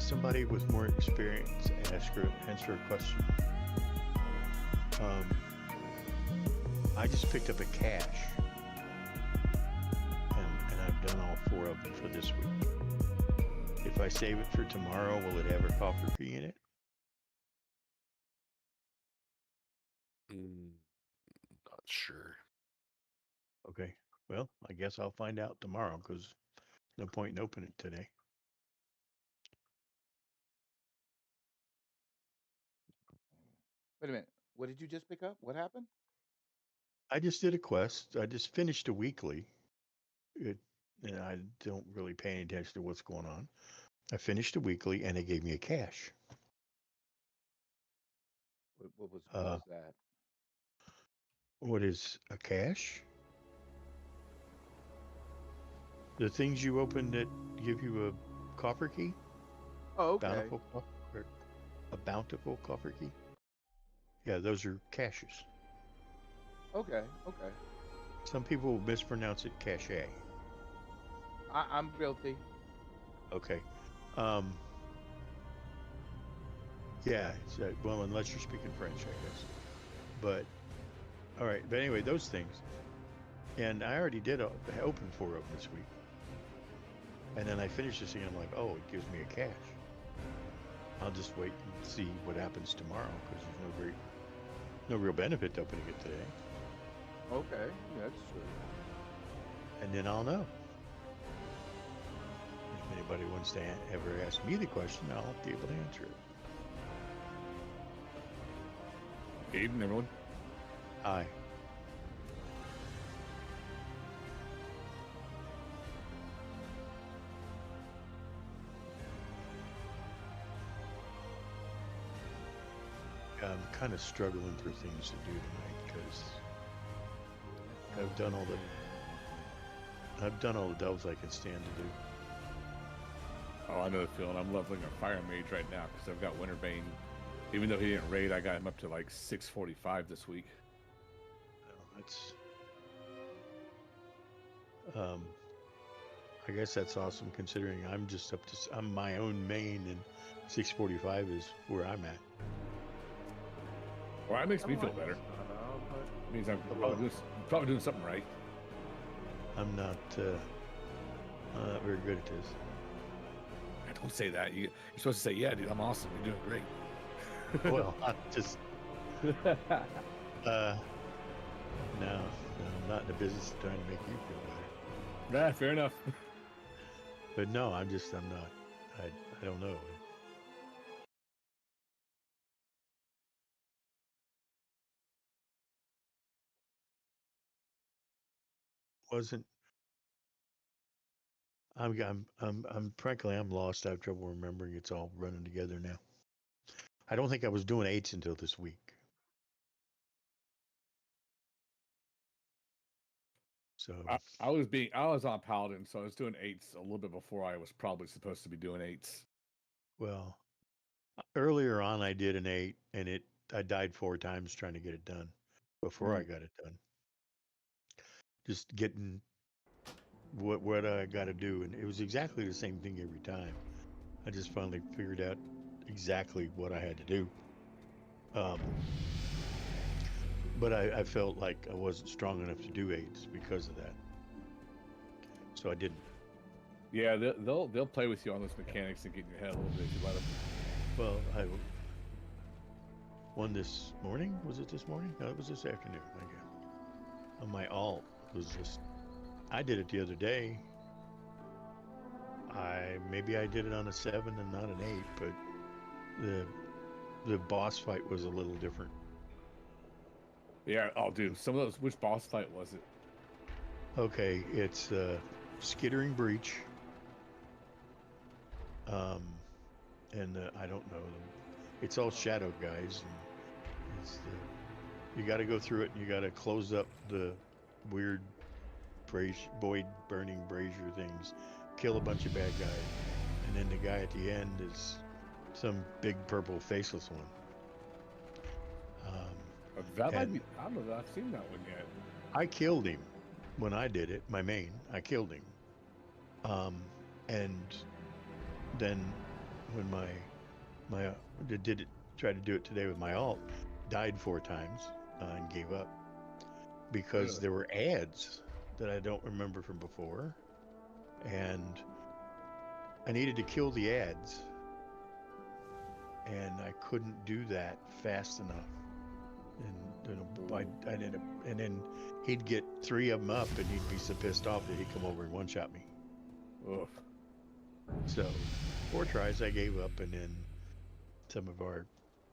somebody with more experience answer a question. I just picked up a cache, and I've done all 4 of them for this week. If I save it for tomorrow, will it have a copper key in it? Not sure. Okay. Well, I guess I'll find out tomorrow because no point in opening it today. Wait a minute. What did you just pick up? What happened? I just did a quest. I just finished a weekly. And I don't really pay any attention to what's going on. I finished a weekly, and they gave me a cache. What was that? What is a cache? The things you open that give you a copper key? Oh, okay. A bountiful copper key? Yeah, those are caches. Okay. Some people mispronounce it cache. I'm guilty. Okay. Yeah, well, unless you're speaking French, I guess. But, all right. But anyway, those things. And I already did open 4 of them this week. And then I finished this thing, and I'm like, oh, it gives me a cache. I'll just wait and see what happens tomorrow, because there's no real benefit to opening it today. Okay, that's true. And then I'll know. If anybody wants to ever ask me the question, I'll be able to answer it. Evening, everyone. Hi. I'm kind of struggling for things to do tonight because I've done all the delves I can stand to do. Oh, I know the feeling. I'm leveling a fire mage right now because I've got Winterbane. Even though he didn't raid, I got him up to like 645 this week. Well, I guess that's awesome considering I'm my own main, and 645 is where I'm at. Well, that makes me feel better. It means I'm probably doing something right. I'm not very good at this. Don't say that. You're supposed to say, yeah, dude, I'm awesome. You're doing great. Well, I'm just... No, I'm not in the business of trying to make you feel better. Yeah, fair enough. But no, I'm not. I don't know. Frankly, I'm lost. I have trouble remembering. It's all running together now. I don't think I was doing 8s until this week. So I was on Paladin, so I was doing 8s a little bit before I was probably supposed to be doing 8s. Well, earlier on I did an 8, and I died 4 times trying to get it done before I got it done. Just getting what I got to do, and it was exactly the same thing every time. I just finally figured out exactly what I had to do. But I felt like I wasn't strong enough to do 8s because of that, so I didn't. Yeah, they'll play with you on those mechanics and get in your head a little bit if you let them. Well, I won this morning. Was it this morning? No, it was this afternoon. I guess. On my alt was just. I did it the other day. Maybe I did it on a 7 and not an 8, but the boss fight was a little different. Yeah, oh dude, some of those. Which boss fight was it? Okay, it's Skittering Breach. And I don't know. It's all shadow guys, and you got to go through it, and you got to close up the weird void burning brazier things, kill a bunch of bad guys, and then the guy at the end is some big purple faceless one. That might be. I don't know that I've seen that one yet. I killed him when I did it. My main, I killed him. And then when my did it tried to do it today with my alt, died 4 times and gave up because Really? there were ads that I don't remember from before, and I needed to kill the ads, and I couldn't do that fast enough. And I ended up, and then he'd get 3 of them up, and he'd be so pissed off that he'd come over and one-shot me. Oof. So 4 tries, I gave up, and then some of our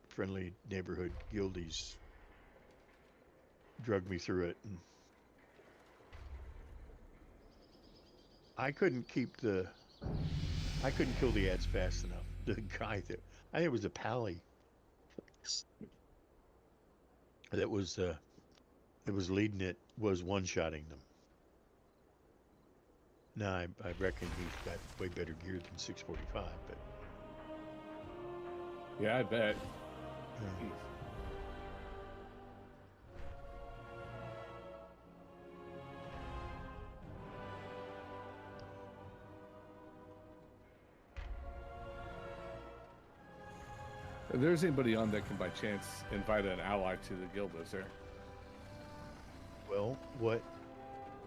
friendly neighborhood guildies drug me through it, and I couldn't kill the ads fast enough. The guy that I think it was a pally that was leading it was one-shotting them. Now I reckon he's got way better gear than 645, but Yeah, I bet. uh, Jeez. If there's anybody on that can by chance invite an ally to the guild, is there? well, what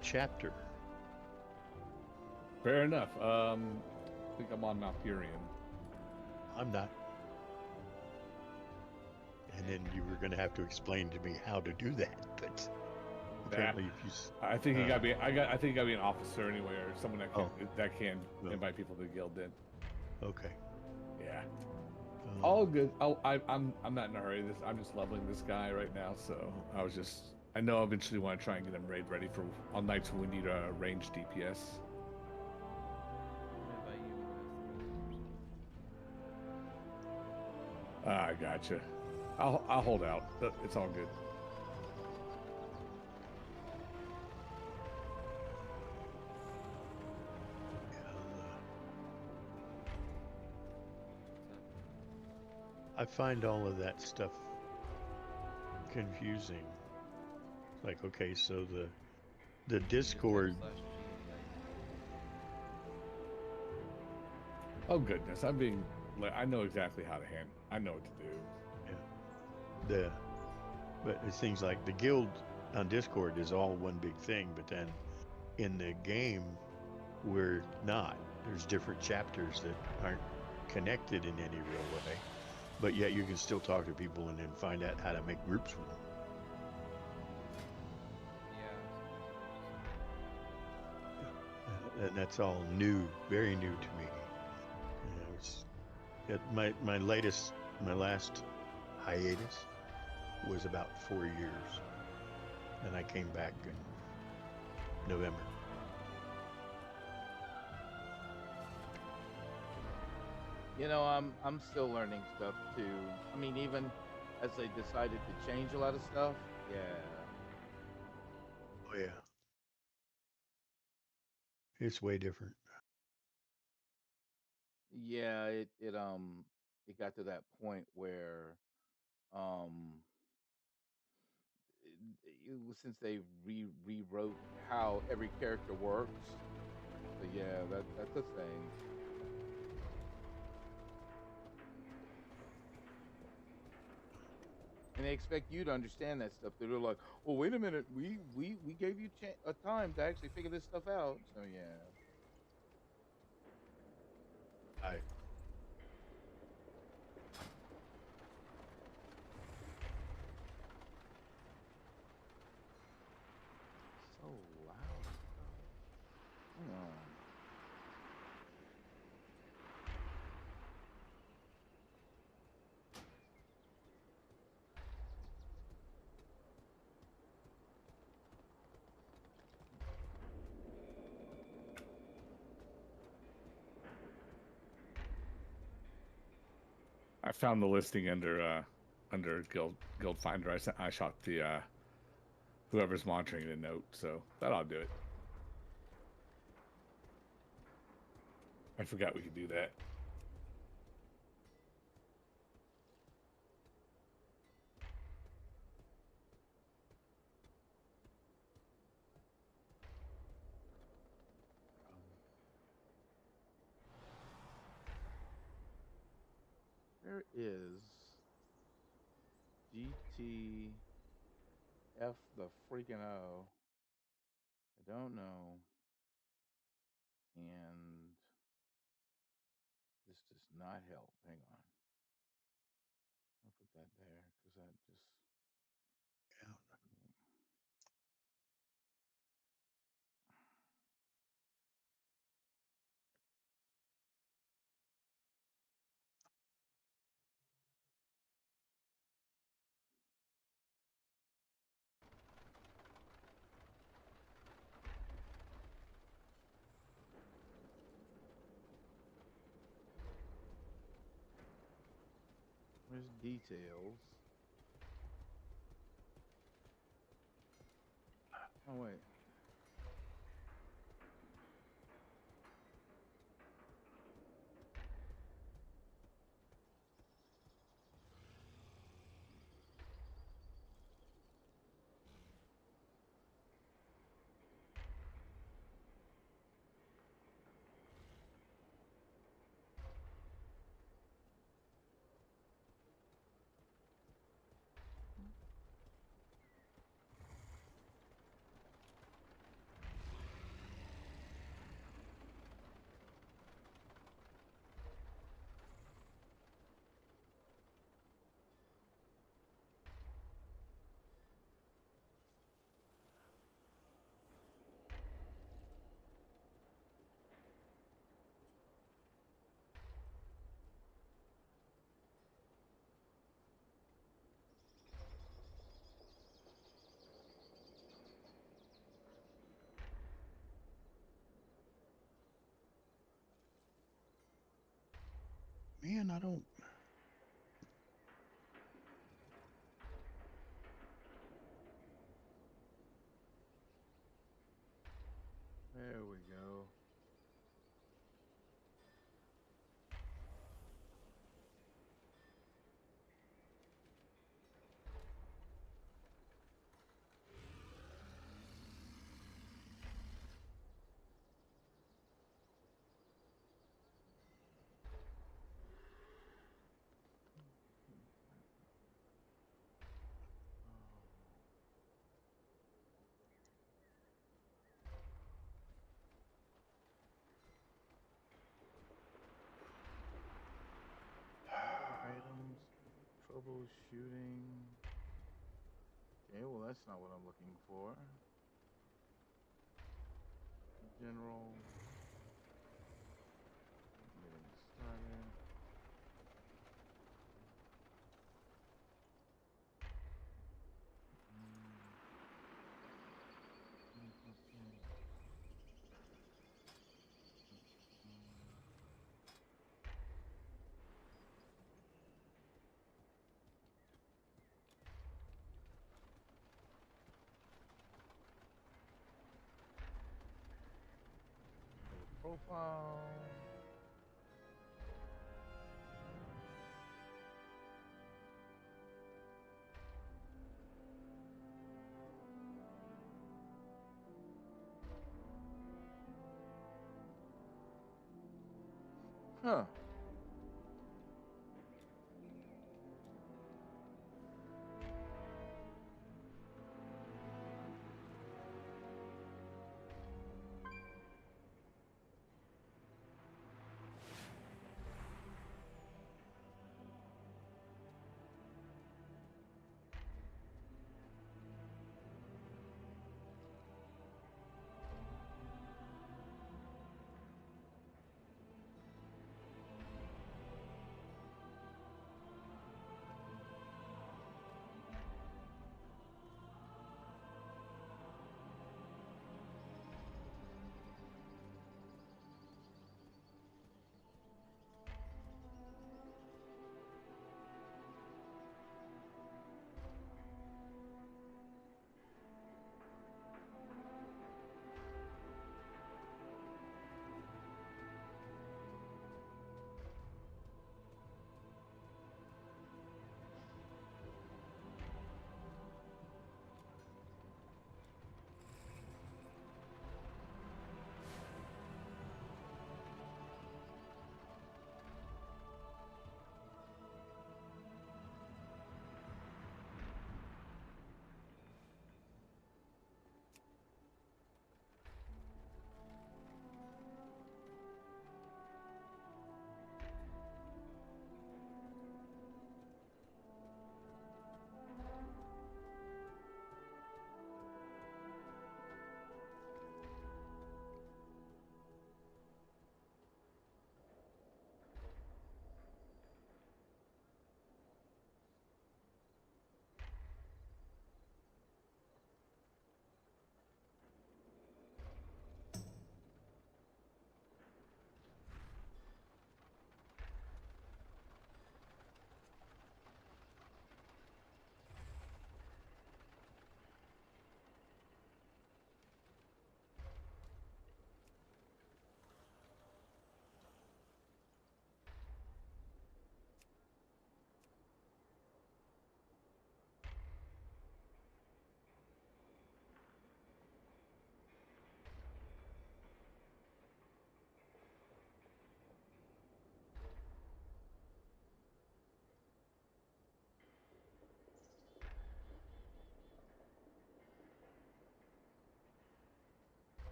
chapter? Fair enough. I think I'm on Malpurian. I'm not. And then you were going to have to explain to me how to do that, but apparently if you I think you gotta be. I think you gotta be an officer anyway, or someone that can Well. invite people to the guild. Then, okay. yeah, Um, all good. I'm not in a hurry. I'm just leveling this guy right now. So I know I eventually want to try and get him raid ready for on nights when we need a ranged DPS. I gotcha. I'll hold out. It's all good. I find all of that stuff confusing. Like, okay, so the Discord. Oh goodness, I know exactly how to handle. I know what to do. Yeah. But it seems like the guild on Discord is all one big thing, but then in the game we're not. There's different chapters that aren't connected in any real way, but yet you can still talk to people and then find out how to make groups with them. And that's all new, very new to me. My last hiatus was about 4 years, and I came back in November. You know, I'm still learning stuff too. I mean, even as they decided to change a lot of stuff. Yeah. Oh yeah, it's way different. Yeah, it got to that point where um since they rewrote how every character works. So yeah, that's a thing. And they expect you to understand that stuff. They're like, "Well, wait a minute, we gave you a time to actually figure this stuff out." So yeah. I So loud. Hang on. I found the listing under Guild Finder. I shot the whoever's monitoring the note, so that ought to do it. I forgot we could do that. Where is GTF the freaking O? I don't know. And this does not help. Hang on. I'll put that there because that just. Yeah. There's details. Oh, wait. Man, I don't. There we go. Items, troubleshooting. Okay, well, that's not what I'm looking for. General. Getting started. Profile. Huh.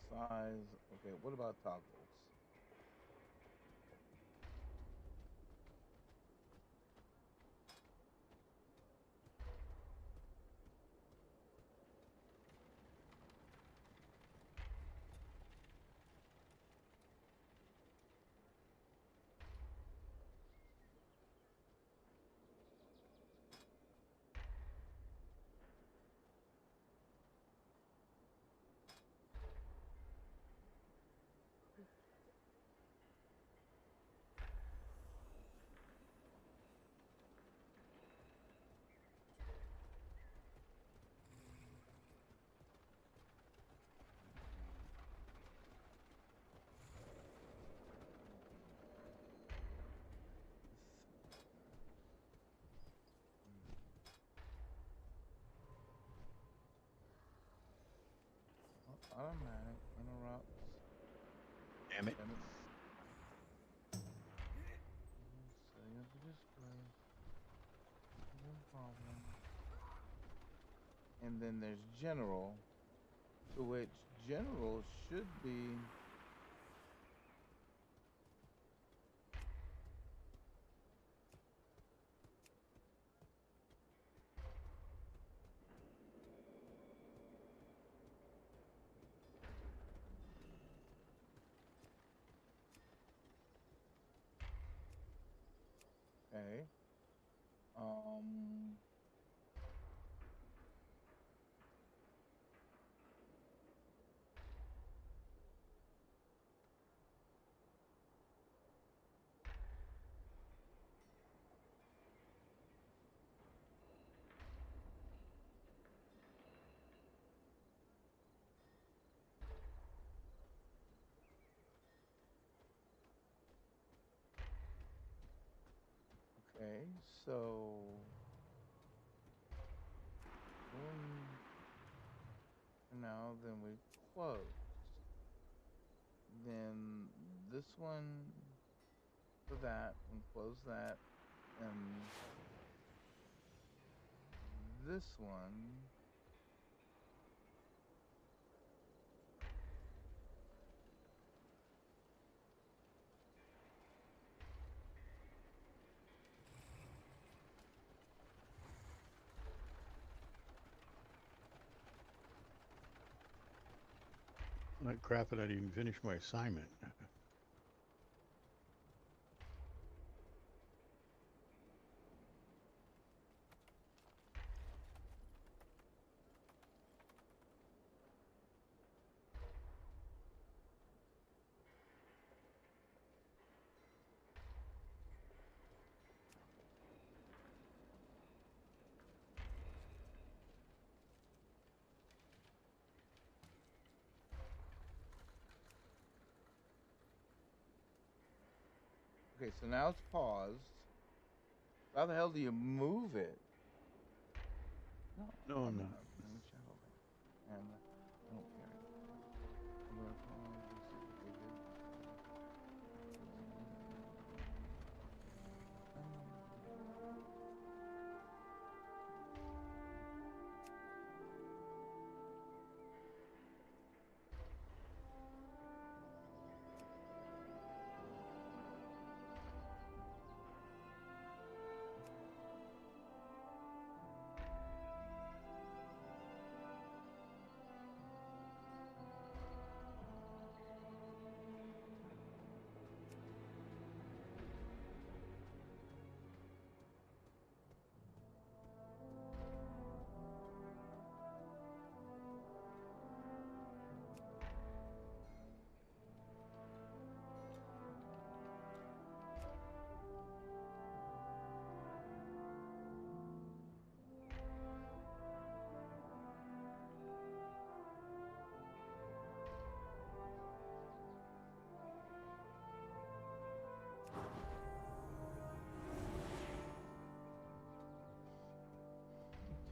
size. Okay, what about toggles? Automatic interrupts. Damn it. Setting up the display. No problem. And then there's general, to which general should be okay. Um, okay, so now then we close. Then this one for that and close that, and this one. Like crap, and I didn't even finish my assignment. Okay, so now it's paused. How the hell do you move it? No, I'm I'm not. in the shadow ban. And I don't care. I'm gonna pause. Let's see what they did.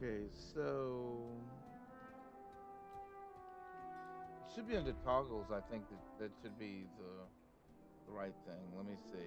Okay, so it should be under toggles. I think that should be the right thing. Let me see.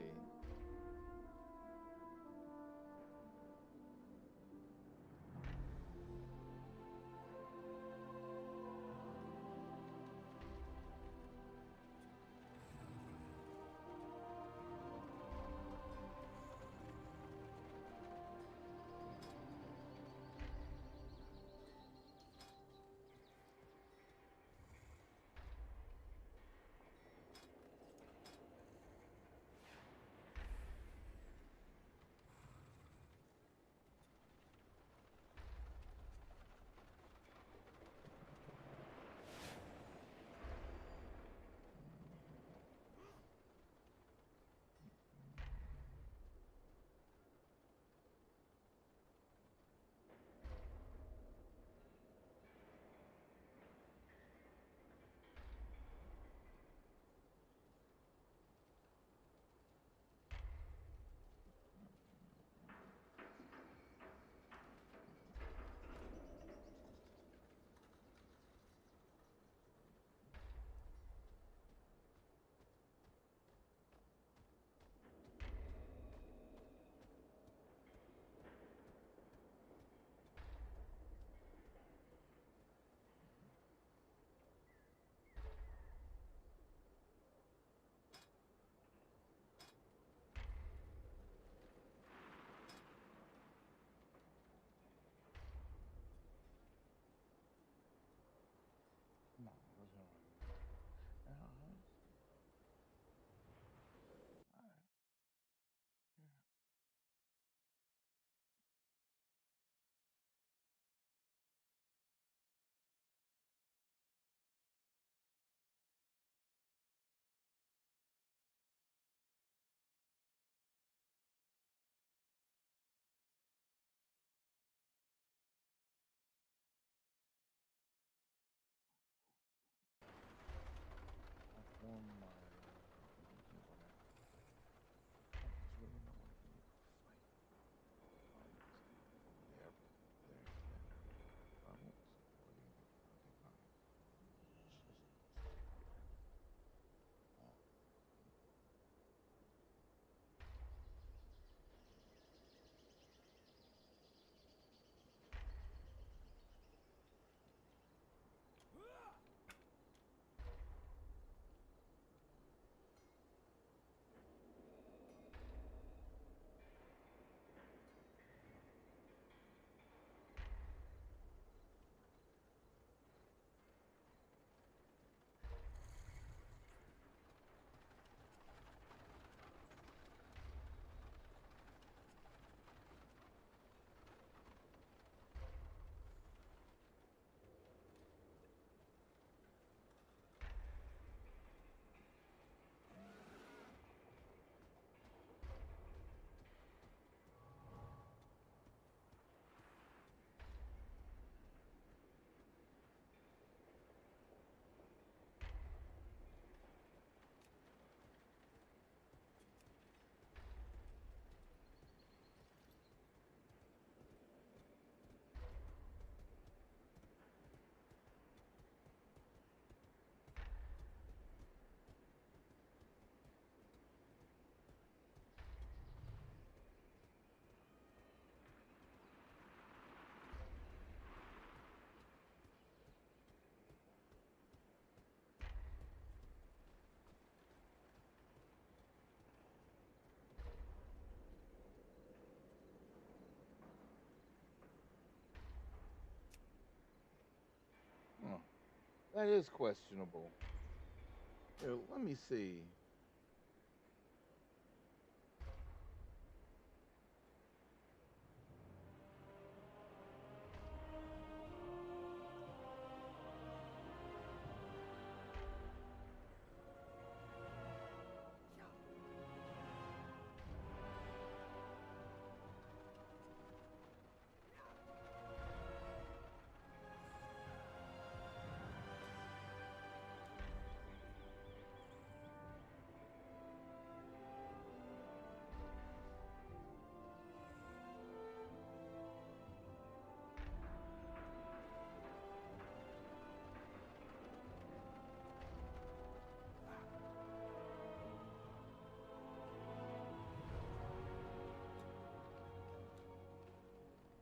That is questionable. Here, let me see.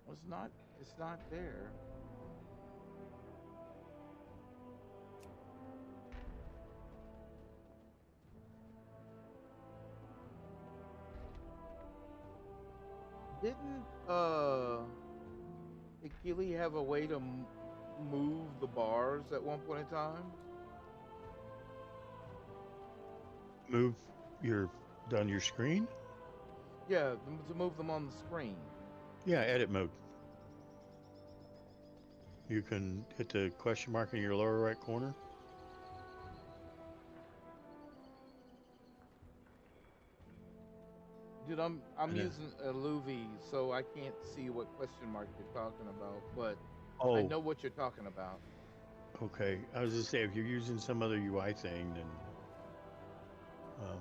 Well, it's not. It's not there. Didn't Akili have a way to move the bars at one point in time? Move your down your screen. Yeah, to move them on the screen. Yeah, edit mode. You can hit the question mark in your lower right corner. Dude, I'm And then, using a Luvi, so I can't see what question mark you're talking about, but I oh, know what you're talking about. okay. I was just say if you're using some other UI thing, then um,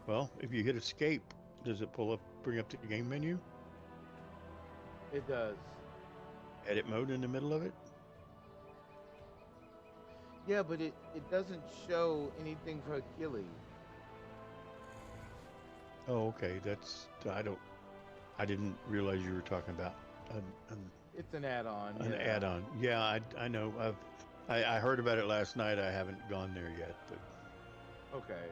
well, if you hit escape, does it pull up, bring up the game menu? It does. Edit mode in the middle of it? Yeah, but it doesn't show anything for Akili. Oh, okay. I didn't realize you were talking about an, an, It's an add-on, an yeah. add-on. Yeah, I know. I heard about it last night. I haven't gone there yet, but Okay.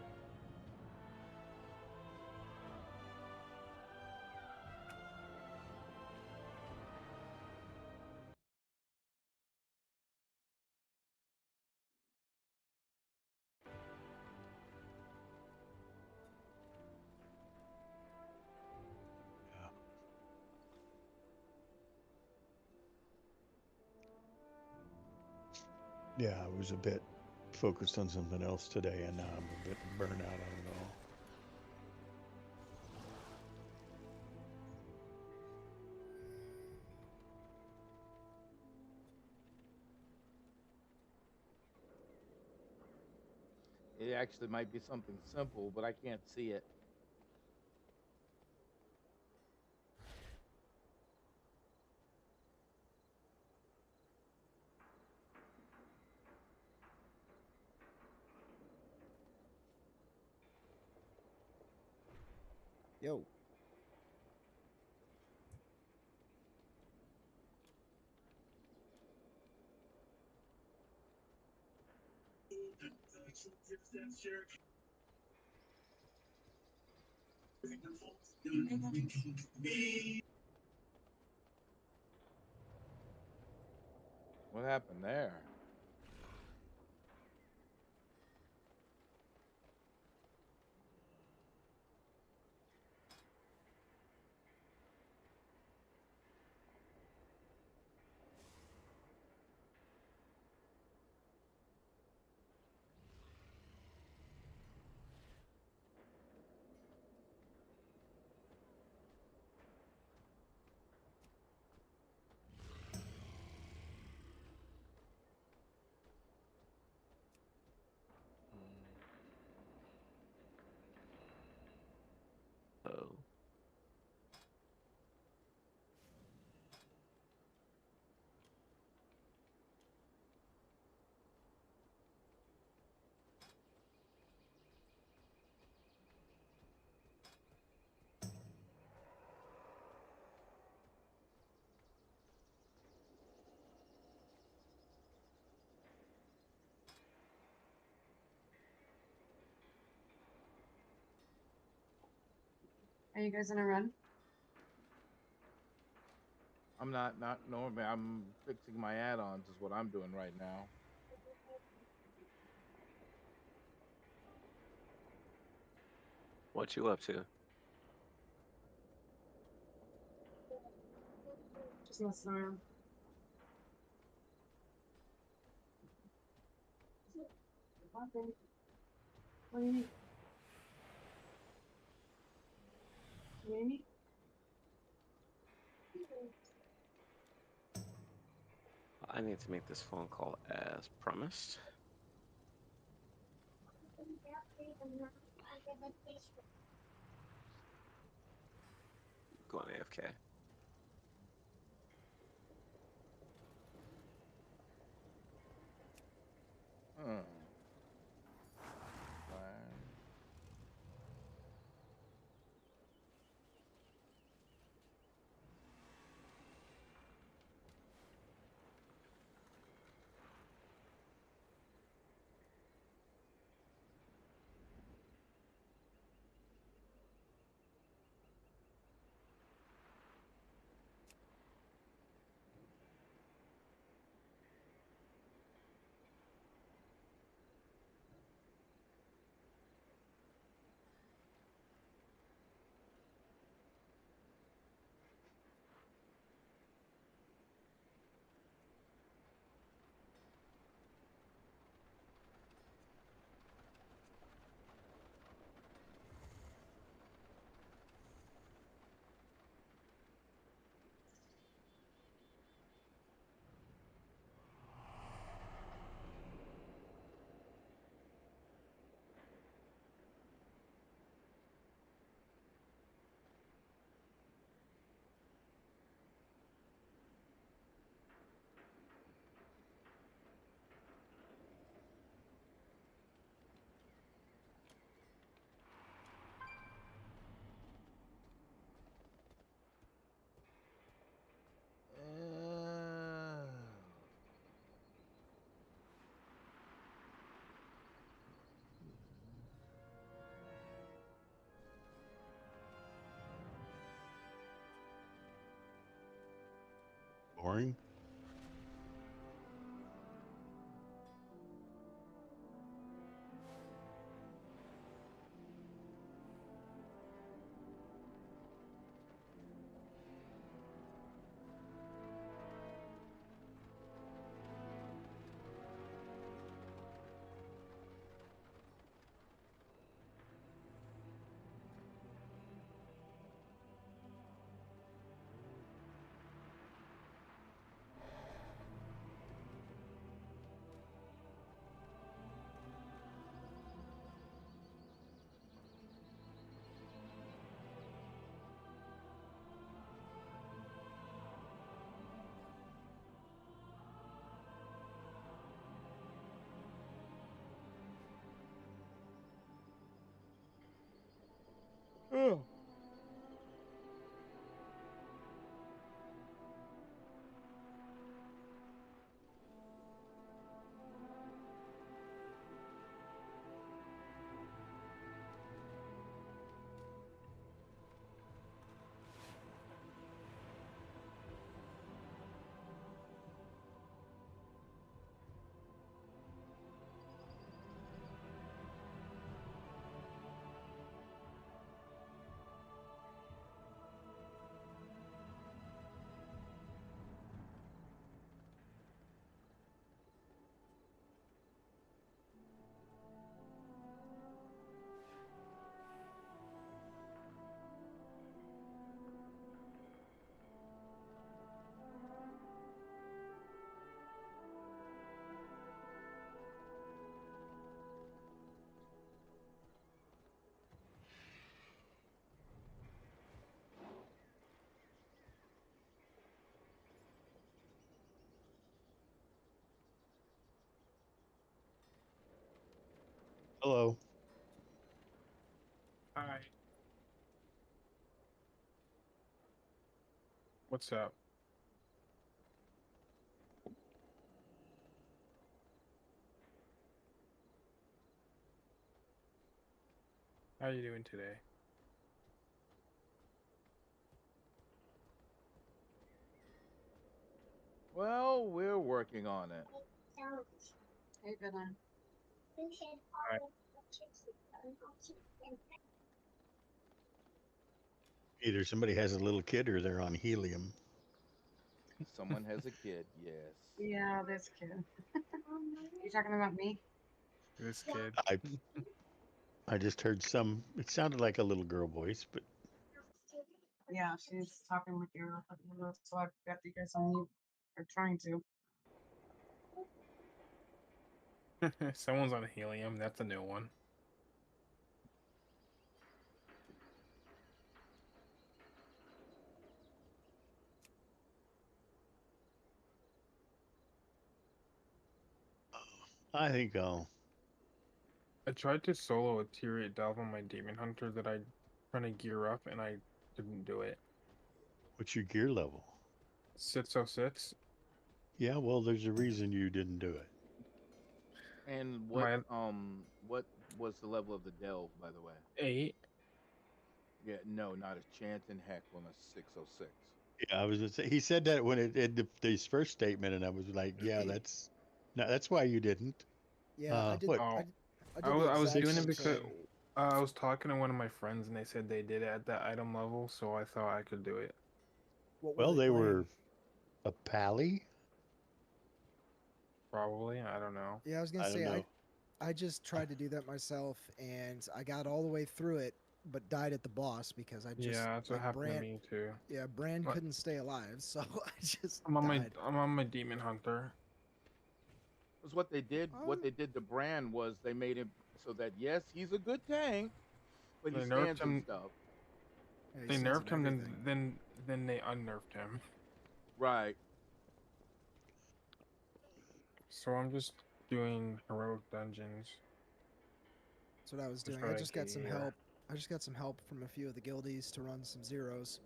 yeah, I was a bit focused on something else today, and now I'm a bit burnt out on it all. It actually might be something simple, but I can't see it. Yo, What happened there? Oh. Are you guys gonna run? I'm not normally. I'm fixing my add-ons is what I'm doing right now. What you up to? Just messing around. Nothing. What do you need? You need me? I need to make this phone call as promised. Going AFK. Hmm. Fine. Uh, Boring. oh. Hello. Hi. What's up? How are you doing today? Well, we're working on it. Hey, Villa. Alright. Either somebody has a little kid or they're on helium. Someone has a kid. Yes. Yeah, this kid. You talking about me? This kid. I I just heard some. It sounded like a little girl voice, but Yeah, she's talking with you. So I've got you guys on mute. Or trying to. Someone's on helium. That's a new one. I think I'll. I tried to solo a tier 8 delve on my demon hunter that I trying to gear up, and I didn't do it. What's your gear level? 606. Yeah, well, there's a reason you didn't do it. And My what was the level of the delve, by the way? 8. Yeah, no, not a chance in heck on a 606. Yeah, I was gonna say he said that when it in his first statement, and I was like, yeah, that's no, that's why you didn't. Yeah, I did. What? Oh, I did the I was exact doing same it because thing. I was talking to one of my friends, and they said they did it at that item level, so I thought I could do it. What were Well, they they playing? were a pally. Probably, I don't know. Yeah, I was gonna I don't say know. I just tried to do that myself, and I got all the way through it, but died at the boss because I just Yeah, that's what like happened to Brand. me too. Yeah, Brand But couldn't stay alive, so I just I'm on died. my demon hunter. Because what they did, Oh, what they did to Brand was they made him so that yes, he's a good tank, but he They nerfed stands and him. stuff. yeah, he They stands in nerfed him, everything. then they unnerfed him. Right. So I'm just doing heroic dungeons. That's what I was Just doing. for I like just got a some year. help. I just got some help from a few of the guildies to run some zeros.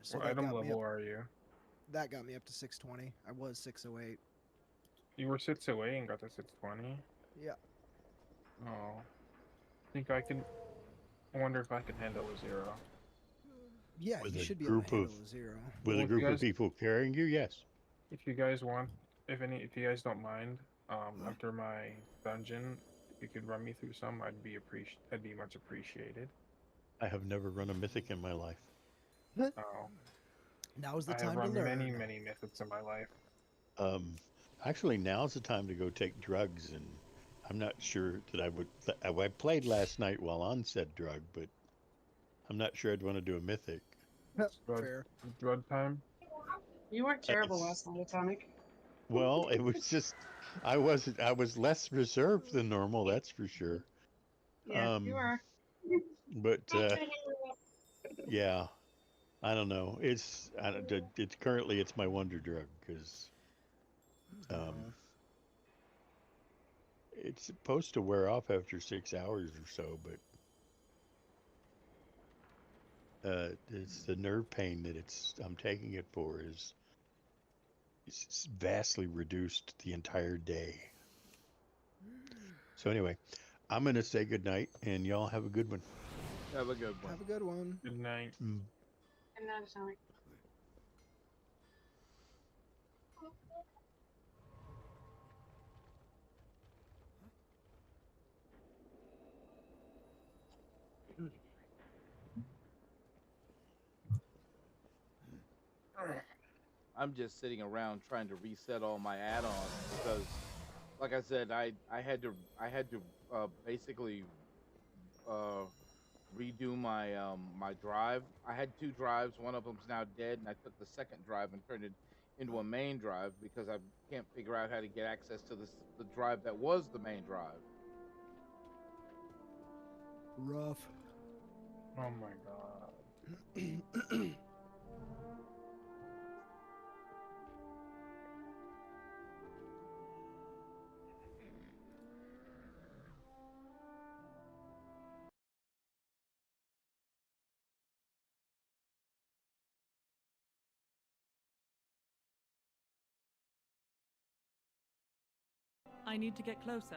So What that item got me up. level are you? That got me up to 620. I was 608. You were 608 and got to 620. Yeah. Oh, think I can. I wonder if I can handle a zero. Yeah, With you a should be able to group of handle a zero. with Well, a group of people carrying you. Yes. if you guys want, if you guys don't mind, after my dungeon, if you could run me through some, I'd be much appreciated. I have never run a mythic in my life. Oh, Now's the I have time to run learn. many mythics in my life. Um, Actually, now's the time to go take drugs, and I'm not sure that I would. I played last night while on said drug, but I'm not sure I'd want to do a mythic. Blood, Fair. blood time. You weren't terrible It's last night, Atomic. well, it was just I wasn't. I was less reserved than normal. That's for sure. Yeah, you Um, were. but yeah, I don't know. It's currently it's my wonder drug because um, Uh, it's supposed to wear off after 6 hours or so, but it's the nerve pain that I'm taking it for is it's vastly reduced the entire day. So anyway, I'm gonna say good night, and y'all have a good one. Have a good one. have a good one. Good night. Mm. And not Atomic. I'm just sitting around trying to reset all my add-ons because, like I said, I had to basically uh, redo my drive. I had two drives. One of them's now dead, and I took the second drive and turned it into a main drive because I can't figure out how to get access to the drive that was the main drive. Rough. Oh my god. I need to get closer.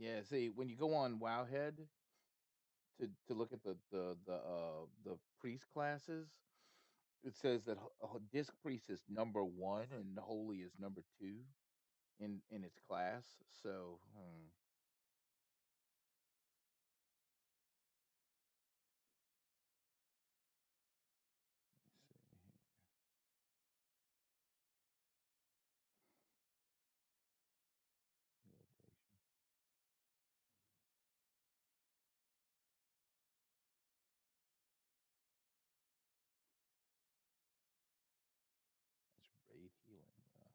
Yeah, see, when you go on Wowhead to look at the priest classes, it says that disc priest is number 1 and holy is number 2 in its class. So, let's see here. Rotation. That's raid healing. Wow.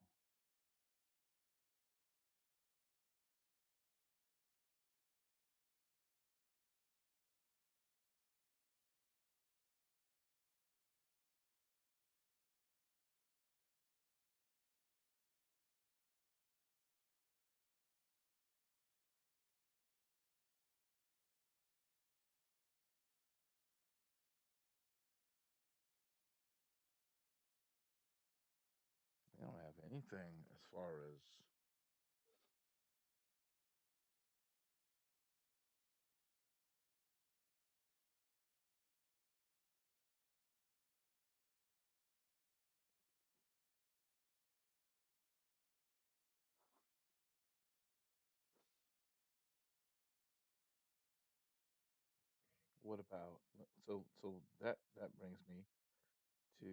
They don't have anything as far as what about so that brings me to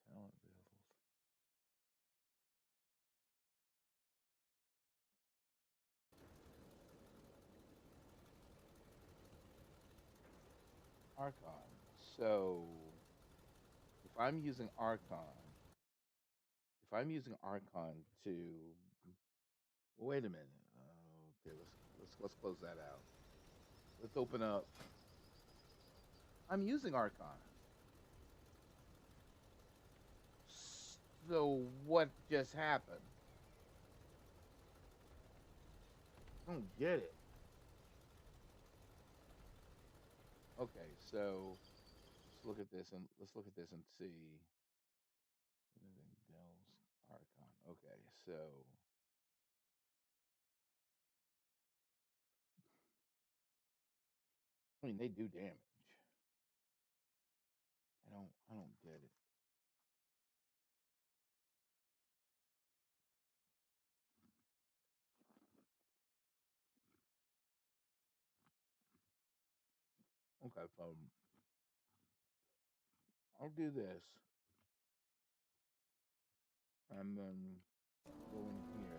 talent build. Archon. So if I'm using Archon, to wait a minute. Okay, let's close that out. Let's open up. I'm using Archon. So what just happened? I don't get it. Okay, so let's look at this and see. Dell's Archon. Okay, so I mean they do damage. I don't get it. Okay, I'll do this. And then go in here.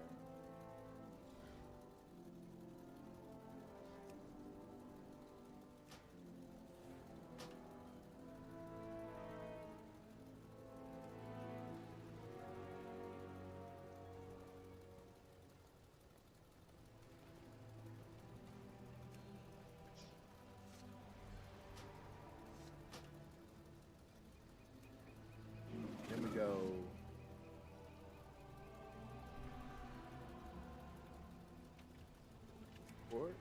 Then we go. Forward.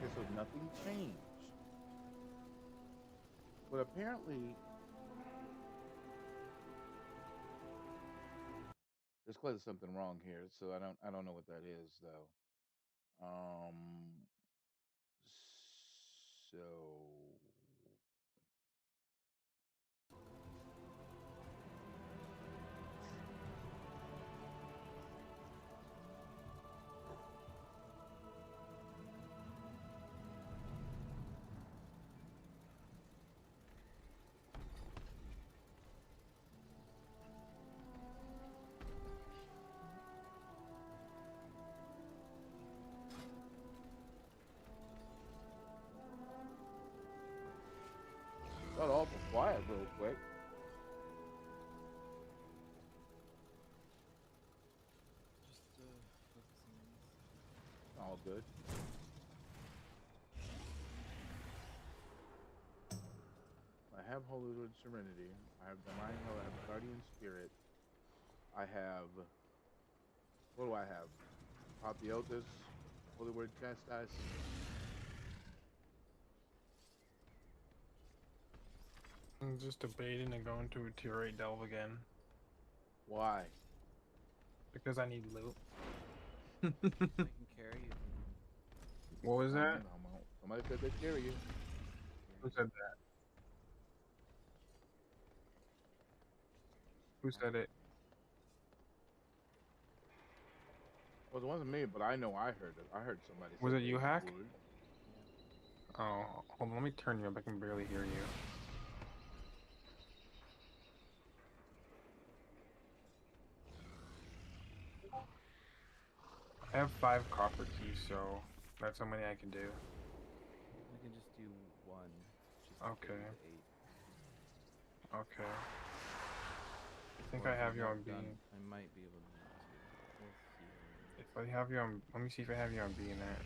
Okay, so nothing changed. But apparently there's clearly something wrong here, so I don't know what that is though. So got awful quiet real quick. Just focusing on this. All good. have Holy Word Serenity. I have Divine Health. I have Guardian Spirit. I have. What do I have? Apotheosis, Holy Word Chastise. I'm just debating to go into a tier 8 delve again Why? because I need loot. I can carry you. What was that? Somebody said they carry you. Who said that? Who said it? Well, it wasn't me, but I know I heard it. I heard somebody. Was say it they you, Hack? would. Oh, hold on. Let me turn you up. I can barely hear you. I have 5 copper keys, so that's how many I can do. I can just do one. Just to Okay. get you to 8. Okay. I think Or I if have you're you on not B. done, I might be able to do 2. We'll see. If I have you on, let me see if I have you on B in that.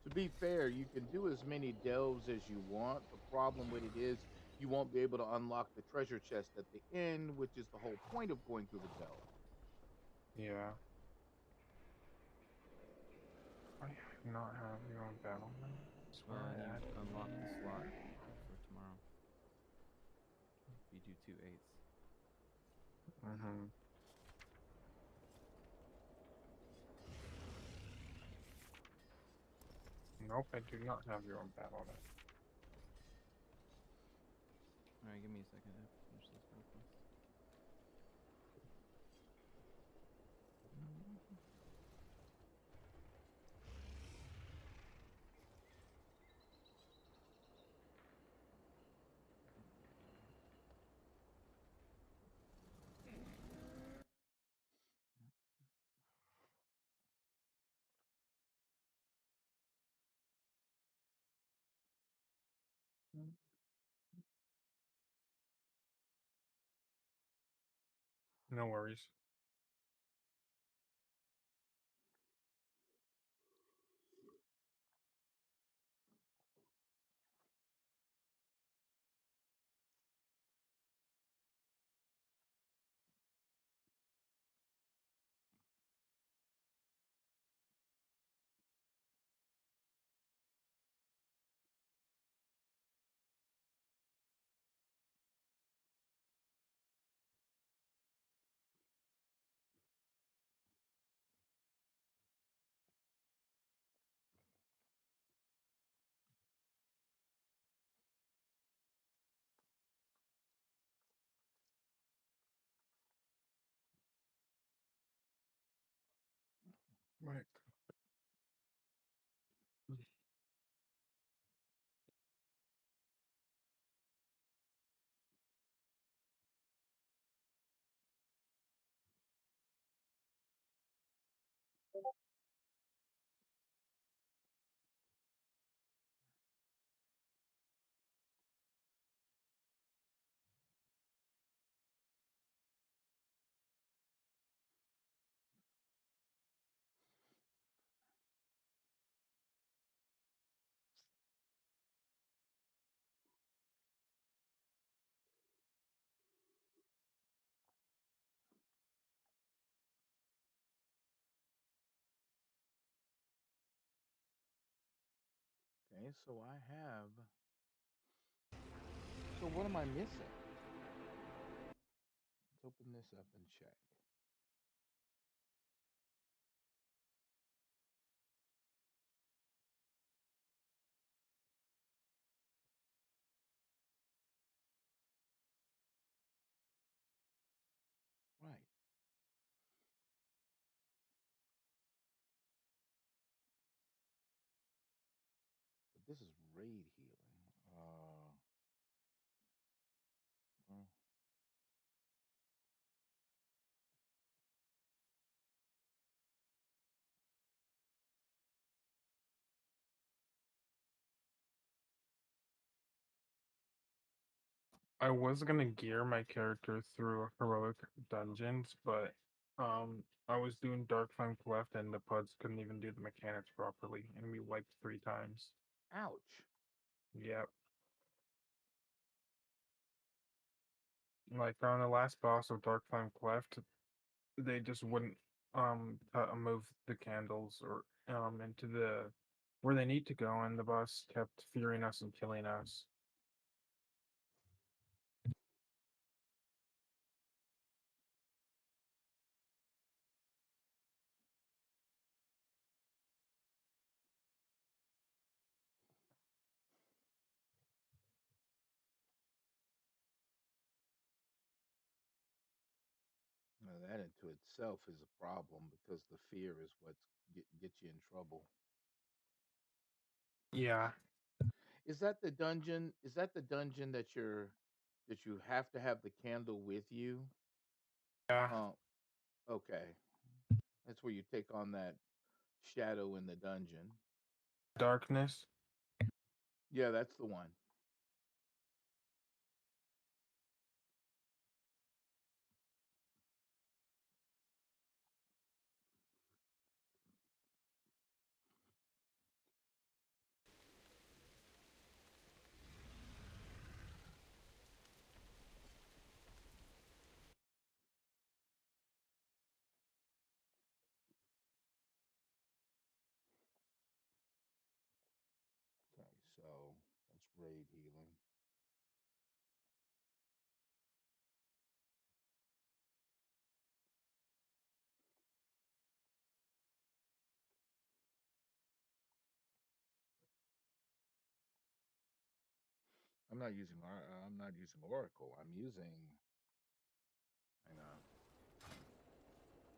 To be fair, you can do as many delves as you want. The problem with it is you won't be able to unlock the treasure chest at the end, which is the whole point of going through the delve. Yeah. I do not have you on battle. Well, and you unlock the slot for tomorrow. If you do 2 8s. Mm-hmm. Nope, I do not have you on battle. Alright, give me a second. I have to finish this one quest. No worries. Right. Okay, so I have. So what am I missing? Let's open this up and check. Right. But this is raid healing. Well, I was gonna gear my character through heroic dungeons, but I was doing Dark Flank left and the pods couldn't even do the mechanics properly, and we wiped 3 times. ouch. Yep. Like on the last boss of Dark Flame Cleft, they just wouldn't move the candles or into the where they need to go, and the boss kept fearing us and killing us. Now, that into itself is a problem because the fear is what gets you in trouble. Yeah, Is that the dungeon? Is that the dungeon that you have to have the candle with you? yeah, Okay. That's where you take on that shadow in the dungeon. darkness. Yeah, that's the one. Okay, so that's raid healing. I'm not using Oracle. I'm using hang on.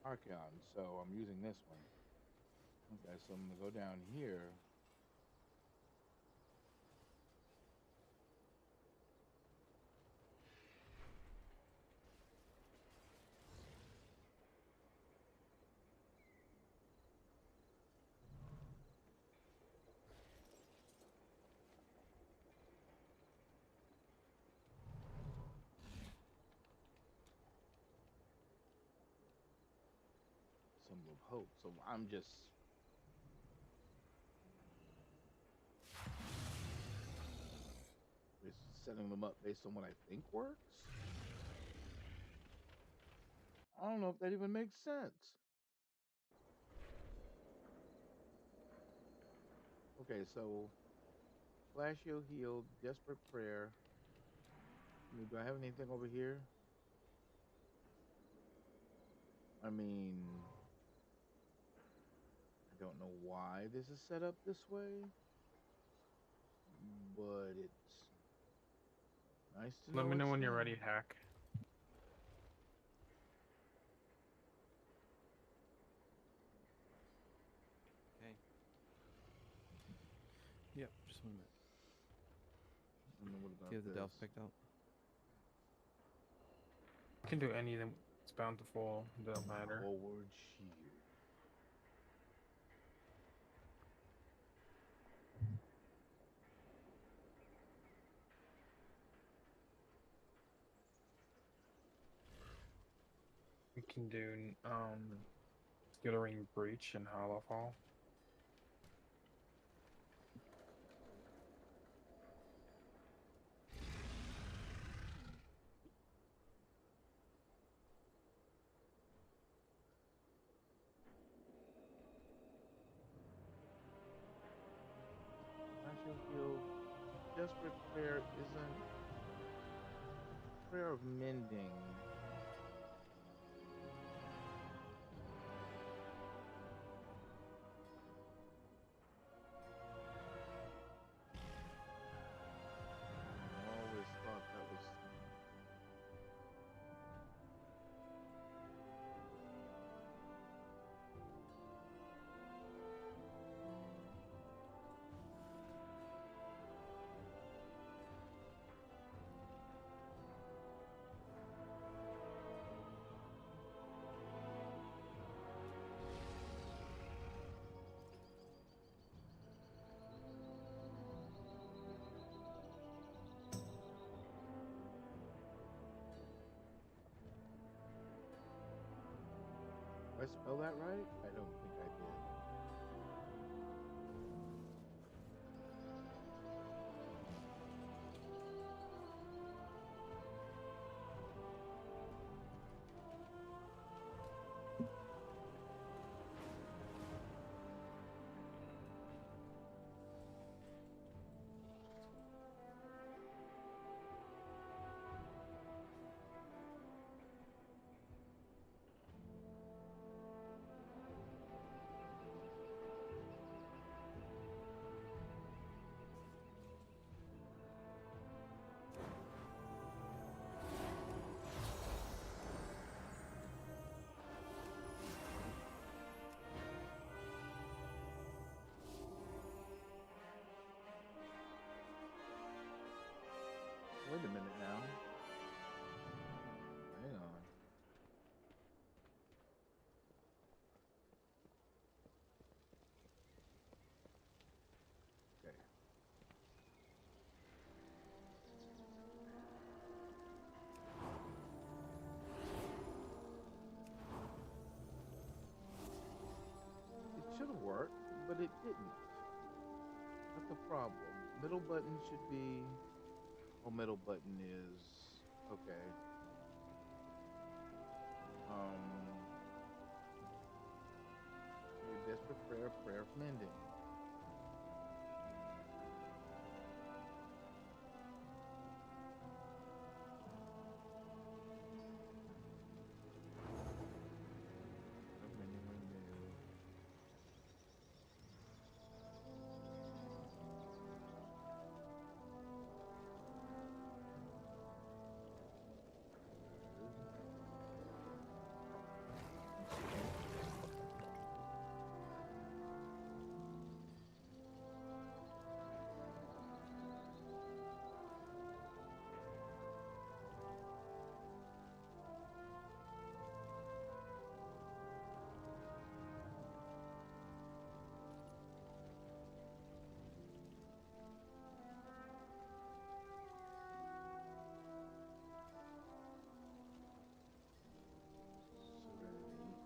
Archeon. So I'm using this one. Okay, so I'm gonna go down here. Symbol of hope. So I'm just setting them up based on what I think works. I don't know if that even makes sense. Okay, so Flashio healed, desperate prayer. Do I have anything over here? I mean, I don't know why this is set up this way, but it's nice to know Let me know it's when you're there. ready, Hack. Okay. Yep, just 1 minute. And then what Do about you have the this? delve picked up? You can do anything. It's bound to fall. Don't matter. Forward shield. You can do Skittering Breach and Hollow Fall. Flashio healed. Desperate prayer isn't prayer of mending. I always thought that was. Did I spell that right? I don't think I did. but it didn't. That's a problem. Middle button should be. Oh, middle button is okay. Um, your desperate prayer, prayer of mending. Mending renew.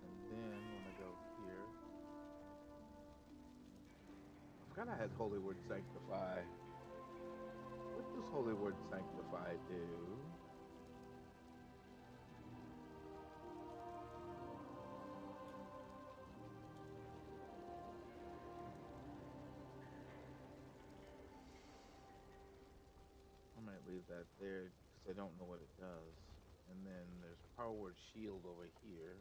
And then when I go here, I forgot I had Holy Word Sanctify. What does Holy Word Sanctify do? I might leave that there because I don't know what it does. And then there's Power Word Shield over here.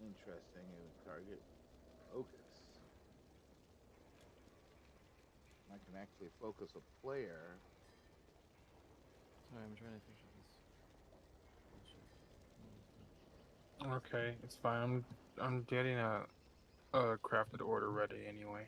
Interesting. It would target focus. I can actually focus a player. Sorry, I'm trying to finish up this bullshit. Okay, it's fine. I'm getting a crafted order ready anyway.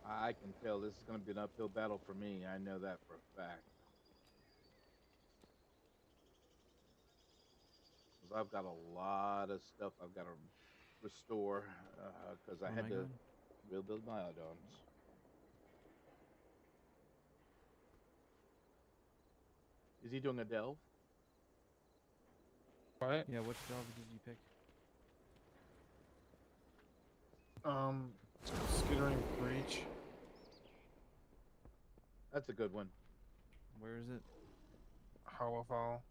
I can tell this is going to be an uphill battle for me. I know that for a fact. Because I've got a lot of stuff I've got to restore because I Where had am I to going? rebuild my add-ons. Is he doing a delve? What? Yeah, which delve did you pick? Skittering Breach. That's a good one. Where is it? Hollowfall.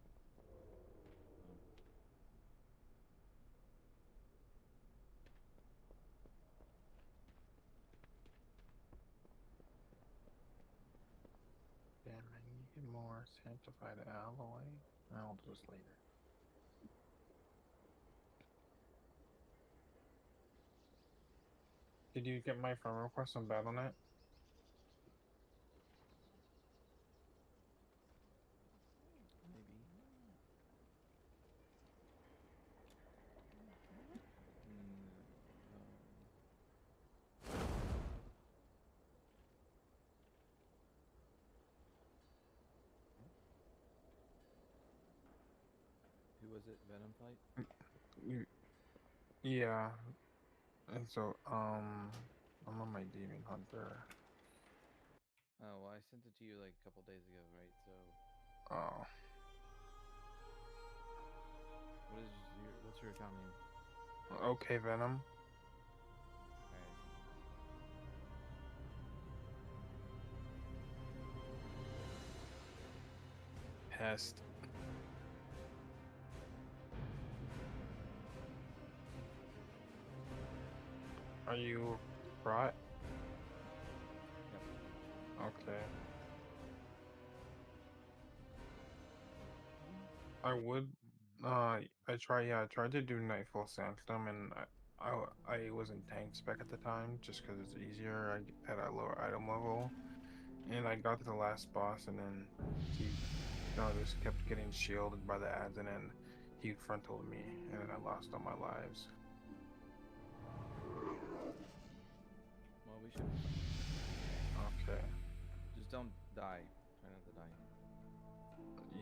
Damn, I need more sanctified alloy. I'll do this later. Did you get my friend request on Battle.net? Maybe. Who was it? Venom fight? Yeah. And so, I'm on my Demon Hunter. Oh, well, I sent it to you like a couple days ago, right? So, Oh. what's your account name? Okay, Venom. Alright. pest. Are you brought? Yep. Okay. I would. I tried to do Nightfall Sandstorm, and I was in tank spec at the time, just because it's easier at a lower item level. And I got to the last boss, and then he, just kept getting shielded by the ads, and then he frontaled me, and then I lost all my lives. Well, we should be fine. Okay. Just don't die. Try not to die.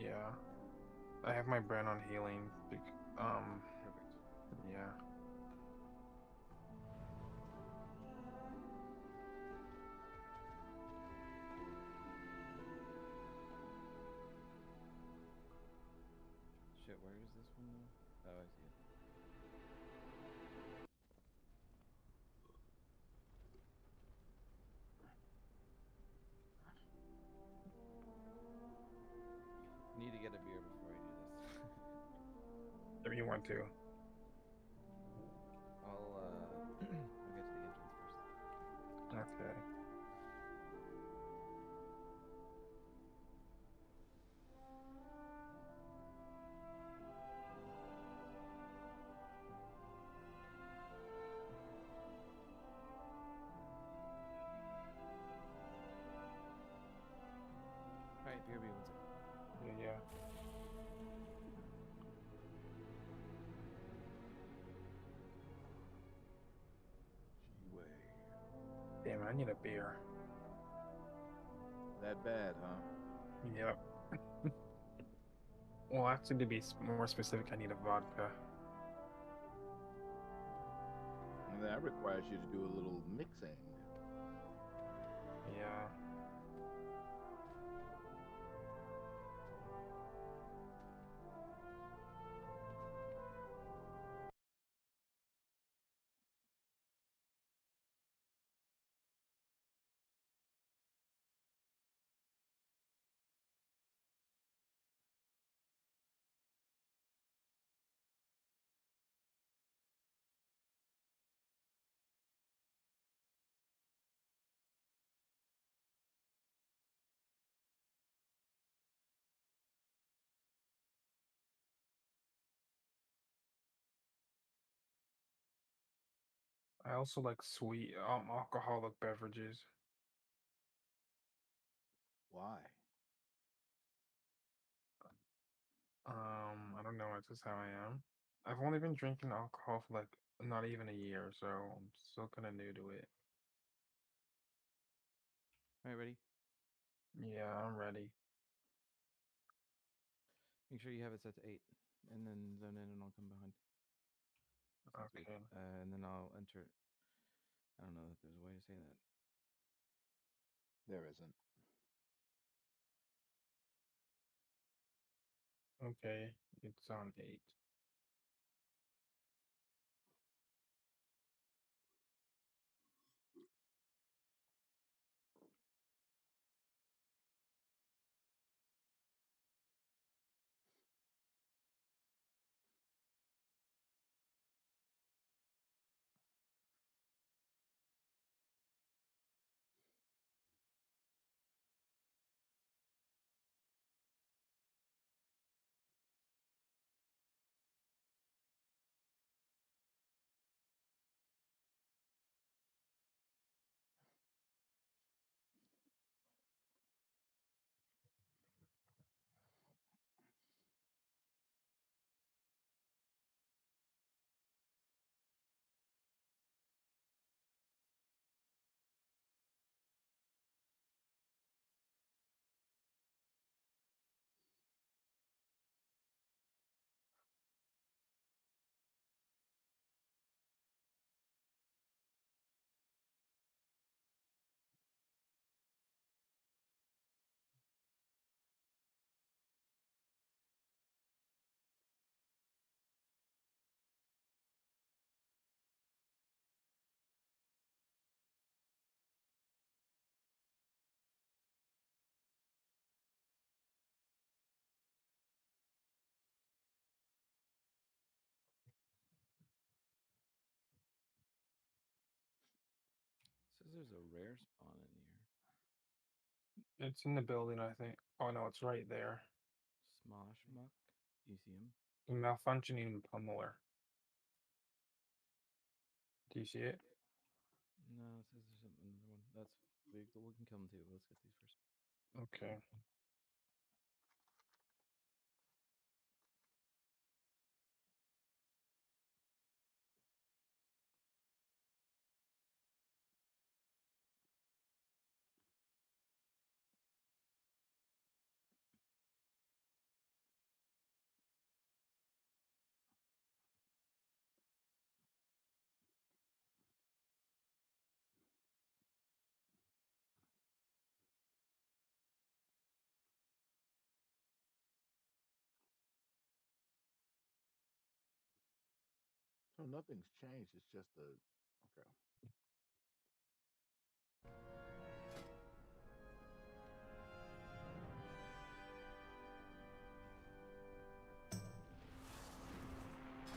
Yeah. I have my brand on healing. Perfect. Yeah. Shit, where is this one though? Oh, I see it. Need to get a beer before I do this. If you want to. I'll get to the entrance first. Okay. Alright, BRB, 1 second. Yeah. Way. Damn, I need a beer. That bad, huh? Yep. Well, actually, to be more specific, I need a vodka. And that requires you to do a little mixing. Yeah. I also like sweet alcoholic beverages. Why? I don't know. It's just how I am. I've only been drinking alcohol for like not even a year, so I'm still kind of new to it. Alright, ready? Yeah, I'm ready. Make sure you have it set to 8. And then zone in and I'll come behind. Sounds good. Okay. And then I'll enter. I don't know if there's a way to say that. There isn't. Okay. It's on 8. says there's a rare spawn in here. It's in the building, I think. Oh no, it's right there. Smosh Muck. Do you see him? The malfunctioning pummeler. Do you see it? No, it says there's another one. That's we can kill him too. Let's get these first. Okay. So nothing's changed. It's just a okay.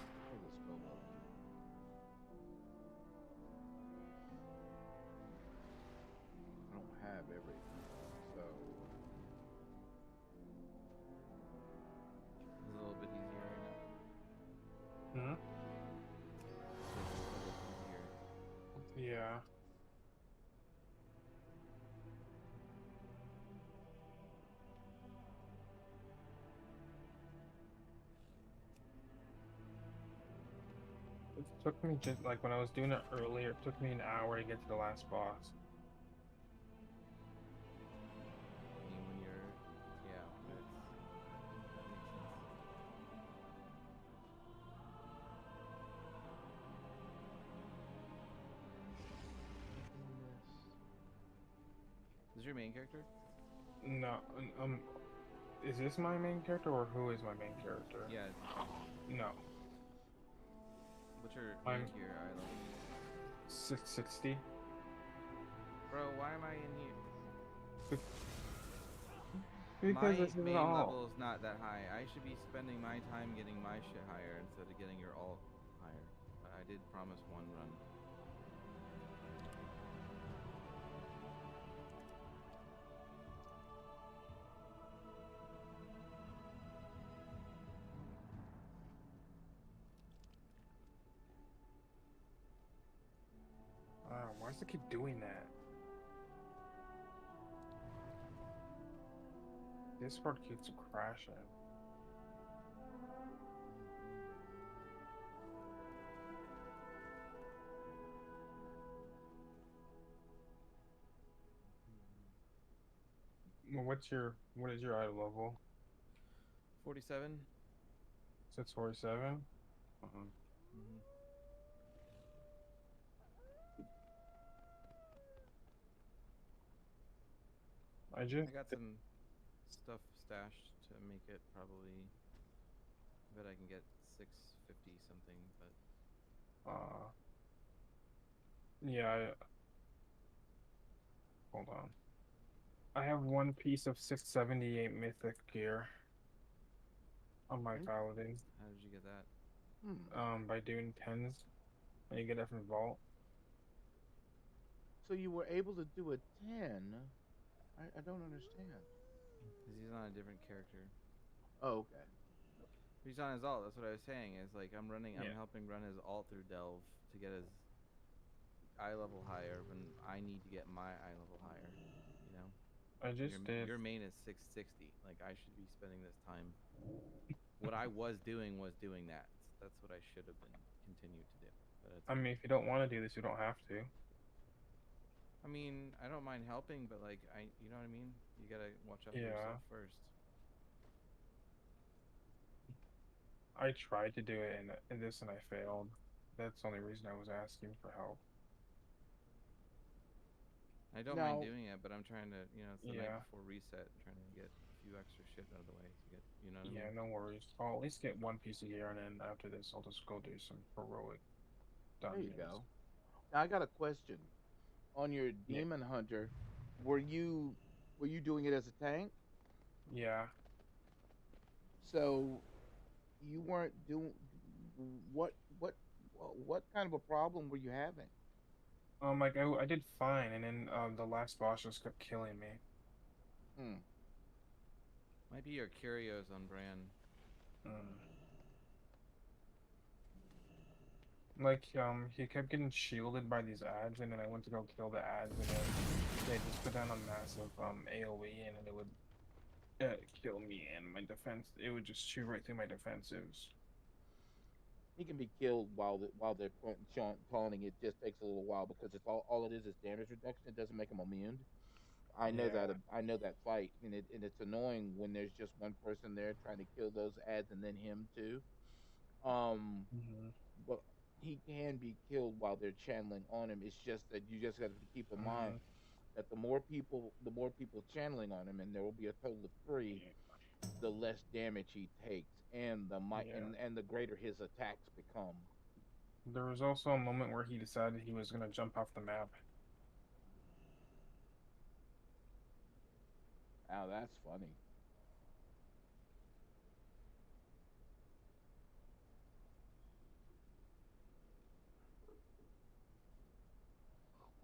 Oh, let's go up. I don't have everything, so It's a little bit easier right now. Hmm? It's a little bit easier. Yeah. It took me just like when I was doing it earlier, it took me an hour to get to the last boss. I mean, when you're, yeah, that makes sense. Is this your main character? No, is this my main character or who is my main character? Yeah. No. What's your I'm main gear eye level? 660. Bro, why am I in here? Because My this is main all. level is not that high. I should be spending my time getting my shit higher instead of getting your alt higher. But I did promise one run. Why does it keep doing that? This part keeps crashing. Well, what is your eye level? 47? So it's 47? Uh-huh. Mm-hmm. I just I got some stuff stashed to make it probably. I bet I can get 650 something, but yeah, hold on. I have one piece of 678 mythic gear on my okay. paladin. how did you get that? By doing tens. And you get that from Vault. So you were able to do a 10. I don't understand. Because he's on a different character. Oh, okay. He's on his alt. That's what I was saying. Is like I'm Yeah. helping run his alt through Delve to get his eye level higher when I need to get my eye level higher. You know. I just did. Your main is 660. Like I should be spending this time. What I was doing that. That's what I should have been continued to do. But it's I mean, if you don't want to do this, you don't have to. I mean, I don't mind helping, but like you know what I mean? You gotta watch out for Yeah. yourself first. I tried to do it in this and I failed. That's the only reason I was asking for help. I don't mind doing it, but I'm trying to, it's the night Yeah. before reset, trying to get a few extra shit out of the way to get, you know what I Yeah, mean? no worries. I'll at least get one piece of gear, and then after this, I'll just go do some heroic There you dungeons. go. Now I got a question. On your Yeah. demon hunter, were you doing it as a tank? Yeah. So you weren't doing what what kind of a problem were you having? Like I did fine, and then the last boss just kept killing me. Hmm. Might be your curios on brand. Mm. Like he kept getting shielded by these ads, and then I went to go kill the ads, and then they just put down a massive AOE, and it would kill me and my defense. It would just shoot right through my defensives. He can be killed while they're taunting. It just takes a little while because it's all it is damage reduction. It doesn't make him immune. I know that. Yeah. I know that fight, and it's annoying when there's just one person there trying to kill those ads and then him too. Um, Hmm. but he can be killed while they're channeling on him. It's just that you just got to keep in mind Hmm. that the more people channeling on him, and there will be a total of three, the less damage he takes, and Yeah. and the greater his attacks become. There was also a moment where he decided he was gonna jump off the map. Now that's funny.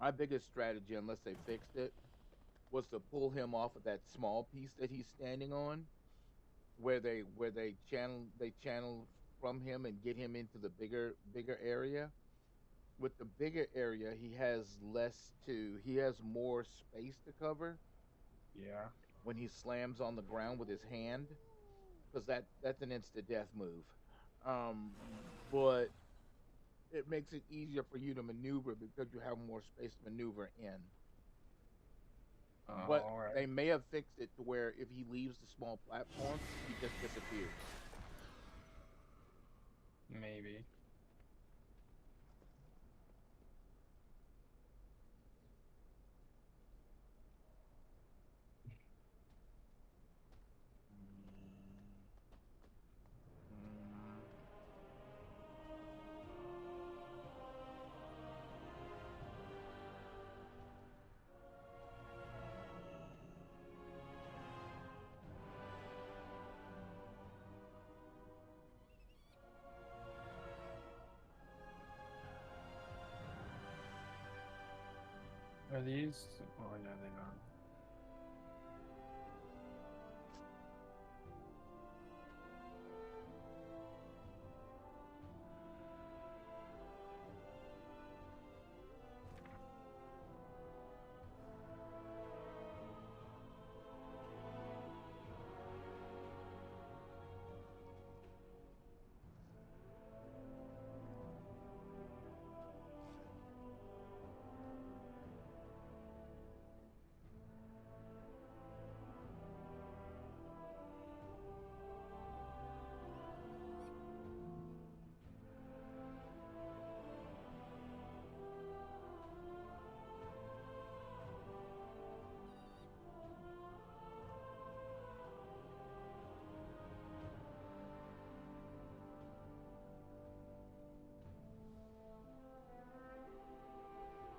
My biggest strategy, unless they fixed it, was to pull him off of that small piece that he's standing on, where they channel from him and get him into the bigger area. With the bigger area, he has more space to cover Yeah. when he slams on the ground with his hand, because that's an instant death move. Um, but it makes it easier for you to maneuver because you have more space to maneuver in. But All right. they may have fixed it to where if he leaves the small platform, he just disappears. Maybe. Mm. Are these? Oh yeah, they are.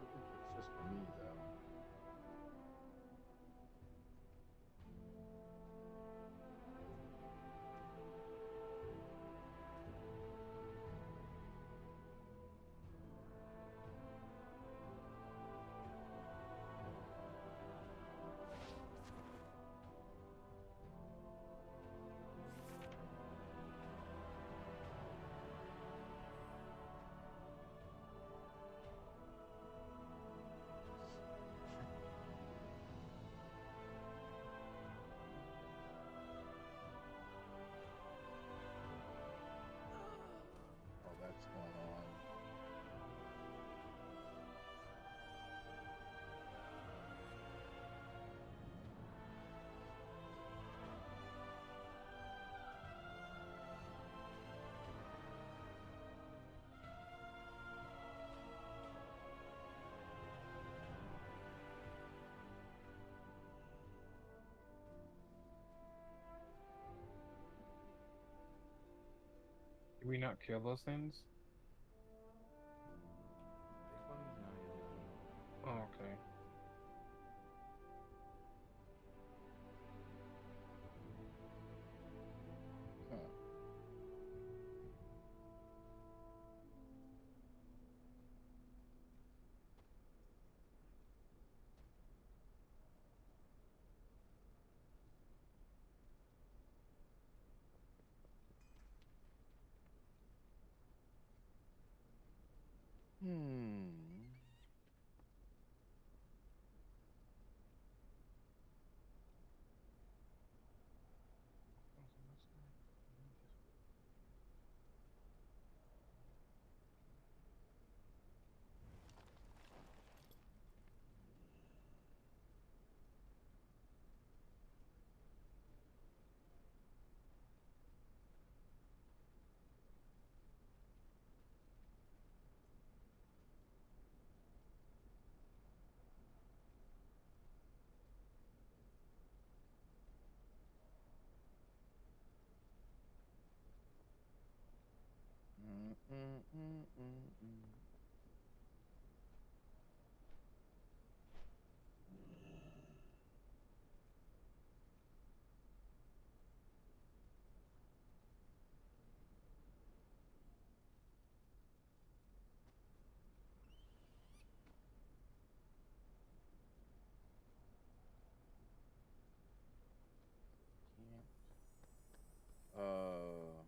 I think it's just for me though. Oh, that's going on. Did we not kill those things? Big ones? No, you didn't. Oh, okay. Huh. Hmm. Mm, mm, mm, mm, mm. Can't.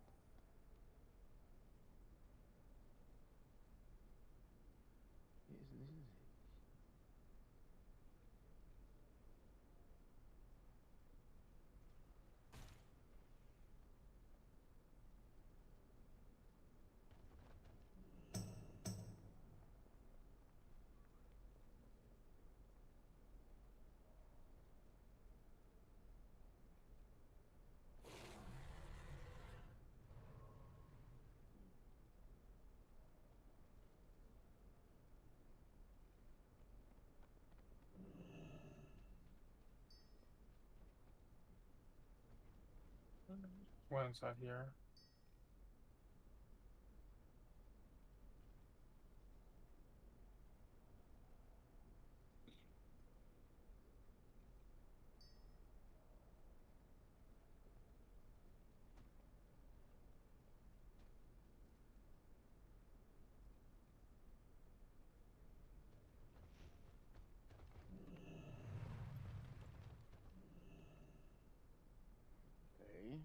Isn't it? One inside here. Okay.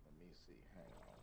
Let me see. Hang on.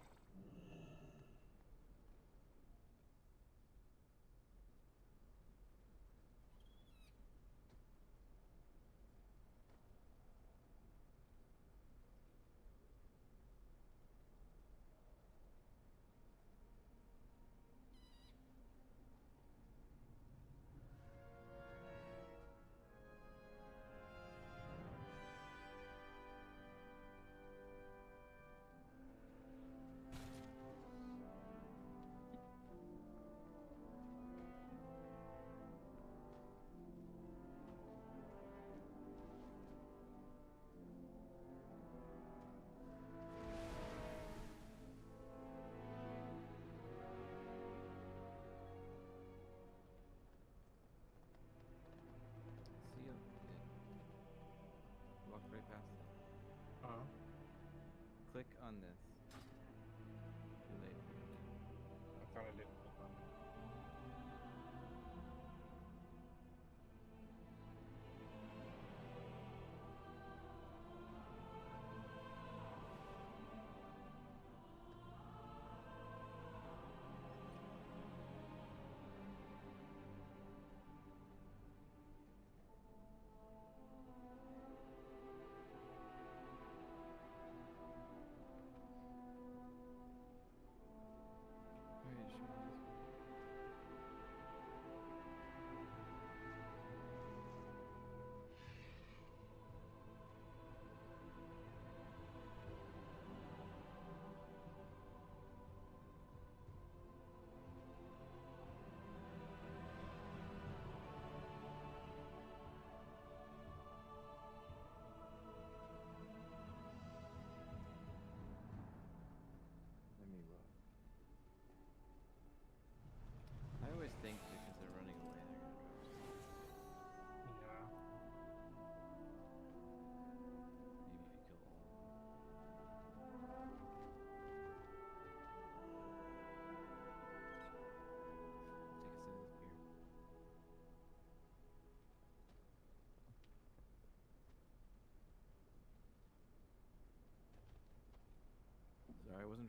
See you. Walked right past it. Oh. Click on this. Too late. I thought I didn't click on it. Alright, Sean.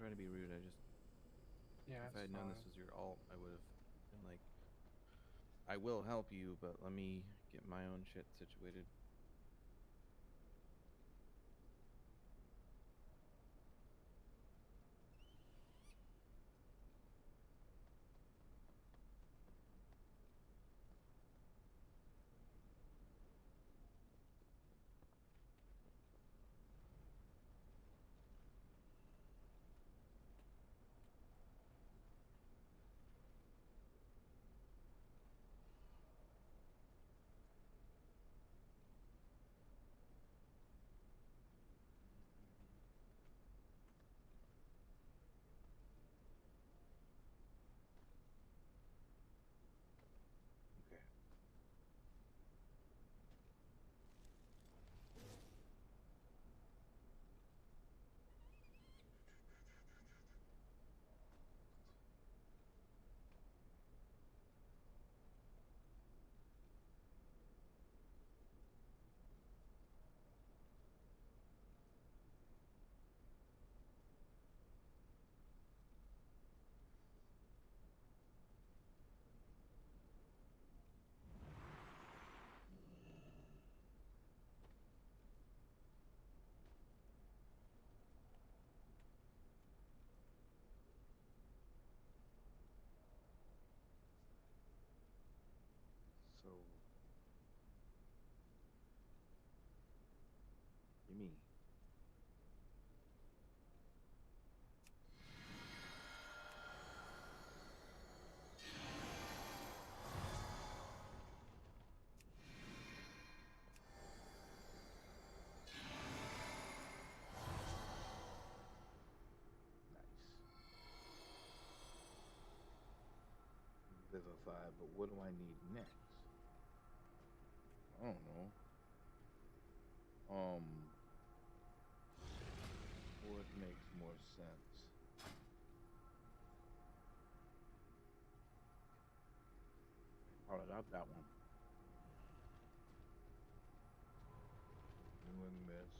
trying to be rude. I just Yeah, if I it's had known fine. this was your alt, I would have been like, I will help you, but let me get my own shit situated. Okay. So, gimme. Nice. Vivify, but what do I need next? I don't know. What makes more sense? Hollowed out that one. Doing this.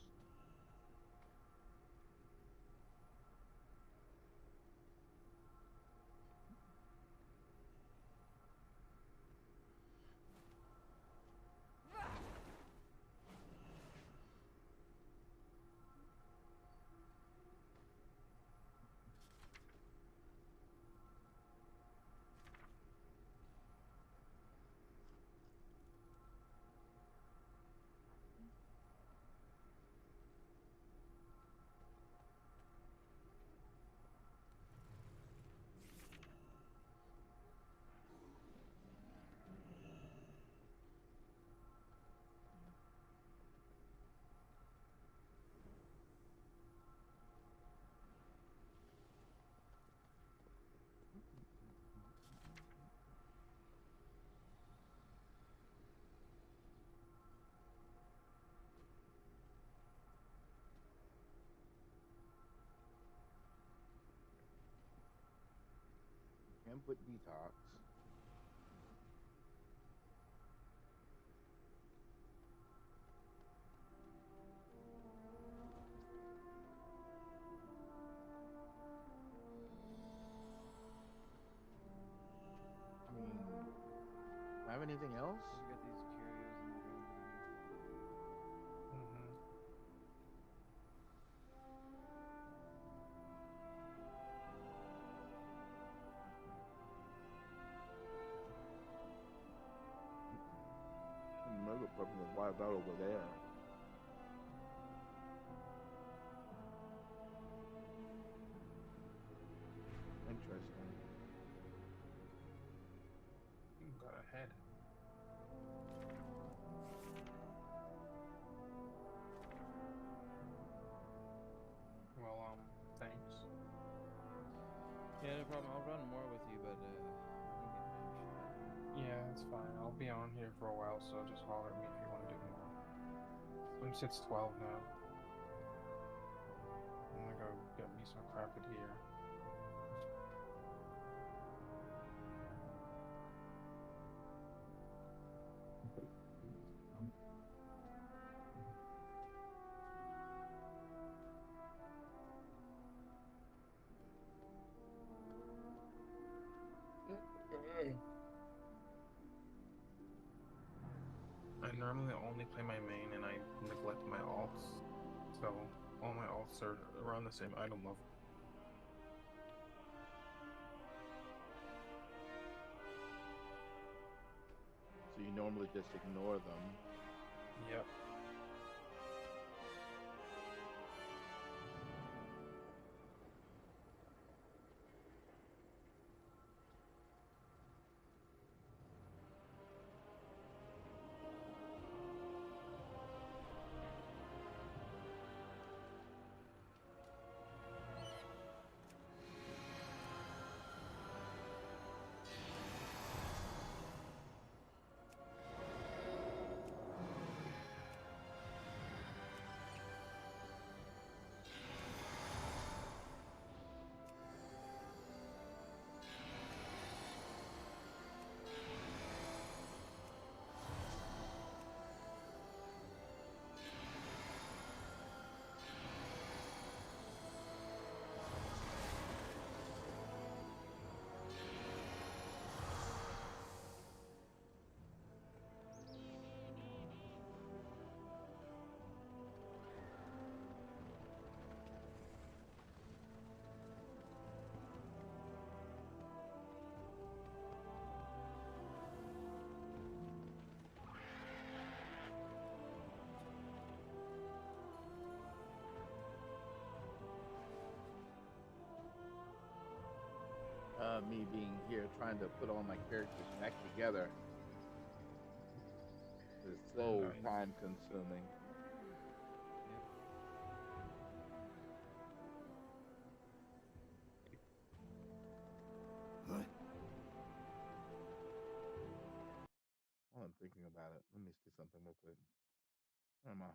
Can put detox. I mean, do I have anything else? We got these curios in the ground underneath. Mm-hmm. Mega problem was wiped out over there. Interesting. You got ahead. Well, thanks. Yeah, no problem. I'll run more with you, but let me get my own shit out. Yeah, it's fine. I'll be on here for a while, so just holler at me if you want to do more. Since it's 12 now. I'm gonna go get me some crafted gear. normally only play my main and I neglect my alts. So all my alts are around the same item level. So you normally just ignore them. Yep. Me being here trying to put all my characters back together is so Nice. time consuming. While I'm thinking about it, let me see something real quick. Where am I?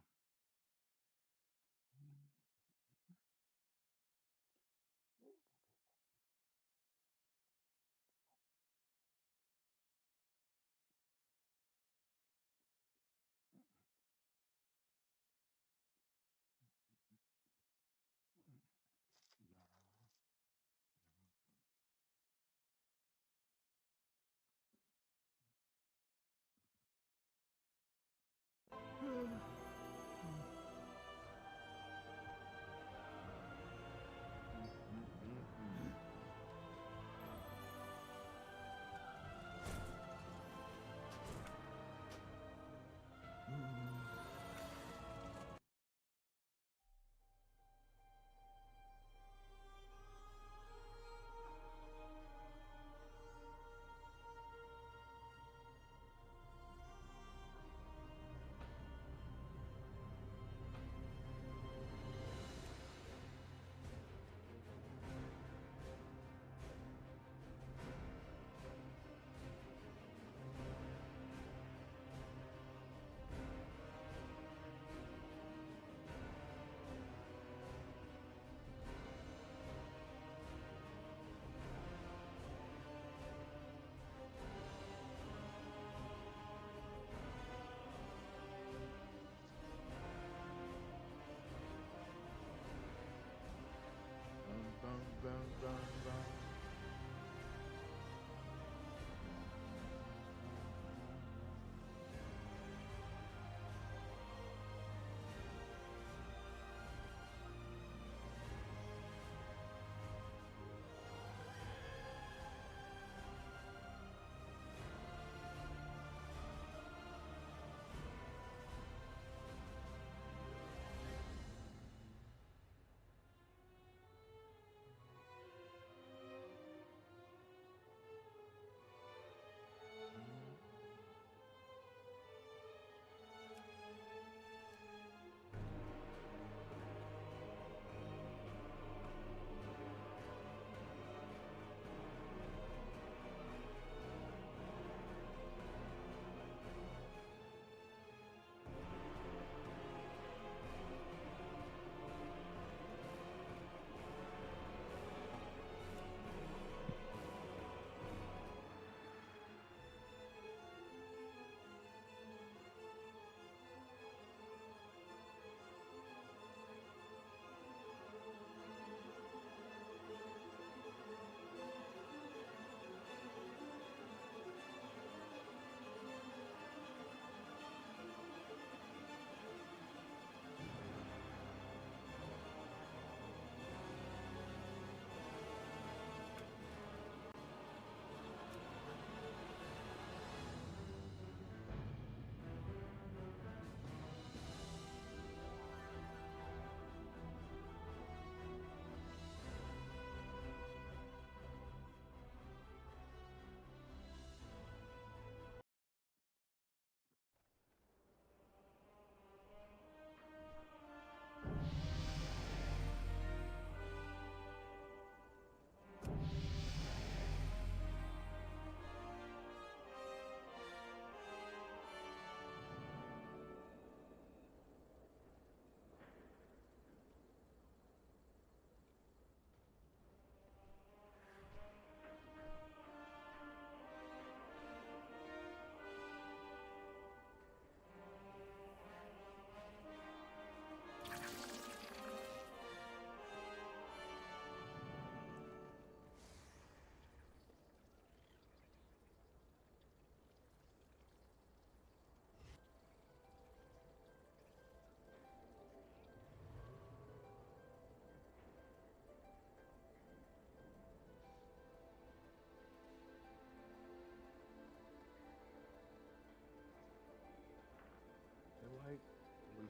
Bum, bum, bum, bum.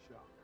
shop.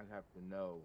I'd have to know.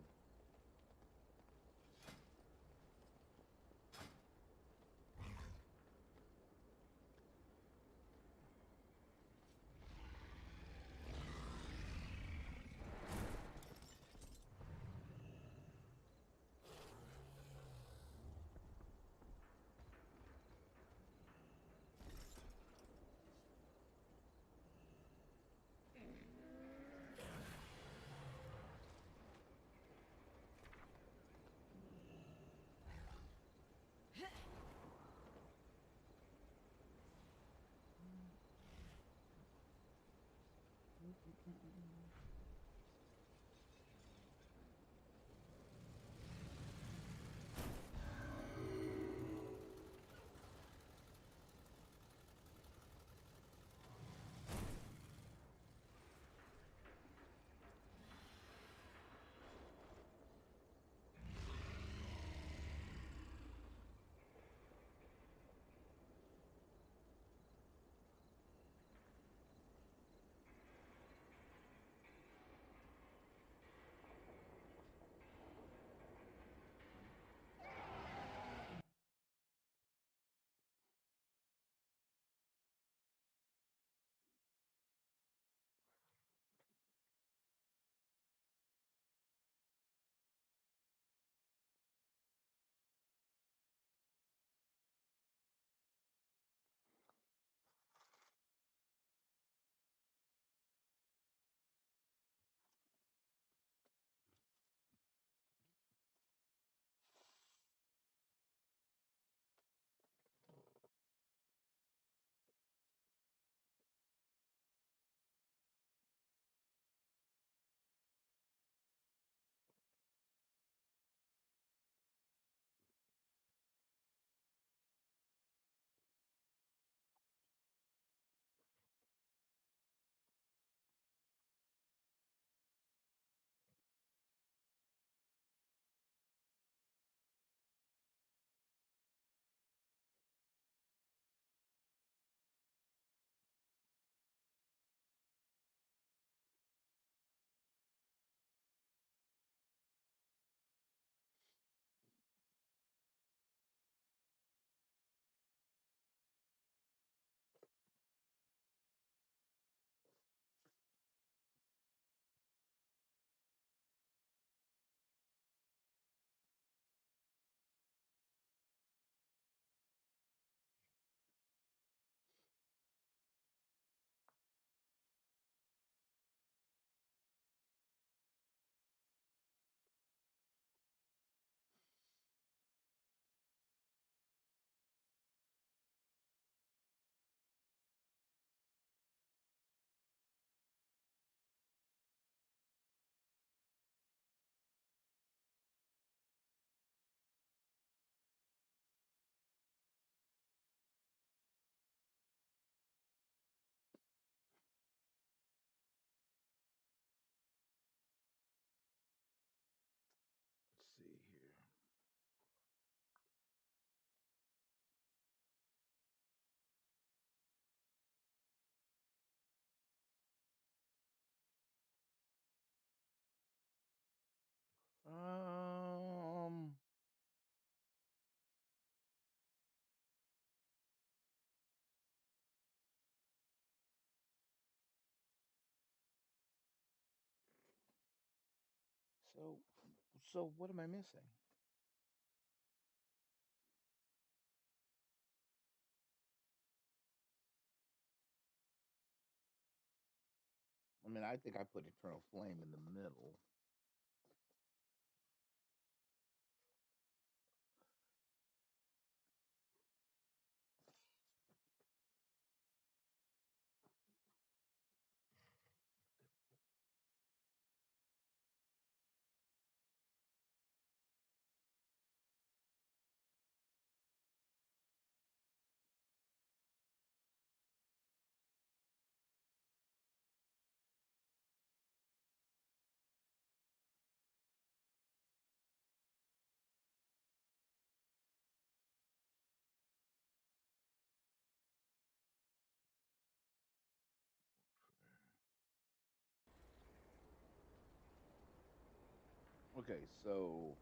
So, so what am I missing? I mean, I think I put Eternal Flame in the middle. Okay, so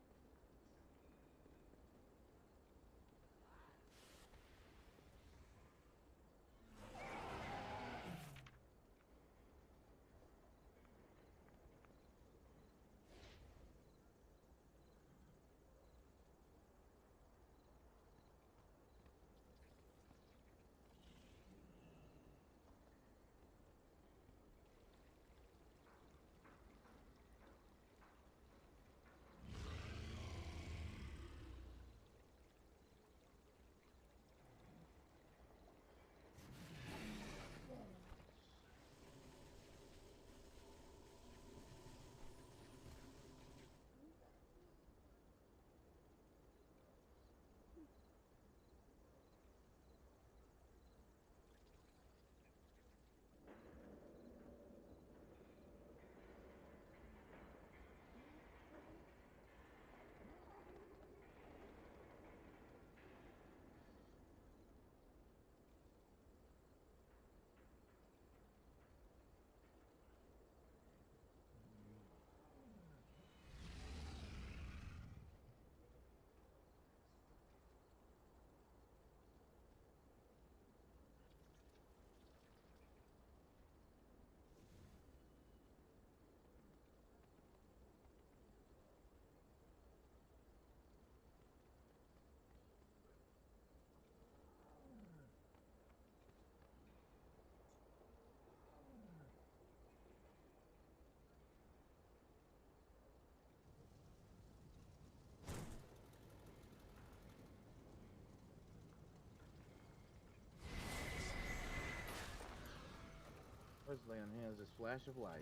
first lay on hands this flash of light.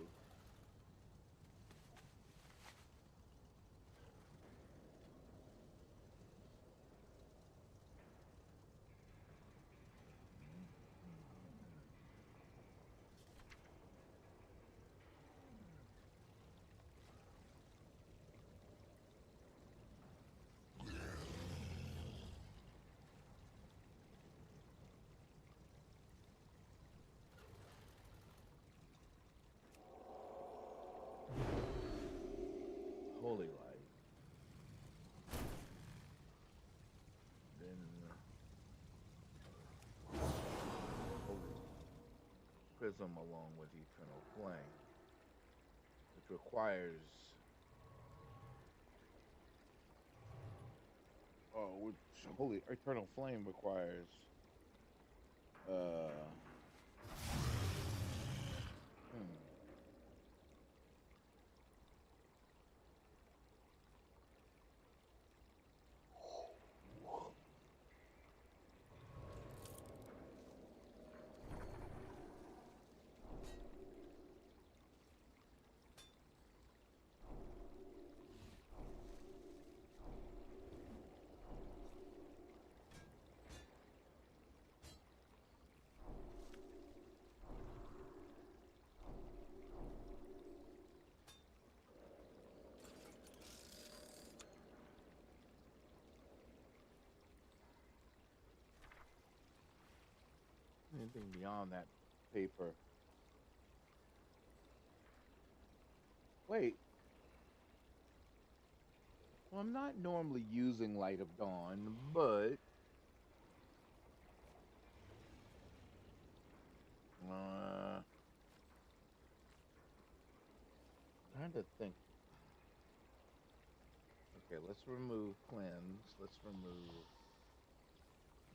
Holy light. Then holy prism along with eternal flame, which requires which holy eternal flame requires uh hmm. Anything beyond that paper. Wait, well, I'm not normally using Light of Dawn, but trying to think. Okay, let's remove cleanse. Let's remove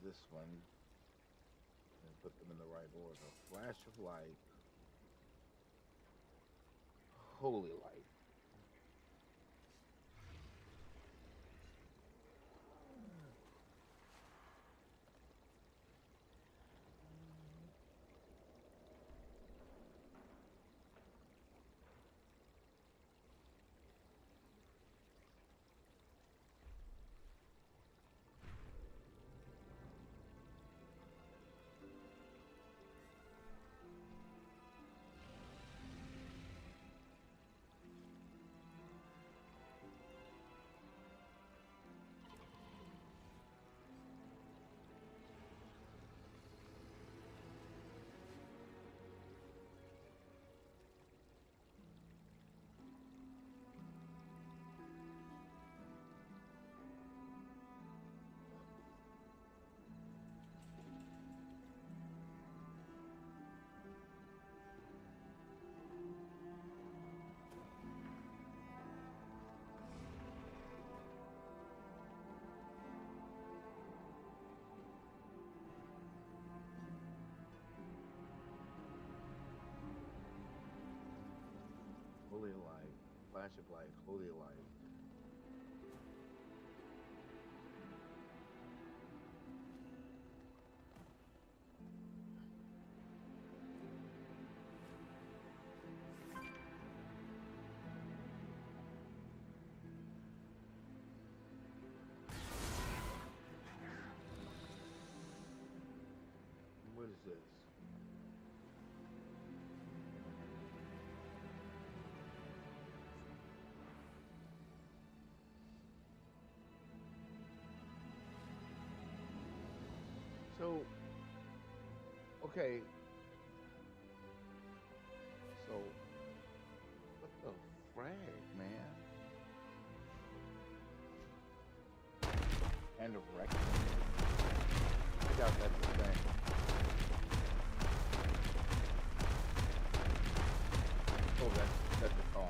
this one and put them in the right order. Flash of light, holy light. Holy light, flash of light, holy light. What is this? So, okay. So, what the frag, man? And a wreck. I doubt that's the thing. Oh, that's a car.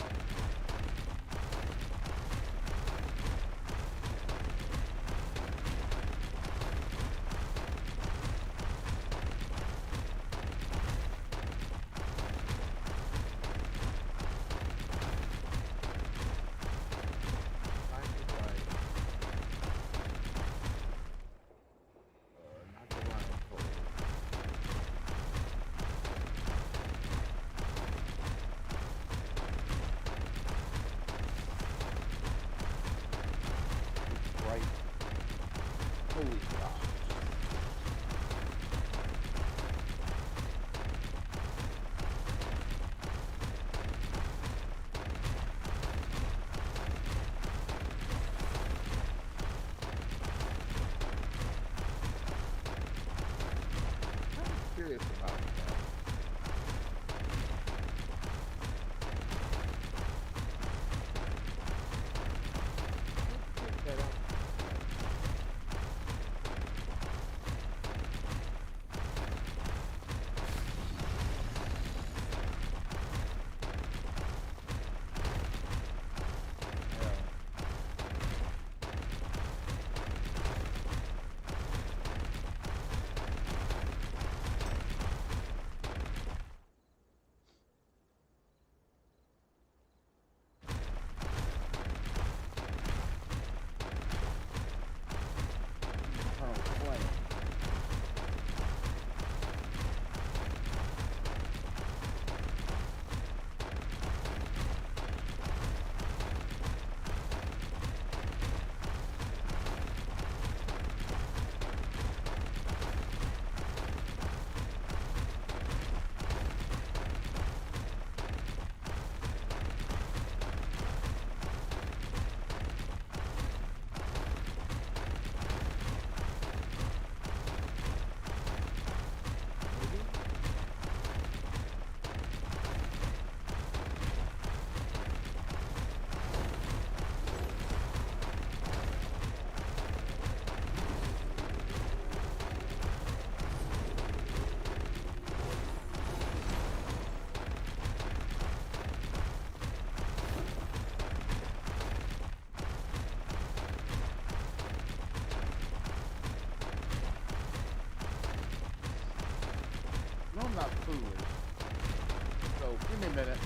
foolish. So give me a minute.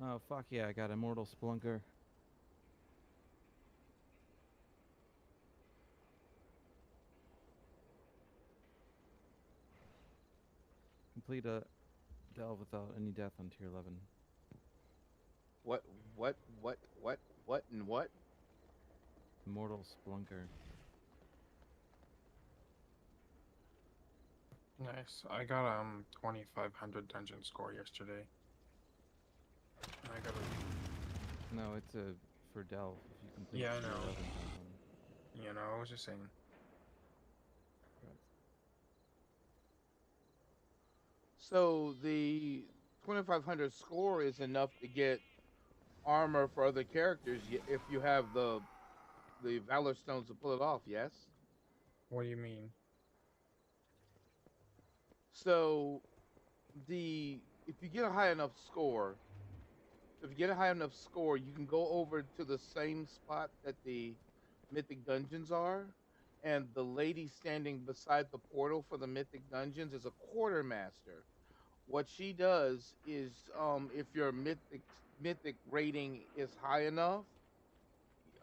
Oh, fuck yeah, I got Immortal Splunker. Complete a delve without any death on tier 11. What? And what? Immortal Splunker. Nice. I got 2500 dungeon score yesterday. And I got a No, it's a for delve. If you complete Yeah, I tier know. 11 delve. you know, I was just saying. So the 2500 score is enough to get armor for other characters if you have the Valor Stones to pull it off. Yes. What do you mean? So if you get a high enough score, you can go over to the same spot that the mythic dungeons are, and the lady standing beside the portal for the mythic dungeons is a quartermaster. What she does is, if your mythic rating is high enough,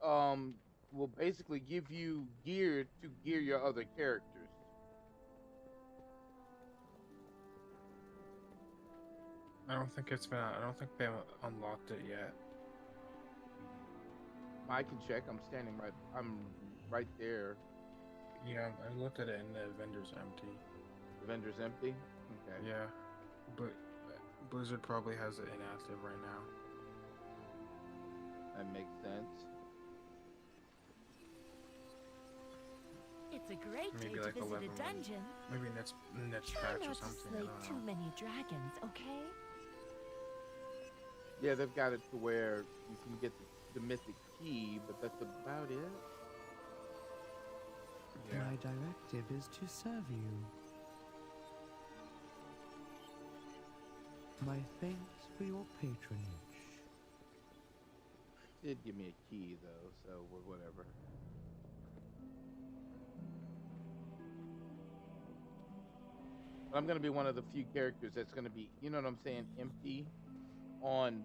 will basically give you gear to gear your other characters. I don't think they unlocked it yet. I can check. I'm right there. Yeah, I looked at it and the vendor's empty. The vendor's empty. Okay. Yeah, but Blizzard probably has it inactive right now. That makes sense. It's a great Maybe day like to visit 11 a dungeon. Maybe next Try patch or not to something. slay I don't too know. many dragons, okay? Yeah, they've got it to where you can get the mythic key, but that's about it. Yeah. My directive is to serve you. My thanks for your patronage. Did give me a key though, so whatever. I'm gonna be one of the few characters that's gonna be, you know what I'm saying, empty on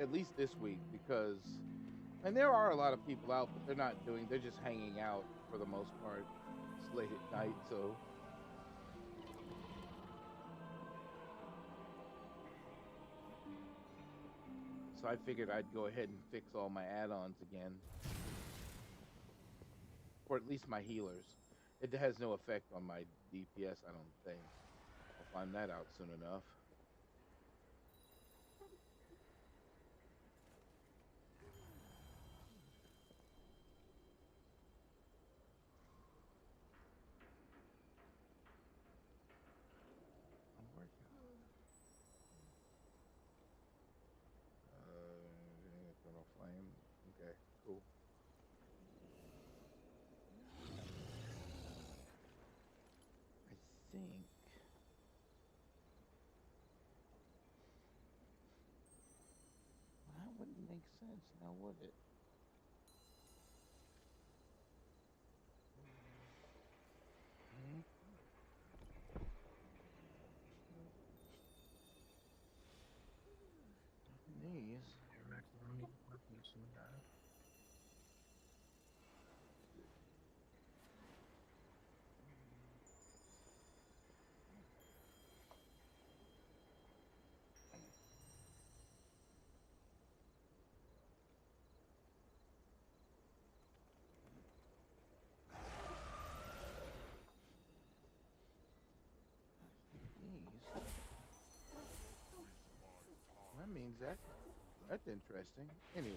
at least this week, because and there are a lot of people out, but they're just hanging out for the most part. It's late at night, so I figured I'd go ahead and fix all my add-ons again. Or at least my healers. It has no effect on my DPS, I don't think. I'll find that out soon enough. I'm working on it. Eternal Flame. Okay, cool. I think that wouldn't make sense now, would it? Hmm? These. Macaroni weapons in that. That means that's interesting. Anyway.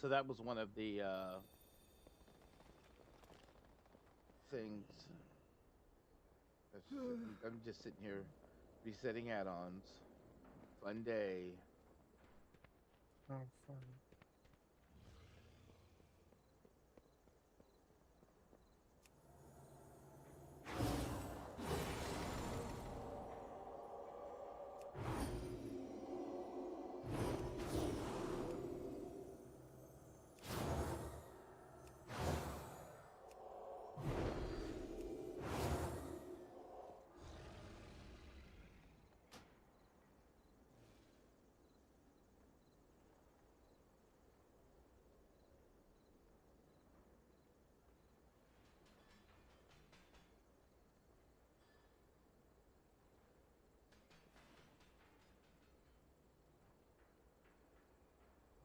So that was one of the things. I'm just sitting here resetting add-ons. Fun day. Oh, fun.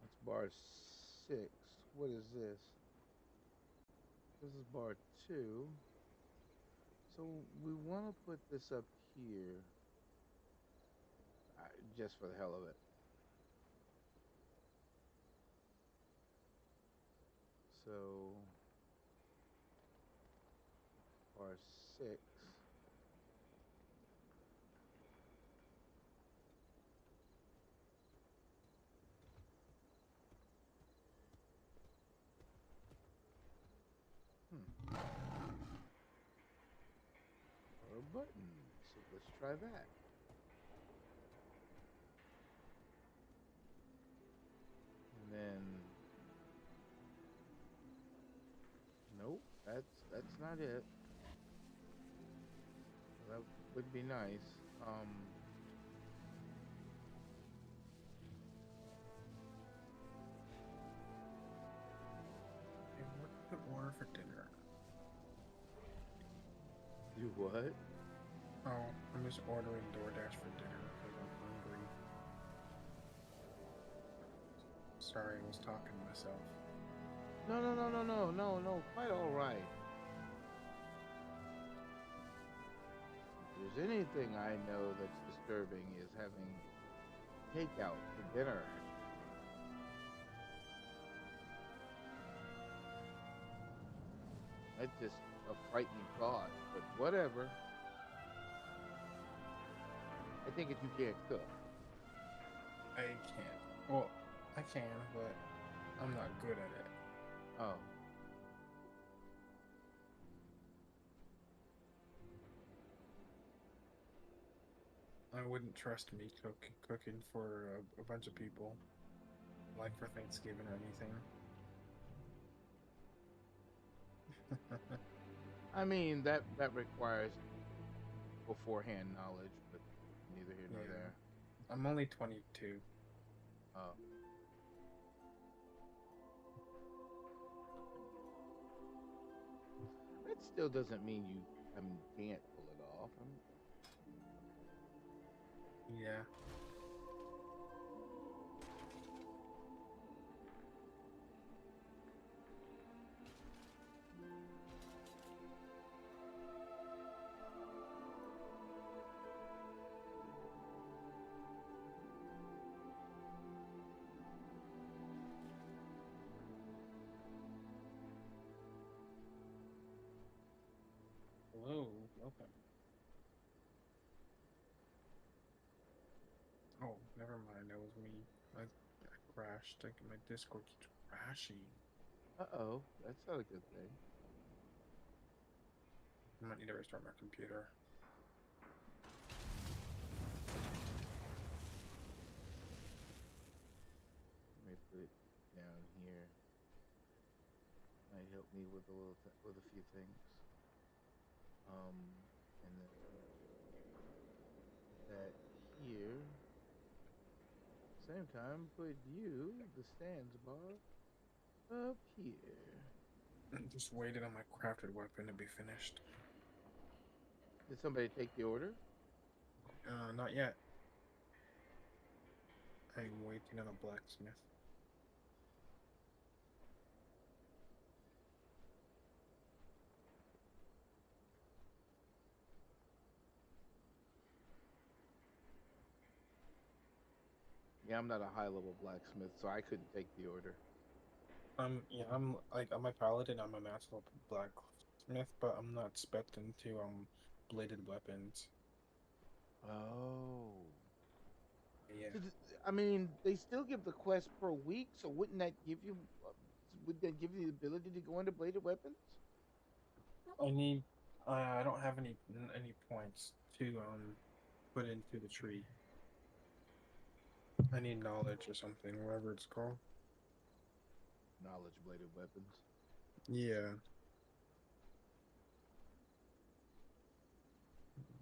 That's bar 6. What is this? This is bar 2. So we want to put this up here. Just for the hell of it. So bar 6. Or a button. So let's try that. And then nope, that's not it. That would be nice. And what to order for dinner? Do what? Oh, I'm just ordering DoorDash for dinner because I'm hungry. Sorry, I was talking to myself. No. Quite all right. If there's anything I know that's disturbing is having takeout for dinner. That's just a frightening thought, but whatever. I think if you can't cook. I can't. Well, I can, but I'm not good at it. Oh. I wouldn't trust me cooking for a bunch of people, like for Thanksgiving or anything. I mean, that requires beforehand knowledge, but neither here nor there. I'm only 22. Oh. That still doesn't mean you can't pull it off. Yeah. Hello, welcome. Oh, never mind. That was me. I crashed. My Discord keeps crashing. Uh-oh, that's not a good thing. I might need to restart my computer. Let me put it down here. Might help me with with a few things. And then put that here. Same time, put you, the stands bar, up here. I'm just waiting on my crafted weapon to be finished. Did somebody take the order? Not yet. I'm waiting on a blacksmith. Yeah, I'm not a high level blacksmith, so I couldn't take the order. Yeah, I'm like on my paladin. I'm a master level Smith, but I'm not spec'd into bladed weapons. Oh. Yeah. So I mean, they still give the quest per week, so wouldn't that give you? Would that give you the ability to go into bladed weapons? I need. I don't have any points to put into the tree. I need knowledge or something, whatever it's called. Knowledge bladed weapons. Yeah. Let's see.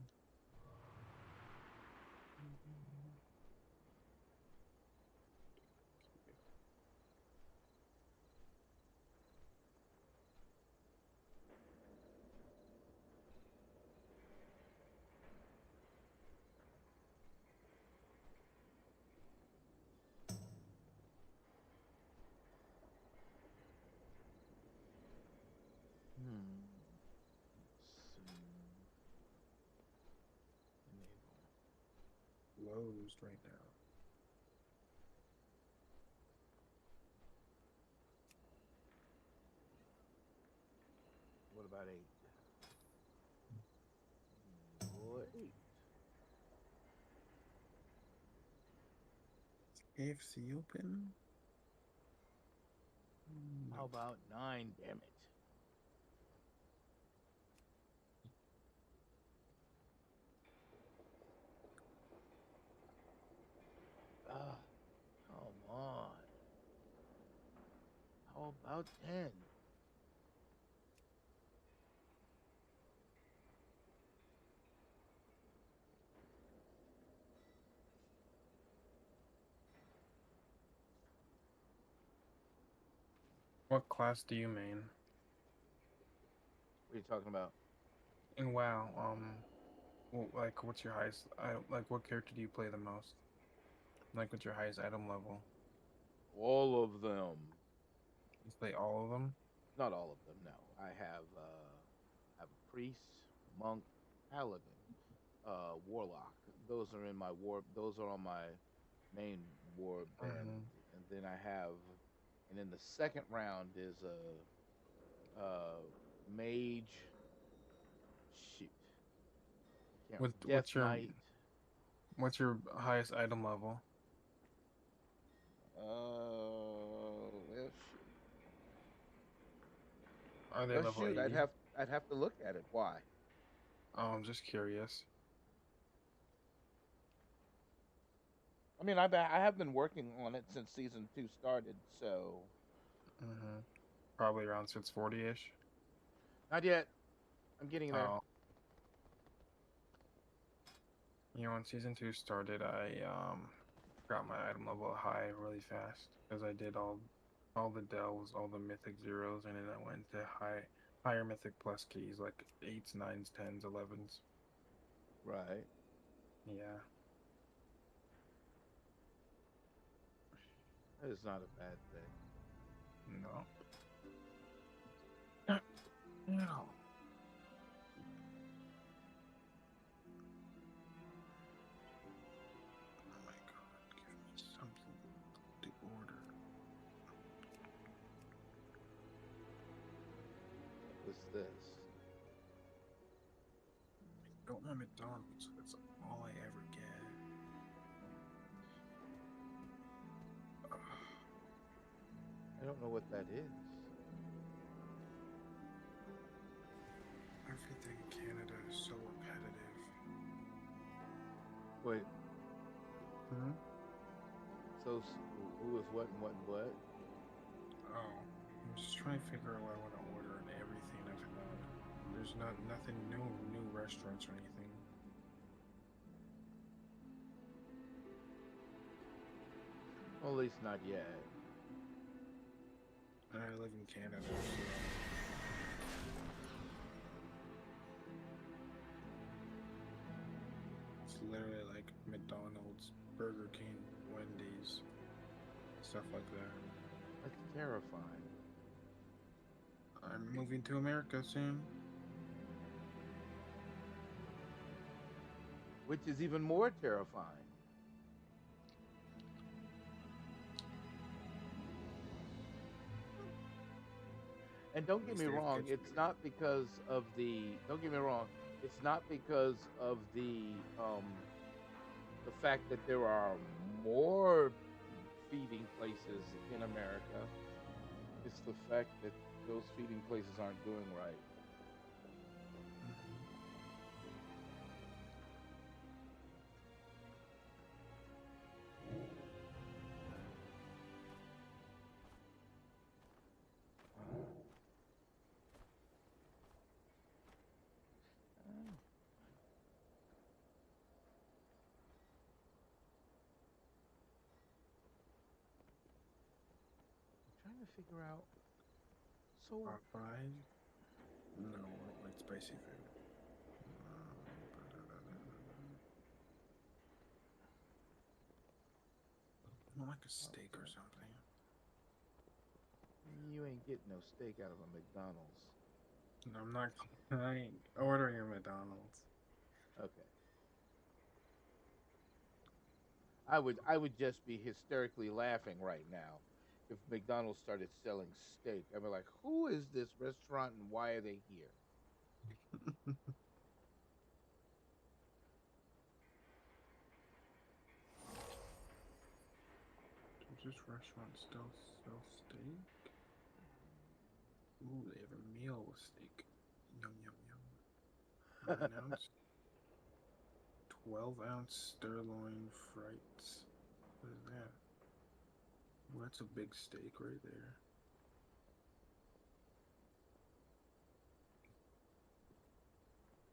Enable. Closed right now. What about 8? Boy, 8. AFC open. How about 9? Damn it. Ah, come on. How about 10? What class do you main? What are you talking about? And WoW, like, what's your highest? Like, what character do you play the most? Like, what's your highest item level? All of them. You play all of them? Not all of them, no. I have a priest, monk, paladin, warlock. Those are in my war. Those are on my main war band, Mhm. and then I have, and in the second round is a mage. Shoot, can't What Death what's your Knight. what's your highest item level? Well, shoot. Are they Well, level shoot. 80? I'd have to look at it. Why? Oh, I'm just curious. I mean, I have been working on it since season 2 started, so Mhm. Probably around 640-ish. not yet. I'm getting there. Oh. You know, when season 2 started, I got my item level high really fast because I did all the delves, all the mythic zeros, and then I went to higher mythic plus keys like 8s, 9s, 10s, 11s. Right. Yeah. That is not a bad thing. No. No. Oh my god, give me something to order. What's this? Don't want McDonald's. That's all I ever get. I don't know what that is. Everything in Canada is so repetitive. Wait. Hmm? So who is what and what and what? Oh, I'm just trying to figure out what I want to order and everything I've had. There's nothing new restaurants or anything. Well, at least not yet. And I live in Canada, so it's literally like McDonald's, Burger King, Wendy's, stuff like that. That's terrifying. I'm moving to America soon. Which is even more terrifying. And don't At get least me they have wrong, good it's food. not because of the. Don't get me wrong, it's not because of the fact that there are more feeding places in America. It's the fact that those feeding places aren't doing right. Mhm. I'm trying to figure out. So Popeye? No, I don't like spicy food. I want like a steak or something. you ain't getting no steak out of a McDonald's. No, I'm not. I ain't ordering a McDonald's. Okay. I would just be hysterically laughing right now if McDonald's started selling steak. I'd be like, who is this restaurant and why are they here? Does this restaurant still sell steak? Ooh, they have a meal with steak. Yum yum yum. 9 ounce, 12-ounce sirloin frites. What is that? Well, that's a big steak right there.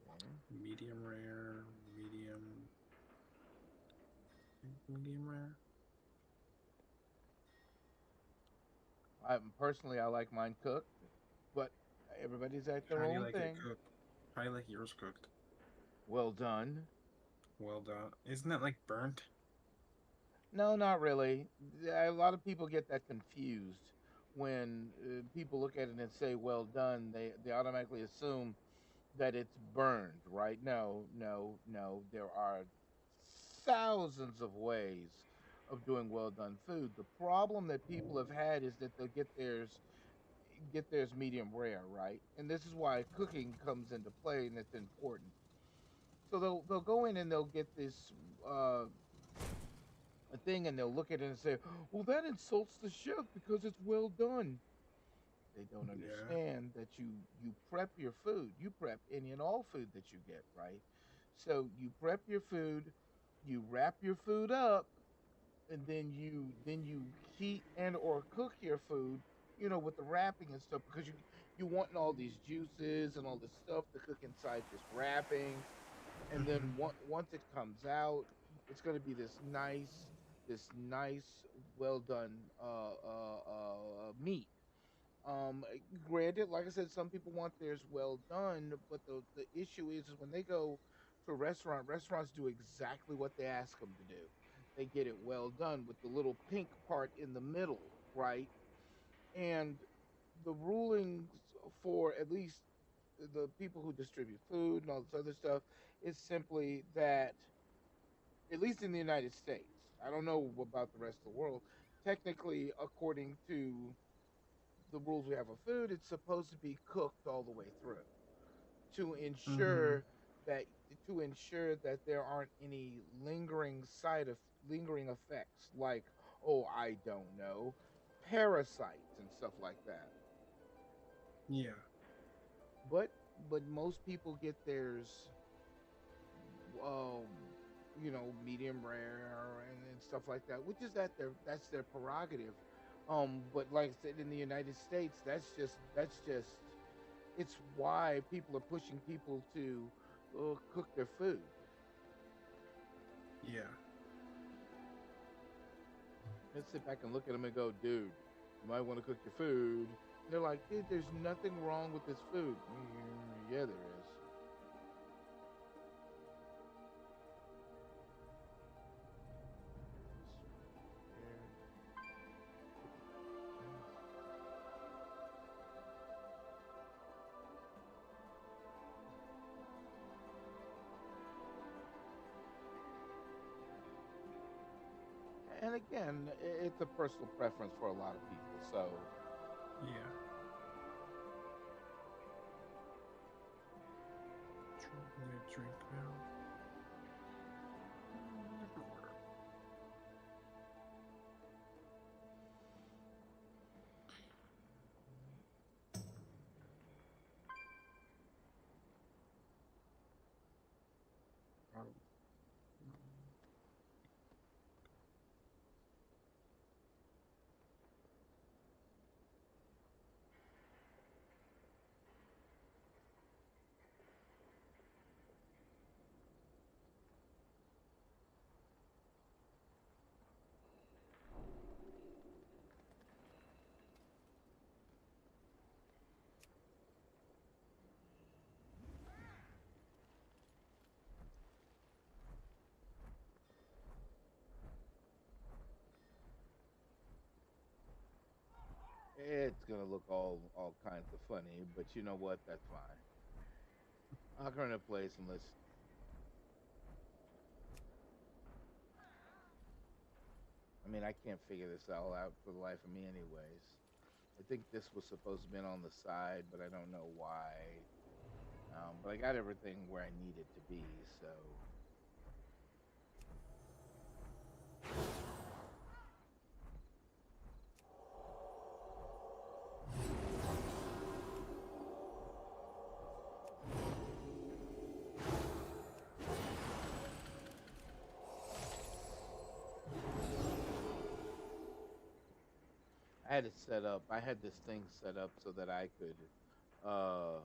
Okay. Medium rare, medium rare. Personally, I like mine cooked, but everybody's at their How do you own like it thing. cooked? How do you like yours cooked? Well done. Well done. Isn't that like burnt? No, not really. A lot of people get that confused when people look at it and say "well done." They automatically assume that it's burned, right? No, no, no. There are thousands of ways of doing well done food. The problem that people have had is that they'll get theirs medium rare, right? And this is why cooking comes into play and it's important. So they'll go in and they'll get this uh a thing and they'll look at it and say, "Well, that insults the chef because it's well done." They don't Yeah. understand that you prep your food. You prep any and all food that you get, right? So you prep your food, you wrap your food up, and then you heat and or cook your food, with the wrapping and stuff because you want all these juices and all this stuff to cook inside this wrapping, and then Mhm. once it comes out, it's going to be this nice, well done meat. Granted, like I said, some people want theirs well done, but the issue is when they go to a restaurant, restaurants do exactly what they ask them to do. They get it well done with the little pink part in the middle, right? And the rulings for at least the people who distribute food and all this other stuff is simply that, at least in the United States, I don't know about the rest of the world. Technically, according to the rules we have of food, it's supposed to be cooked all the way through to Mhm. ensure that to ensure that there aren't any lingering effects like, oh, I don't know, parasites and stuff like that. Yeah. But most people get theirs um medium rare and stuff like that, which is that's their prerogative. But like I said, in the United States, that's just it's why people are pushing people to cook their food. Yeah. Let's sit back and look at them and go, dude, you might want to cook your food. And they're like, dude, there's nothing wrong with this food. Yeah, there is. And again, it's a personal preference for a lot of people. So Yeah. drink now. Everywhere. Um, It's gonna look all kinds of funny, but you know what? That's fine. I'll go into place and let's. I mean, I can't figure this all out for the life of me, anyways. I think this was supposed to be on the side, but I don't know why. But I got everything where I need it to be, so. I had it set up. I had this thing set up so that I could uh,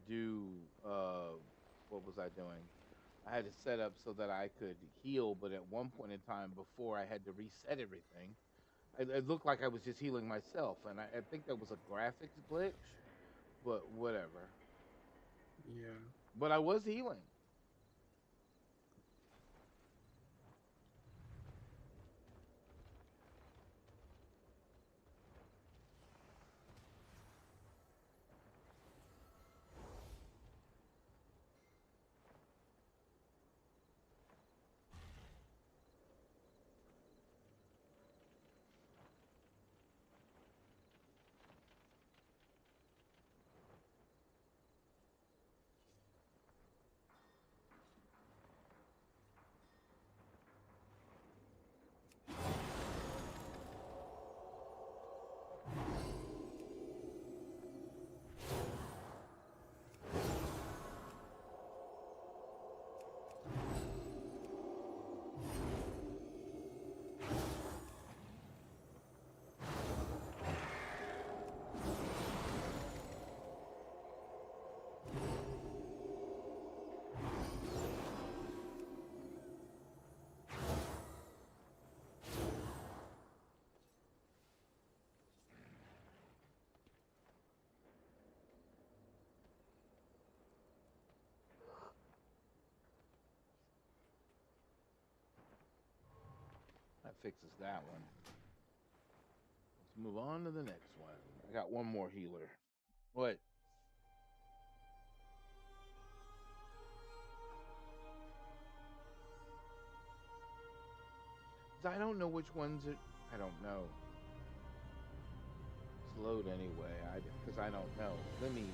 do what was I doing? I had it set up so that I could heal, but at one point in time before I had to reset everything, it looked like I was just healing myself, and I think that was a graphics glitch, but whatever. yeah. But I was healing. That fixes that one. Let's move on to the next one. I got one more healer. What? I don't know which ones it. I don't know. Let's load anyway. Because I don't know. Let me.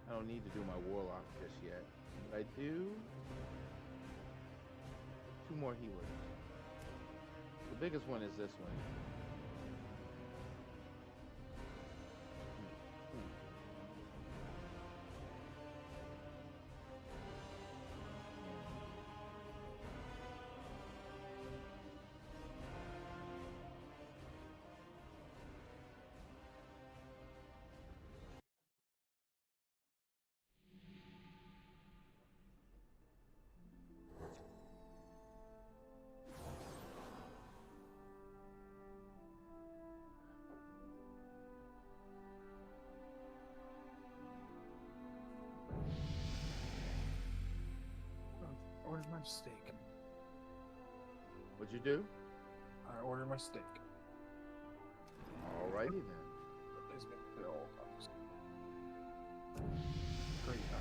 I don't need to do my warlock just yet. But I do. 2 more healers. The biggest one is this one. Order my steak. What'd you do? I ordered my steak. Alrighty then. It's been filled. Great time.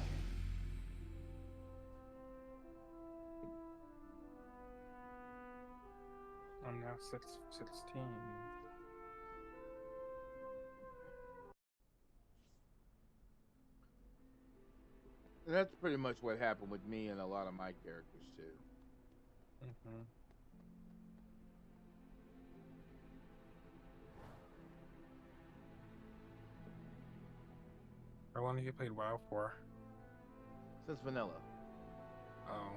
I'm now 16. And that's pretty much what happened with me and a lot of my characters too. Mm-hmm. How long have you played WoW for? Since vanilla. Oh.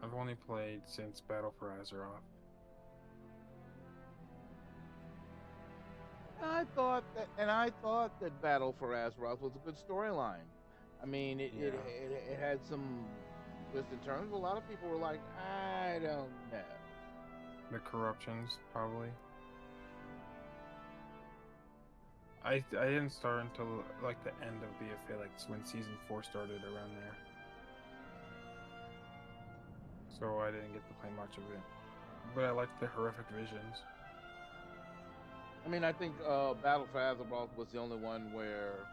I've only played since Battle for Azeroth. I thought that Battle for Azeroth was a good storyline. I mean, it had some twists and turns. A lot of people were like, I don't know. The corruptions, probably. I didn't start until like the end of BFA, like when season 4 started around there. So I didn't get to play much of it. But I liked the horrific visions. I mean, I think Battle for Azeroth was the only one where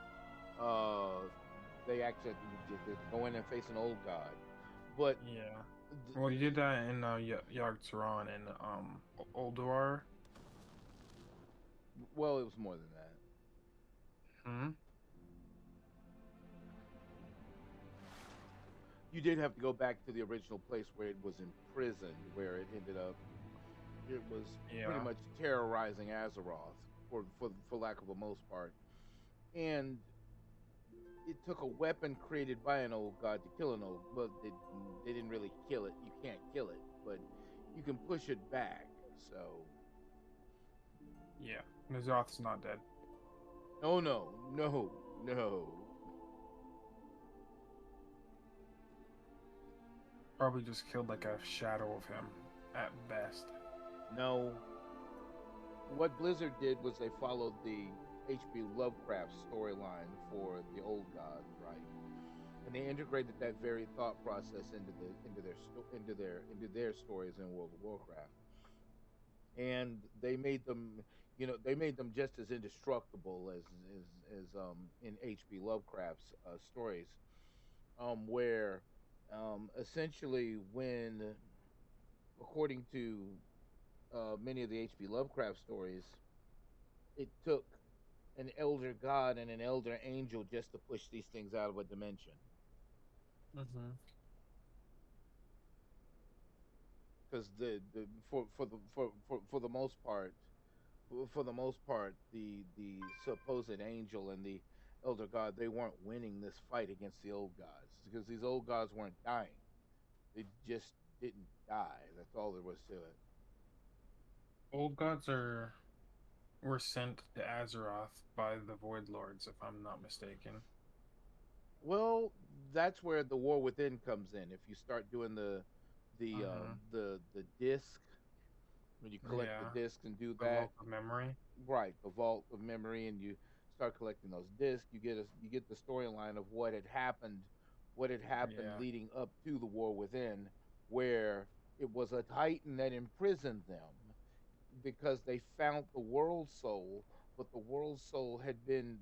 they actually had to go in and face an old god. But yeah, well, you did that in Yogg-Saron and Ulduar. Well, it was more than that. Hmm. You did have to go back to the original place where it was imprisoned, where it ended up. It was pretty much terrorizing Azeroth, for lack of a most part, and it took a weapon created by an old god to kill an old. Well, they didn't really kill it. You can't kill it, but you can push it back. So. Yeah, N'Zoth's not dead. Oh no. Probably just killed like a shadow of him, at best. No. What Blizzard did was they followed the H.P. Lovecraft storyline for the old god, right? And they integrated that very thought process into their stories in World of Warcraft. And they made them, just as indestructible as in H.P. Lovecraft's stories, where essentially when, according to many of the H.P. Lovecraft stories, it took an elder god and an elder angel just to push these things out of a dimension. Mm-hmm. Because for the most part, the supposed angel and the elder god, they weren't winning this fight against the old gods, because these old gods weren't dying. They just didn't die. That's all there was to it. Old gods were sent to Azeroth by the Void Lords, if I'm not mistaken. Well, that's where the War Within comes in. If you start doing the disc, when you collect the disc and do the that, Vault of Memory, right? The Vault of Memory, and you start collecting those discs. You get the storyline of what had happened, leading up to the War Within, where it was a Titan that imprisoned them because they found the World Soul, but the World Soul had been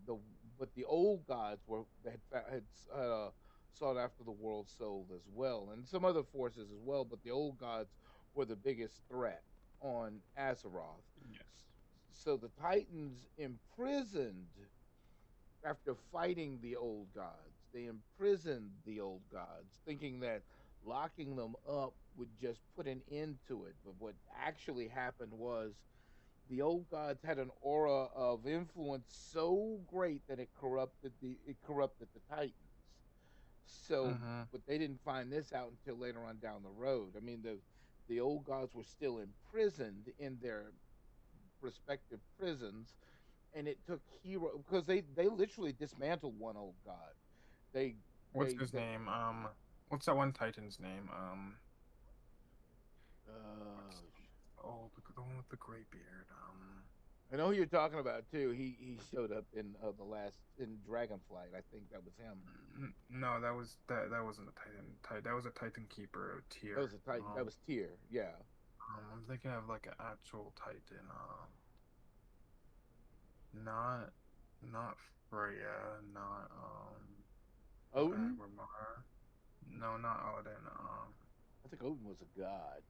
but the old gods had sought after the World Soul as well, and some other forces as well. But the old gods were the biggest threat on Azeroth. Yes. So the Titans imprisoned, after fighting the old gods, they imprisoned the old gods, thinking that locking them up would just put an end to it. But what actually happened was the old gods had an aura of influence so great that it corrupted the Titans. So, but they didn't find this out until later on down the road. I mean, the old gods were still imprisoned in their respective prisons, and it took hero, because they literally dismantled one old god. What's his name? What's that one Titan's name? The one with the gray beard. I know who you're talking about too. He showed up in in Dragonflight. I think that was him. No, that wasn't a Titan. That was a Titan Keeper Tyr. That was a Titan. That was Tyr. Yeah. I'm thinking of like an actual Titan. Not Freya. Not Odin. No, not Odin. I think Odin was a god.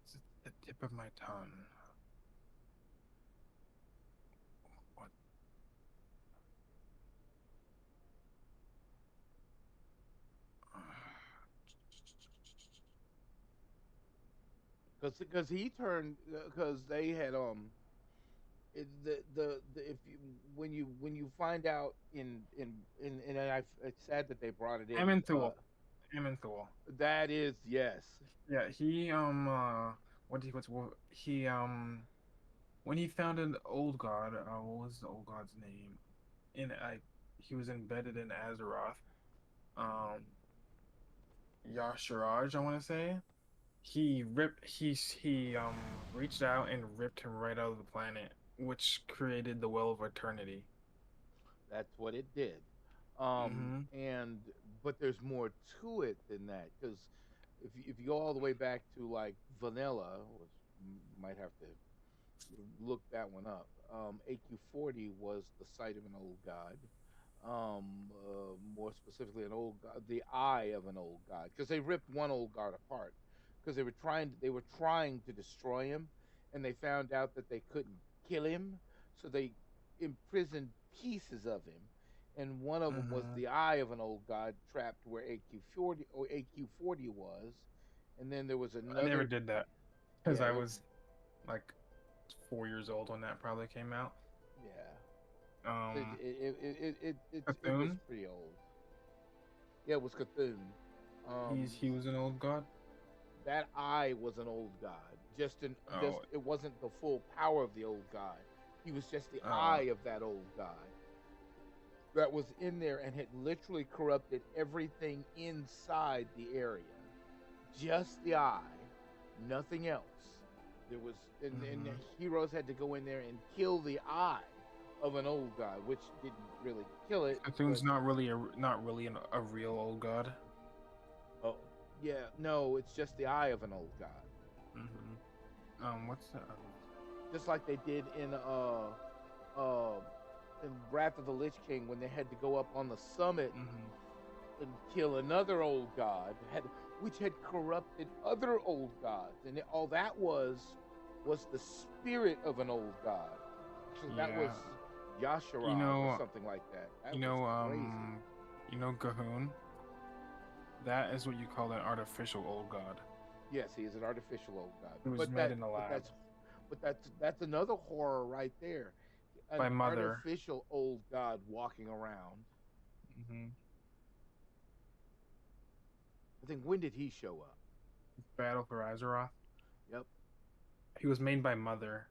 It's at the tip of my tongue. because he turned because they had if you when you find out and it's sad that they brought it in. Amenthul. Amenthul. That is yes. Yeah, he he when he found an old god, what was the old god's name? He was embedded in Azeroth. Um, Yasharaj, I want to say. He reached out and ripped him right out of the planet, which created the Well of Eternity. That's what it did. Mm-hmm. And but there's more to it than that because if you go all the way back to like vanilla, which you might have to look that one up. AQ40 was the site of an old god. More specifically, an old god, the eye of an old god, because they ripped one old god apart because they were trying to destroy him, and they found out that they couldn't kill him, so they imprisoned pieces of him, and one of them was Mm-hmm. the eye of an old god trapped where AQ40 was, and then there was I never another. did that because Yeah, I was like 4 years old when that probably came out. yeah. Um, It was Cthulhu. pretty old. Yeah, it was Cthulhu. He was an old god. That eye was an old god. Just Oh, it wasn't the full power of the old god. He was just the oh, eye of that old god that was in there and had literally corrupted everything inside the area. Just the eye, nothing else. There was and the mm-hmm. heroes had to go in there and kill the eye of an old god, which didn't really kill it. Cthulhu's But not really a real old god. oh yeah, no, it's just the eye of an old god. What's that? Just like they did in Wrath of the Lich King when they had to go up on the summit and kill another old god which had corrupted other old gods, and all that was the spirit of an old god. So that was Yasharaj or something like that. That was crazy. Gahoon. That is what you call an artificial old god. Yes, he is an artificial old god. It was made in a lab. But that's another horror right there. By An Mother. artificial old god walking around. Mm-hmm. I think when did he show up? Battle for Azeroth. Yep. He was made by Mother.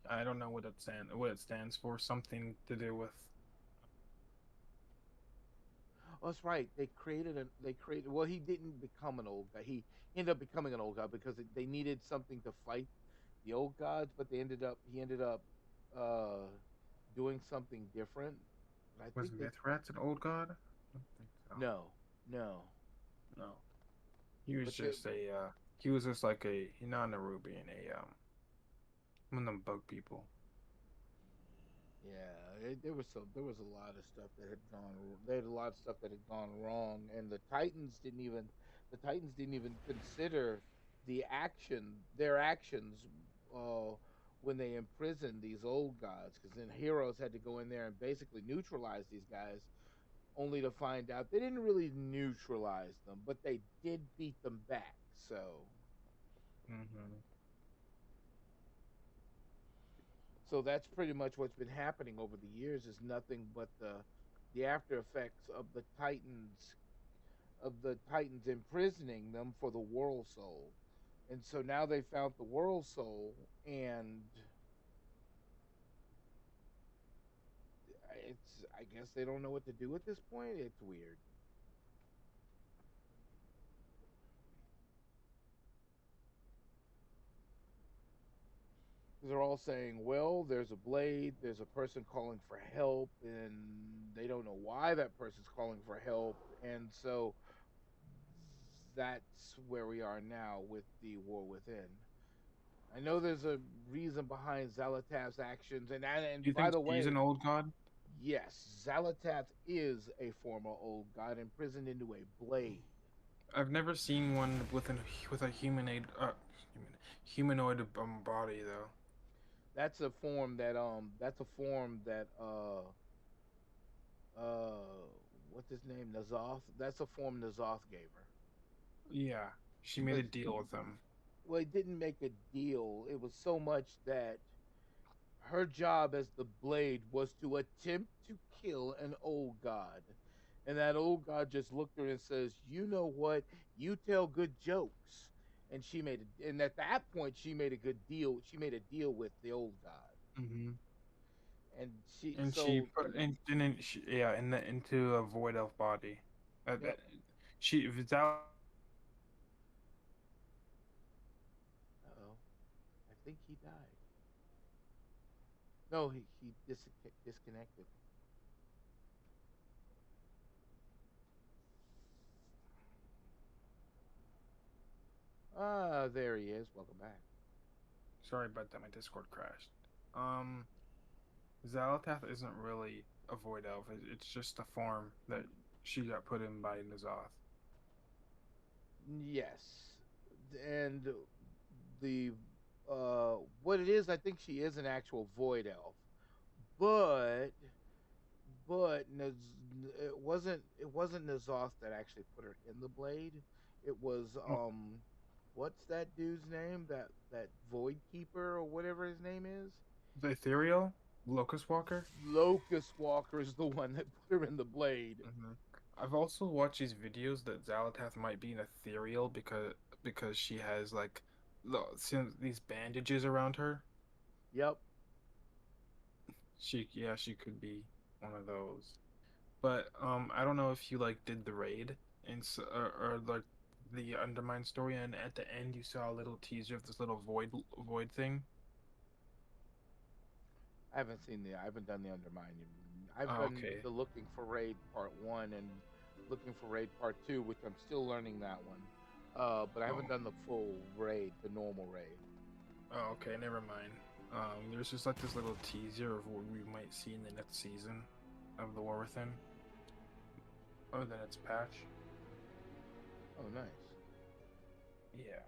I don't know what it stands for. Something to do with. Oh, that's right. They created. Well, he didn't become an old guy. He ended up becoming an old god because they needed something to fight the old gods, but he ended up doing something different. Was Mithras an old god? I don't think so. No. He was he was just like a non-Nerubian, one of them bug people. Yeah, there was a lot of stuff that had gone. There had a lot of stuff that had gone wrong, and the Titans didn't even consider their actions when they imprisoned these old gods, because then heroes had to go in there and basically neutralize these guys, only to find out they didn't really neutralize them, but they did beat them back. So. Mm-hmm. So that's pretty much what's been happening over the years. Is nothing but the after effects of the Titans imprisoning them for the World Soul, and so now they found the World Soul, and I guess they don't know what to do at this point. It's weird. They're all saying, well, there's a blade, there's a person calling for help, and they don't know why that person's calling for help, and so that's where we are now with the War Within. I know there's a reason behind Zalatath's actions, and by the way, he's an old god? Yes, Zalatath is a former old god imprisoned into a blade. I've never seen one with a humanoid body though. That's a form that what's his name? Nazoth. That's a form Nazoth gave her. Yeah. She made a deal with them. Well, it didn't make a deal. It was so much that her job as the blade was to attempt to kill an old god. And that old god just looked at her and says, "You know what? You tell good jokes." And and at that point she made a good deal. She made a deal with the old god. Mm-hmm. And she And she so put into a void elf body. yep. She Val Uh-oh. I think he died. No, he disconnected. Ah, there he is. Welcome back. Sorry about that. My Discord crashed. Um, Zalatath isn't really a void elf. It's just a form that she got put in by Nazoth. Yes. And the what it is, I think she is an actual void elf. But it wasn't Nazoth that actually put her in the blade. It was Oh, what's that dude's name? That void keeper or whatever his name is? the ethereal Locust Walker. Locust Walker is the one that put her in the blade. Mm-hmm. I've also watched these videos that Zalatath might be an ethereal because she has like these bandages around her. Yep. She could be one of those. But I don't know if you like did the raid or like the Undermine story, and at the end you saw a little teaser of this little void thing. I haven't done the Undermine. I've Oh, done okay. the Looking for Raid Part 1 and Looking for Raid Part 2, which I'm still learning that one. But I haven't Oh, done the full raid, the normal raid. oh, okay. Never mind. There's just like this little teaser of what we might see in the next season of the War Within. Oh, then it's patch. Oh, nice. Yeah.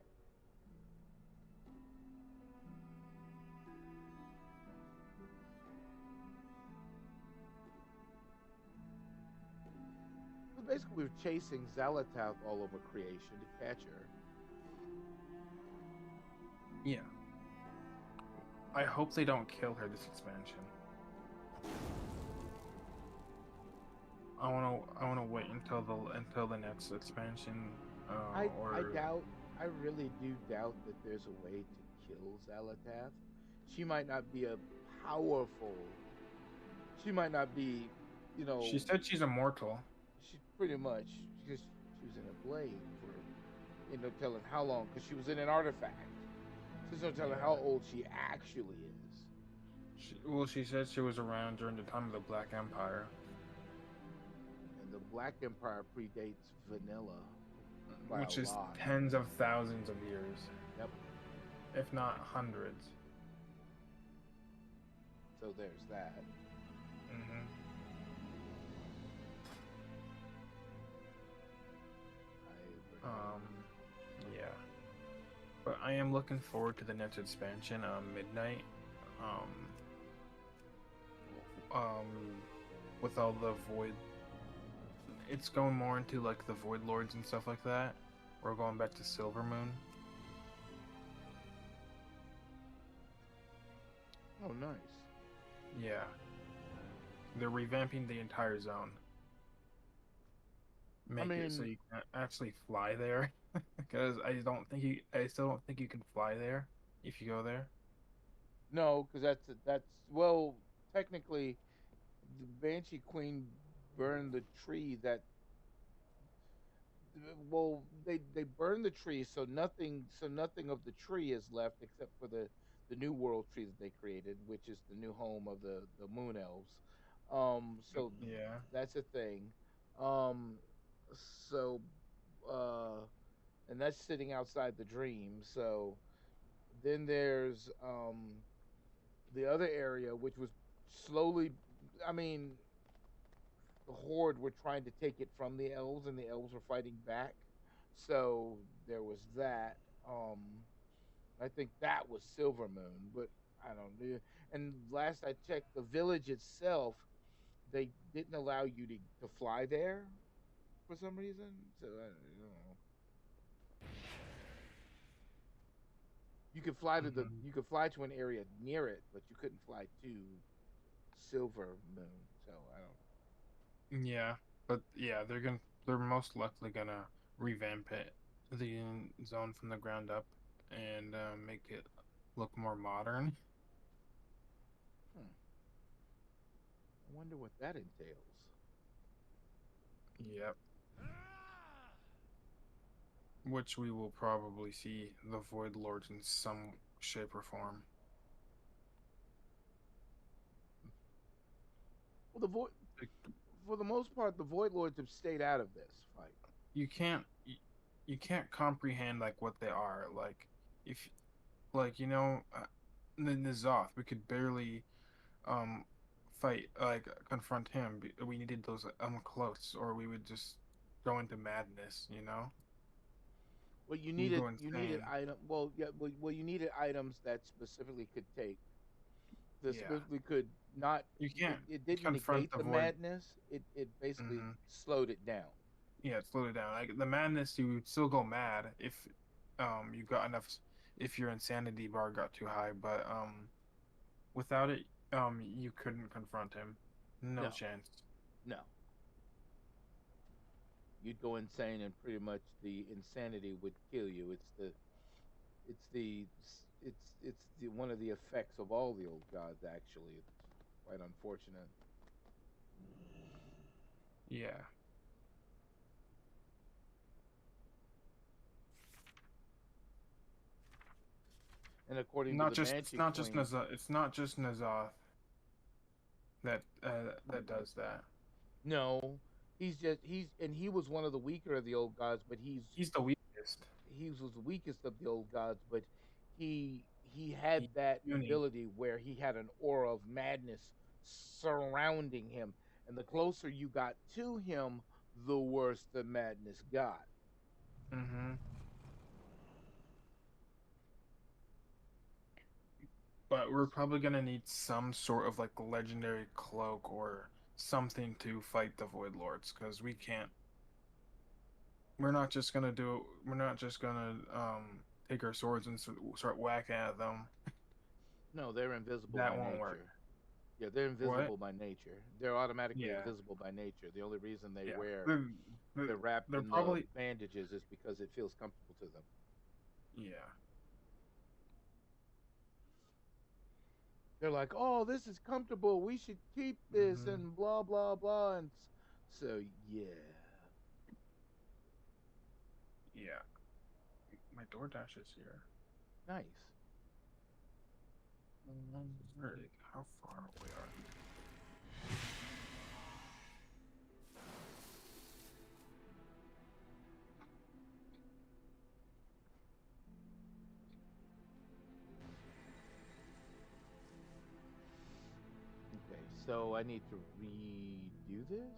So basically, we're chasing Zalatath all over creation to catch her. Yeah. I hope they don't kill her this expansion. I wanna wait until the next expansion. I Or doubt, I really do doubt that there's a way to kill Zalatath. She might not be a powerful. She might not be, you know, she said she's immortal. she pretty much because she was in a blade for telling how long because she was in an artifact. There's no telling how Yeah. old she actually is. She said she was around during the time of the Black Empire, And the Black Empire predates Vanilla by a which is lot. tens of thousands of years, Yep. if not hundreds. So there's that. Mm-hmm. Yeah. But I am looking forward to the next expansion, Midnight. Um, with all the void. It's going more into like the Void Lords and stuff like that. We're going back to Silver Moon. Oh, nice. Yeah. They're revamping the entire zone. Make it so mean, you can actually fly there. Because I still don't think you can fly there if you go there. no, because that's well, technically, the Banshee Queen burned the tree that. Well, they burned the tree, so nothing of the tree is left except for the new world tree that they created, which is the new home of the Moon Elves. So Yeah. that's a thing. Um, so and that's sitting outside the dream. So then there's the other area, which was slowly. I mean, the Horde were trying to take it from the elves, and the elves were fighting back. So there was that. I think that was Silver Moon, but I don't know. And last I checked, the village itself, they didn't allow you to fly there for some reason. So I don't know. You could fly to Mhm. an area near it, but you couldn't fly to Silver Moon. So I don't. Yeah, but yeah, they're most likely gonna revamp it, the zone from the ground up, and make it look more modern. Hmm. I wonder what that entails. Yep. Which we will probably see the Void Lords in some shape or form. Well, for the most part, the Void Lords have stayed out of this fight. You can't you can't comprehend like what they are. Like if like the N'Zoth, we could barely um fight like confront him. We needed those close, or we would just go into madness. Well, you We'd needed go you needed insane. item. Well, yeah. Well, you needed items that specifically could take. That Yeah, specifically could not. you can't It didn't confront negate the the void. madness. It basically Hmm. slowed it down. Yeah, slow it down. Like the madness, you would still go mad if you got enough. If your insanity bar got too high, but without it, you couldn't confront him. No No, chance. no. You'd go insane, and pretty much the insanity would kill you. It's the it's the one of the effects of all the old gods. Actually, it's quite unfortunate. Yeah. And according to Not the just it's Banshee not just Queen, Nazoth. It's not just Nazoth that does that. no, he was one of the weaker of the old gods, but He's the weakest. he was the weakest of the old gods, but he he had He's that puny. ability where he had an aura of madness surrounding him, and the closer you got to him, the worse the madness got. Mm-hmm. But we're probably gonna need some sort of like legendary cloak or something to fight the Void Lords, because we can't. We're not just gonna do. We're not just gonna take our swords and start whacking at them. No, they're invisible That by won't work. nature. Yeah, they're What? invisible by nature. They're automatically Yeah, invisible by nature. The only reason they yeah. wear They're, they're wrapped they're in the probably. bandages is because it feels comfortable to them. Yeah. They're like, "Oh, this is comfortable. We should keep this," Mm-hmm. and blah blah blah. And so, yeah, Yeah. My DoorDash is here. nice. Really? How far away are you? Okay, so I need to redo this.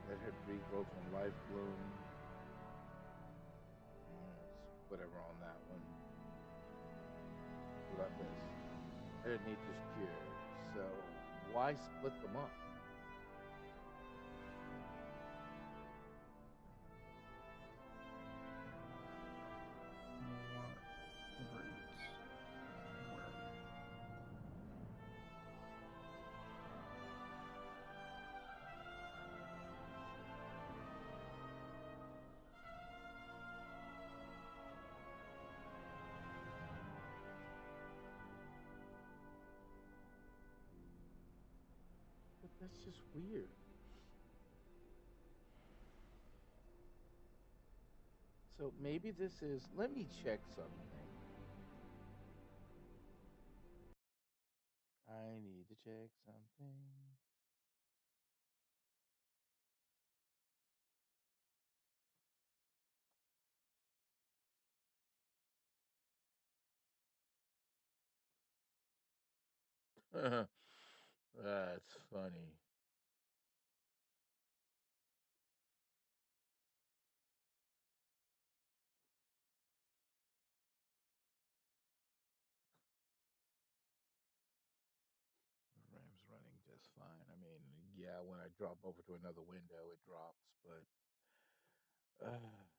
Let her regrowth on life bloom. Whatever on that one. What about this? Edit nature's cure. So why split them up? What breeds? Where? But that's just weird. So maybe this is. Let me check something. I need to check something. That's funny. RAM's running just fine. yeah, when I drop over to another window, it drops. But let me check dashboard.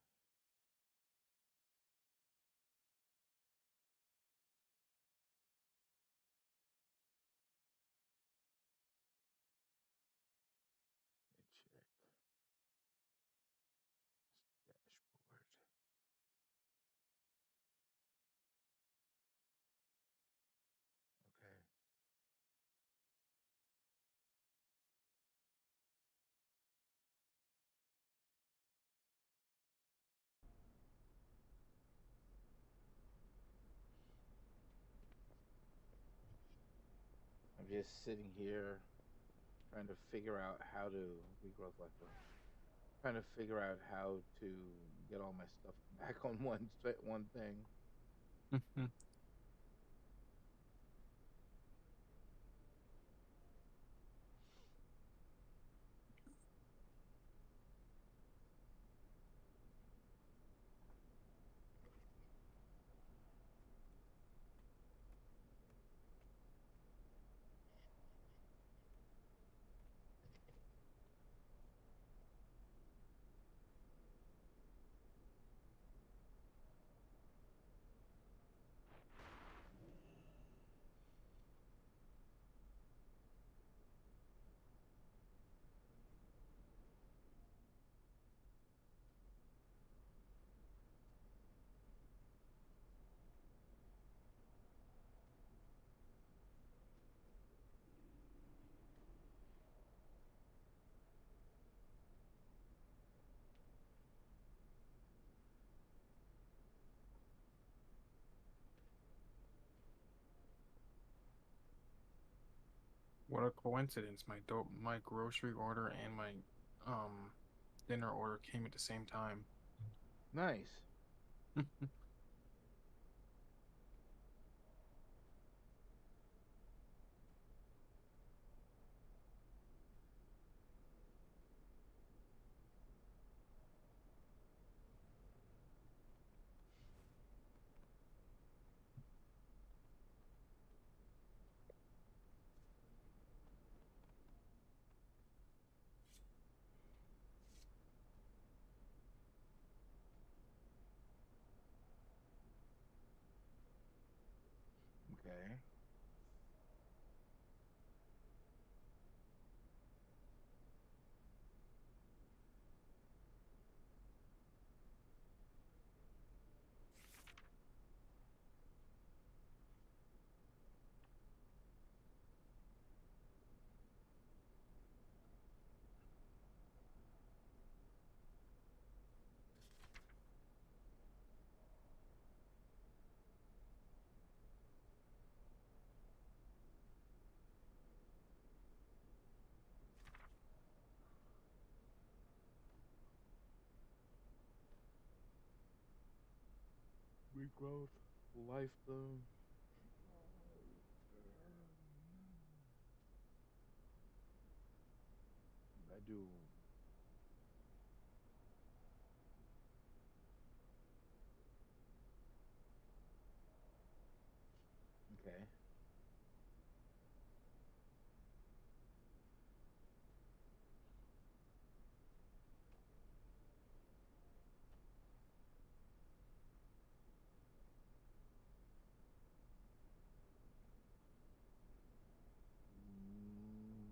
Okay. I'm just sitting here trying to figure out how to regrowth life force. Trying to figure out how to get all my stuff back on one thing. What a coincidence! My grocery order and my dinner order came at the same time. Nice. Okay. Regrowth, life bloom. I do. Okay.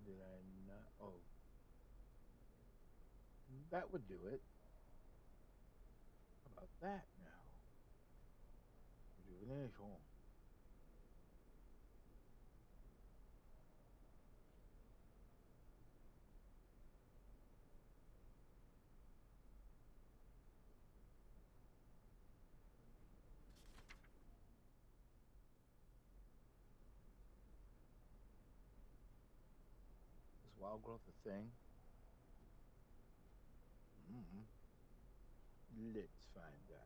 Did I not? Oh, that would do it. How about that now? Rejuvenation. Is wild growth a thing? Mm. Let's find out.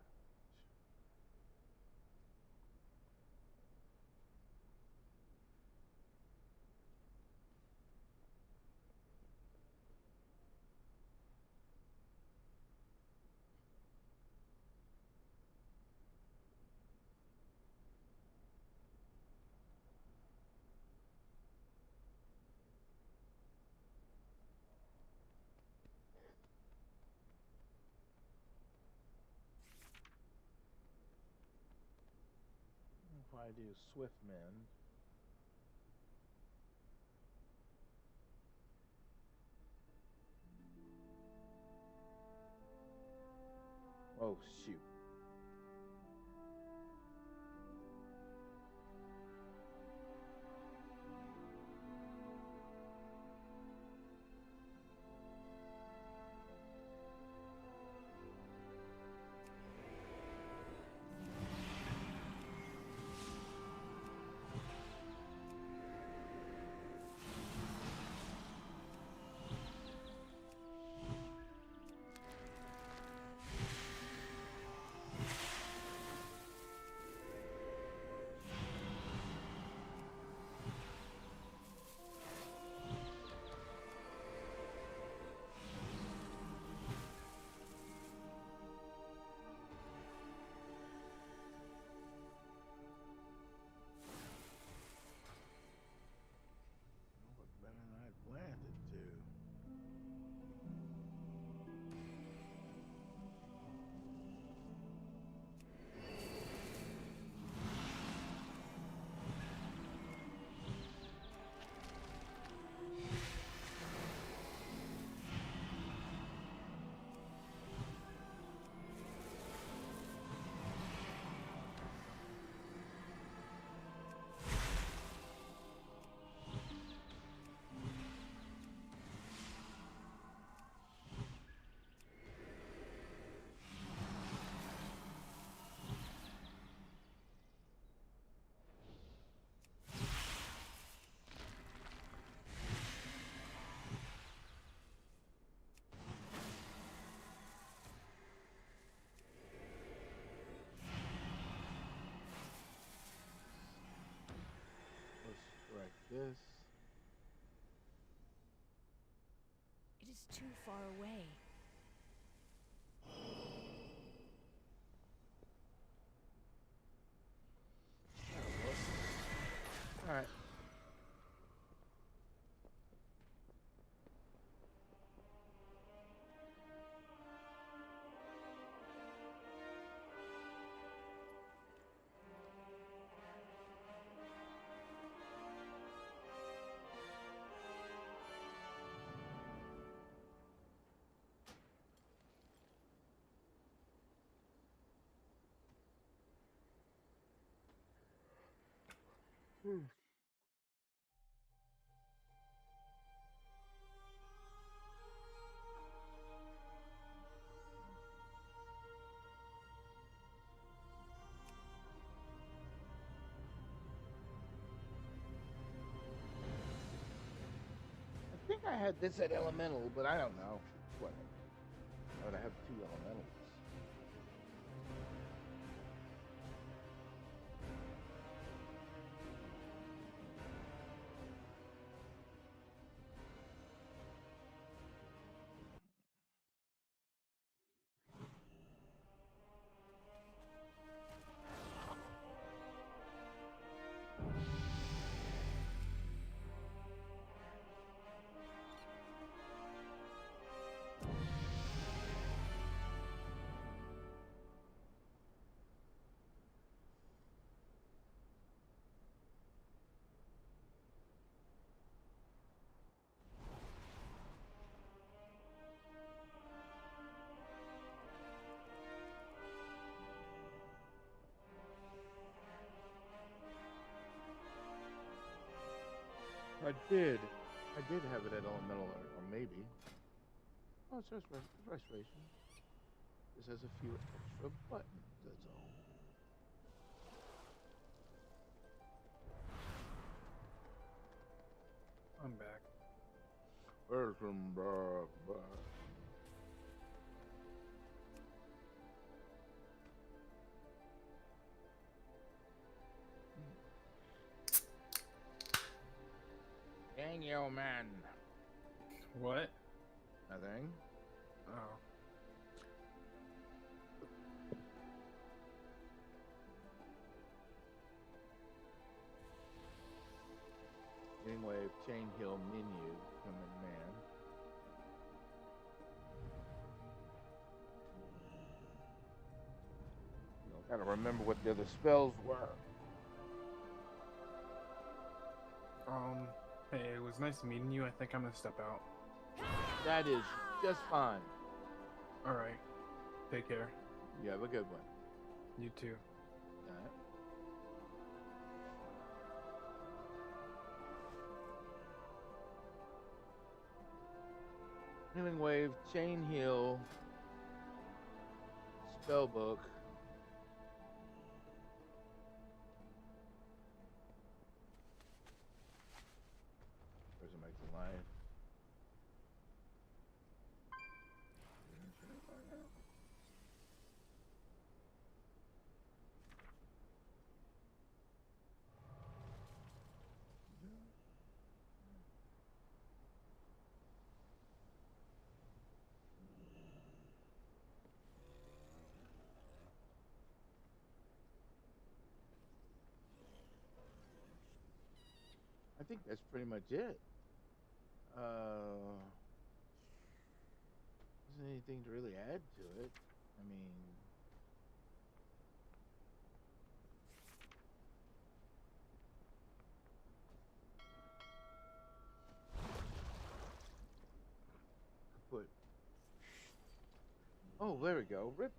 I do swift mend. Oh shoot. Look better than I planned it to. Let's correct this. It is too far away. All right. I think I had this at elemental, but I don't know. Whatever. But I have 2 elementals. I did have it at elemental, or maybe. Oh, it's restoration. This has a few extra buttons, that's all. I'm back. Welcome back. Dang you, man. What? Nothing. Oh. Anyway, chain hill menu coming, man. You know, gotta remember what the other spells were. was nice meeting you. I think I'm gonna step out. That is just fine. All right. Take care. You have a good one. You too. All right. Healing Wave, Chain Heal, Spellbook. Where's the Mighty Lion? I think that's pretty much it. Isn't anything to really add to it. I mean, put. Oh, there we go. Riptide.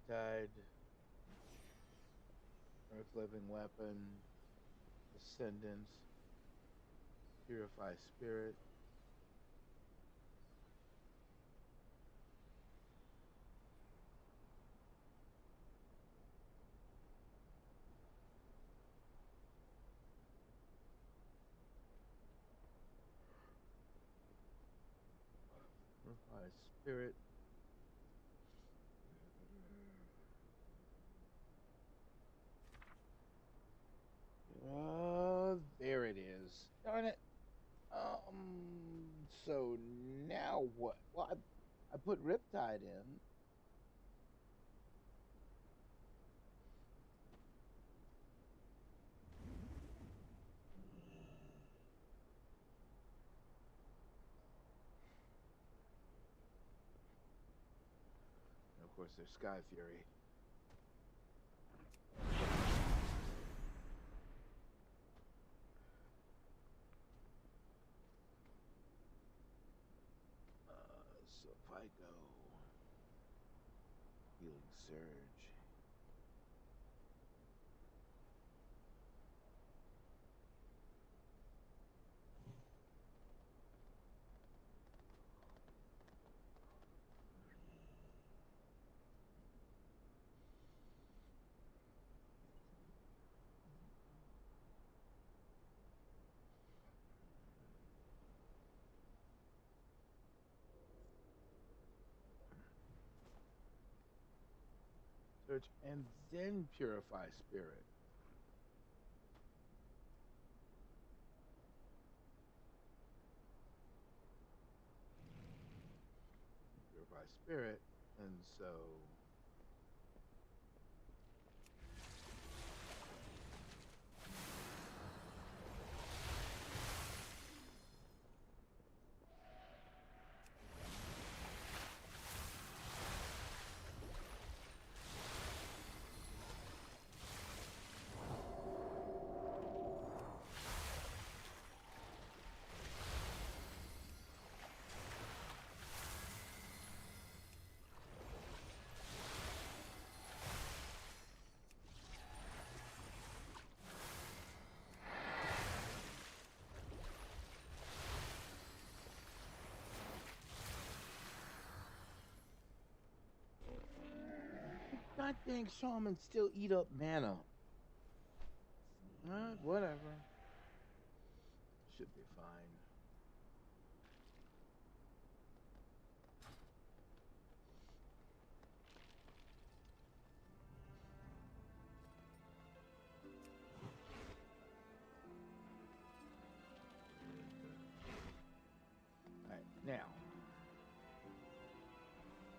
Riptide. Earth Living Weapon. Ascendance. Purify Spirit. Purify Spirit. There it is. Darn it. So now what? Well, I put Riptide in. And of course, there's Sky Fury. So if I go Healing Surge. Surge and then Purify Spirit. Purify Spirit, and so God dang shamans still eat up mana. Whatever. Should be fine.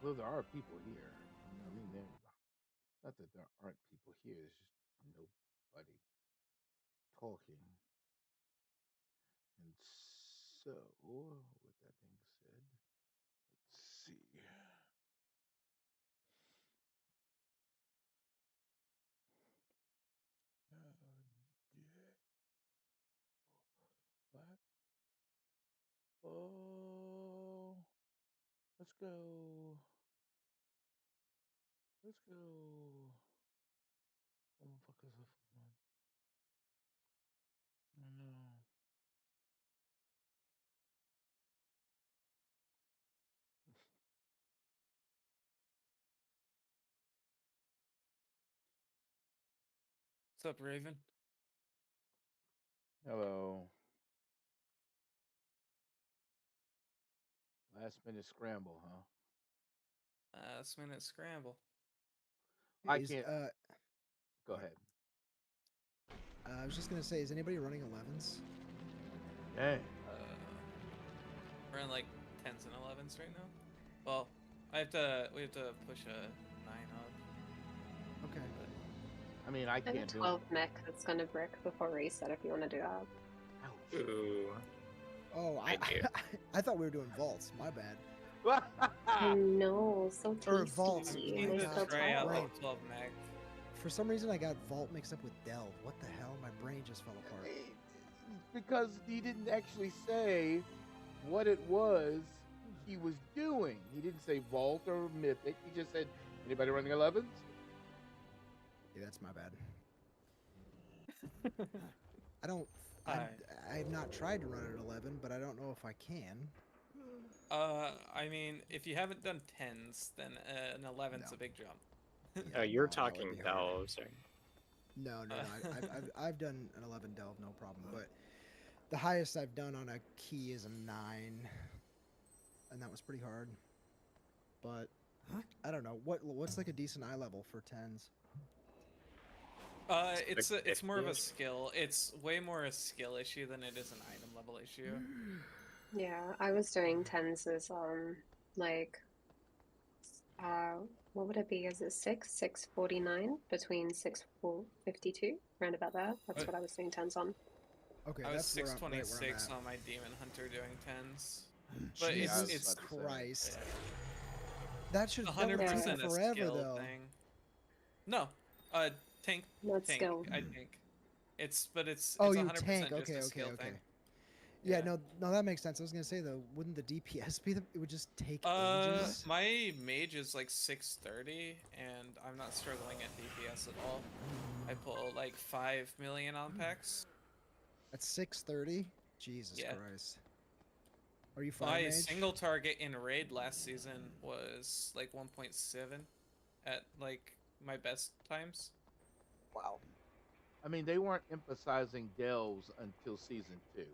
Although there are people here. I mean, not that there aren't people here. There's just nobody talking. And so, with that being said, let's see. What? Oh, let's go. Let's go. Oh, fuck is the phone on? Oh no. What's up, Raven? Hello. Last minute scramble, huh? Last minute scramble. I Is, can't. Go what? ahead. I was just gonna say, is anybody running 11s? Dang. We're in like 10s and 11s right now. Well, we have to push a 9 up. Okay. I mean, I I have a can't do 12 mech that's gonna brick before reset if you want to do that. Ouch. Ooh. Oh, I do. I thought we were doing vaults. My bad. No, so tasty. Or vaults. I'm Oh keen my to God. try out Brain. like 12 meg. For some reason, I got vault mixed up with delve. What the hell? My brain just fell apart. Because he didn't actually say what it was he was doing. He didn't say vault or mythic. He just said, anybody running 11s? Yeah, that's my bad. I have not tried to run at 11, but I don't know if I can. I mean, if you haven't done 10s, then an 11's a big jump. Oh, you're no, talking it'd be hard. delves, right? No. I've done an 11 delve, no problem. But the highest I've done on a key is a 9, and that was pretty hard. But I don't know what's like a decent eye level for 10s. It's more of a skill. It's way more a skill issue than it is an item level issue. Yeah, I was doing 10s as like what would it be? Is it 649 between 652 round about there? That's what I was doing 10s on. Okay, I was that's where 626 I'm on my Demon Hunter doing 10s. But Jesus it's Christ. Yeah. That should 100% a forever skill though. thing. No, tank. Not tank. skill. I think it's 100% Oh, you 100% tank. just Okay, a skill okay. thing. Yeah, no, that makes sense. I was gonna say though, wouldn't the DPS be it would just take ages? My mage is like 630, and I'm not struggling at DPS at all. I pull like 5 million on packs. At 630? Jesus Yeah. Christ. Are you fire My mage? single target in raid last season was like 1.7 at like my best times. Wow. I mean, they weren't emphasizing delves until season 2.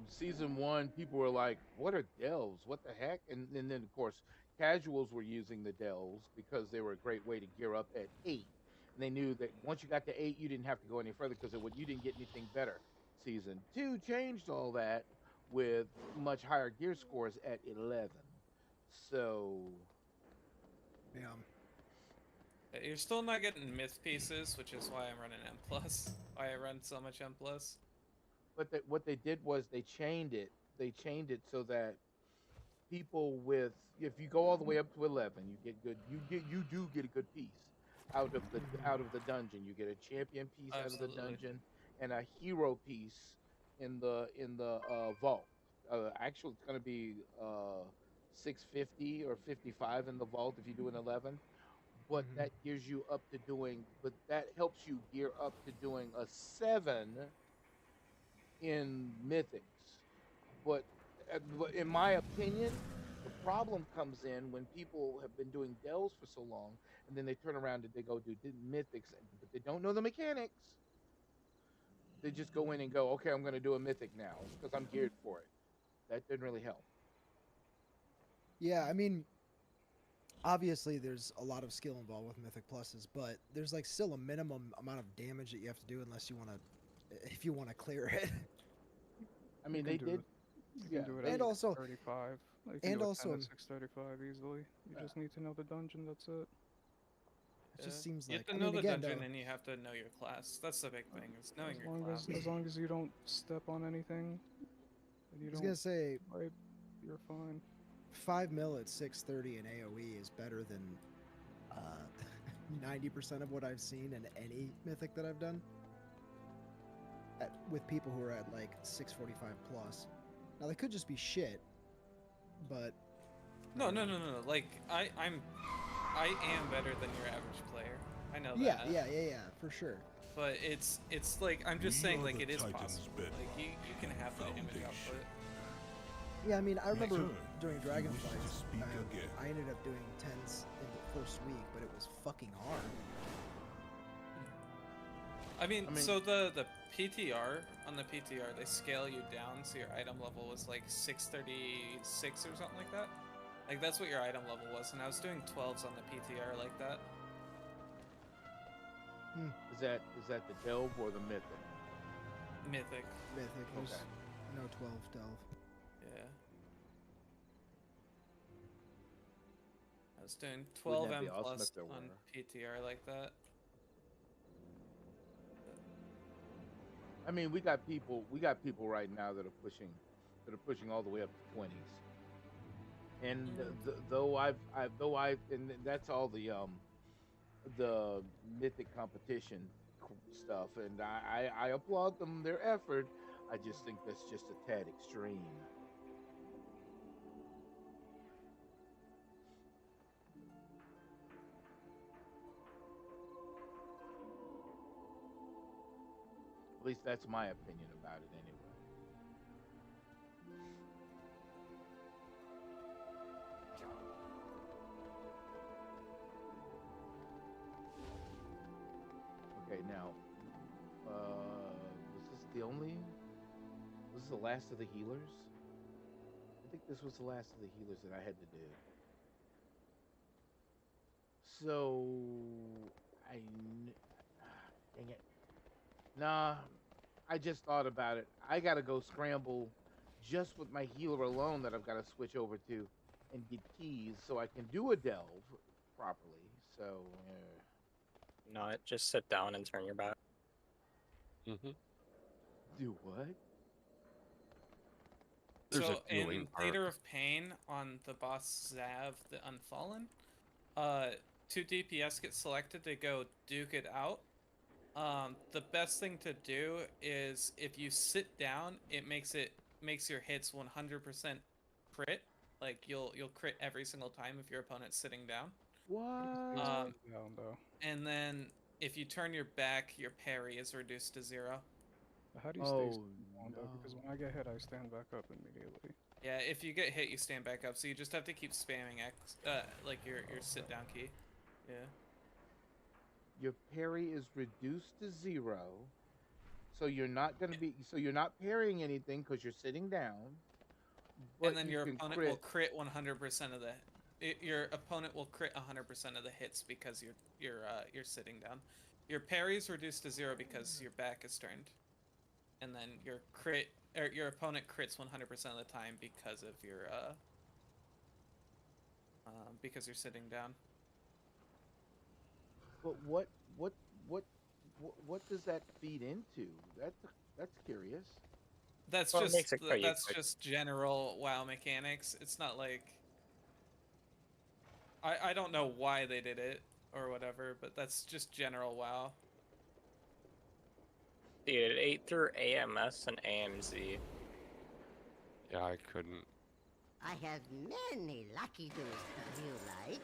Season 1, people were like, what are delves? What the heck? And then, of course, casuals were using the delves because they were a great way to gear up at 8. And they knew that once you got to 8, you didn't have to go any further because you didn't get anything better. Season 2 changed all that with much higher gear scores at 11. So, Yeah. You're still not getting myth pieces, which is why I'm running M+. Why I run so much M+. but what they did was they chained it. They chained it so that people with, if you go all the way up to 11, you get good. You do get a good piece out of the dungeon. You get a champion piece out of the dungeon and a hero piece in the vault. Actually, it's going to be 650 or 55 in the vault if you do an 11. But that gears you up to doing. But that helps you gear up to doing a 7 in mythics. But in my opinion, the problem comes in when people have been doing delves for so long, and then they turn around and they go do mythics, but they don't know the mechanics. They just go in and go, okay, I'm going to do a mythic now because I'm geared for it. That didn't really help. Yeah, I mean, obviously there's a lot of skill involved with Mythic Pluses, but there's like still a minimum amount of damage that you have to do unless you want to, if you want to clear it. I mean, they did. You can do it and at also 35. You can And do a also, 10 at 635 easily. You just need to know the dungeon, that's it. it just seems You like, have to I know mean, the again, dungeon though, and you have to know your class. That's the big thing, is knowing your class. As long as you don't step on anything, and you I was don't gonna say, wipe, you're fine. 5 mil at 630 in AoE is better than 90% of what I've seen in any mythic that I've done. With people who are at like 645 plus. Now they could just be shit, but No. Like I am better than your average player. I know yeah, that. yeah, for sure. But it's like I'm just saying, like, it is possible. Like you can have that image output. Yeah, I mean, I remember during Dragonflight, I ended up doing 10s in the first week, but it was fucking hard. I mean, so the PTR, on the PTR, they scale you down, so your item level was like 636 or something like that. Like, that's what your item level was, and I was doing 12s on the PTR like that. Is that the delve or the mythic? Mythic. Mythic. There's Okay. no 12 delve. Yeah. I was doing 12 M plus on PTR like that. I mean, we got people right now that are pushing all the way up to 20s. And though I've and that's all the mythic competition stuff, and I applaud them, their effort. I just think that's just a tad extreme. At least that's my opinion about it anyway. Okay, now, was this the last of the healers? I think this was the last of the healers that I had to do. So, dang it. Nah, I just thought about it. I gotta go scramble just with my healer alone that I've got to switch over to and get keys so I can do a delve properly. So, No, just sit down and turn your back. do what? So in Theater of Pain on the boss Zav, the Unfallen, 2 DPS get selected to go duke it out. The best thing to do is if you sit down, it makes your hits 100% crit. Like you'll crit every single time if your opponent's sitting down. What? And then if you turn your back, your parry is reduced to 0. How do you stay down though? Because when I get hit, I stand back up immediately. Yeah, if you get hit, you stand back up. So you just have to keep spamming X, like your sit down key. Yeah. Your parry is reduced to 0, so you're not parrying anything because you're sitting down. And then your opponent will crit 100% of your opponent will crit 100% of the hits because you're sitting down. Your parry is reduced to 0 because your back is turned, and then your opponent crits 100% of the time because of because you're sitting down. But what does that feed into? That's curious. That's just general WoW mechanics. It's not like I don't know why they did it or whatever, but that's just general WoW. Dude, it ate through AMS and AMZ. Yeah, I couldn't. I have many lucky doos, if you like.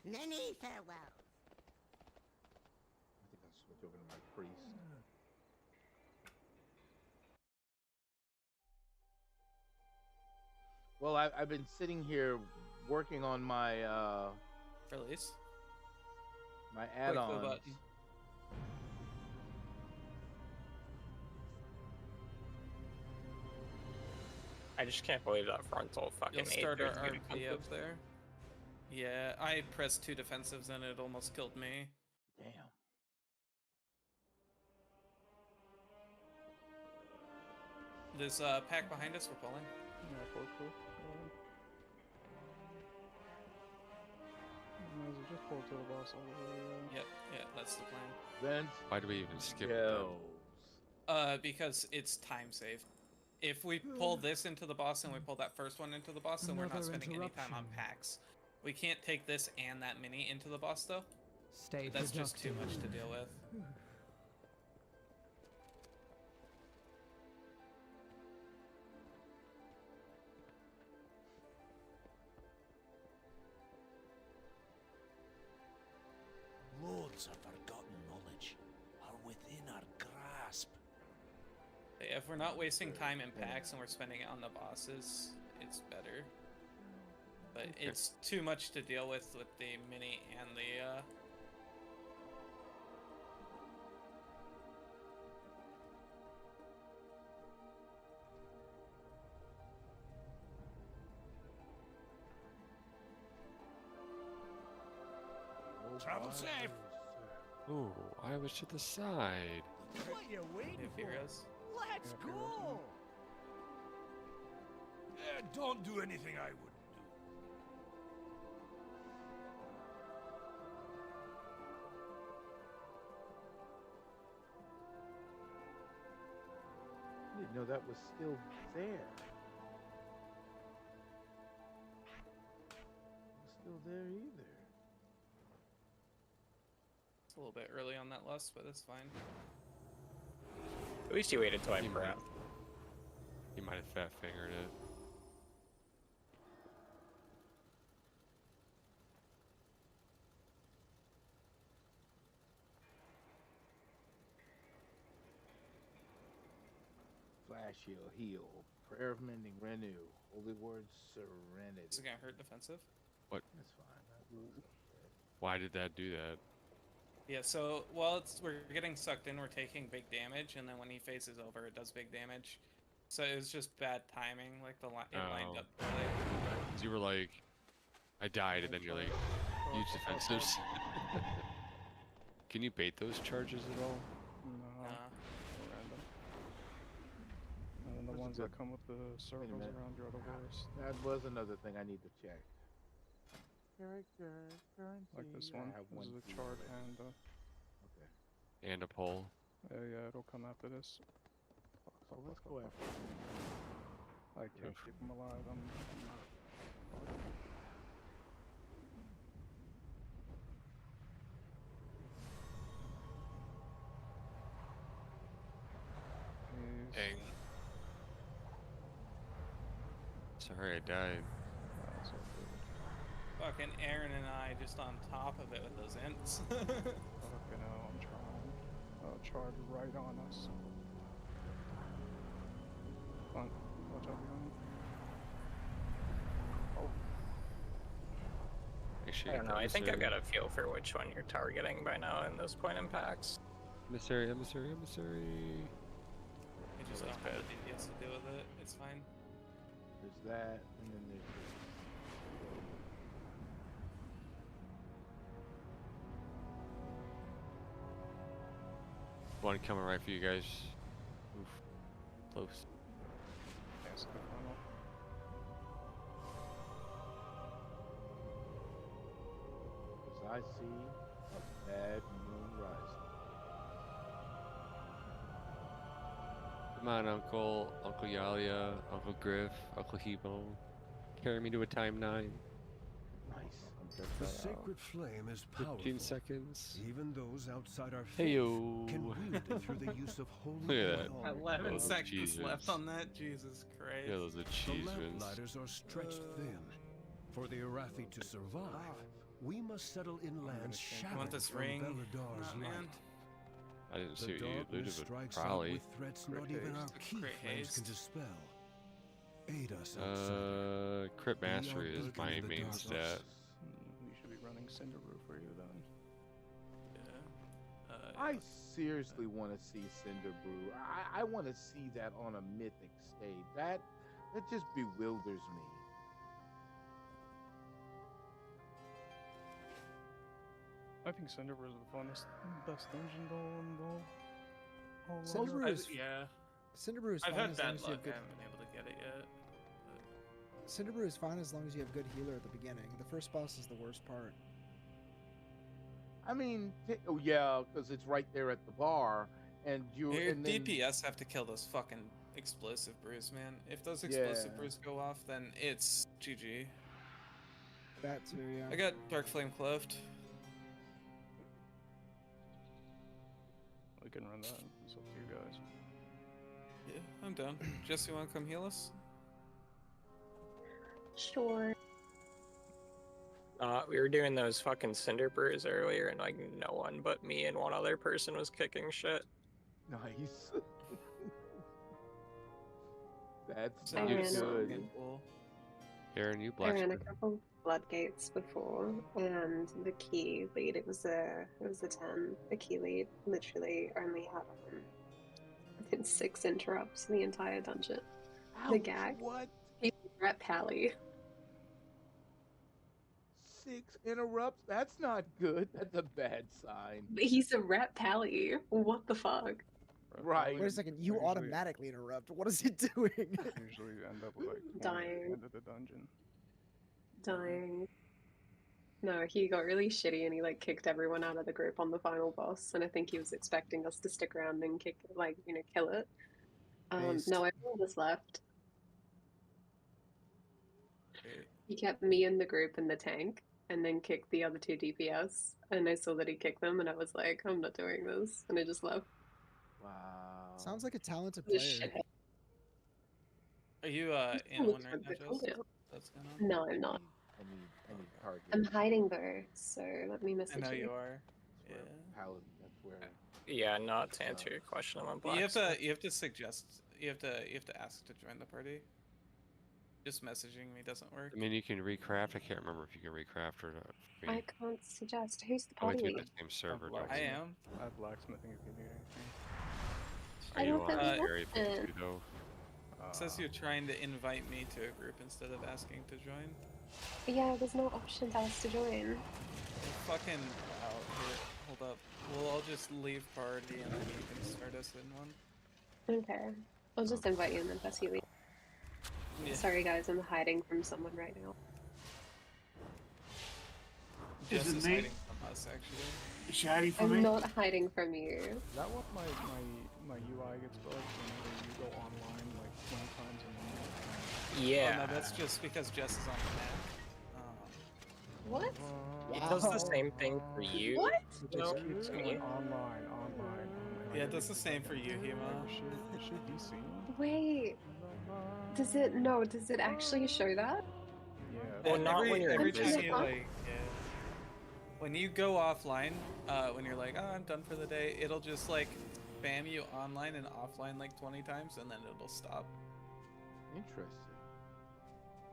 Many farewells. I think I'll switch over to my priest. Well, I've been sitting here working on my release, my add-ons. I just can't believe that frontal fucking. You'll start our RP up there. Yeah, I pressed 2 defensives and it almost killed me. Damn. There's pack behind us. We're pulling. Yeah, cool. Might as well just pull to the boss all the way. Yep, yeah, that's the plan. Vince. Why do we even skip that? Because it's time saved. If we pull this into the boss and we pull that first one into the boss, then we're not spending any time on packs. We can't take this and that mini into the boss though. Stay That's just too much to deal with. Loads of forgotten knowledge are within our grasp. If we're not wasting time in packs and we're spending it on the bosses, it's better. But it's too much to deal with the mini and the Travel safe. Oh, I was to the side. What are you waiting for? Let's go. Don't do anything I wouldn't do. I didn't know that was still there. It was still there either. It's a little bit early on that lust, but it's fine. At least you waited till I prepped. He might have fat fingered it. Flash heal. Prayer of mending, renew. Holy words, serenity. Is it gonna hurt defensive? What? That's fine. Why did that do that? Yeah, so while we're getting sucked in, we're taking big damage, and then when he phases over, it does big damage. So it was just bad timing, like it lined up poorly. You were like, I died, and then you're like, use defensives. Can you bait those charges at all? No. Random. And then the ones that come with the circles around you are the worst. That was another thing I need to check. Character, currency. Like this one. This is a chart and okay. And a pole. Yeah, it'll come after this. So let's go after it. I can't keep him alive. I'm not. Dang. Sorry, I died. Fucking Aaron and I just on top of it with those ints. Fucking hell, I'm trying. Charge right on us. Watch out behind. Oh. I don't know. I think I've got a feel for which one you're targeting by now in those point impacts. Emissary. You just don't have the DPS to deal with it. It's fine. There's that, and then there's this. One coming right for you guys. Oof. Close. That's a good funnel. As I see a bad moon rising. Come on, Uncle Yalia, Uncle Griff, Uncle Hebo. Carry me to a time 9. Nice. The sacred flame is powerful. 15 seconds. Even those outside our faith Heyo. can wield it through the use of holy Look at that. 11 Those seconds achievements. left on that. Jesus Christ. Yeah, those The achievements. lamplighters are stretched thin. For the Arathi to survive, we must settle in lands shattered this from ring? Beladar's Nah, man. light. I didn't see The what you darkness looted, but strikes out probably. with threats not even our key Crit flames haste. can dispel. Aid us, outsider. Crit We are mastery is built my into the main darkness. stat. We should be running Cinder Brew for you then. Yeah. I seriously want to see Cinder Brew. I want to see that on a mythic stage. That just bewilders me. I think Cinder Brew is the funnest, best dungeon though in the whole Cinder world. Brew is Yeah. Cinderbrew is I've fine had as long bad as you luck. have good. I haven't been able to get it yet. Cinderbrew is fine as long as you have good healer at the beginning. The first boss is the worst part. I mean, oh yeah, because it's right there at the bar, and you Your and then DPS have to kill those fucking explosive brews, man. If those explosive Yeah. brews go off, then it's GG. That too, yeah. I got Dark Flame Cleft. We can run that. It's up to you guys. Yeah, I'm done. Jesse, you want to come heal us? Sure. We were doing those fucking cinder brews earlier, and like no one but me and one other person was kicking shit. nice. That's I not ran good. Aaron, you I ran a blacksmith. couple floodgates before, and the key lead. It was a 10. The key lead literally only had I think 6 interrupts in the entire dungeon. The Ouch, gag. what? He's Rat Pally. 6 interrupts? That's not good. That's a bad sign. He's a Rat Pally. What the fuck? Right. Wait a second, you usually- automatically interrupt. What is he doing? Usually you end up with like 20 at Dying. the end of the dungeon. Dying. No, he got really shitty and he like kicked everyone out of the group on the final boss, and I think he was expecting us to stick around and kick it, like, you know, kill it. Based. No, everyone was left. Great. He kept me in the group in the tank and then kicked the other 2 DPS, and I saw that he kicked them and I was like, I'm not doing this, and I just left. Wow. Sounds like a talented Just player. shit. Are you in one right now, Jess? That's going on? No, I'm not. I need target. I'm hiding though, so let me message I know you. you are. Yeah. Paladin, that's where. Yeah, not to answer your question, I'm a You have blacksmith. to. You have to suggest. You have to ask to join the party. Just messaging me doesn't work. I mean, you can recraft. I can't remember if you can recraft or not. I can't suggest. Who's the Oh, with party? you in the same server. don't I you? am. I have blacksmithing if you need anything. Are I you don't on think we Area want 52 though? It says you're trying to invite me to a group instead of asking to join. Yeah, there's no option to ask to join. Fucking out here. Hold up. We'll all just leave party and then you can start us in one. Okay. I'll just invite you and then pass you leave. Yeah. Sorry guys, I'm hiding from someone right now. Jess Is it is me? hiding from us, actually. Is she hiding from I'm me? not hiding from you. Is that what my UI gets bugged whenever you go online like 20 times in a minute? Yeah. Oh, no, that's just because Jess is on the Mac. What? It does the same thing for you. What? It just keeps going online. Yeah, it does the same for you, Hema. Is she DC? Wait. Does it actually show that? Yeah. Well, not when you're every time invisible. you like, yeah. When you go offline, when you're like, oh, I'm done for the day, it'll just like spam you online and offline like 20 times, and then it'll stop. Interesting.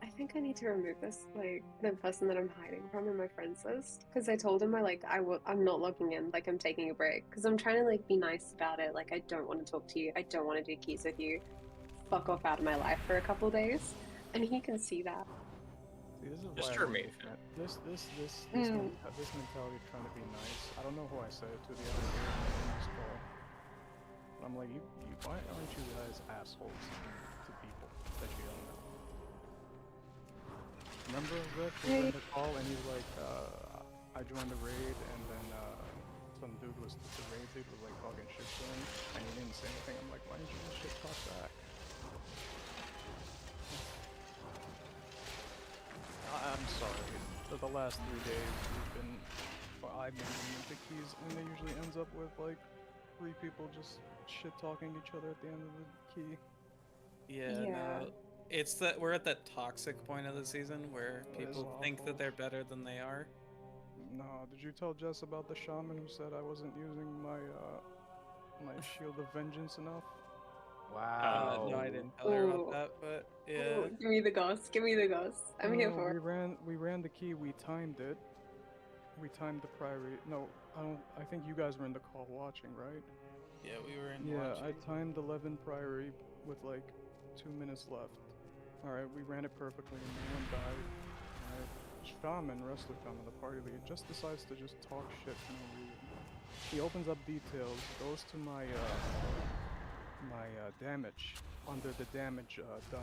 I think I need to remove this, like, the person that I'm hiding from in my friends list. Because I told him I'm not logging in, like I'm taking a break. Because I'm trying to like be nice about it. Like, I don't want to talk to you. I don't want to do keys with you. Fuck off out of my life for a couple days. And he can see that. See, this is Just why I don't remove understand. This Mm. this mentality of trying to be nice. I don't know who I said it to the other day in this call. But I'm like, why aren't you guys assholes to people that you don't know? Remember Rick was in the call and he's like, I joined the raid and then some dude the raid dude was like talking shit to him and he didn't say anything. I'm like, why didn't you just shit talk back? I'm sorry. For the last 3 days I've been doing the keys and it usually ends up with like 3 people just shit talking each other at the end of the key. Yeah, no. It's that we're at that toxic point of the season where That is people think awful. that they're better than they are. No, did you tell Jess about the shaman who said I wasn't using my my shield of vengeance enough? Wow. No, I didn't tell her about Ooh. that, but yeah. Ooh, give me the goss. Give me the goss. I'm here for it. We ran the key. We timed it. We timed the priory. No, I think you guys were in the call watching, right? Yeah, we were in Yeah, watching. I timed 11 priory with like 2 minutes left. All right, we ran it perfectly, and no one died. All right, shaman, wrestler shaman, the party lead, just decides to just talk shit for no reason. He opens up details, goes to my my damage under the damage done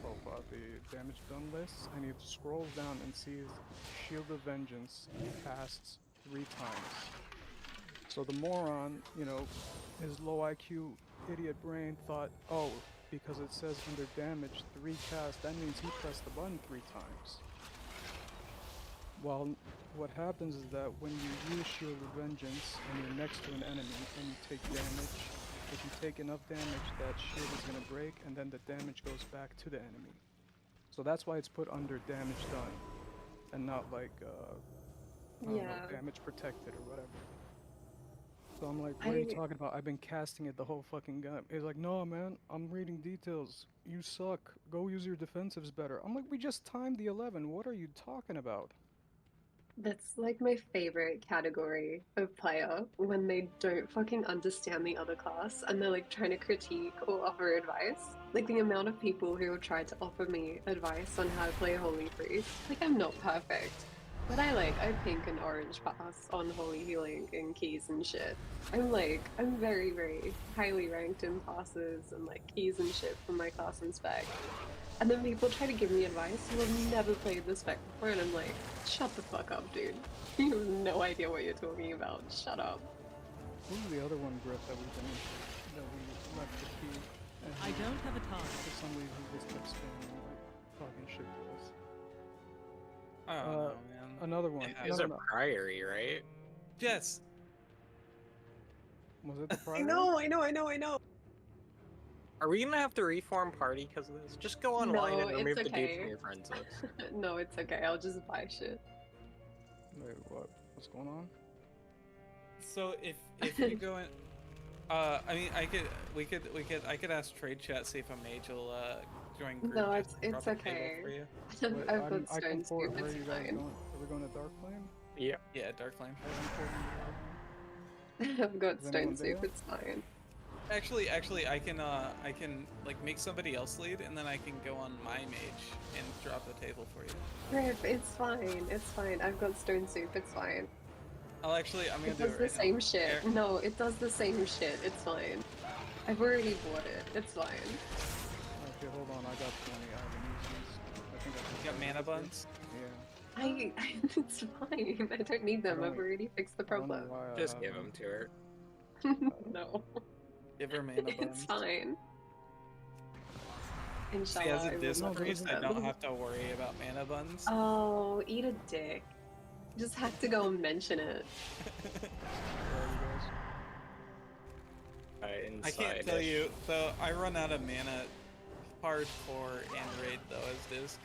profile, the damage done list. I need to scroll down and see Shield of Vengeance casts 3 times. So the moron, you know, his low IQ idiot brain thought, oh, because it says under damage 3 cast, that means he pressed the button 3 times. Well, what happens is that when you use Shield of Vengeance and you're next to an enemy and you take damage, if you take enough damage, that shield is going to break and then the damage goes back to the enemy. So that's why it's put under damage done and not like, I don't know, damage protected or whatever. So I'm like, what are you talking about? I've been casting it the whole fucking game. He's like, no, man, I'm reading details. You suck. Go use your defensives better. I'm like, we just timed the 11. What are you talking about? That's like my favorite category of player when they don't fucking understand the other class and they're like trying to critique or offer advice. Like the amount of people who have tried to offer me advice on how to play Holy Priest. Like I'm not perfect, but I pink and orange pass on Holy Healing and keys and shit. I'm very, very highly ranked in passes and like keys and shit for my class and spec. And then people try to give me advice who have never played the spec before, and I'm like, shut the fuck up, dude. You have no idea what you're talking about. Shut up. Who's the other one, Griff, that we left the key? And I don't have a time. For some reason, he just kept spamming, like, talking shit to us. Oh, man. Another one. It was a priory, right? Yes. Was it the priory? I know. Are we gonna have to reform party because of this? Just go online and remove the dude from your friends list. No, it's okay. I'll just buy shit. Wait, what? What's going on? So if you go in, I mean, I could ask trade chat, see if a mage will join group. No, just it's drop a table okay. for you. I've got stone soup. Where are It's you guys fine. going? Are we going to Dark Flame? Yeah. Yeah, Dark Flame. I've got Is anyone stone soup. there? It's fine. Actually, I can like make somebody else lead, and then I can go on my mage and drop a table for you. Rip, it's fine. It's fine. I've got stone soup. It's fine. I'm gonna It do does it the right same now. shit. Here. No, it does the same shit. It's fine. I've already bought it. It's fine. Okay, hold on. I got 20. I haven't used these. I think I You got mana buns? Yeah. It's fine. I don't need them. I've already fixed the problem. Just give them to her. No. Give her mana buns. It's fine. See, as Inshallah, a I will disc not priest, use I don't them. have to worry about mana buns. Oh, eat a dick. Just had to go and mention it. I can't tell you, though. I run out of mana hardcore and raid though as disc.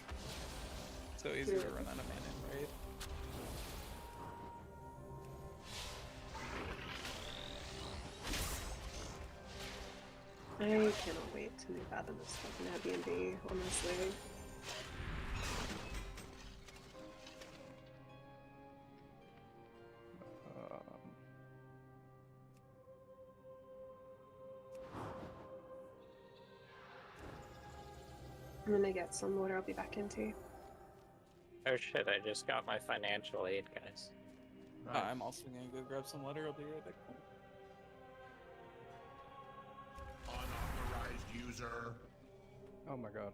So easy to run out of mana in raid. I cannot wait to move out of this fucking Airbnb, honestly. I'm gonna get some water. I'll be back in tea. Oh shit, I just got my financial aid, guys. I'm also gonna go grab some water. I'll be right back. Unauthorized user. Oh my god.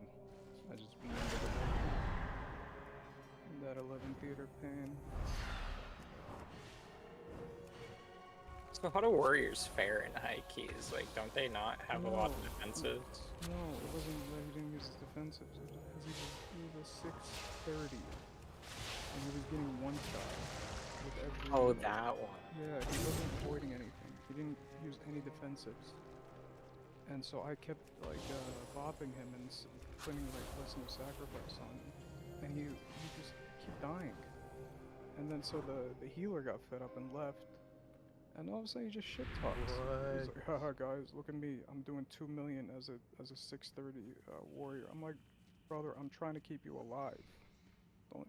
I just remembered that 11 theater pain. So how do warriors fare in high keys? Like, don't they not have a lot of defensives? No, it wasn't that he didn't use his defensives. It was because he was 630. And he was getting one shot with every... Oh, that one. Yeah, he wasn't avoiding anything. He didn't use any defensives. And so I kept, like, bopping him and putting, like, Blessing of Sacrifice on him. And he just kept dying. And then so the healer got fed up and left. And all of a sudden he just shit talks. He's like, haha guys, look at me. I'm doing 2 million as a 630 warrior. I'm like, brother, I'm trying to keep you alive. Don't.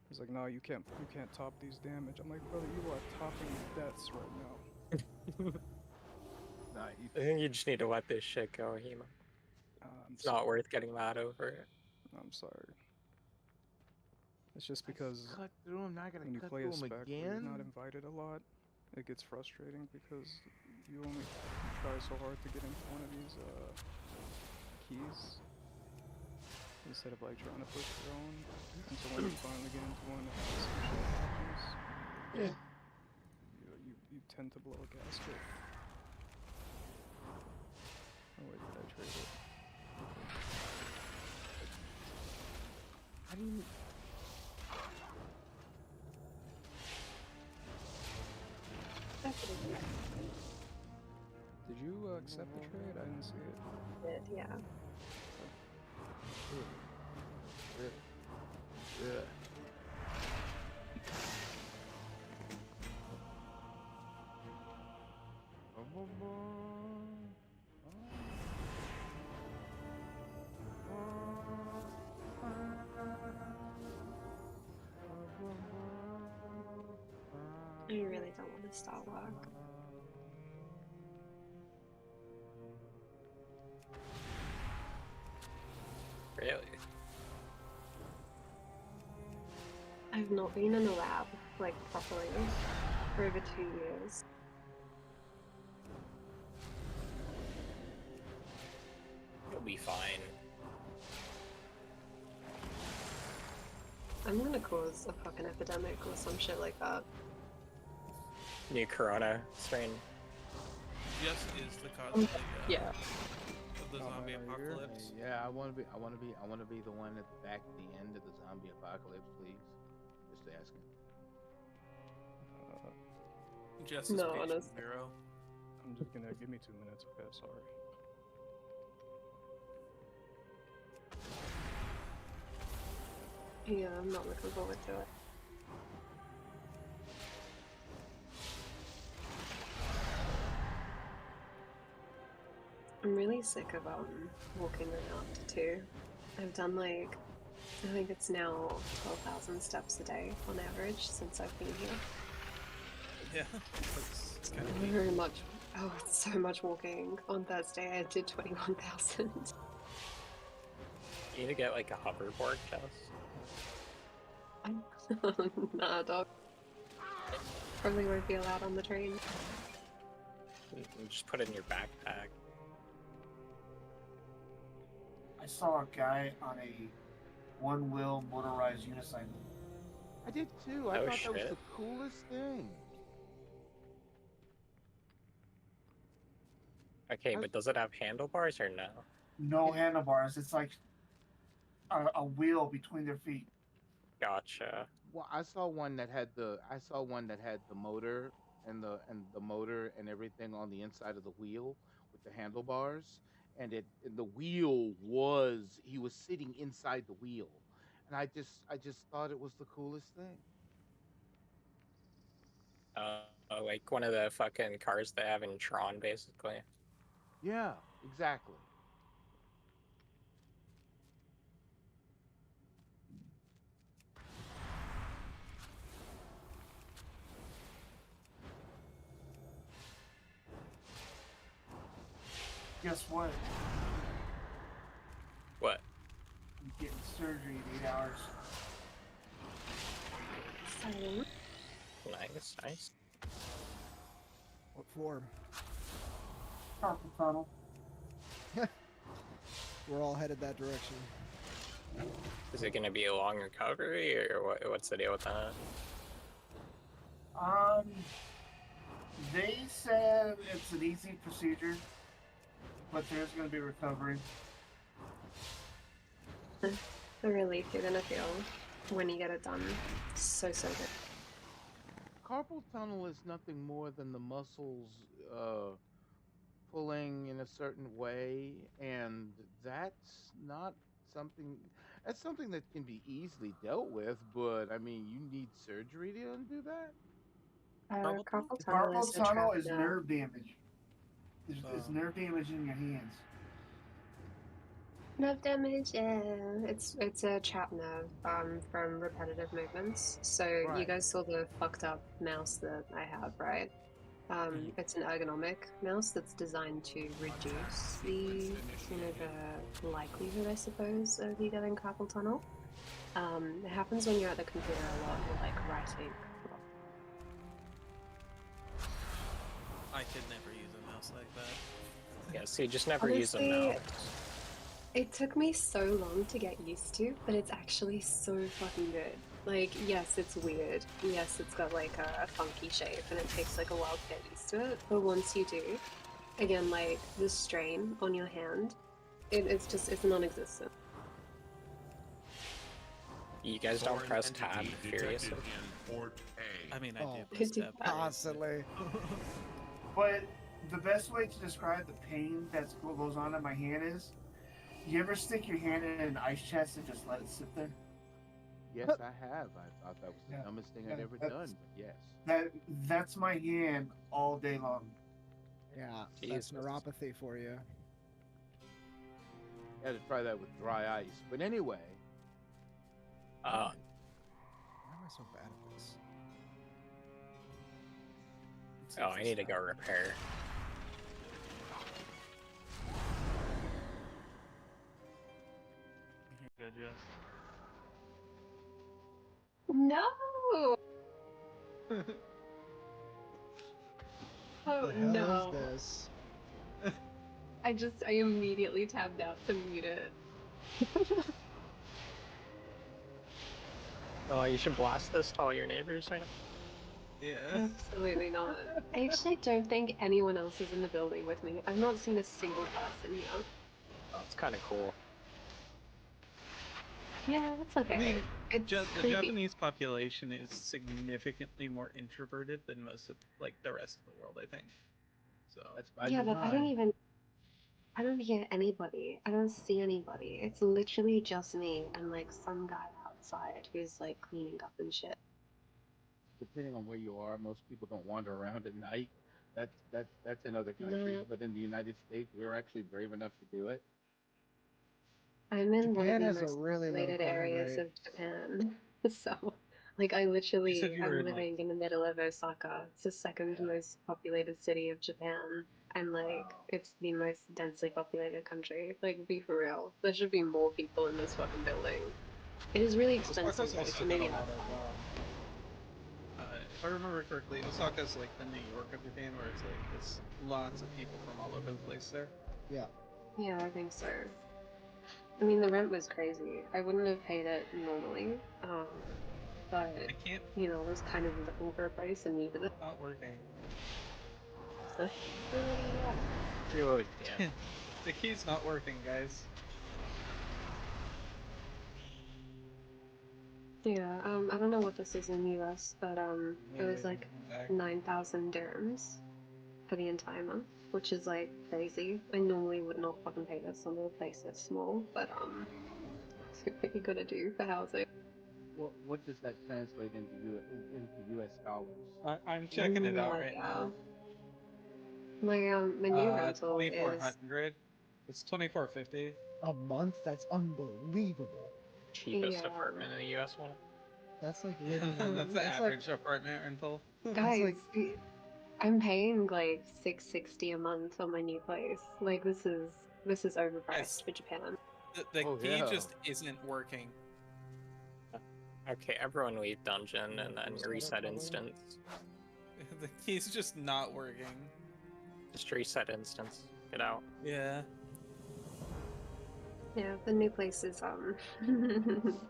He's like, no, you can't top these damage. I'm like, brother, you are topping deaths right now. Nice. I think you just need to let this shit go, Hema. It's not worth getting mad over it. I'm sorry. It's just because Cut through him. Now I gotta when you cut play through a him spec where you're again. not invited a lot, it gets frustrating because you only try so hard to get into one of these keys instead of like trying to push your own. And so when you finally get into one that has some shit happens, you tend to blow a gasket. Oh wait, did I trade it? How do you? Did you accept the trade? I didn't see it. Did, yeah. I really don't want to start work. Really? I've not been in a lab, like, properly for over 2 years. You'll be fine. I'm gonna cause a fucking epidemic or some shit like that. New corona strain. Just is the cause of Yeah. the zombie apocalypse. Yeah, I want to be the one at the back, the end of the zombie apocalypse, please. Just asking. Justice No, Patient honestly. Bureau. I'm just gonna give me 2 minutes. Okay, sorry. Yeah, I'm not looking forward to it. I'm really sick of walking around too. I've done like, I think it's now 12,000 steps a day on average since I've been here. Yeah, that's kind of Very much. Oh, it's so much walking. On Thursday I did 21,000. You need to get like a hoverboard, Jess. Nah, dog. Probably won't be allowed on the train. You just put it in your backpack. I saw a guy on a one-wheel motorized unicycle. I did too. I Oh, thought that was shit. the coolest thing. Okay, but does it have handlebars or no? No handlebars. It's like a wheel between their feet. Gotcha. Well, I saw one that had the motor and the motor and everything on the inside of the wheel with the handlebars, and the wheel was he was sitting inside the wheel, and I just thought it was the coolest thing. Like one of the fucking cars they have in Tron, basically. Yeah, exactly. Guess what? What? I'm getting surgery in 8 hours. Nice, nice. What for? Carpal tunnel. We're all headed that direction. Is it gonna be a long recovery, or what's the deal with that? They said it's an easy procedure, but there's going to be recovery. The relief you're gonna feel when you get it done. So good. Carpal tunnel is nothing more than the muscles pulling in a certain way, and that's not something that's something that can be easily dealt with, but I mean you need surgery to undo that? Carpal tunnel is Carpal a tunnel trapped is nerve. nerve damage. It's nerve damage in your hands. Nerve damage, yeah. It's a trapped nerve from repetitive movements. So you Right. guys saw the fucked up mouse that I have, right? It's an ergonomic mouse that's designed to reduce the the likelihood, I suppose, of you getting carpal tunnel. It happens when you're at the computer a lot, or like writing. I could never use a mouse. mouse like that. Yeah, so you just never use a Honestly, mouse. it took me so long to get used to, but it's actually so fucking good. Like, yes, it's weird. Yes, it's got like a funky shape and it takes like a while to get used to it. But once you do, again, like the strain on your hand, it's non-existent. You guys don't Foreign press entity tab detected furiously? in Port A. I mean, I do Oh, press tab. constantly. But the best way to describe the pain that goes on in my hand is, you ever stick your hand in an ice chest and just let it sit there? Yes, I have. I thought that was the dumbest thing I'd ever done, but yes. That's my hand all day long. Yeah, Jesus. that's neuropathy for you. I had to try that with dry ice. But anyway, Why am I so bad at this? Oh, I need to go repair. Good, yes. No! Oh The hell no. is this? I immediately tabbed out to mute it. Oh, you should blast this to all your neighbors right now. Yeah. Absolutely not. I actually don't think anyone else is in the building with me. I've not seen a single person here. Oh, it's kind of cool. Yeah, it's okay. I mean, it's the creepy. Japanese population is significantly more introverted than most of like the rest of the world, I think. So that's by Yeah, but design. I don't hear anybody. I don't see anybody. It's literally just me and like some guy outside who's like cleaning up and shit. Depending on where you are, most people don't wander around at night. That's in other countries, No. but in the United States, we're actually brave enough to do it. I'm in one of Japan the has a most really low populated crime areas rate. of Japan. So, like, you said you were I'm in like living in the middle of Osaka. It's the second most populated city of Japan. And, like, it's the most densely populated country. Like, be for real. There should be more people in this fucking building. It is really expensive, Osaka's though, also so got a maybe lot of if I remember correctly, Osaka's like the New York of Japan, where it's like there's lots of people from all over the place there. Yeah. Yeah, I think so. I mean, the rent was crazy. I wouldn't have paid it normally. But, can't. you know, I was kind of looking for a place and needed it. Not working. Reload, yeah. The key's not working, guys. Yeah, I don't know what this is in the US, but it was like 9,000 dirhams for the entire month, which is like crazy. I normally would not fucking pay this on a place that's small, but what you gotta do for housing. What does that translate into U.S. dollars? I'm checking it out No right idea. now. My new rental is 2,400. It's 2,450. A month? That's unbelievable. Cheapest Yeah. apartment in the US one. That's like living in. That's the That's like, average apartment rental. Guys, I'm paying like $660 a month on my new place. Like this is overpriced for Japan. The key yeah. just isn't working. Okay, everyone leave dungeon and then reset instance. The key's just not working. Just reset instance. Get out. Yeah. Yeah, the new place is I'm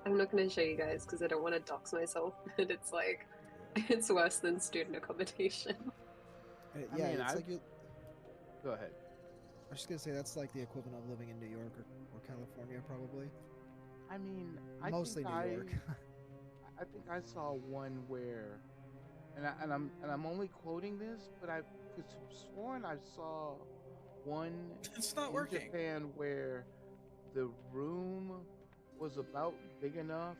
not gonna show you guys because I don't want to dox myself, but it's like it's worse than student accommodation. Yeah, I mean, it's like you. Go ahead. I was just gonna say that's like the equivalent of living in New York or California, probably. I mean, Mostly New York. I think I saw one where, and I'm only quoting this, but I could have sworn I saw one It's not in working. Japan where the room was about big enough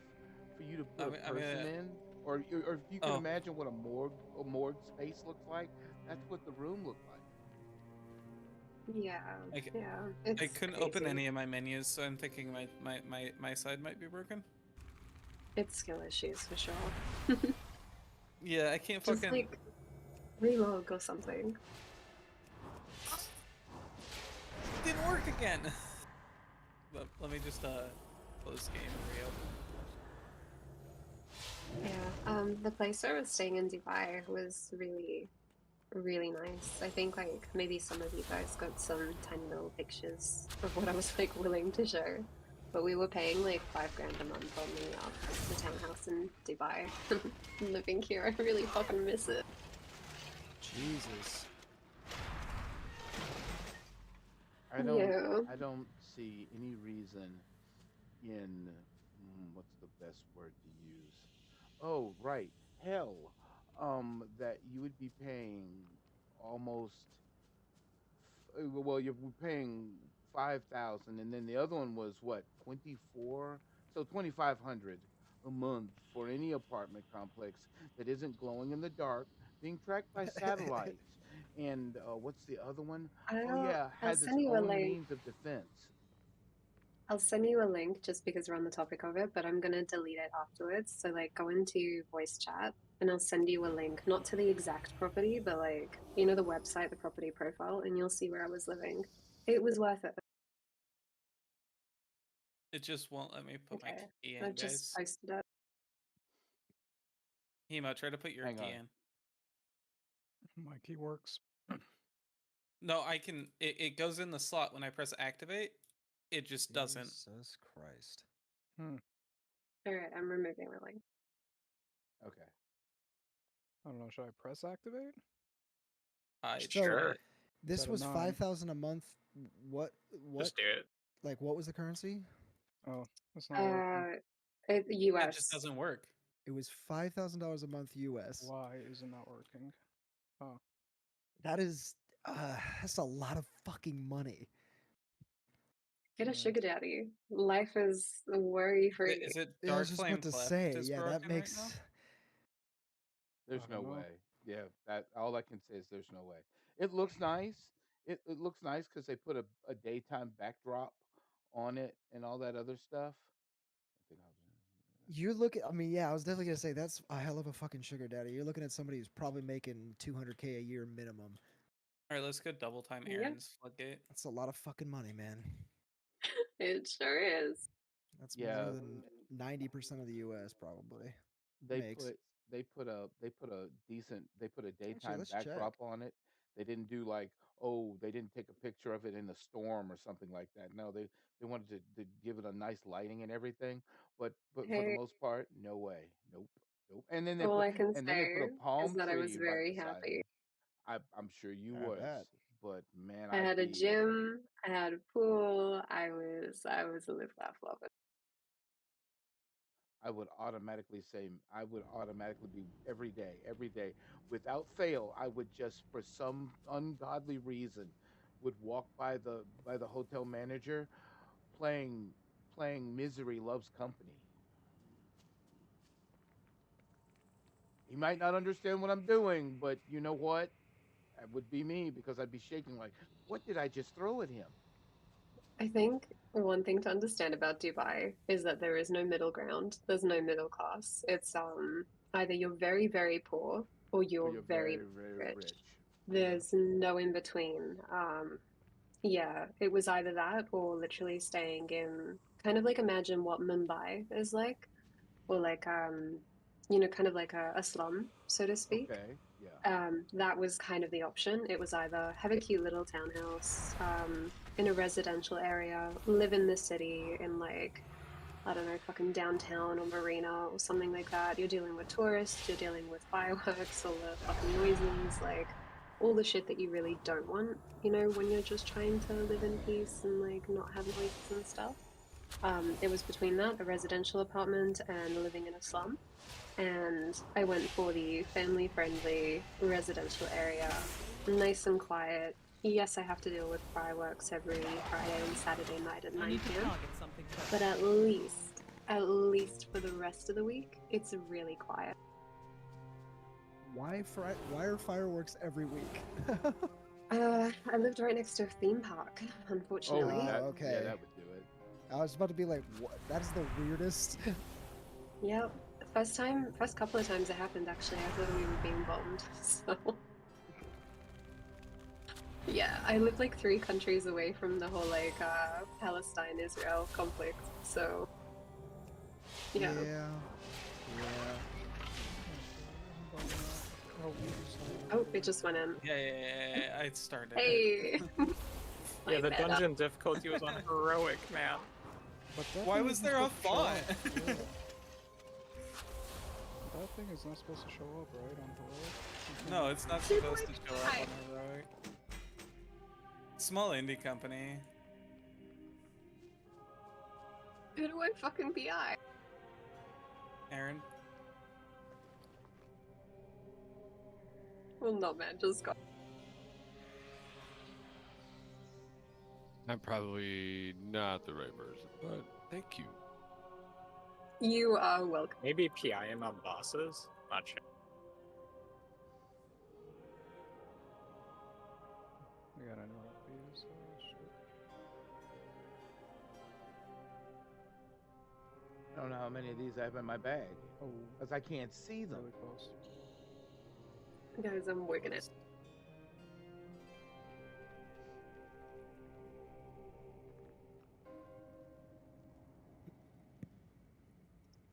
for you to put a person in, or if you can imagine what a morgue space looks like, that's what the room looked like. Yeah, yeah. It's I couldn't crazy. open any of my menus, so I'm thinking my side might be broken. It's skill issues for sure. Yeah, I can't Just fucking like relog or something. didn't work again. But let me just close game and reopen. Yeah, the place I was staying in Dubai was really really nice. I think like maybe some of you guys got some tiny little pictures of what I was like willing to show. But we were paying like $5,000 a month on the townhouse in Dubai. Living here, I really fucking miss it. Jesus. I don't. Yeah. I don't see any reason in what's the best word to use? Oh, right. Hell, that you would be paying almost. Well, you're paying 5,000, and then the other one was what 24, so 2,500 a month for any apartment complex that isn't glowing in the dark, being tracked by satellite, and what's the other one? Oh yeah, I'll has its send you a own link. means of defense. I'll send you a link just because we're on the topic of it, but I'm gonna delete it afterwards. So like go into voice chat and I'll send you a link, not to the exact property, but like, you know, the website, the property profile, and you'll see where I was living. It was worth it. It just won't let me put my Okay. key in, I've just guys. posted it. Hemo, try to put your Hang key on. in. My key works. No, I can. It goes in the slot when I press activate. It just doesn't. Jesus Christ. All right, I'm removing the link. Okay. I don't know. Should I press activate? I So, this Set a was 9. 5,000 a month. What? Just do it. Like, what was the currency? Oh, that's not working. US. That just doesn't work. It was $5,000 a month US. Why is it not working? Oh. That is, that's a lot of fucking money. Get a sugar daddy. Life is worry free. Is it Yeah, I was Dark just Flame about to Cleft say, is yeah, broken that makes. right now? There's I no don't know. way. Yeah, that all I can say is there's no way. It looks nice. It looks nice because they put a daytime backdrop on it and all that other stuff. I think You're looking. I mean, yeah, I was definitely gonna say that's a hell of a fucking sugar daddy. You're looking at somebody who's probably making 200K a year minimum. All right, let's go double time Yeah. Aaron's floodgate. That's a lot of fucking money, man. It sure is. That's Yeah. more than 90% of the U.S. probably they makes. put they put a decent they put a daytime let's check. backdrop on it. They didn't do like, oh, they didn't take a picture of it in the storm or something like that. No, they wanted to give it a nice lighting and everything, but for the Hey, most part, no way. Nope. Nope. And then all I can they say put a is palm that I was tree right very beside happy. it. I'm sure you I was, bet. but man, I had a gym, I had a pool, I was a live laugh love it. I would automatically say I would automatically be every day, without fail. I would just, for some ungodly reason, would walk by the hotel manager playing Misery Loves Company. He might not understand what I'm doing, but you know what? That would be me because I'd be shaking like, what did I just throw at him? I think one thing to understand about Dubai is that there is no middle ground. There's no middle class. It's either you're very, very poor or you're You're very, very rich. rich. There's no in between. Yeah, it was either that or literally staying in kind of like imagine what Mumbai is like, or like you know, kind of like a slum, so to speak. Okay, yeah. That was kind of the option. It was either have a cute little townhouse in a residential area, live in the city in like, I don't know, fucking downtown or marina or something like that. You're dealing with tourists, you're dealing with fireworks, all the fucking noises, like all the shit that you really don't want, you know, when you're just trying to live in peace and like not have noises and stuff. It was between that, a residential apartment, and living in a slum. And I went for the family friendly residential area, nice and quiet. Yes, I have to deal with fireworks every Friday and Saturday night at 9 p.m. But at least for the rest of the week, it's really quiet. Why are fireworks every week? I lived right next to a theme park, unfortunately. Okay. Yeah, that would do it. I was about to be like, what? That is the weirdest. Yep. First couple of times it happened, actually, I thought we were being bombed, so... Yeah, I live like 3 countries away from the whole like Palestine-Israel conflict, so... Yeah. Oh, it just went in. Yeah, I started it. Hey. Yeah, the My bad. dungeon difficulty was on heroic, man. But that Why thing was isn't there a supposed to show font? up. Yeah. That thing is not supposed to show up, right, on heroic? No, it's not supposed to show up on heroic. Small indie company. Who do I fucking BI? Aaron. Well, no, man, just go. I'm probably not the right person, but thank you. You are welcome. Maybe PI him on bosses? Not sure. We gotta know what these are. Shit. I don't know how many of these I have in my bag. Oh. Because I can't see them. Really close. Guys, I'm working it.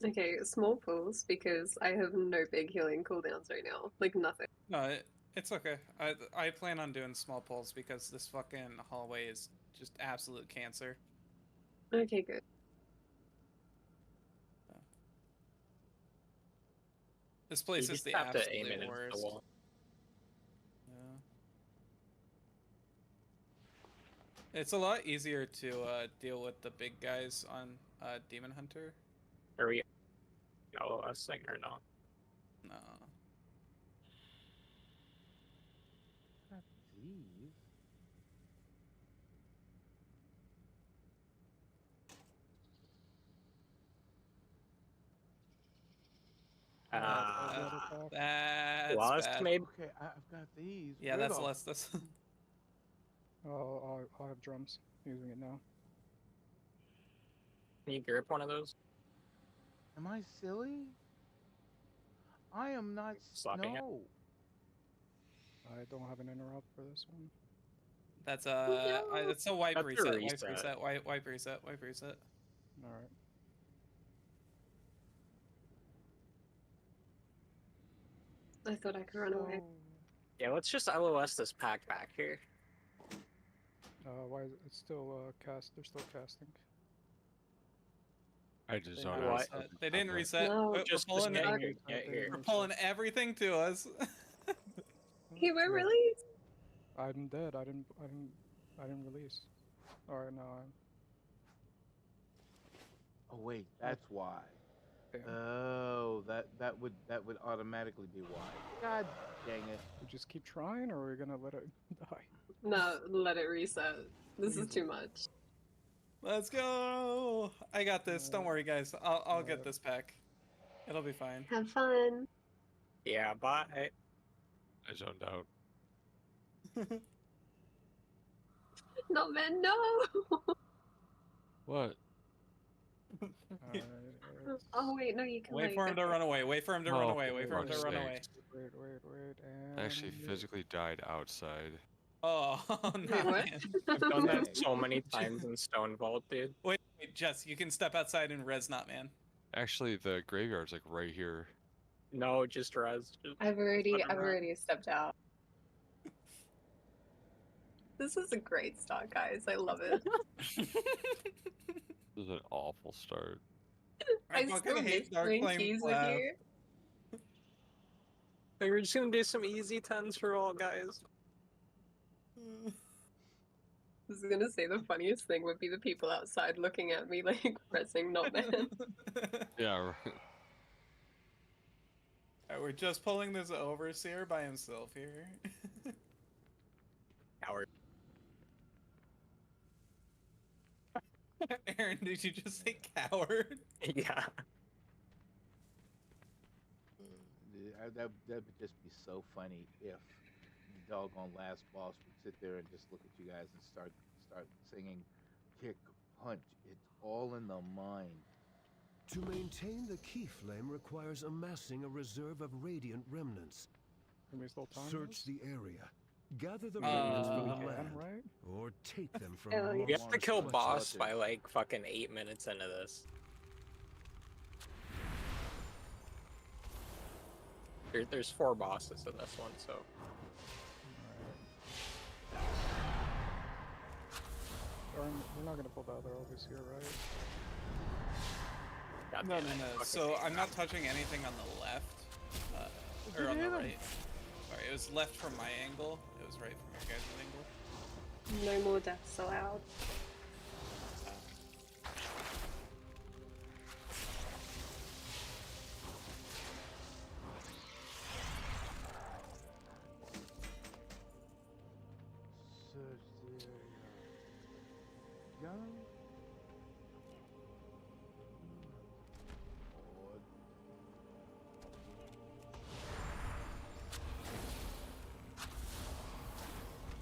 Okay, small pulls because I have no big healing cooldowns right now. Like nothing. No, it's okay. I plan on doing small pulls because this fucking hallway is just absolute cancer. Okay, good. This place You is the just have to aim absolute it into worst. the wall. Yeah. It's a lot easier to deal with the big guys on Demon Hunter. Are we LOSing or not? No. These. That's Lost, bad. maybe? Okay, I've got these. Yeah, Where that's the- less this. I'll have drums. Using it now. Can you grip one of those? Am I silly? I am not. Slapping it? No. I don't have an interrupt for this one. That's it's a wipe That's a reset, reset. wipe reset. Alright. I thought I could run away. Yeah, let's just LOS this pack back here. Why is it's still cast? They're still casting. I just They don't didn't know. reset. They didn't reset. No, We're just pulling getting it. you get here. We're pulling everything to us. He went release. I'm dead. I didn't release. Alright, now I'm. Oh wait, that's why. Damn. Oh, that would automatically be why. God dang it. We just keep trying, or we're gonna let it die? No, let it reset. This is too much. Let's go. I got this. Don't worry, guys. I'll get this pack. It'll be fine. Have fun. Yeah, bye. I zoned out. No, man, no. What? Oh wait, no, you can Wait for him to run away. Wait for him to run away. Wait for him to run away. Wait, and... I actually physically died outside. Oh, no. Wait, what? I've done that so many times in Stone Vault, dude. Wait, Jess, you can step outside and res not, man. Actually, the graveyard's like right here. No, just res. Just I've already stepped out. This is a great start, guys. I love it. This is an awful start. I fucking still miss hate Dark playing Flame keys with Lab. you. Like, we're just gonna do some easy 10s for all, guys. I was gonna say the funniest thing would be the people outside looking at me like pressing not man. Yeah, right. Alright, we're just pulling this overseer by himself here. Coward. Aaron, did you just say coward? Yeah. That would just be so funny if the doggone last boss would sit there and just look at you guys and start singing, kick, punch. It's all in the mind. To maintain the key flame requires amassing a reserve of radiant remnants. Can we still time Search this? the area. Gather the remnants from the can, land, right? or take them from Hell yeah. We have to kill monsters. boss by like fucking 8 minutes into this. There's 4 bosses in this one, so. We're not gonna pull the other obvious here, right? God No, damn it, no. fucking So game. I'm not touching anything on the left, or on the right. Sorry, it was left from my angle. It was right from your guys' angle. No more deaths allowed.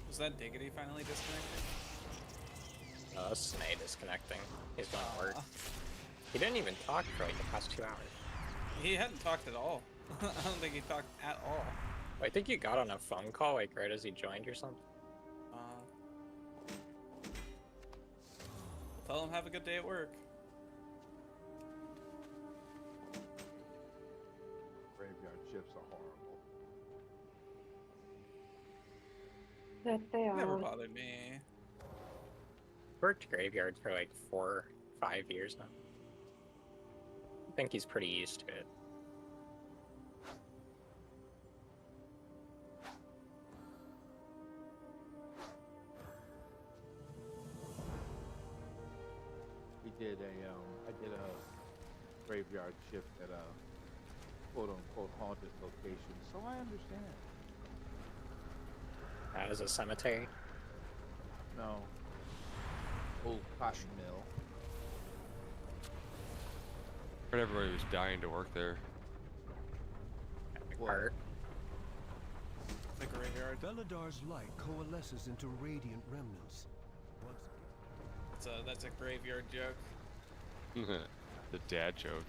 Was that Diggity finally disconnected? Snake disconnecting. He's going to work. He didn't even talk for like the past 2 hours. He hadn't talked at all. I don't think he talked at all. I think you got on a phone call like right as he joined or something. Tell him have a good day at work. Graveyard shifts are horrible. That they are. Never bothered me. Worked graveyard for like 4 or 5 years now. I think he's pretty used to it. I did a graveyard shift at a quote-unquote haunted location, so I understand. That was a cemetery? No. Old cotton mill. Heard everybody was dying to work there. Part. The graveyard. Beladar's light coalesces into radiant remnants. That's a graveyard joke. The dad joke.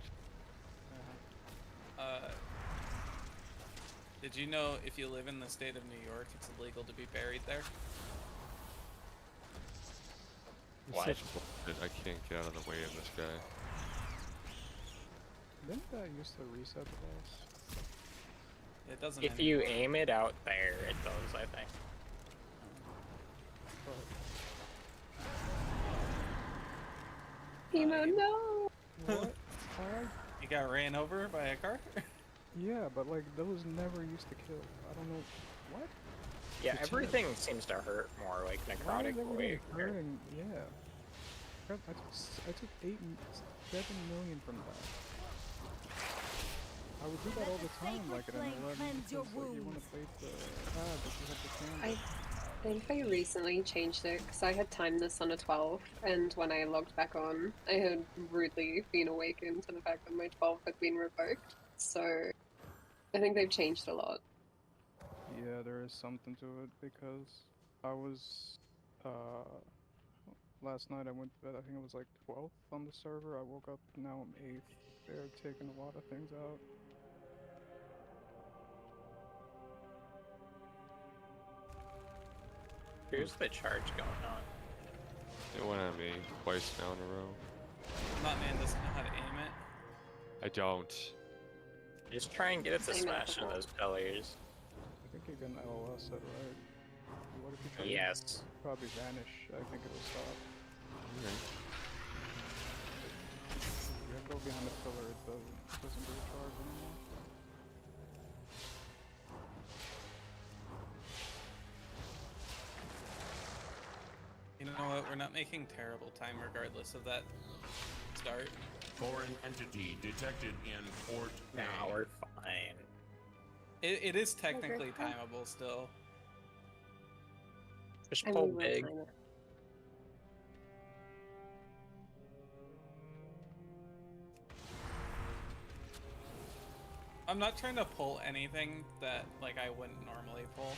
Did you know if you live in the state of New York, it's illegal to be buried there? What? Such bullshit. I can't get out of the way of this guy. Didn't that used to reset the boss? It doesn't. If you aim it out there, it does, I think. Emo, no! What? You got ran over by a car? Yeah, but like those never used to kill. I don't know what. Yeah, everything seems to hurt more, like Why is necrotic everything way. hurting? Yeah. I took 7 million from that. I would do that all the time, like at an 11. Because, like, you want to play the but you have the camera. I think I recently changed it because I had timed this on a 12, and when I logged back on, I had rudely been awakened to the fact that my 12 had been revoked. So I think they've changed a lot. Yeah, there is something to it because I was last night I went to bed, I think it was like 12th on the server. I woke up, now I'm 8th. They're taking a lot of things out. Here's the charge going on. It went on me twice now in a row. Not man doesn't know how to aim it. I don't. Just try and get it to smash into those pillars. I think you can LOS it, right? What if you try Yes. to probably vanish? I think it'll stop. Okay. You have to go behind the pillar, it doesn't do a charge anymore. You know what? We're not making terrible time regardless of that start. Foreign entity detected in Port A. Nah, we're fine. It is technically timeable still. Just pull big. I'm not trying to pull anything that like I wouldn't normally pull.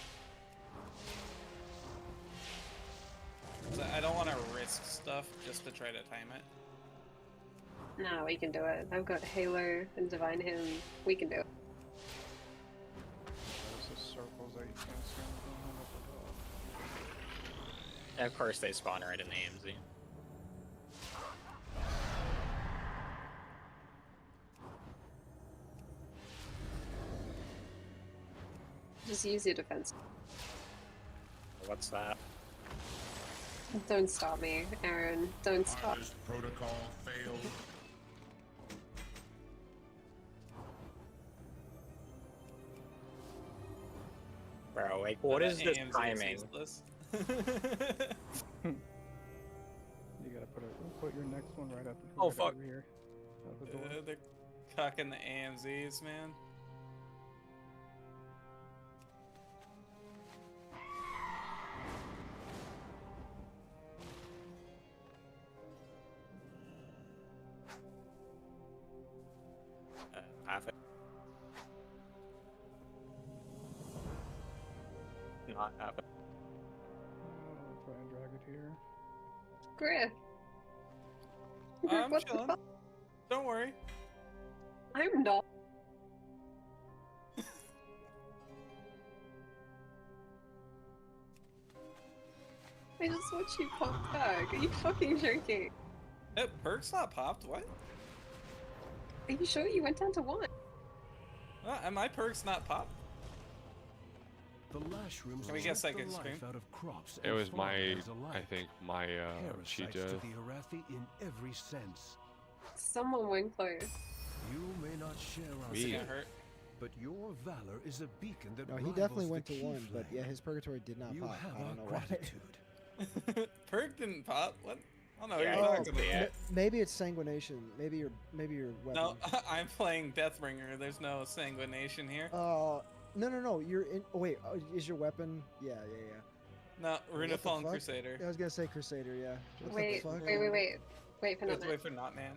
I don't want to risk stuff just to try to time it. No, we can do it. I've got Halo and Divine Hymn. We can do it. There's the circles that you can't see anything on. And of course they spawn right in the AMZ. Just use your defense. What's that? Don't stop me, Aaron. Don't stop. Harvest protocol failed. Bro, like, what is this AMZ timing? useless. You gotta put your next one right up. Oh, right fuck. over here. Out the door. They're cucking the AMZs, man. Half it. Not half it. I'll try and drag it here. Griff. I'm What the chilling. fuck? Don't worry. I'm not. I just watched you pop tag. Are you fucking joking? Perk's not popped. What? Are you sure you went down to 1? My perk's not popped. The lash rooms Can we get suck the second life screen? out of crops It and was my, farmers I alike. think my Parasites cheetah. to the Arathi in every sense. Someone went close. You may not share our Me. strength, Hurt. but your valor is a beacon that No, he rivals definitely the went to key 1, but flame. yeah, his purgatory did not You pop. have I don't our know why. gratitude. Perk didn't pop. What? I don't know. Yeah, What you're Oh, talking about. maybe it's sanguination. Maybe your weapon. No, I'm playing Deathbringer. There's no sanguination here. No. You're in. Oh, wait, is your weapon? Yeah. No, What the Runefallen fuck? Crusader. I was gonna say Crusader. Yeah. What Wait, the fuck? wait. Wait for We have to nothing. wait for Notman.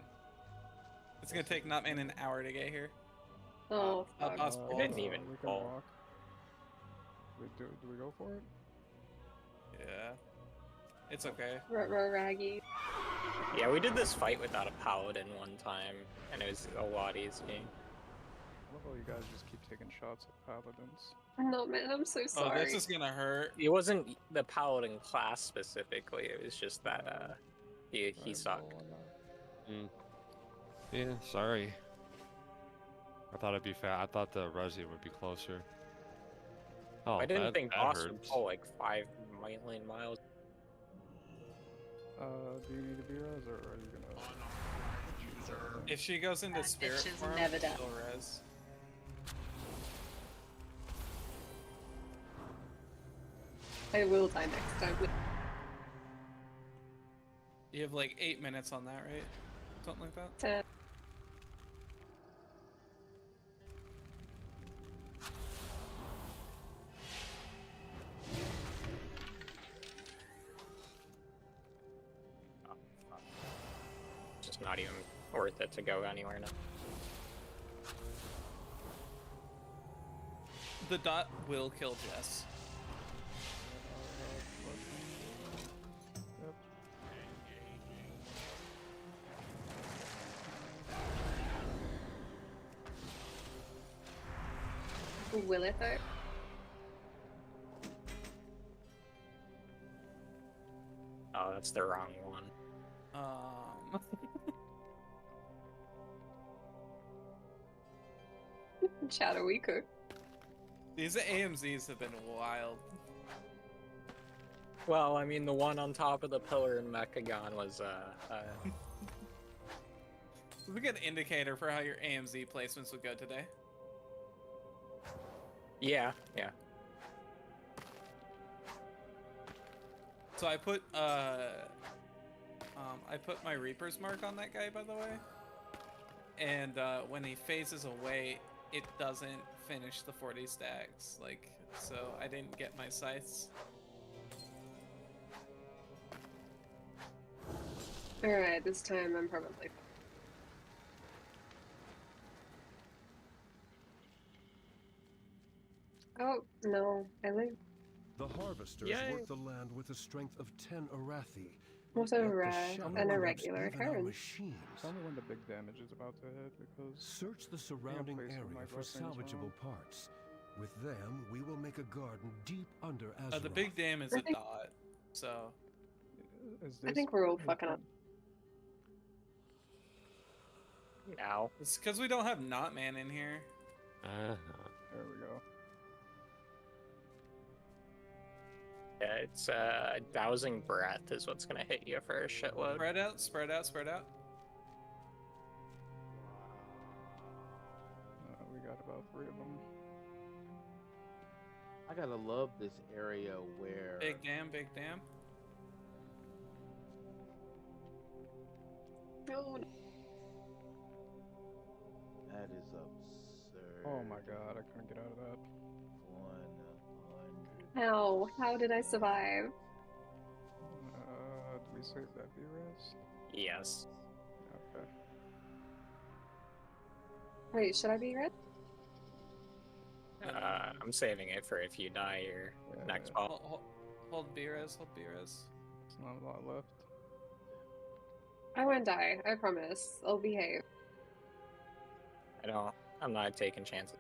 It's gonna take Notman an hour to get here. Oh, fuck. Possible. It didn't even We can fall. walk. Do we go for it? Yeah. It's okay. Raggy. Yeah, we did this fight without a paladin one time, and it was a lot easier. I love how you guys just keep taking shots at paladins. No, man, I'm so Oh, sorry. this is gonna hurt. It wasn't the paladin class specifically, it was just that he sucked. Yeah, sorry. I thought it'd be fat. I thought the Resi would be closer. Oh, I didn't think that boss would hurts. pull like 5 million miles. Do you need a B-res or are you gonna... If she goes into spirit bitch is form, never done. she'll res. I will die next time. You have like 8 minutes on that, right? Something like that. 10. Just not even worth it to go anywhere now. The dot will kill Jess. Will it though? Oh, that's the wrong one. Shadow we cook. These AMZs have been wild. Well, I mean, the one on top of the pillar in Mechagon was, This is a good indicator for how your AMZ placements would go today. yeah. So I put my Reaper's mark on that guy, by the way. And when he phases away, it doesn't finish the 40 stacks. Like, so I didn't get my scythes. Alright, this time I'm probably... Oh, no, I live. The harvesters Yay. work the land with the strength of 10 Arathi. Also Yet the rare shadow and a robes regular even our occurrence. machines. Tell me when the big damage is about to hit, because... Search the surrounding place with my area for blessing as salvageable well. parts. With them, we will make a garden deep under Azeroth. The big dam is a dot, so... I think we're all fucking up. Now. It's because we don't have Notman in here. There we go. Yeah, it's Dowsing Breath is what's gonna hit you for a shitload. Spread out, spread out, spread out. We got about 3 of them. I gotta love this area where Big dam, big dam. No. that is absurd. Oh my god, I couldn't get out of that. 100. How did I survive? Did we save that B-res? Yes. Okay. Wait, should I be red? I'm saving it for if you die your next ball. Hold B-res, hold B-res. There's not a lot left. I won't die, I promise. I'll behave. I'm not taking chances.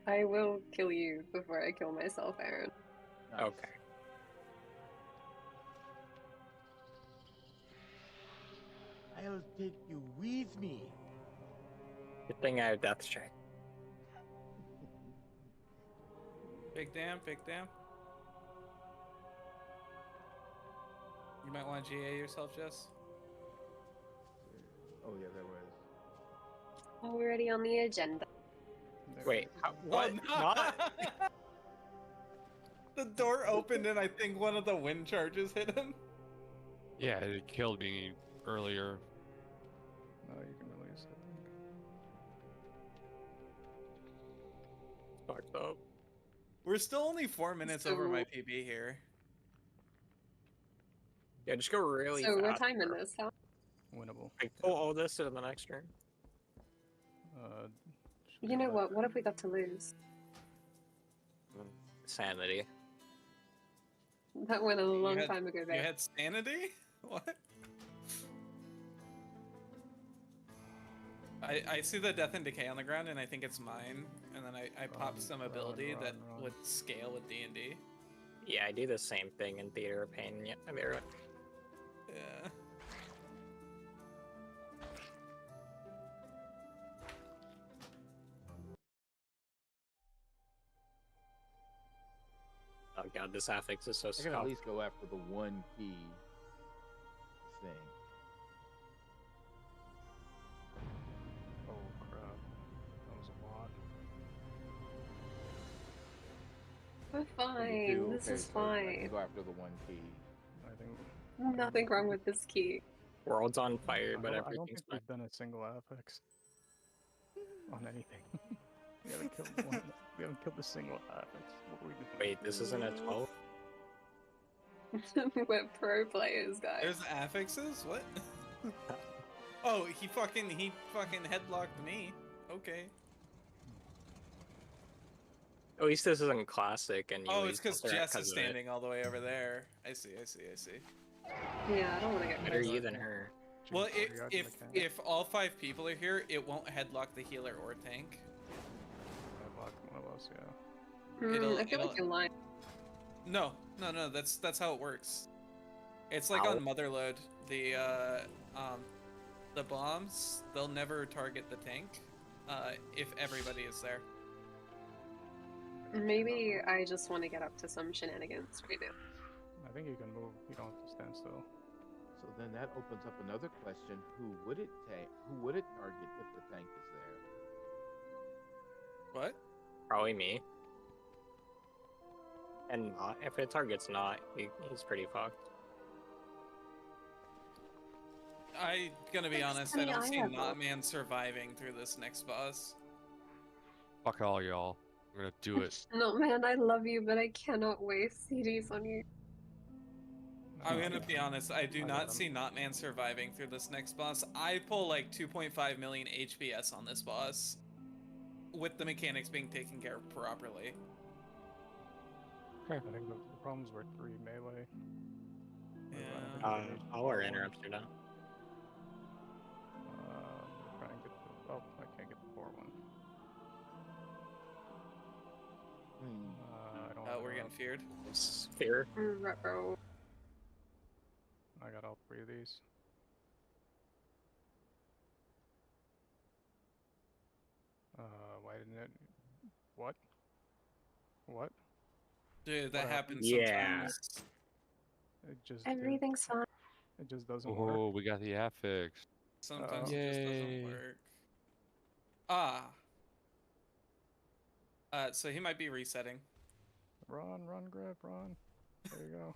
I will kill you before I kill myself, Aaron. Nice. Okay. I'll take you with me. Good thing I have Death Strike. Big dam, big dam. You might want to GA yourself, Jess. Oh yeah, there was. Already on the agenda. Wait, what? Oh, no. Not... The door opened and I think one of the wind charges hit him. Yeah, it killed me earlier. No, you can release it. Fucked up. We're still only 4 minutes over my PB here. Yeah, just go really So fast. we're timing this, huh? Winnable. Like, pull all this to the next turn. You know what? What have we got to lose? Sanity. That went a long had, time ago, You babe. had sanity? What? I see the death and decay on the ground and I think it's mine. And then I popped some ability that would scale with D&D. Yeah, I do the same thing in Theater of Pain. Yeah, I mean, Yeah. oh god, this affix is so I can at least go after the one key thing. Oh crap. That was a lot. We're fine. You do? This Okay, is so I can fine. go after the one key. I think Nothing wrong with this key. World's on fire, but I don't everything's think we've done a single affix on anything. we haven't killed one. We haven't killed a single affix. What were we doing? Wait, this isn't a 12? We're pro players, guys. There's affixes? What? Oh, he fucking headlocked me. Okay. At least this isn't classic, and you Oh, lose it's because the threat Jess is of it. standing all the way over there. I see. Yeah, I don't want to get Better close. you than her. Well, if all 5 people are here, it won't headlock the healer or tank. Headlock one of us, yeah. I feel like you're lying. No, that's how it works. It's like on Motherload, the bombs, they'll never target the tank, if everybody is there. Maybe I just want to get up to some shenanigans right now. I think you can move. You don't have to stand still. So then that opens up another question: Who would it target if the tank is there? What? Probably me. And not, if it targets not, he's pretty fucked. I gonna be honest, I funny, don't I see have Not hope. Man surviving through this next boss. Fuck all y'all. I'm gonna do it. No, man, I love you, but I cannot waste CDs on you. I'm gonna be honest, I do I not got see Not Man surviving through this next boss. I pull like 2.5 million HPS on this boss, with the mechanics being taken care of properly. I think the problems were 3 melee. Yeah. All our interrupts are done. Try and get the, oh, I can't get the 4 one. I don't have We're getting enough. feared. Fear. Retro. I got all 3 of these. Why didn't it? What? What? Dude, that What happened? happens sometimes. It just Everything's fine. It just doesn't work. Oh, we got the app fixed. Sometimes it just doesn't Yay. work. So he might be resetting. Run, grab, run. There you go.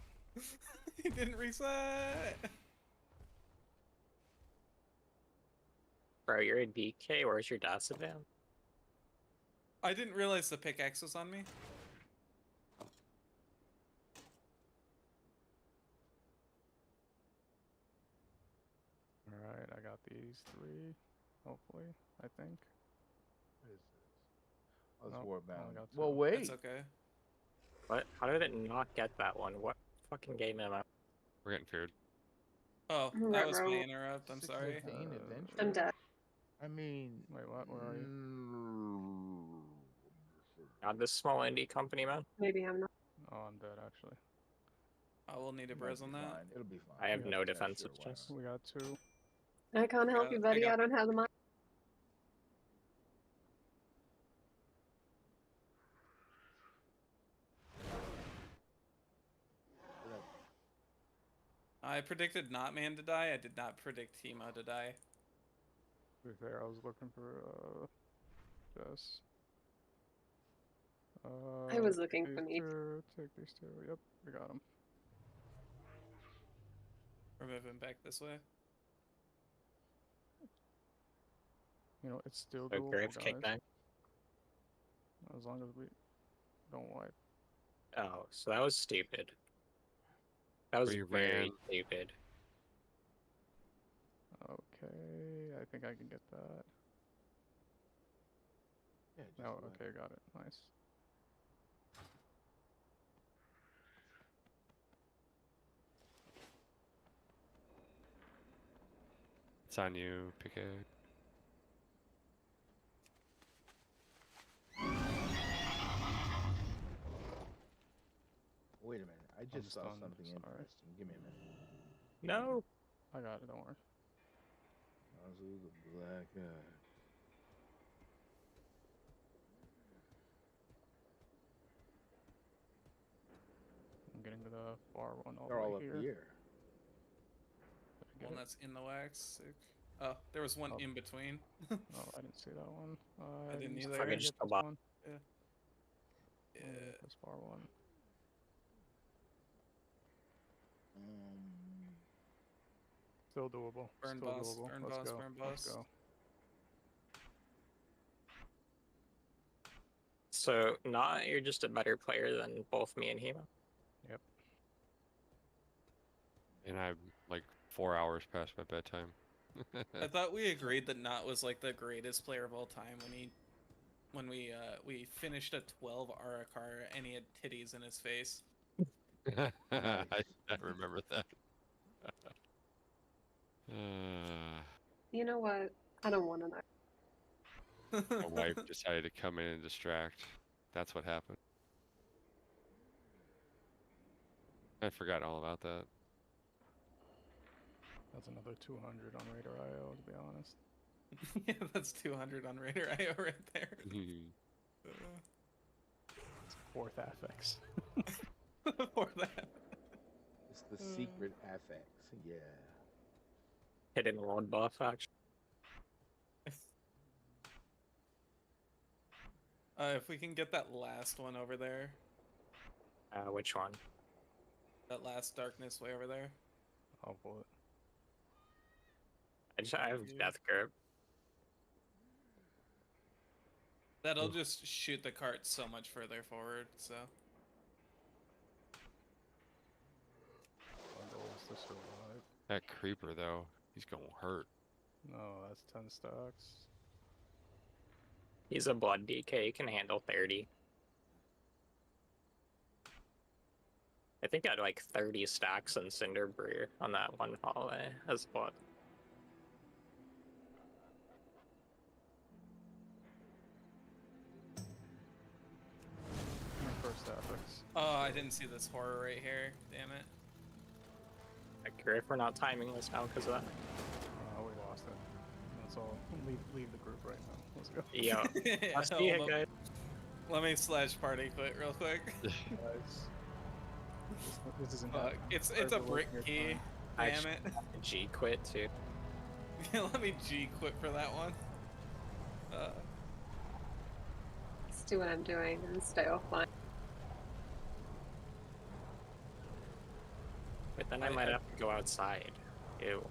He didn't reset. Bro, you're in BK. Where's your Dasavan? I didn't realize the pickaxe was on me. All right, I got these 3. Hopefully, I think. What is this? I was Nope, warbound. only got Well, 2. wait. It's okay. What? How did it not get that one? What fucking game am I? We're getting feared. Oh, that was my interrupt. I'm sorry. 615 adventure. I'm dead. I mean, wait, what? Where are you? God, this small indie company, man. Maybe I'm not. Oh, I'm dead actually. I will need a bres on that. fine. It'll be fine. I have Yeah, no sure, defensive why chest. We got 2. I can't help you, buddy. I don't have the mic. I predicted not man to die. I did not predict Timo to die. To be fair, I was looking for Jess. I was looking these for me. 2, take these 2. Yep, we got them. We're moving back this way. You know, it's still So doable, Griff guys. kicked back. As long as we don't wipe. Oh, so that was stupid. That was We very ran. stupid. Okay, I think I can get that. Yeah, just Oh, let okay, got it. Nice. It's on you, PK. Wait a minute. I just saw stunned, something sorry. interesting. Give me a minute. No. I got it, don't worry. Azu the Black Eye. I'm getting to the far one all They're the all way up here. here. Did I get One it? that's in the wax. Sick. Oh, there was one in between. Oh, I didn't see that one. I didn't need either. to Fucking get just this a lot. one. Yeah. I'm gonna get this far one. Still doable. Burn Still boss, doable. burn Let's boss, go. burn Let's boss. go. So, not you're just a better player than both me and Hema. Yep. And I'm like 4 hours past my bedtime. I thought we agreed that Not was like the greatest player of all time when we finished a 12 Arakar and he had titties in his face. I remember that. You know what? I don't want to know. My wife decided to come in and distract. That's what happened. I forgot all about that. That's another 200 on Raider IO, to be honest. Yeah, that's 200 on Raider IO right there. It's 4th affix. For that. It's the secret affix. Yeah. Hidden world buff, actually. If we can get that last one over there. Which one? That last darkness way over there. I'll pull it. I have death grip. That'll just shoot the cart so much further forward, so. My goal is to survive. That creeper, though, he's gonna hurt. No, that's 10 stacks. He's a blood DK, he can handle 30. I think I had like 30 stacks in Cinder Breer on that one hallway as blood. My first affix. Oh, I didn't see this horror right here. Damn it. Accurate, we're not timing this now because of that. We lost it. That's all. Leave the group right now. Let's go. Yeah. I'll see you guys. Let me slash party quit real quick. Guys, this isn't happening. It's Guys a are wasting brick your key. time. Damn it. G quit too. Let me G quit for that one. Just do what I'm doing and stay offline. But then I might have to go outside. Ew.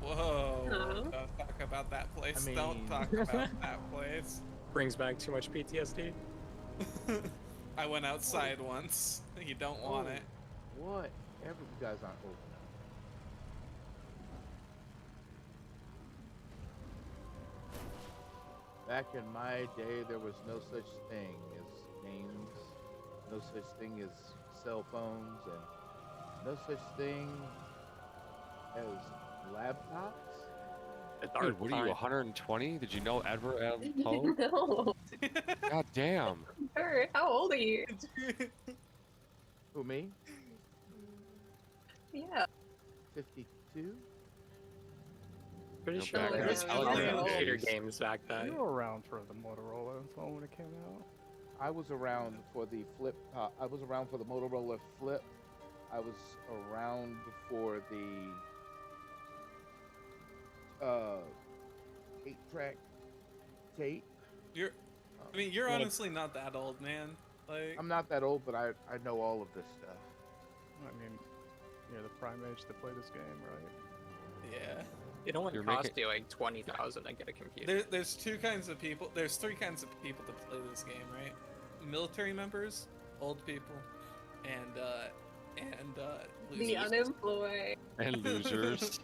Whoa. Huh? Don't talk about that place. I Don't mean- talk about that place. Brings back too much PTSD. I went outside once. You don't want it. What? You guys aren't open. Back in my day, there was no such thing as games, no such thing as cell phones, and no such thing as laptops. Dude, what are you, 120? Did you know Edward Allan Poe? No. God damn. Bert, how old are you? Who, me? Yeah. 52? Pretty No, sure back there in was the Alexander computer days. games back then. You were around for the Motorola phone when it came out. I was around for the flip. I was around for the Motorola Flip. I was around for the 8-track tape. I mean, you're honestly not that old, man. Like, I'm not that old, but I know all of this stuff. I mean, you're the prime age to play this game, right? yeah. It only You're cost making- you like 20,000 to get a computer. There's two kinds of people. There's three kinds of people to play this game, right? Military members, old people, and losers. The unemployed. And losers.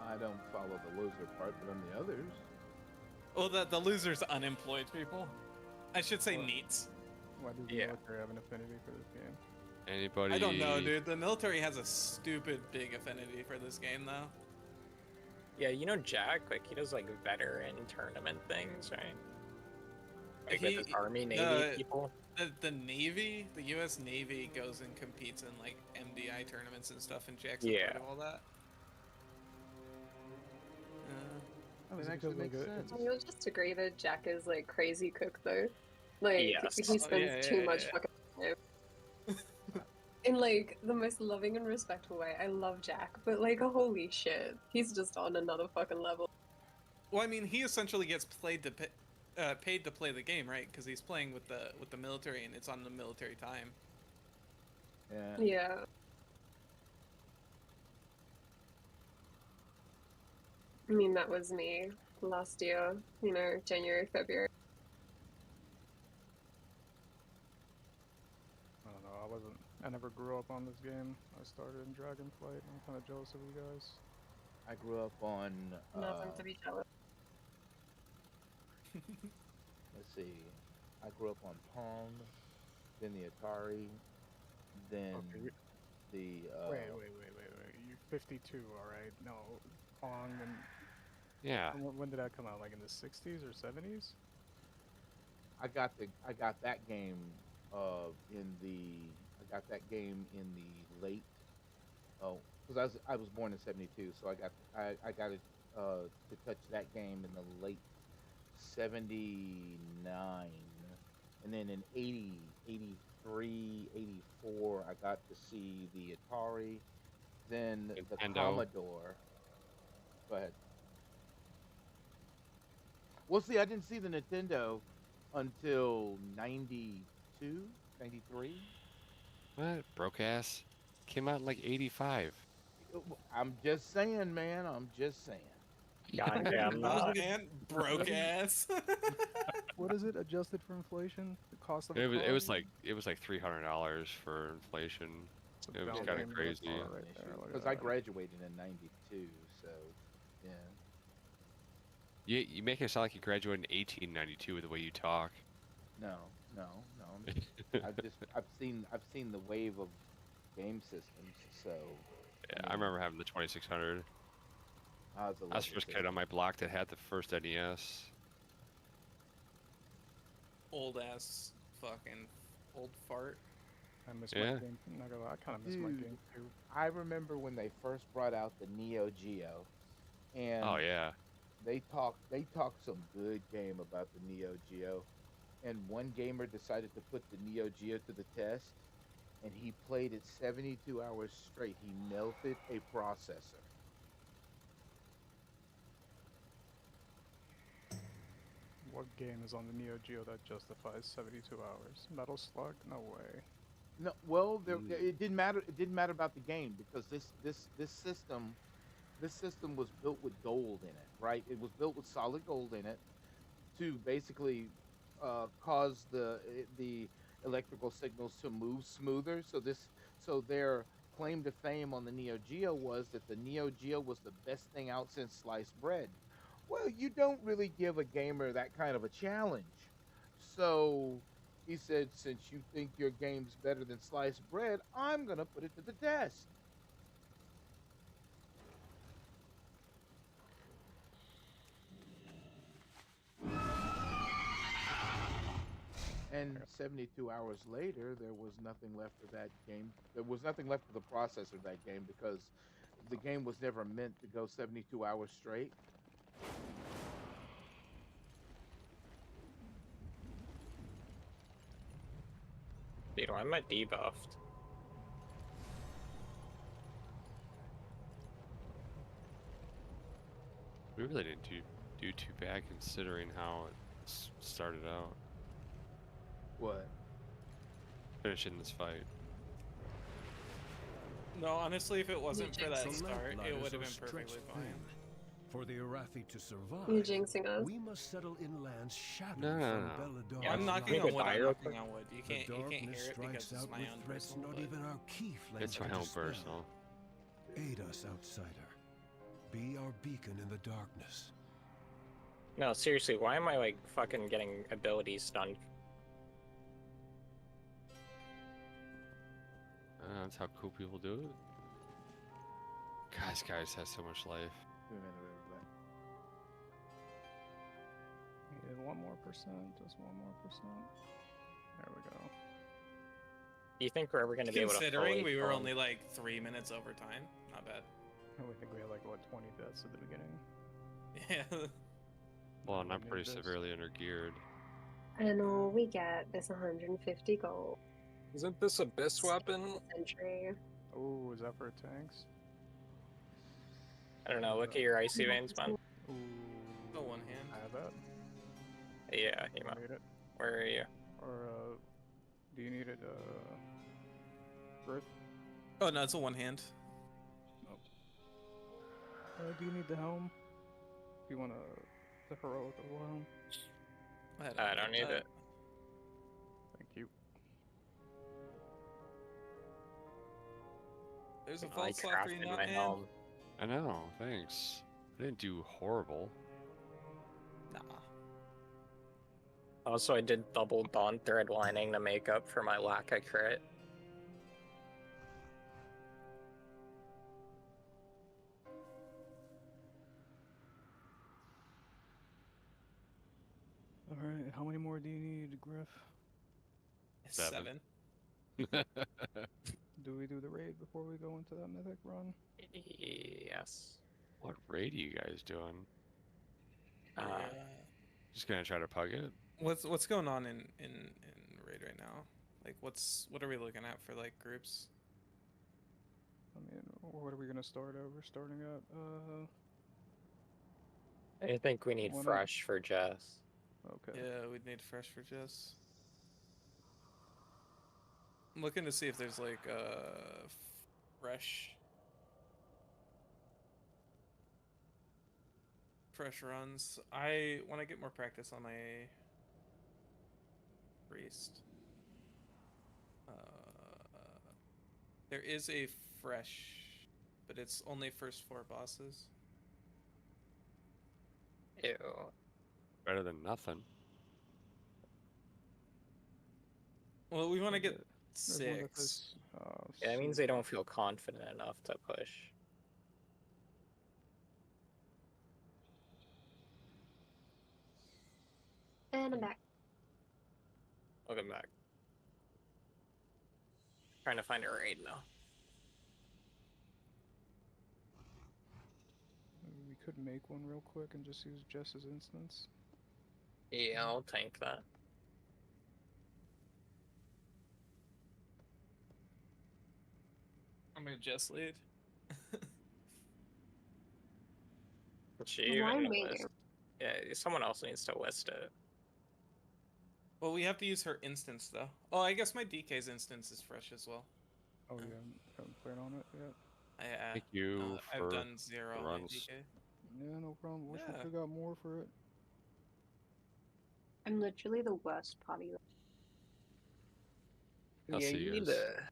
I don't follow the loser part, but on the others. Well, the losers, unemployed people. I should say neats. Why does the military have an affinity for this game? Anybody? I don't know, dude. The military has a stupid big affinity for this game, though. Yeah, you know Jack, like he does like veteran tournament things, right? Like with his army, navy people. The Navy, the U.S. Navy goes and competes in like MDI tournaments and stuff, and Jack's a part of all that. It actually makes sense. You'll just agree that Jack is like crazy cook though. Like Yes. he spends too much yeah. fucking time. In like the most loving and respectful way. I love Jack, but like holy shit, he's just on another fucking level. Well, I mean, he essentially gets paid to play the game, right? Because he's playing with the military, and it's on the military time. Yeah. Yeah. I mean, that was me last year, you know, January, February. I don't know. I never grew up on this game. I started in Dragonflight. I'm kind of jealous of you guys. I grew up on. Nothing to be jealous. Let's see. I grew up on Pong, then the Atari, then the. Wait. You're 52, all right? No, Pong and. Yeah. When did that come out? Like in the 60s or 70s? I got that game in the late because I was born in 72, so I got it to touch that game in the late 79, and then in 80, 83, 84 I got to see the Atari, then the Nintendo. Commodore. Go ahead. Well, see, I didn't see the Nintendo until 92, 93. What? Broke ass? Came out in like 85. I'm just saying, man. I'm just saying. Goddamn man, broke ass. What is it adjusted for inflation? The cost of It was phone? it was like $300 for inflation. It was down kind of payment crazy. right there, look at Because I that. graduated in 92, so yeah. You make it sound like you graduated in 1892 with the way you talk. No. I've seen the wave of game systems, so Yeah, I remember having the 2600. I was I was the first kid on my block that had the first NES. Old ass fucking old fart. I miss Yeah. my game. I'm not gonna lie, I kind of miss my Dude, game too. I remember when they first brought out the Neo Geo, and Oh yeah. They talk some good game about the Neo Geo, and one gamer decided to put the Neo Geo to the test, and he played it 72 hours straight. He melted a processor. What game is on the Neo Geo that justifies 72 hours? Metal Slug? No way. No, well, it didn't matter. It didn't matter about the game because this system was built with gold in it, right? It was built with solid gold in it to basically cause the electrical signals to move smoother. So their claim to fame on the Neo Geo was that the Neo Geo was the best thing out since sliced bread. Well, you don't really give a gamer that kind of a challenge. So he said, since you think your game's better than sliced bread, I'm gonna put it to the test. And 72 hours later, there was nothing left of that game. There was nothing left of the processor of that game because the game was never meant to go 72 hours straight. Dude, why am I debuffed? We really didn't do too bad considering how it started out. What? Finishing this fight. No, honestly, if it wasn't for that The start, it ladders would have are been perfectly stretched fine. thin. For the Arathi to survive, You jinxing us. we must settle in lands shattered No, no, from no. Bellador's I'm knocking light. on wood. I'm knocking on wood. You can't The hear darkness it because strikes it's out my with own threats personal. not But even our key flames It's my can own dispel. personal. Aid us, outsider. Be our beacon in the darkness. No, seriously, why am I like fucking getting abilities stunned? That's how cool people do it. Guys has so much life. Needed 1% more, just 1% more. There we go. Do you think we're ever going to be able to considering fully we were clone- only like 3 minutes over time, not bad. I think we had like, what, 20 deaths at the beginning? Yeah. Well, and I'm Need pretty this. severely under geared. And all we get is 150 gold. Isn't this Abyss weapon? Century. Oh, is that for tanks? I don't know, look at your icy veins, man. Ooh. Oh, one hand. I have that. Yeah, you Need it. Where are you? Or, do you need it, Griff? Oh no, it's a one hand. Do you need the helm? Do you want the heroic helm? I don't need it. Thank you. There's a I false slot for you crafted not my hand. helm. I know, thanks. I didn't do horrible. Nah. Also, I did double Dawn Thread lining to make up for my lack of crit. Alright, how many more do you need, Griff? 7. Do we do the raid before we go into that mythic run? Yes. What raid are you guys doing? Yeah. Just gonna try to pug it? What's going on in raid right now? Like what are we looking at for like groups? I mean, what are we gonna start over? Starting at I think we need One of- fresh for Jess. Okay. Yeah, we'd need fresh for Jess. I'm looking to see if there's like fresh runs. I want to get more practice on my priest. There is a fresh, but it's only first 4 bosses. Ew. Better than nothing. Well, we want to get There's one that 6. says, Yeah, that means they don't feel confident enough to push. And I'm back. Welcome back. Trying to find a raid now. We could make one real quick and just use Jess's instance. Yeah, I'll tank that. I'm gonna just lead. She Why even me? list. Yeah, someone else needs to list it. Well, we have to use her instance though. Oh, I guess my DK's instance is fresh as well. Oh yeah, I haven't played on it yet. Thank you I've for done 0 the on my runs. DK. Yeah, no problem. Wish we Yeah. could got more for it. I'm literally the worst party. I'll Yeah, see you you need guys. to.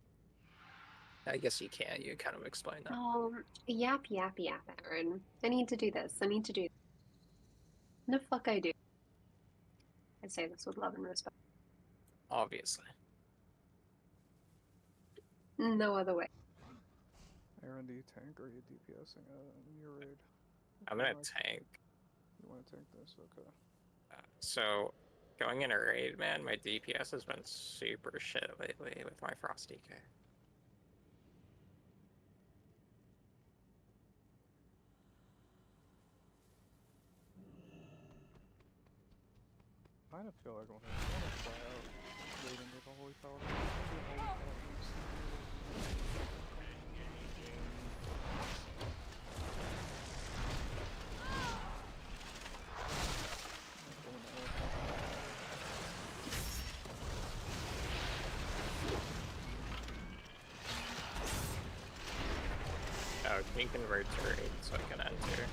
I guess you can't. You kind of explain that. Yap, Aaron. I need to do this. I need to do this. The fuck I do. I say this with love and respect. Obviously. No other way. Aaron, do you tank or are you DPSing your raid? I'm gonna tank. You want to tank this? Okay. So, going in a raid, man, my DPS has been super shit lately with my Frost DK. I kind of feel like I'm going to try out raiding with a Holy Paladin. Oh, can you convert to raid so I can enter?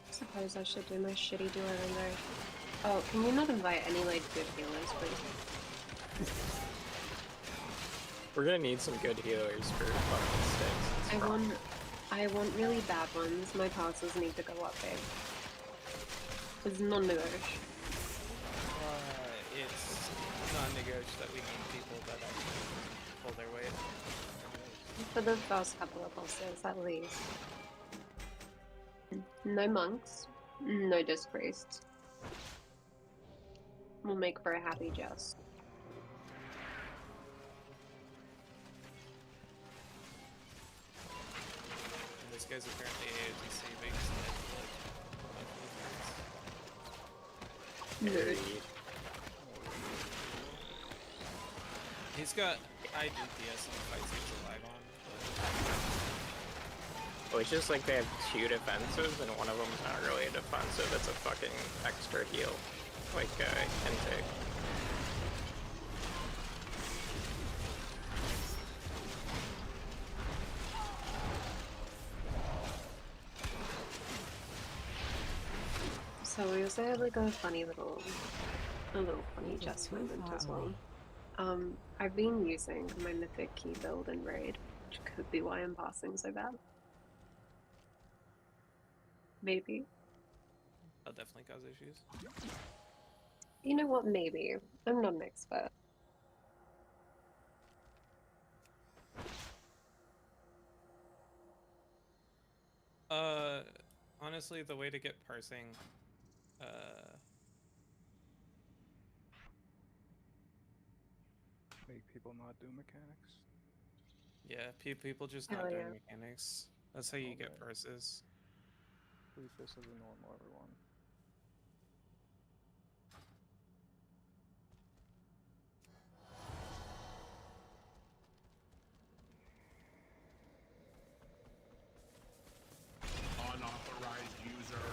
I suppose I should do my shitty duo window. Oh, can you not invite any like good healers, please? We're gonna need some good healers for fucking sticks. I want really bad ones. My passes need to go up, babe. It's non-negotiable. It's non-negotiable that we need people that actually pull their weight. For the first couple of bosses, at least. No monks, no disc priests. We'll make for a happy Jess. And this guy's apparently AOTC based. He's got high DPS on the fights he's alive on. Well, it's just like they have 2 defensives and one of them's not really a defensive, it's a fucking extra heal. Like, intake. So we also have like a little funny Jess moment as well. I've been using my mythic key build in raid, which could be why I'm passing so bad. Maybe. That'll definitely cause issues. You know what? Maybe. I'm not an expert. Honestly, the way to get parsing, Make people not do mechanics. yeah, people just Hell not doing yeah. mechanics. That's how you get parses. Treat this as a normal, everyone. Unauthorized user.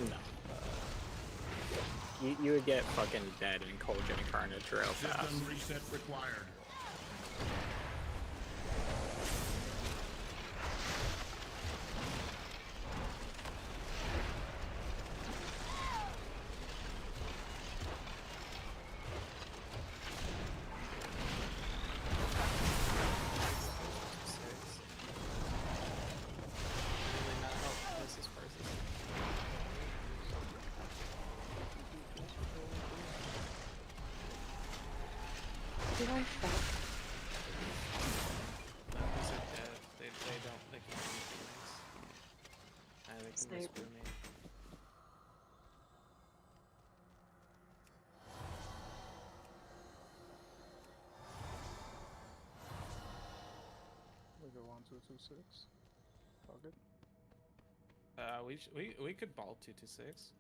No. You would get fucking dead in Cold Carnage real fast. System reset required. Really not help this person. Did I fuck? No, these are dead. They can't do anything nice. I think they can whisper me. We go on 226. Target. We could ball 226.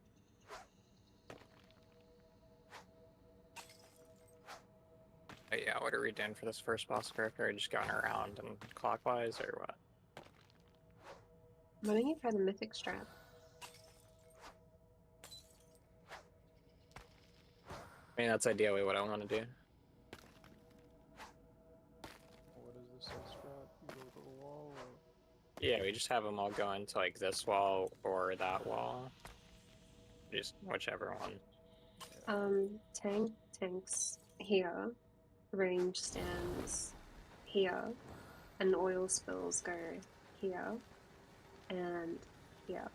Yeah, what are we doing for this first boss character? Are we just going around and clockwise or what? Why don't you try the mythic strap? I mean, that's ideally what I want to do. What is this strap? You go to the wall or? Yeah, we just have them all go into like this wall or that wall. Just whichever one. Tanks here, range stands here, and oil spills go here, and here.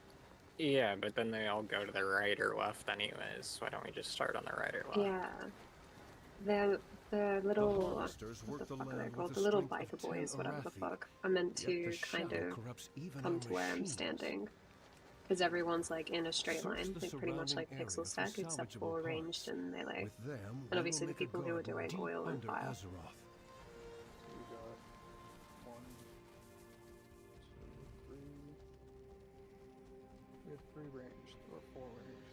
Yeah, but then they all go to the right or left anyways. Why don't we just start on the right or left? Yeah. The little, what the fuck are they called? The little biker boys, whatever the fuck, are meant to kind of come to where I'm standing. Because everyone's like in a straight line, like pretty much like pixel stack, except for ranged and melee. And obviously the people who are doing oil and fire. So we got 1, 2, 3. We have 3 ranged or 4 ranged.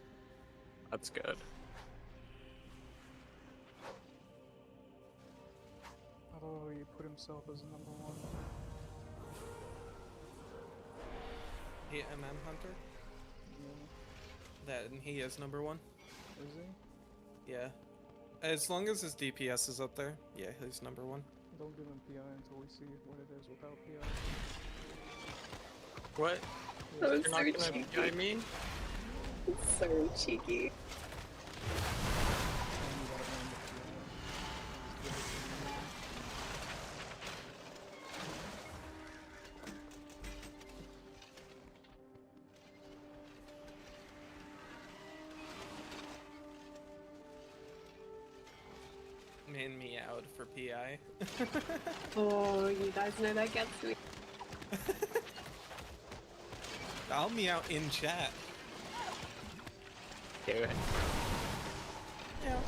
That's good. Oh, he put himself as number 1. He MM Hunter? Yeah. That he is number 1? Is he? Yeah. As long as his DPS is up there, yeah, he's number 1. Don't give him PI until we see what it is without PI. What? That was You're not so gonna cheeky. PI me? It's so cheeky. Man me out for PI. Oh, you guys know that gets me. I'll me out in chat. Do it. Yeah.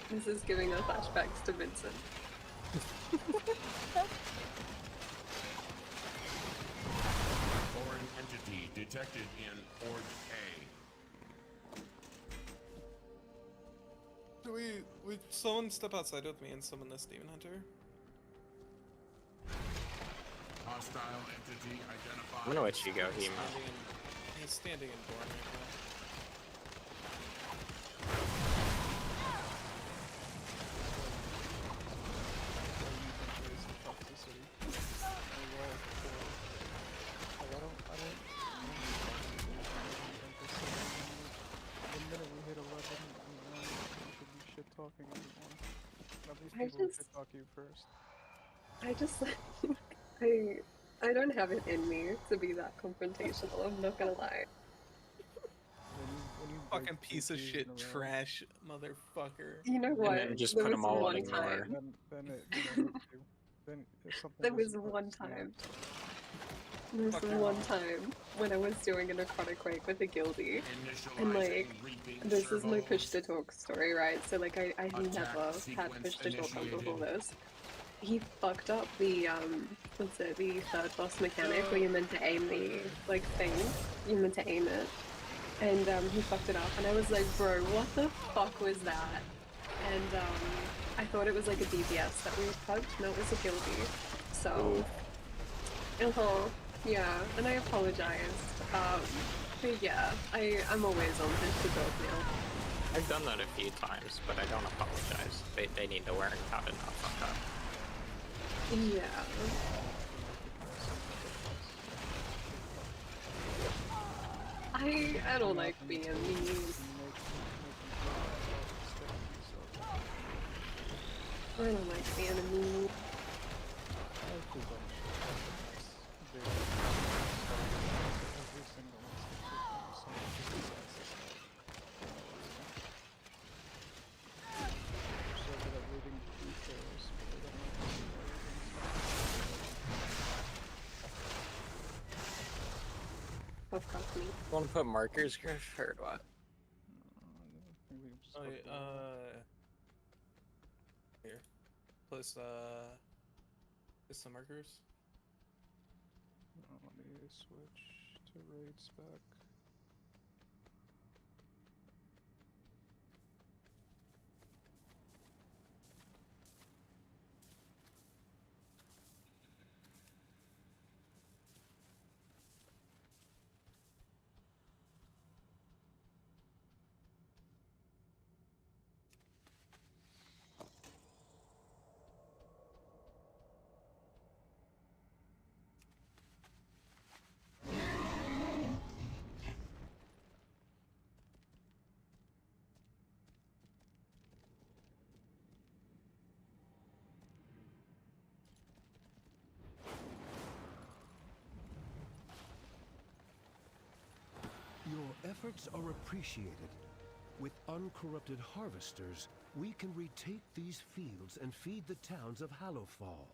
This is giving her flashbacks to Vincent. Foreign entity detected in Port A. Do we someone step outside with me and summon this demon hunter? Hostile entity identified. I'm gonna let you go, Hema. He's standing in door right now. Talking anymore. At least I people just- should talk to you first. I just I don't have it in me to be that confrontational, I'm not gonna lie. When you Fucking break piece of 2 shit in a row, trash motherfucker. You know what? then just There put was 'em all one in time. Then it hurts you. Then if something There was doesn't one work, snap. time. There was one time when I was doing a necrotic rake with a guildie, and like, this is my push to talk story, right? So like, I never had push to talk on before this. He fucked up the what's it, the third boss mechanic where you're meant to aim the like thing, you're meant to aim it, and he fucked it up, and I was like, bro, what the fuck was that? And I thought it was like a DPS that we had pugged, no, it was a guildie. So Yeah, and I apologize. But yeah, I'm always on this to both now. I've done that a few times, but I don't apologize. They need to learn how to not fuck up. Yeah. I don't like being mean. I don't like being mean. Fuck me. Want to put markers, Griff, or what? Oh, here. Place some markers. Let me switch to raid spec. Your efforts are appreciated. With uncorrupted harvesters, we can retake these fields and feed the towns of Hallowfall.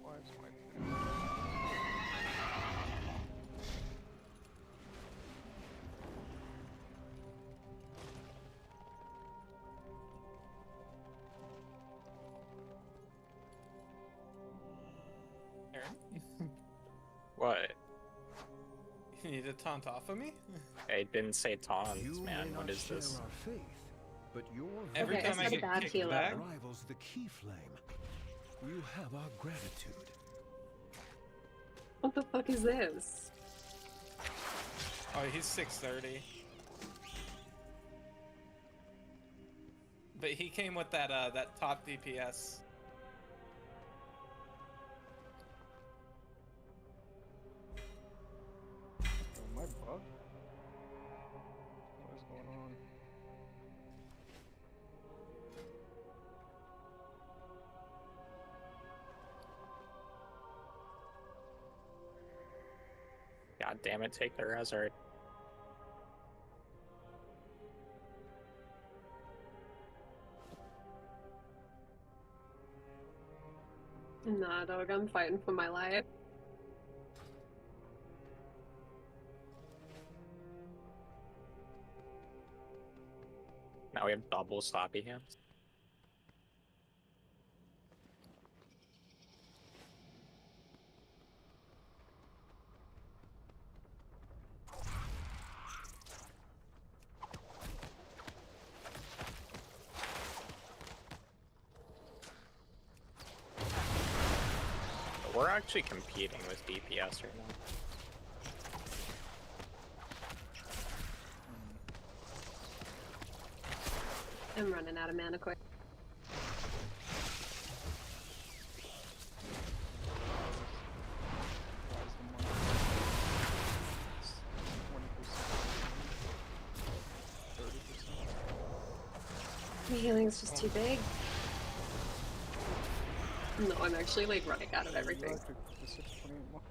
Why is my Aaron? What? You need to taunt off of me? I didn't say taunts, You man. may What not is share this? our faith, but your Every Okay, time I it's get not a bad kicked healer. back, rivals the key flame. You have our gratitude. What the fuck is this? oh, he's 630. But he came with that that top DPS. Oh, my bug? What is going on? God damn it, take the Rezard. Nah, dog, I'm fighting for my life. Now we have double sloppy hands. We're actually competing with DPS right now. I'm running out of mana quick. My healing's just too big. No, I'm actually like running out of everything. You actually put the 628 mark.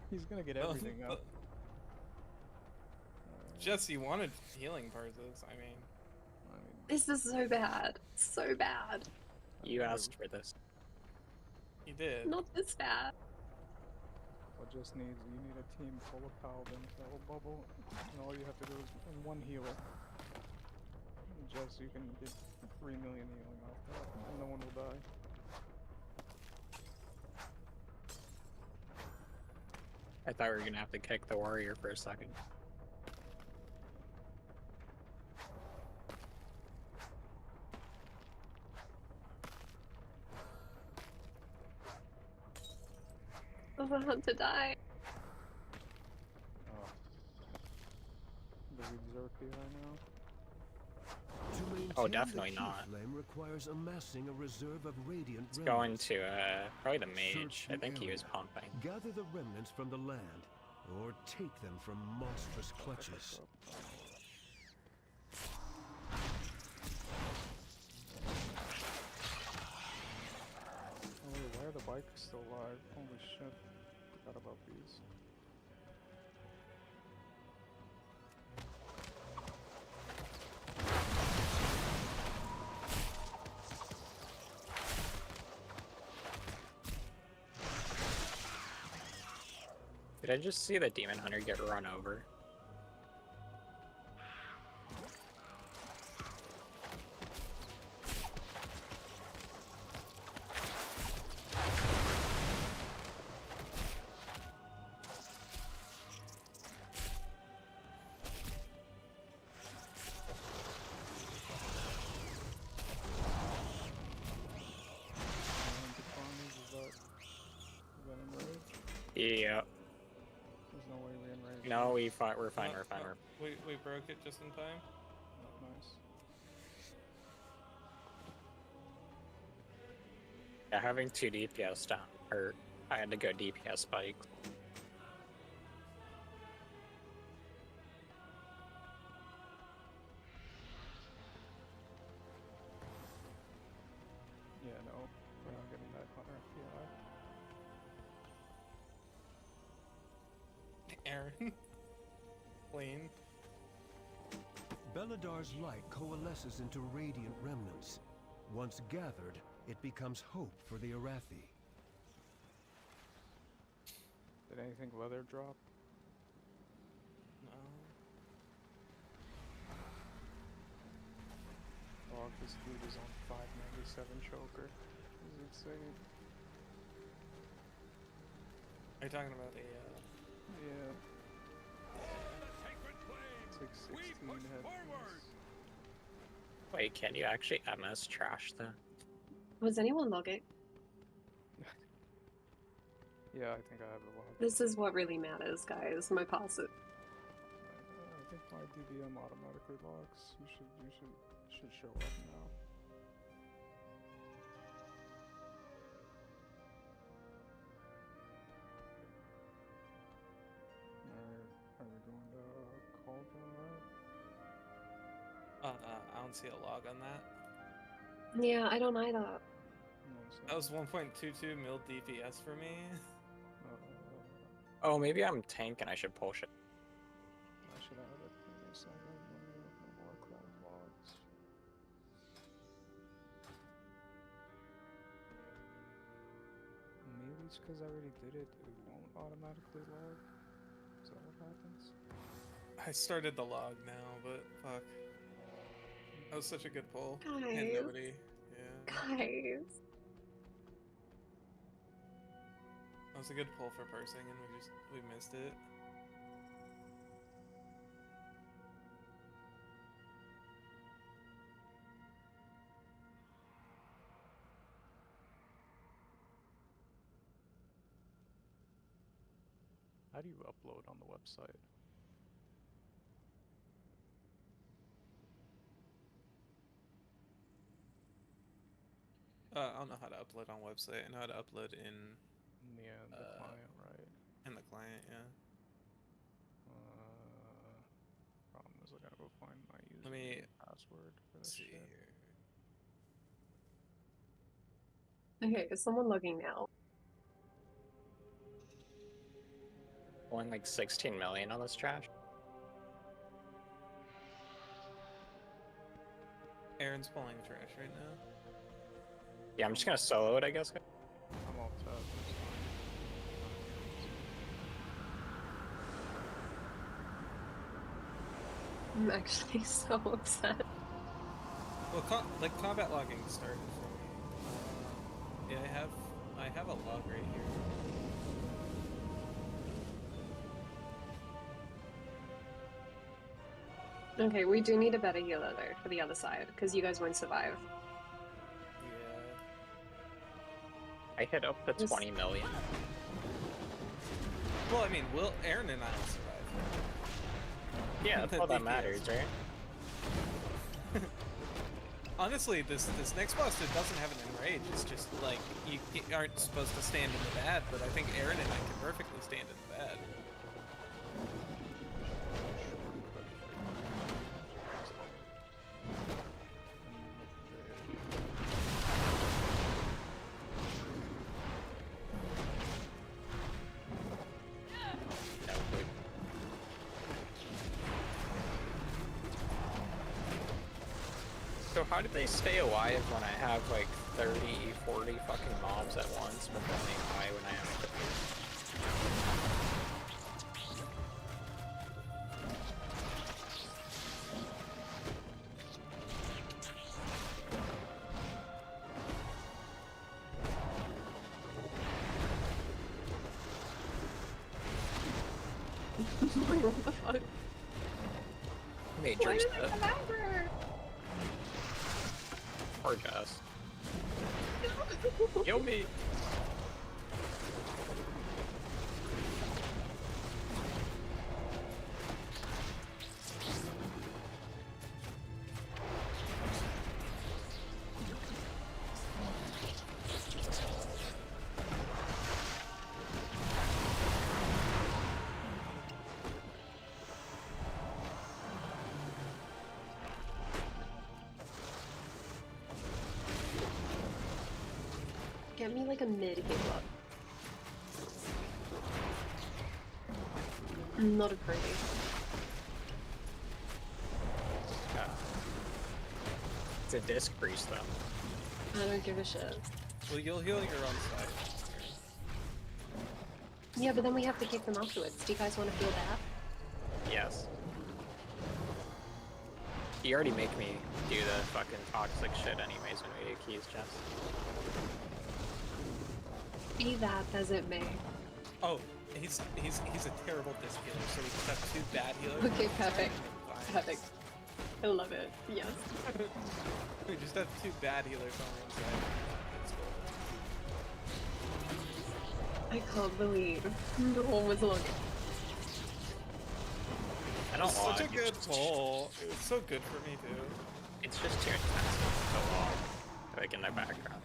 He's gonna get everything out. Jesse wanted healing purses. I mean, This is so bad. So bad. You asked for this. he did. Not this bad. What just needs, you need a team full of paladins that will bubble, and all you have to do is one healer. And Jess, you can get 3 million healing off that, and no one will die. I thought we were gonna have to kick the warrior for a second. I want to die. The Xerky right now. To maintain Oh, definitely the not. flame requires amassing a reserve of radiant It's remnants. going to probably the mage. Search I the think he was area. pumping. Gather the remnants from the land, or take them from monstrous clutches. Oh wait, why are the bikes still alive? Holy shit. Forgot about these. Did I just see the demon hunter get run over? Yeah. There's no way we enrage. No, we're fine. We're fine. We broke it just in time. Nice. Yeah, having 2 DPS down hurt. I had to go DPS spike. Yeah, no, we're not getting that hunter FPI. Aaron. Clean. Beladar's light coalesces into radiant remnants. Once gathered, it becomes hope for the Arathi. Did anything leather drop? No. Oh, this dude is on 597 choker. This is insane. Are you talking about the? Yeah. It's like 16 head. Wait, can you actually MS trash that? Was anyone logging? Yeah, I think I have a log. This is what really matters, guys. My passive. I think my DBM automatically logs. You should show up now. Alright, are we going to Cauldron, right? I don't see a log on that. Yeah, I don't either. That was 1.22 mil DPS for me. Oh, maybe I'm tank and I should push it. I should have it. Give me a second. Let me look at Warcraft logs. Maybe it's because I already did it. It won't automatically log. Is that what happens? I started the log now, but fuck. That was such a good pull. Guys. And nobody. Yeah. Guys. That was a good pull for parsing, and we missed it. How do you upload on the website? I don't know how to upload on website. I know how to upload in. Yeah, the client, right? In the client, yeah. Problem is I gotta gotta go find my Let me username and password for this see shit. here. Okay, is someone logging now? Only like 16 million on this trash. Aaron's pulling trash right now. Yeah, I'm just gonna solo it, I guess. I'm all set. I'm actually so upset. Well, combat logging started for me. Yeah, I have a log right here. Okay, we do need a better healer though for the other side, because you guys won't survive. Yeah. I hit up to 20 million. Well, I mean, Aaron and I will survive. Yeah, that's all that matters, right? Honestly, this next boss, it doesn't have an enrage. It's just like you aren't supposed to stand in the bad, but I think Aaron and I can perfectly stand in the bad. So how do they stay alive when I have like 30, 40 fucking mobs at once, but then they die when I have 50? What the fuck? Major's Why did I come over? Poor Jess. Kill me! Get me like a mid healer. Not a pretty. It's a disc priest though. I don't give a shit. Well, you'll heal your own side. Yeah, but then we have to kick them afterwards. Do you guys want to feel that? Yes. You already make me do the fucking toxic shit anyways when we do keys, Jess. Be that as it may. Oh, he's a terrible disc healer, so we just have two bad healers. Okay, perfect. Perfect. I love it. Yes. We just have two bad healers on one side. I can't believe no one was looking. I don't It's want such a good pull. It was so good for me too. It's just too intense so long. Like in their background.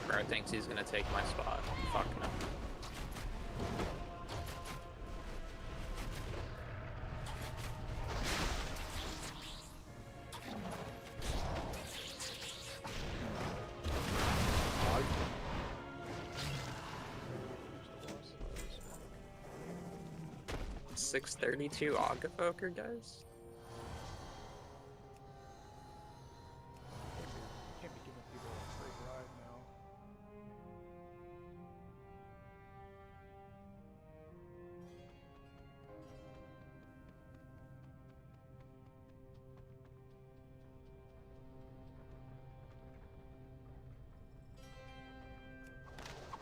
Bro thinks he's gonna take my spot. Fuck no. $632 Ogdevoker, guys? Can't be giving people a free ride now.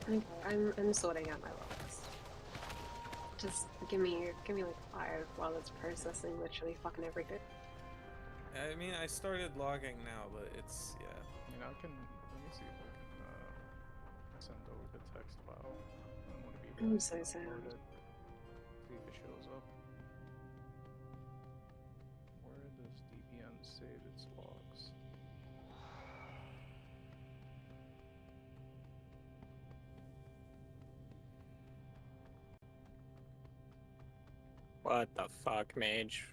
Okay, I'm sorting out my logs. Just give me like 5 while it's processing literally fucking everything. I mean, I started logging now, but it's yeah. I mean, let me see if I can send over the text file. And one of you I'm guys so can sad. upload it. See if it shows up. save its logs. What the fuck, mage?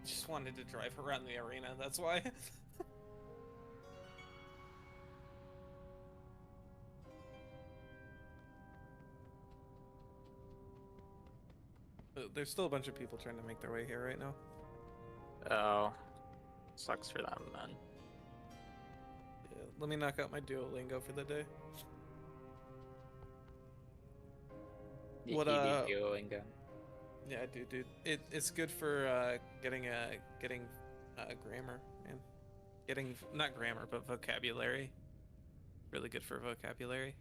Just wanted to drive around the arena, that's why. There's still a bunch of people trying to make their way here right now. Oh, sucks for them then. Yeah, let me knock out my Duolingo for the day. You What do Duolingo? Yeah, I do, dude. It's good for getting grammar, man. Getting not grammar, but vocabulary. Really good for vocabulary.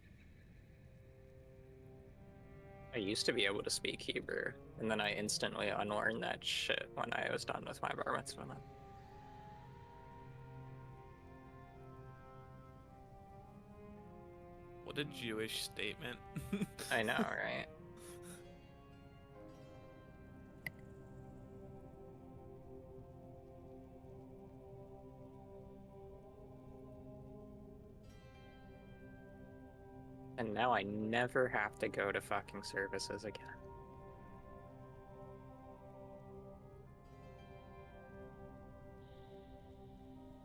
I used to be able to speak Hebrew, and then I instantly unlearned that shit when I was done with my bar mitzvah. What a Jewish statement. I know, right? And now I never have to go to fucking services again.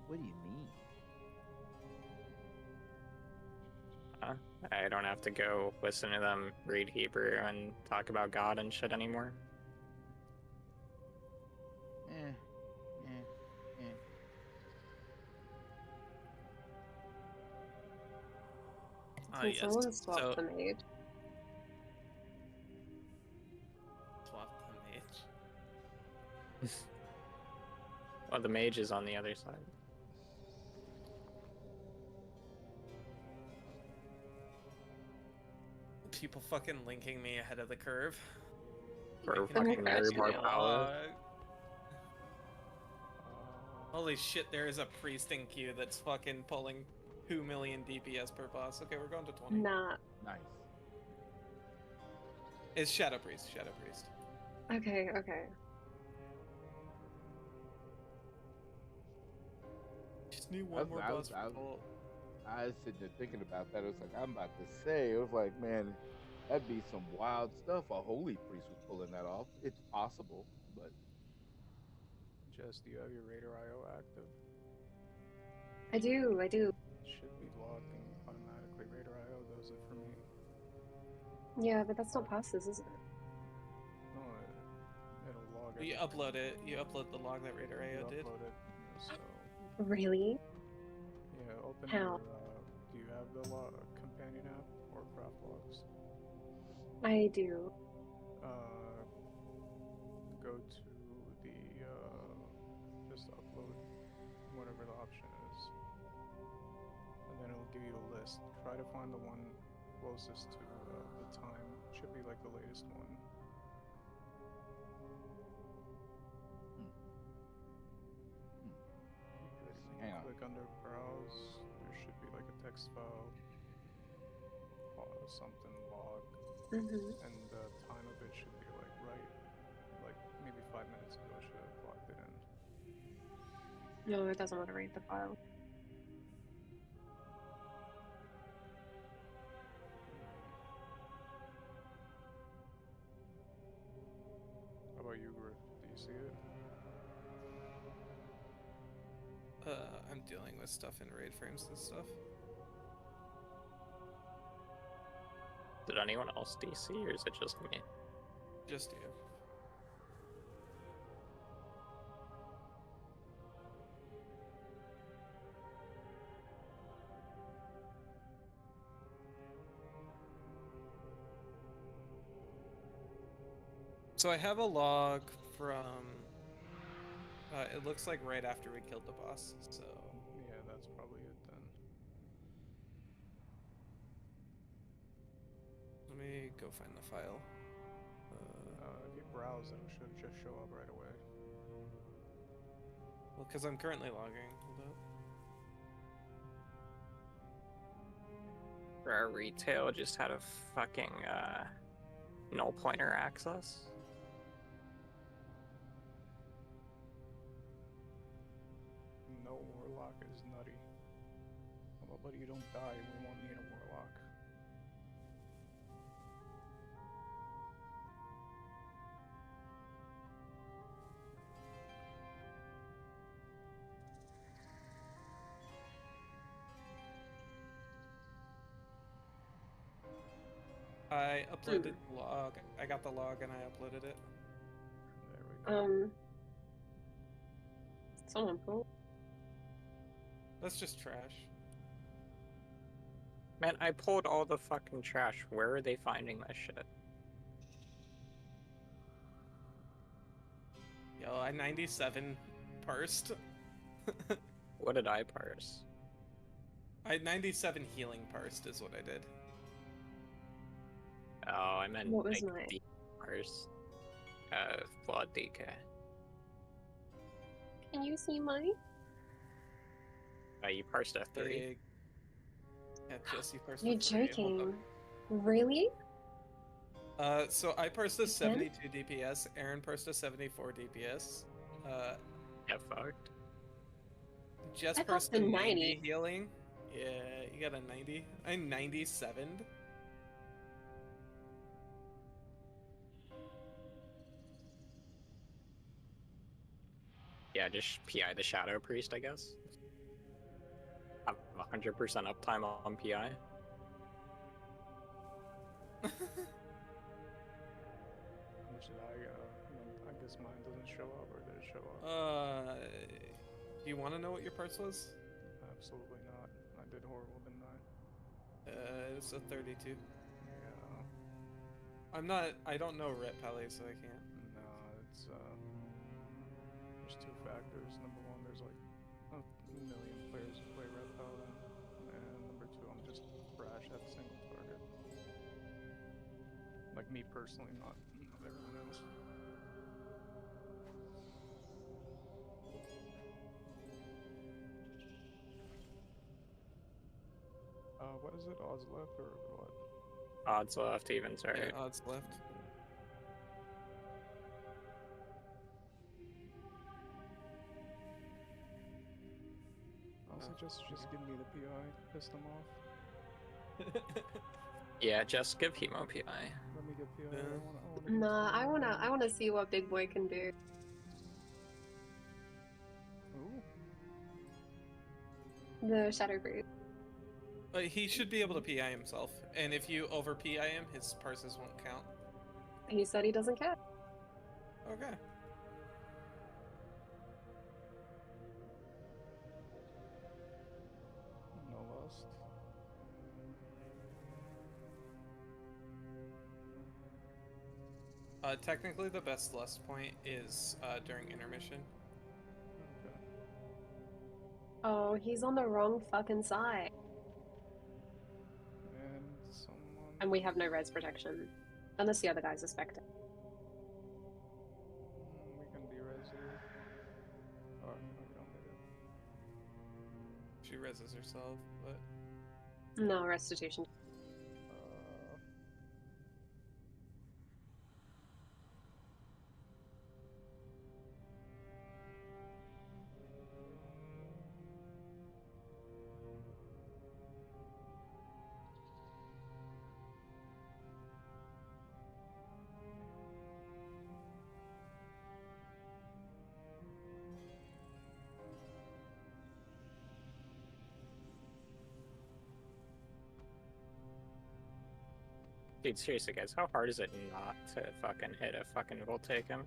What do you mean? I don't have to go listen to them read Hebrew and talk about God and shit anymore. Ah, Can yes. someone swap the maid? Swap the mage. Well, the mage is on the other side. People fucking linking me ahead of the curve. For Making fucking me Mary actually Bar Power. log. Holy shit, there is a priest in queue that's fucking pulling 2 million DPS per boss. Okay, we're going to 20. Nah. Nice. It's Shadow Priest, Shadow Priest. Okay, okay. Just need one more boss. I was sitting there thinking about that. It was like, I'm about to say, it was like, man, that'd be some wild stuff. A holy priest was pulling that off. It's possible, but. Jess, do you have your Raider IO active? I do. It should be logging automatically. Raider IO does it for me. Yeah, but that's not passes, is it? No, it'll log You everything. upload it. You upload the log that Raider AO did. Upload it, so... Really? Yeah, open How? your, do you have the companion app or craft logs? I do. Go to the, just upload whatever the option is. And then it'll give you a list. Try to find the one closest to the time. It should be like the latest one. Hang on. Click under browse. There should be like a text file, something log, and the time of it should be like like maybe 5 minutes ago. I should have logged it in. No, it doesn't want to read the file. How about you, Griff? Do you see it? I'm dealing with stuff in raid frames and stuff. Did anyone else DC or is it just me? Just you. So I have a log from, it looks like right after we killed the boss, so. Yeah, that's probably it then. Let me go find the file. If you browse, it should just show up right away. Well, because I'm currently logging. Hold up. Rare Retail just had a fucking null pointer access. No warlock is nutty. How about you don't die? We won't need a warlock. I uploaded the log. I got the log and I uploaded it. There we go. Someone pull. That's just trash. Man, I pulled all the fucking trash. Where are they finding that shit? Yo, I 97 parsed. What did I parse? I 97 healing parsed is what I did. Oh, I meant What was like my- the parse. Blood DK. Can you see mine? You parsed F30. Yeah, Jesse parsed You're for free. Hold joking. Really? up. So I parsed a Again? 72 DPS. Aaron parsed a 74 DPS. Get fucked. Jess I parsed parsed a a 90 90. healing. Yeah, you got a 90. I 97'd. Yeah, just PI the Shadow Priest, I guess. Have 100% uptime on PI. Should I guess mine doesn't show up, or did it show up? Do you want to know what your parse was? Absolutely not. I did horrible, didn't I? It's a 32. Yeah. I don't know Ret Pally, so I can't. No, it's there's two factors. Number one, there's like a million players who play Red Paladin, and number two, I'm just trash at single target. Like me personally, not everyone else. What is it? Odds left or what? Odds left, evens right. Yeah, odds left. Honestly, just give me the PI. Piss them off. Yeah, just give Hemo PI. Let me get PI. Nah, I wanna see what Big Boy can do. Ooh. The Shadow Priest. But he should be able to PI himself, and if you over PI him, his parses won't count. He said he doesn't care. Okay. No lust. Technically, the best lust point is during intermission. Okay. Oh, he's on the wrong fucking side. And someone. And we have no res protection. Unless the other guy's a Spectre. We can de-res here. Oh, no, we don't need it. She reses herself, but No restitution. Dude, seriously, guys, how hard is it not to fucking hit a fucking Voltaic him?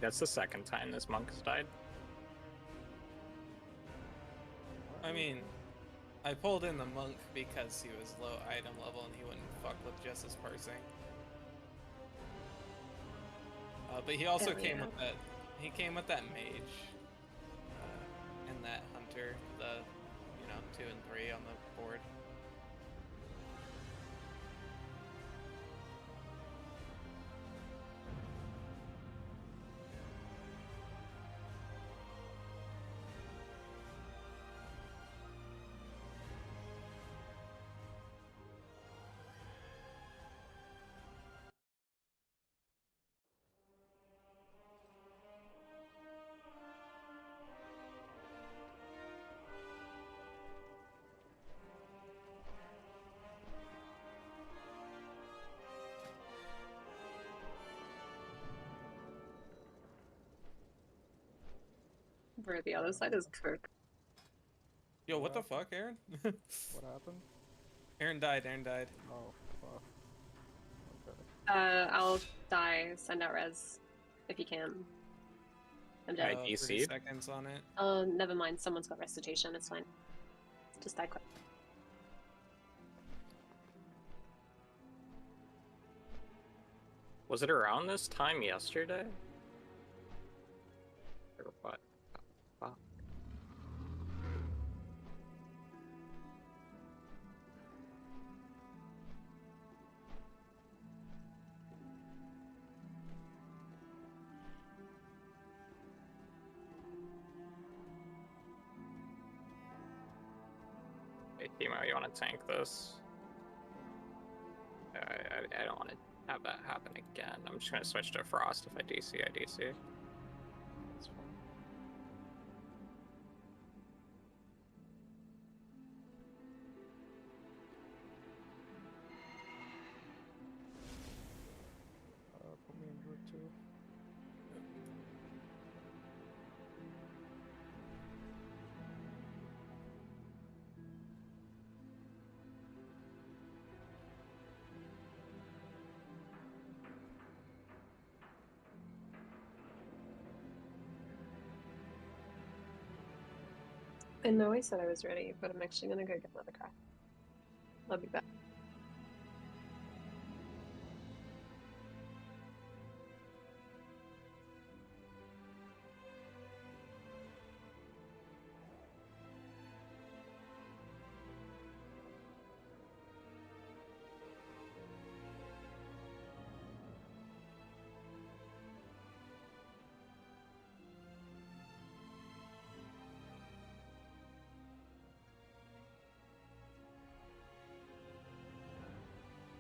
that's the second time this monk has died. I mean, I pulled in the monk because he was low item level and he wouldn't fuck with just his parsing. But he also Hell came yeah. with that. He came with that mage and that hunter, the 2 and 3 on the board. Where the other side is cooked. Yo, what the fuck, Aaron? What happened? Aaron died. Oh, fuck. Okay. I'll die. Send out res if you can. I'm dead. 30 seconds on it. Never mind. Someone's got recitation. It's fine. Just die quick. Was it around this time yesterday? Or what? Fuck. Hey, Timo, you want to tank this? I don't want to have that happen again. I'm just going to switch to Frost. If I DC, I DC. That's fine. Put me in Druid too. I know I said I was ready, but I'm actually gonna go get another craft. I'll be back.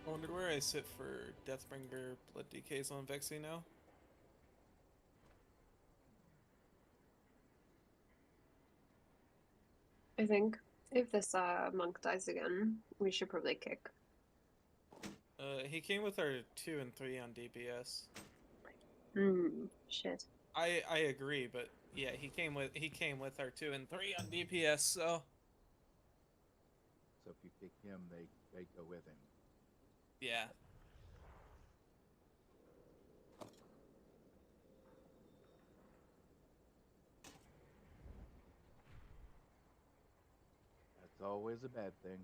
I wonder where I sit for Deathbringer, Blood DKs on Vexy now. I think if this monk dies again, we should probably kick. He came with our 2 and 3 on DPS. Shit. I agree, but yeah, he came with our 2 and 3 on DPS, so So if you kick him, they go with him. yeah. That's always a bad thing.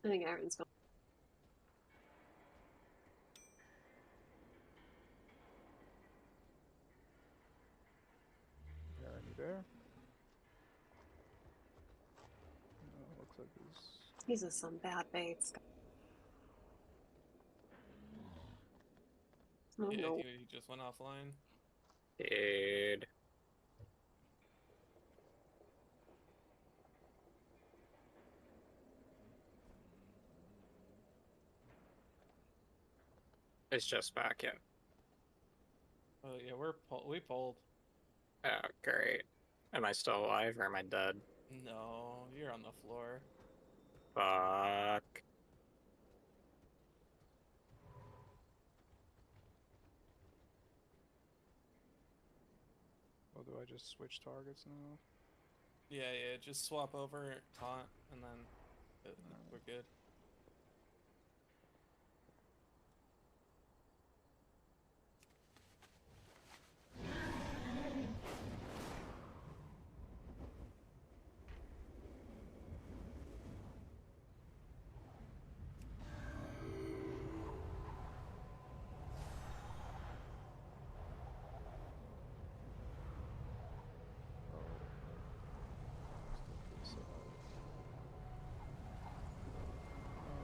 I think Aaron's gone. Aaron, you there? No, looks like he's... These are some bad baits. Oh Yeah, no. he just went offline. Dude. It's just back, yeah. Oh yeah, we pulled. Oh, great. Am I still alive or am I dead? No, you're on the floor. Fuck. So do I just switch targets now? Yeah, yeah. Just swap over, taunt, and then we're good.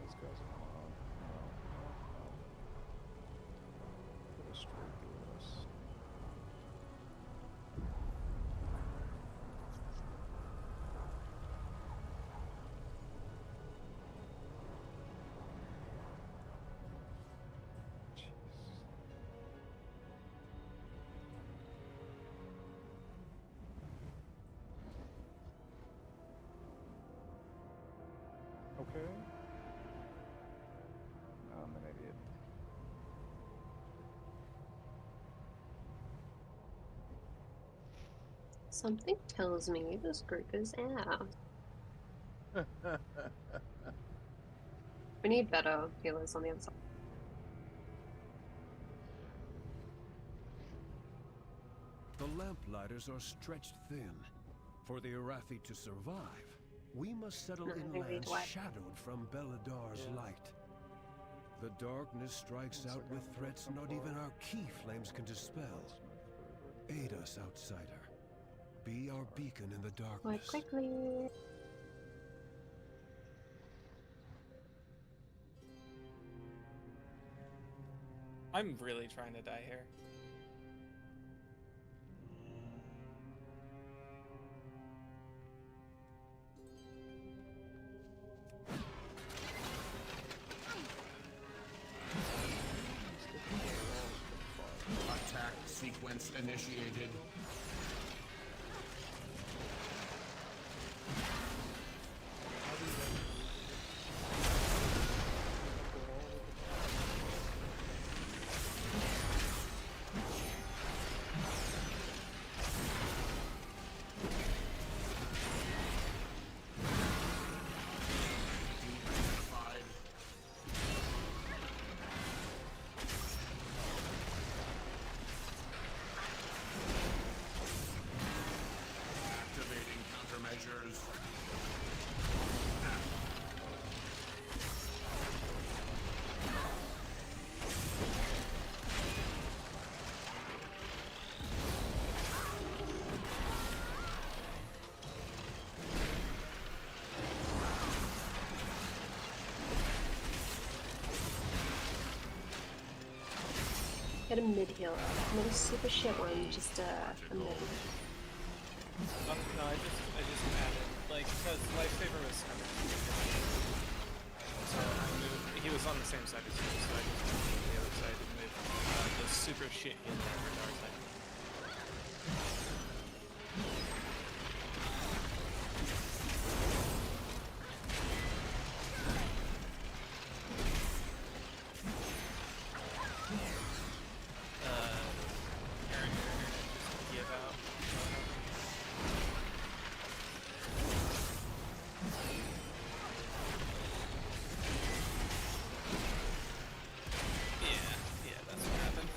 This guy's on. No. Put a straight through us. Okay. I'm an idiot. Something tells me this group is ass. We need better healers on the other side. The Lamplighters are stretched thin. For the Arathi to survive, we must settle No, I in think we need lands to wipe. shadowed from Beladar's light. The darkness strikes out with threats not even our key flames can dispel. Aid us, outsider. Be our beacon in the Wipe darkness. quickly. I'm really trying to die here. Attack sequence initiated. Activating countermeasures. Get a mid healer. Not a super shit one, just a mid. No, I just added, like, because Lifesaver was so I moved, he was on the same side as me, so I just moved to the other side and moved the super shit healer over to our side. Aaron, just give out. Yeah, that's what happened.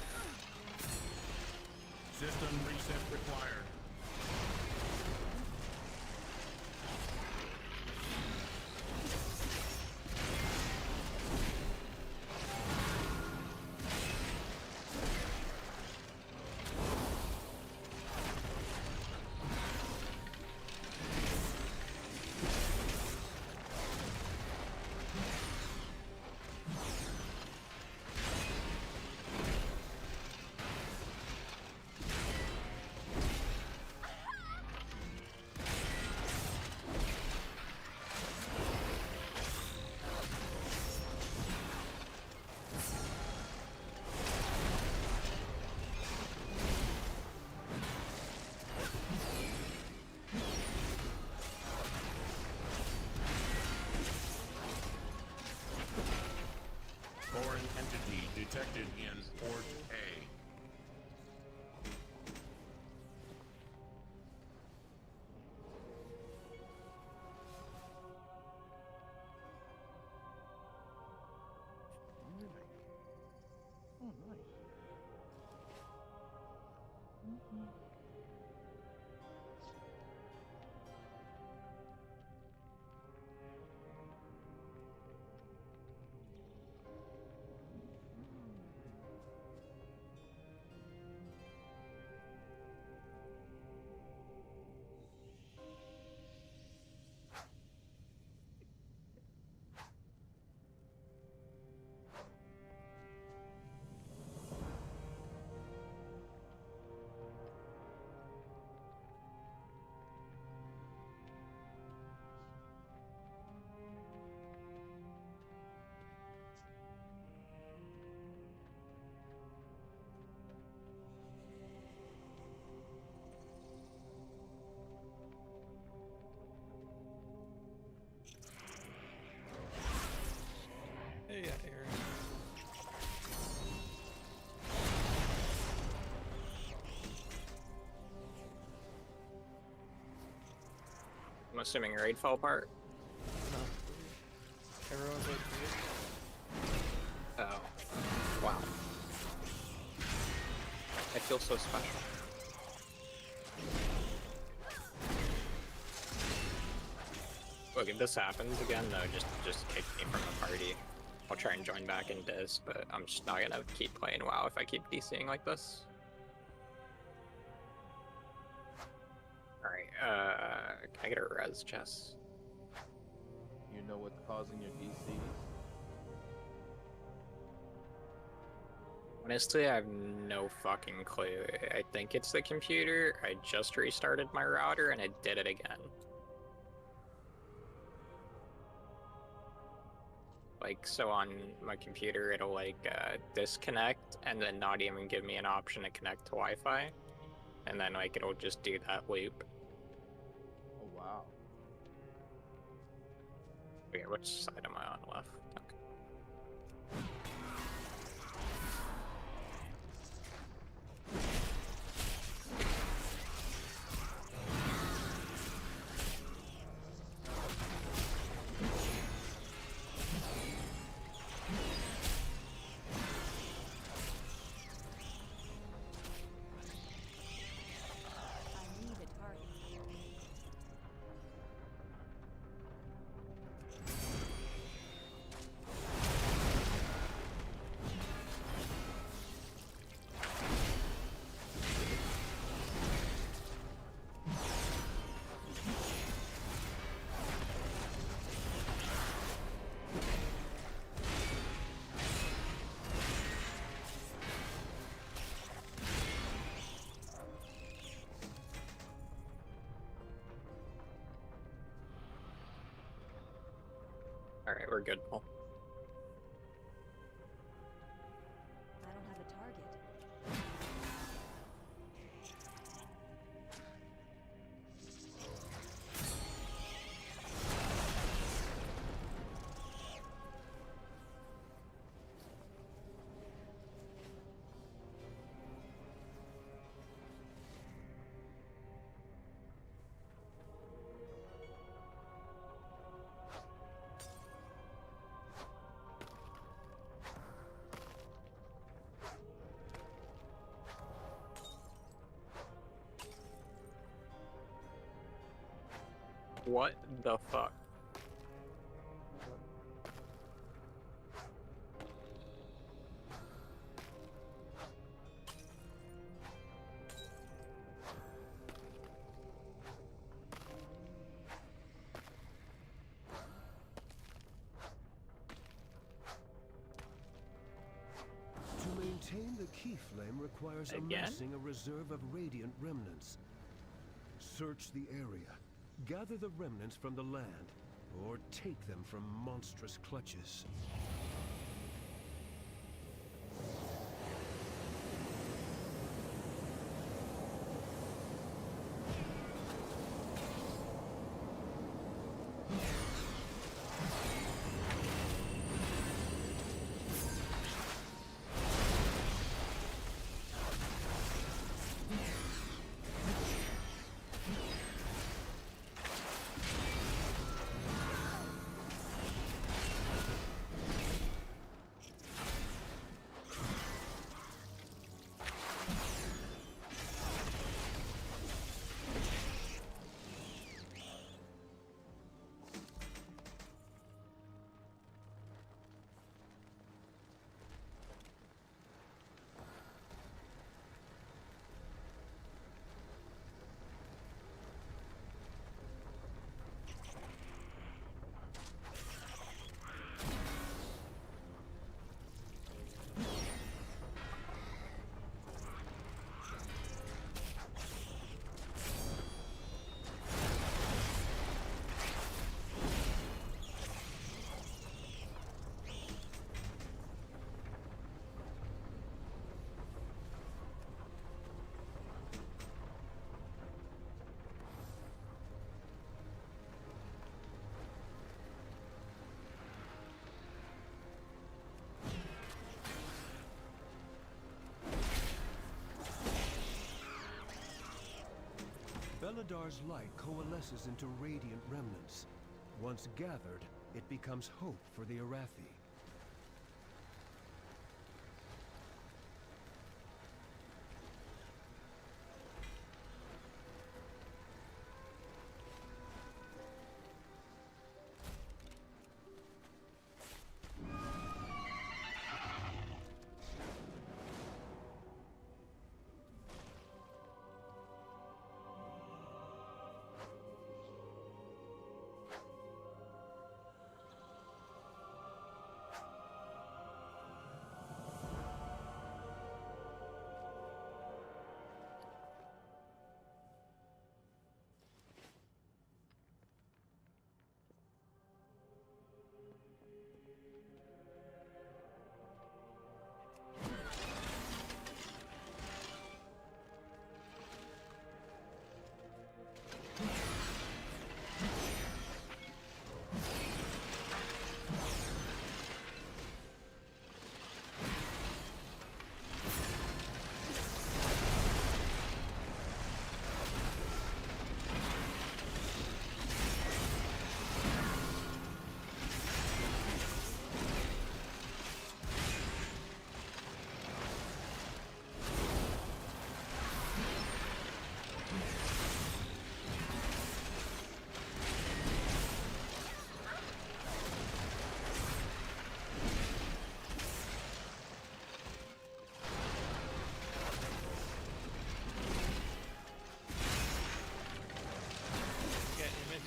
Hey, Aaron. I'm assuming raid fell apart. Everyone's okay. Oh. Wow. I feel so special. Look, if this happens again, though, just kick me from the party. I'll try and join back in Diz, but I'm just not gonna keep playing WoW if I keep DCing like this. Alright, can I get a res chest? You know what's causing your DCs? Honestly, I have no fucking clue. I think it's the computer. I just restarted my router and it did it again. Like, so on my computer, it'll like disconnect and then not even give me an option to connect to Wi-Fi. And then like it'll just do that loop. Oh wow. Okay, which side am I on left? Okay. I need a target. Alright, we're good, Paul. I don't have a target. What the fuck? To maintain the key flame requires Again? amassing a reserve of radiant remnants. Search the area, gather the remnants from the land, or take them from monstrous clutches. Feladar's light coalesces into radiant remnants. Once gathered, it becomes hope for the Arathi.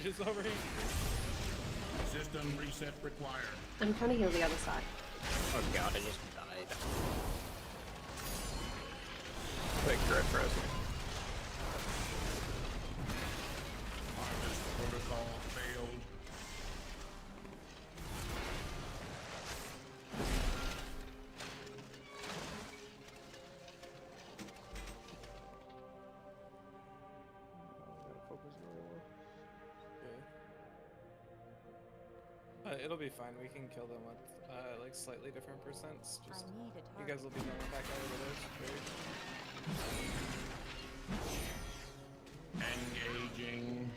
Is over here. System reset required. I'm trying to heal the other side. Oh god, I just died. Quick grip froze me. Harvest protocol failed. It'll be fine. We can kill them with like slightly different percents. Just you guys will be going back out over those. Engaging.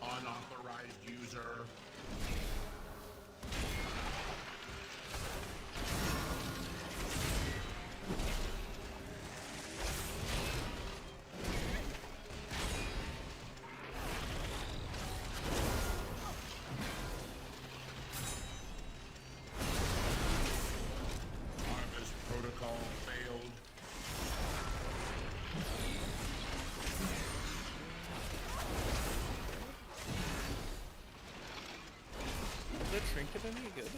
Unauthorized user. Trinket any good?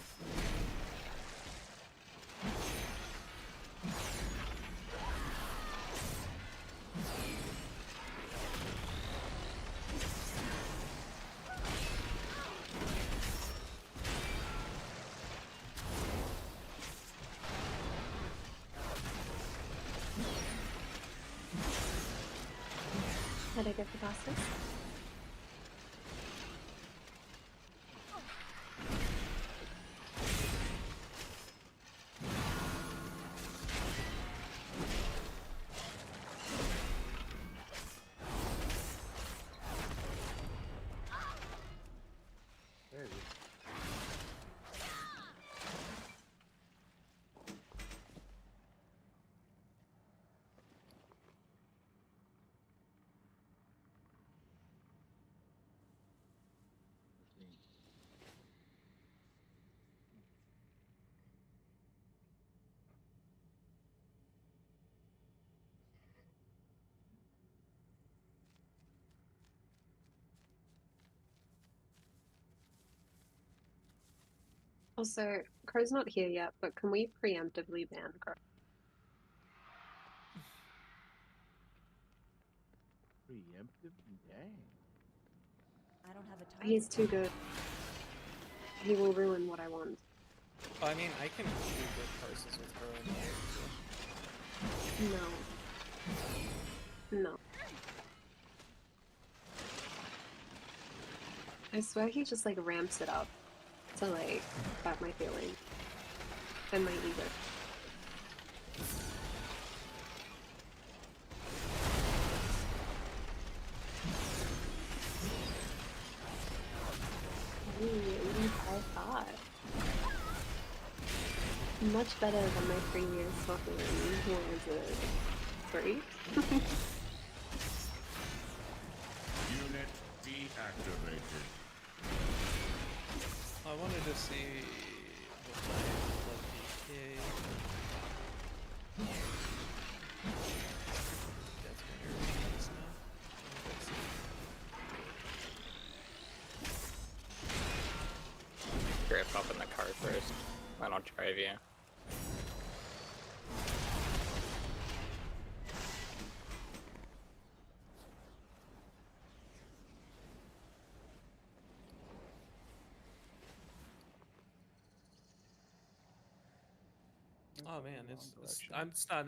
Did I get the bastards? Also, Crow's not here yet, but can we preemptively ban Crow? Preemptive? Dang. I don't have a target. He's too good. He will ruin what I want. I mean, I can do good parses with her and No. No. I swear he just like ramps it up to like hurt my feeling and my ego. Much better than my previous fucking, what was it, 3? Unit deactivated. I wanted to see what my DK. That's my air now. Grip up in the car first. Then I'll drive you. Oh man,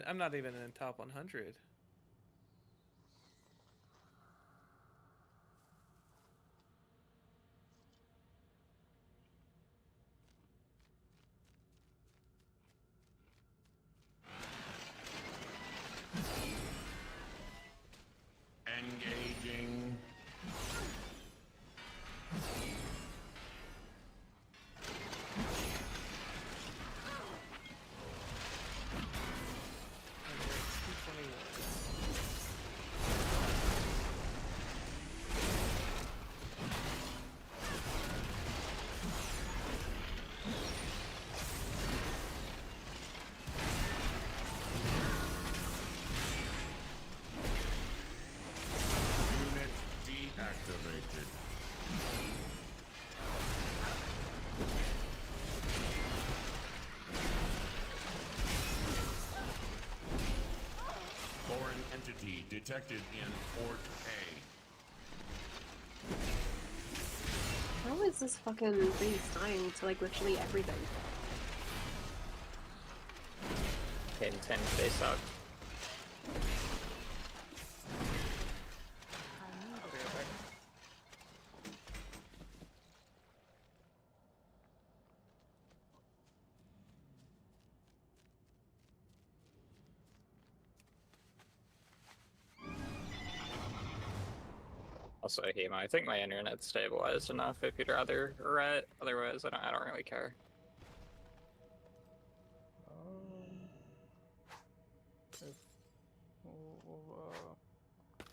I'm not even in top 100. Engaging. Unit deactivated. Foreign entity detected in Port A. How is this fucking thing dying to like literally everything? Okay, 10 face up. Also, Hema, I think my internet's stabilized enough if you'd rather ret. Otherwise, I don't really care. If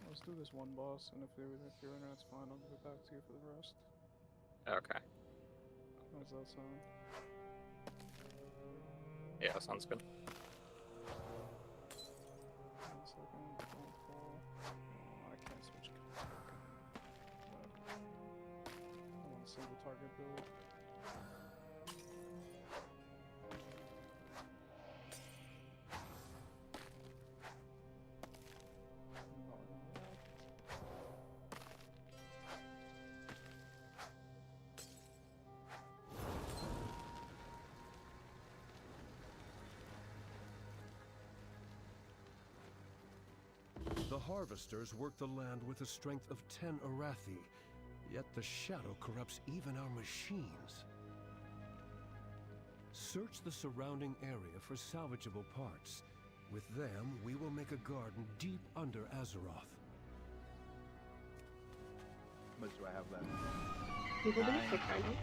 let's do this one boss, and if your internet's fine, I'll give it back to you for the rest. Okay. How does that sound? Yeah, sounds good. 1 second, don't fall. I can't switch. Whatever. I'm on a single target build. The harvesters work the land with a strength of 10 Arathi, yet the shadow corrupts even our machines. Search the surrounding area for salvageable parts. With them, we will make a garden deep under Azeroth. How much do I have left? People do 9. pick right now.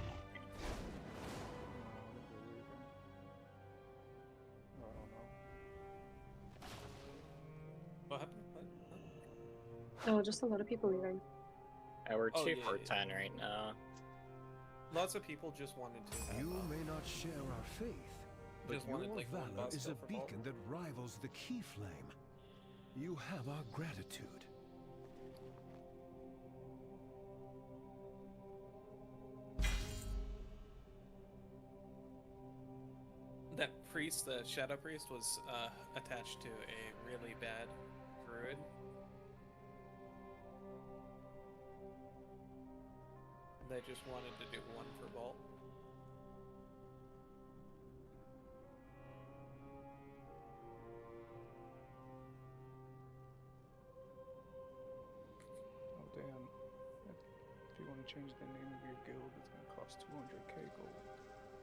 What happened? Oh, just a lot of people leaving. Yeah, we're Oh, 2 yeah, for yeah. 10 right now. Lots of people just wanted to have, You may not share our faith, but just your wanted, like, one valor boss is kill a for Vault. beacon that rivals the Key Flame. You have our gratitude. That priest, the Shadow Priest, was attached to a really bad druid. They just wanted to do one for Vault. Oh damn. If you want to change the name of your guild, it's gonna cost 200k gold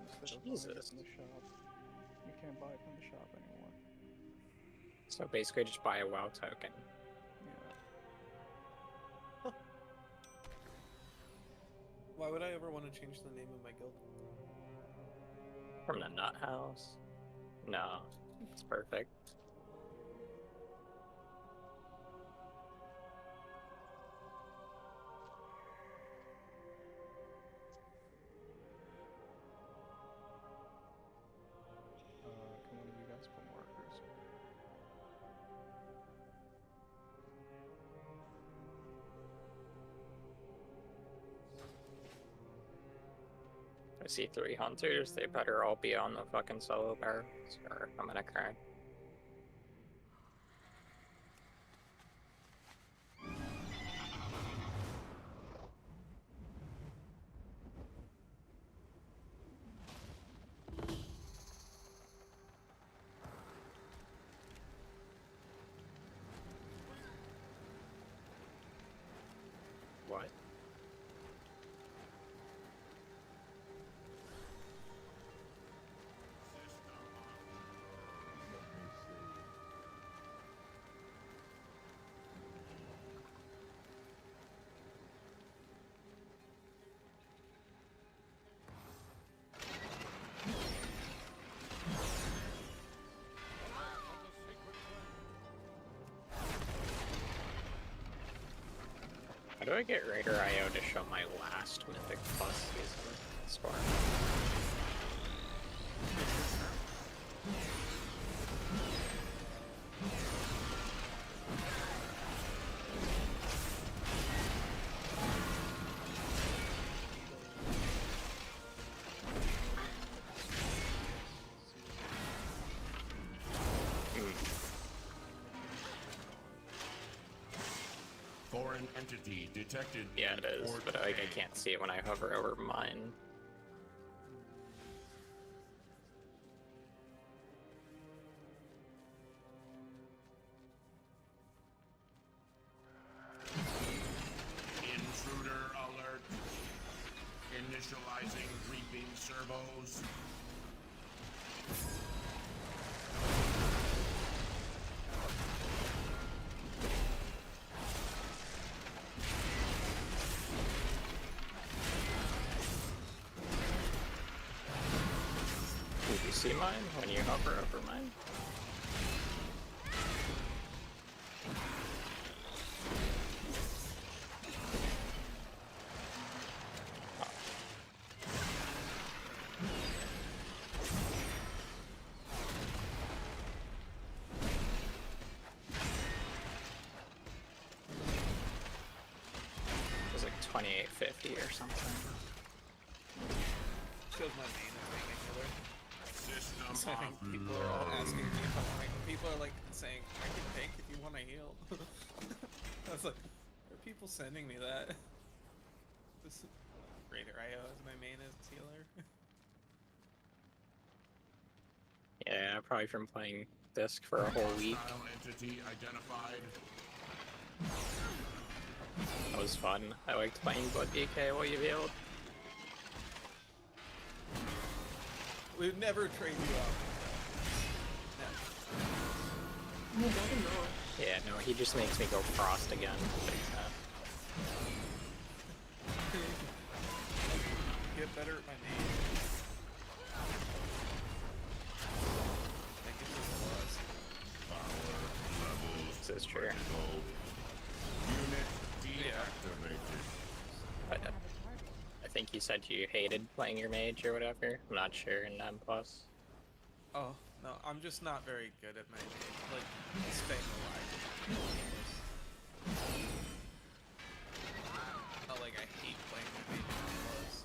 instead of buying it Jesus. from the shop. You can't buy it from the shop anymore. So basically just buy a WoW token. Yeah. Why would I ever want to change the name of my guild? From the Nut House. No, it's perfect. Can one of you guys put markers? I see 3 hunters, they better all be on the fucking solo barrels, or I'm gonna cry. What? How do I get Raider IO to show my last Mythic Plus season score? Foreign entity detected. Yeah, it is, but I can't see it when I hover over mine. Intruder alert. Initializing reaping servos. Did you see mine when you hover over mine? It was like 2850 or something. Shows my main is being a killer. System So I think people are all asking me if I want to. People are like saying, I can tank if you want to heal. I was like, are people sending me that? This Raider IO is my main as healer. Yeah, probably from playing Disc for a whole week. Hostile entity identified. That was fun. I liked playing Blood DK while you healed. We'd never trade you off. You better not. Yeah, no, he just makes me go Frost again. Get better at my name. I get this lost. Power levels. This is true. Unit deactivated. I think you said you hated playing your mage or whatever. I'm not sure in 9+. Oh, no, I'm just not very good at my name. Like, staying alive. Not like I hate playing my name plus.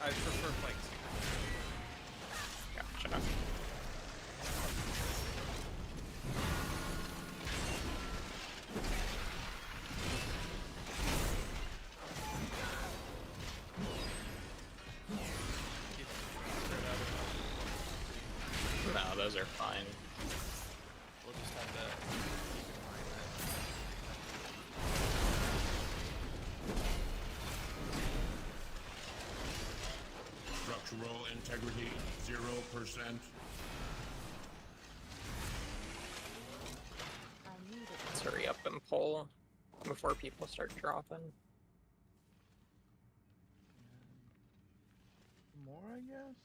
I prefer playing team. Gotcha. No, those are fine. We'll just have to keep in mind that. Structural integrity 0%. Let's hurry up and pull before people start dropping. More, I guess.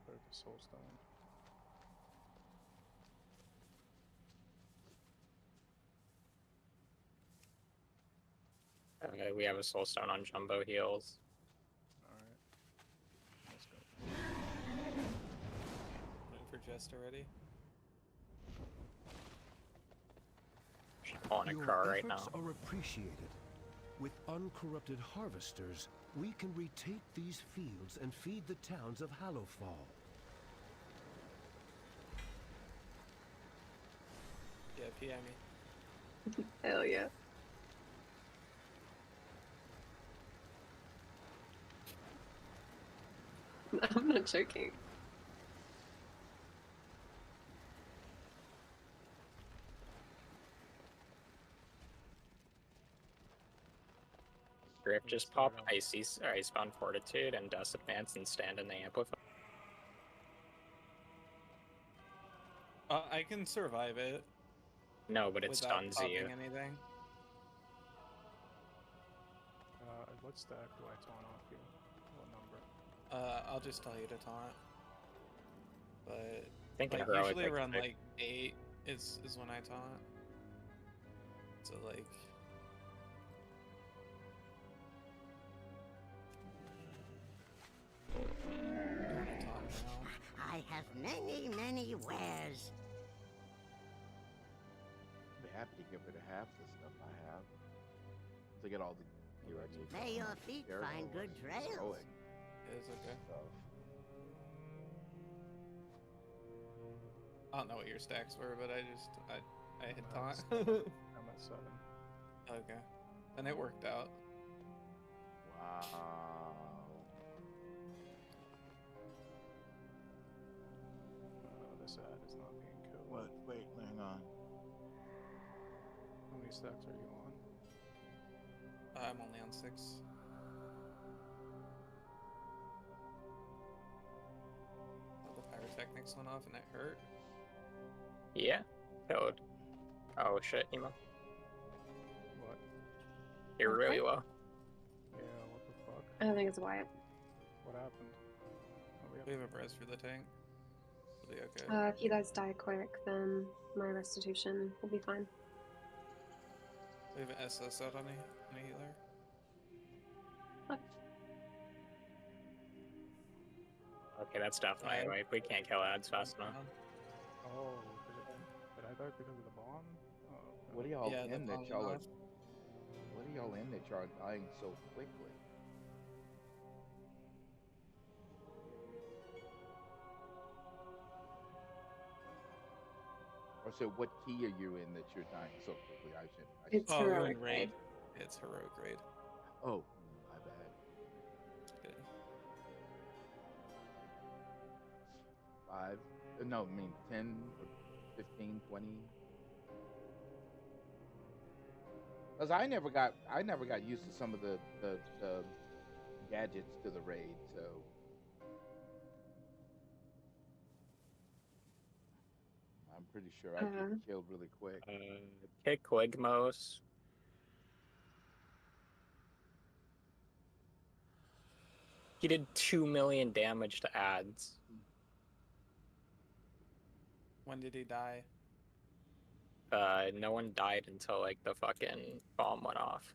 There's a soul stone. We have a soul stone on jumbo heals. Alright. Let's go. Waiting for Jest already. She's pulling a Your crow right efforts now. are appreciated. With uncorrupted harvesters, we can retake these fields and feed the towns of Hallowfall. Yeah, PI me. Hell yeah. I'm not joking. Grip just pop Icebound Fortitude and Dust Advance and stand in the Amplify. I can survive it. No, but it without stuns popping you. anything. What stack do I taunt off you? What number? I'll just tell you to taunt. But I think in like heroic, usually like, around like 8 is when I taunt. So like I have many, many wares. I'd be happy to get rid of half the stuff I have. To get all the gear I need. May your feet find good trails. it's okay. Stuff. I don't know what your stacks were, but I hit taunt. I'm at 7. Okay. And it worked out. Wow. This ad is not being killed. What? Wait, hang on. How many stacks are you on? I'm only on 6. Oh, the pyrotechnics went off and it hurt. Yeah, killed. Oh shit, Emo. What? You're really low. Yeah, what the fuck? I don't think it's Wyatt. What happened? Oh, We have a res for the tank. It'll be okay. If you guys die quick, then my restitution will be fine. We have an SS out on a healer. Okay, that's definitely like we can't kill ads fast enough. Oh, did I die because of the bomb? Oh, okay. What are y'all Yeah, the in that bomb y'all went are? What are y'all in that y'all are dying so quickly? Or so, what key are you in that you're dying so quickly? I should. It's Oh, you're heroic in raid. It's heroic raid. Oh, my bad. Okay. 5? No, I mean 10 or 15, 20. Cause I never got used to some of the gadgets to the raid, so I'm pretty sure I get killed really quick. Kick Ligmos. He did 2 million damage to ads. When did he die? No one died until like the fucking bomb went off.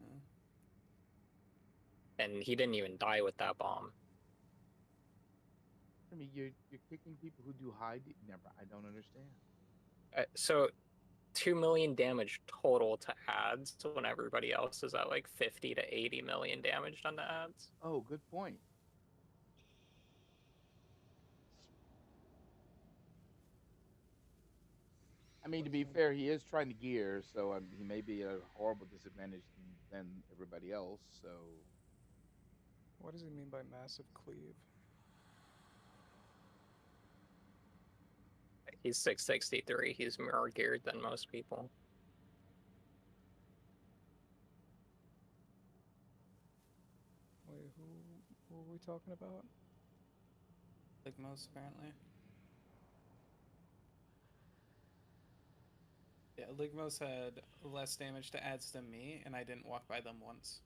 Hmm. And he didn't even die with that bomb. I mean, you're kicking people who do high. Never. I don't understand. So 2 million damage total to ads when everybody else is at like 50 to 80 million damage on the ads. Oh, good point. I mean, to be fair, he is trying to gear, so he may be at a horrible disadvantage than everybody else. So, What does he mean by massive cleave? He's 663. He's more geared than most people. Wait, who were we talking about? Ligmos, apparently. Yeah, Ligmos had less damage to ads than me, and I didn't walk by them once.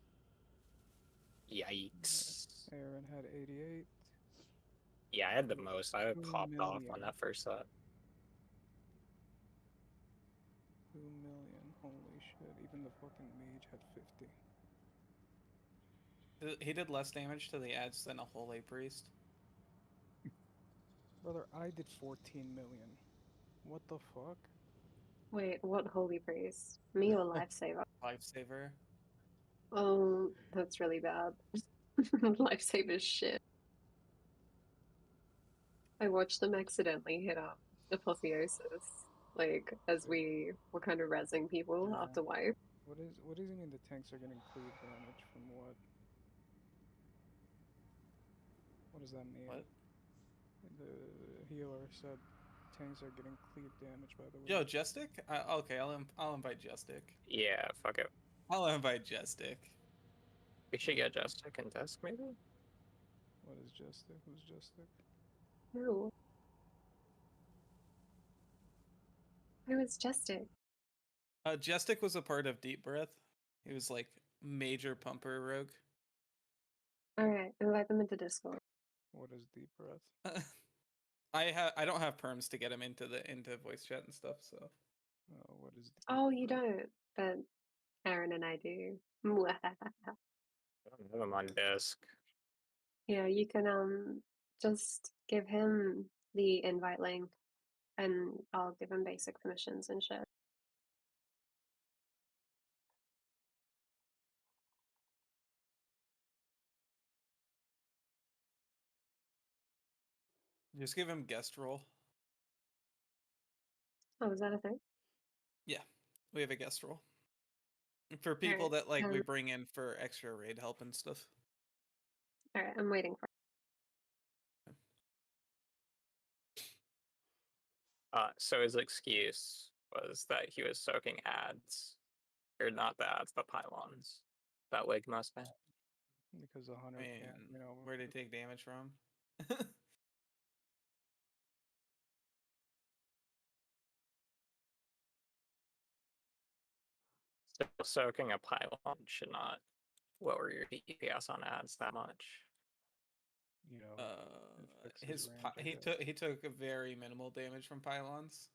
Yikes. Aaron had 88. Yeah, I had the most. I 2 popped off on million. that first set. 2 million. Holy shit. Even the fucking mage had 50. He did less damage to the ads than a holy priest. Brother, I did 14 million. What the fuck? Wait, what holy priest? Me or lifesaver? Lifesaver. Oh, that's really bad. Lifesaver's shit. I watched them accidentally hit up Apotheosis, like, as we were kind of rezzing people after wipe. What does he mean the tanks are getting cleave damage from what? What does that mean? What? The healer said tanks are getting cleave damage by the way. Yo, Justic? Okay, I'll invite Justic. Yeah, fuck it. I'll invite Justic. We should get Justic and Desk, maybe? What is Justic? Who's Justic? Who? Who is Justic? Justic was a part of Deep Breath. He was like major pumper rogue. Alright, invite them into Discord. What is deep breath? I don't have perms to get him into voice chat and stuff, so. What is deep Oh, you don't, but Aaron and I do. I don't have him on Desk. Yeah, you can just give him the invite link and I'll give him basic permissions and shit. Just give him guest role. Oh, is that a thing? Yeah, we have a guest role. For people Alright, that like we bring in for extra raid help and stuff. Alright, I'm waiting for So his excuse was that he was soaking ads. Or not the ads, the pylons. That wig must be. Because a hunter can't, you know. Where did he take damage from? Still, soaking a pylon should not lower your DPS on ads that much. You know, he took a very minimal damage from pylons.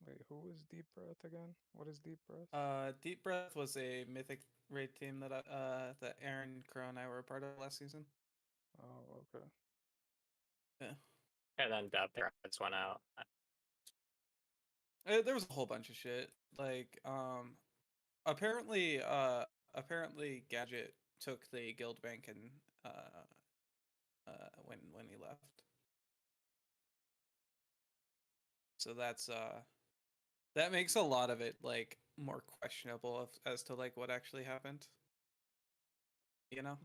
Wait, who was Deep Breath again? What is Deep Breath? Deep Breath was a mythic raid team that that Aaron, Crow, and I were a part of last season. Oh, okay. Yeah. And then Depth Ads went out. There was a whole bunch of shit. Like, apparently Gadget took the guild bank and when he left. So that makes a lot of it like more questionable as to like what actually happened. You know?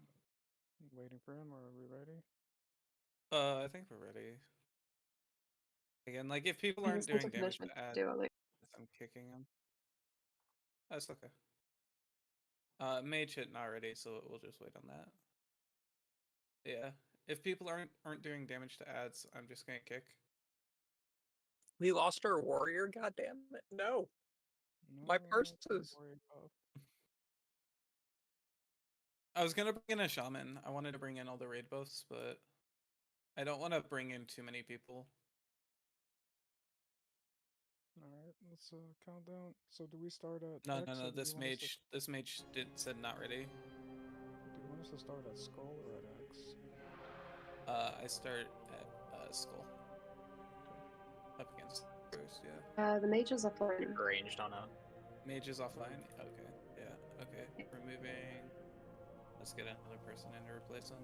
Waiting for him, or are we ready? I think we're ready. Again, like if people aren't doing damage to ads, I'm kicking them. That's okay. Mage hitting already, so we'll just wait on that. Yeah, if people aren't doing damage to ads, I'm just gonna kick. We lost our warrior. Goddamn it! No, my purses. I was gonna bring in a shaman. I wanted to bring in all the raid buffs, but I don't want to bring in too many people. Alright, let's count down. So do we start at No, X, no. or This mage said not ready. Do you want us to start at Skull or at X? I start at Skull. Up against Ghost, yeah. The mage is offline. Ranged on a. Mage is offline? Okay, yeah, okay. Removing. Let's get another person in to replace him.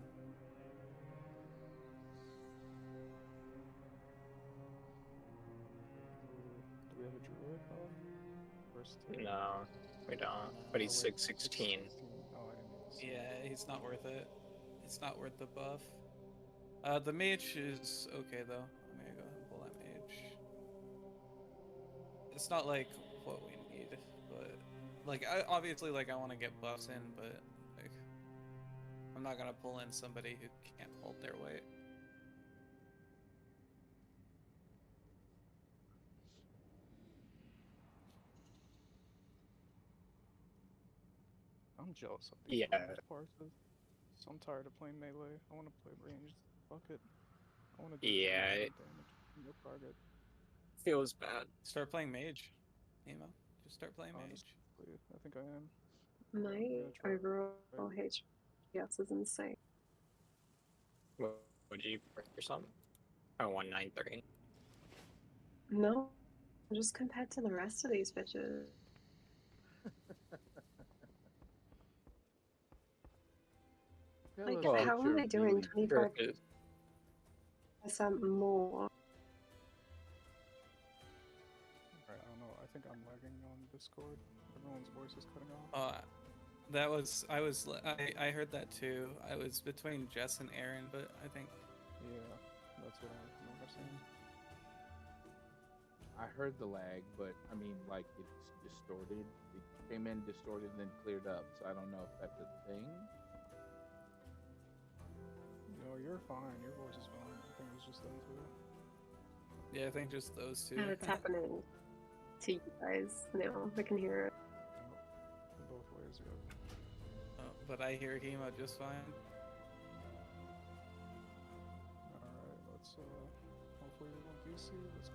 Do we have a druid buff? No, we don't. But he's 616. Oh, I didn't even see. Yeah, he's not worth it. It's not worth the buff. The mage is okay though. I'm gonna go ahead and pull that mage. It's not like what we need, but like obviously like I want to get buffs in, but like I'm not gonna pull in somebody who can't hold their weight. I'm jealous of these parses. So I'm tired of playing melee. I want to play ranged. Fuck it. I want to do Yeah, it damage from the target. feels bad. Start playing mage. Emo. Just start playing mage. Honestly, I think I am. My overall HPS is insane. What would you break or something? Oh, 193. No, just compared to the rest of these bitches. Like, Well, how are they doing Sure 25% more? Alright, I don't know. I think I'm lagging on Discord. Everyone's voice is cutting off. I heard that too. I was between Jess and Aaron, but I think. Yeah, that's what I'm noticing. I heard the lag, but I mean, like, it's distorted. It came in distorted and then cleared up, so I don't know if that's a thing. No, you're fine. Your voice is fine. I think it was just them two. Yeah, I think just those two. And it's happening to you guys now. I can hear it. Both ways, yeah. Oh, but I hear Hemo just fine. Alright, let's hopefully we won't DC. Let's go.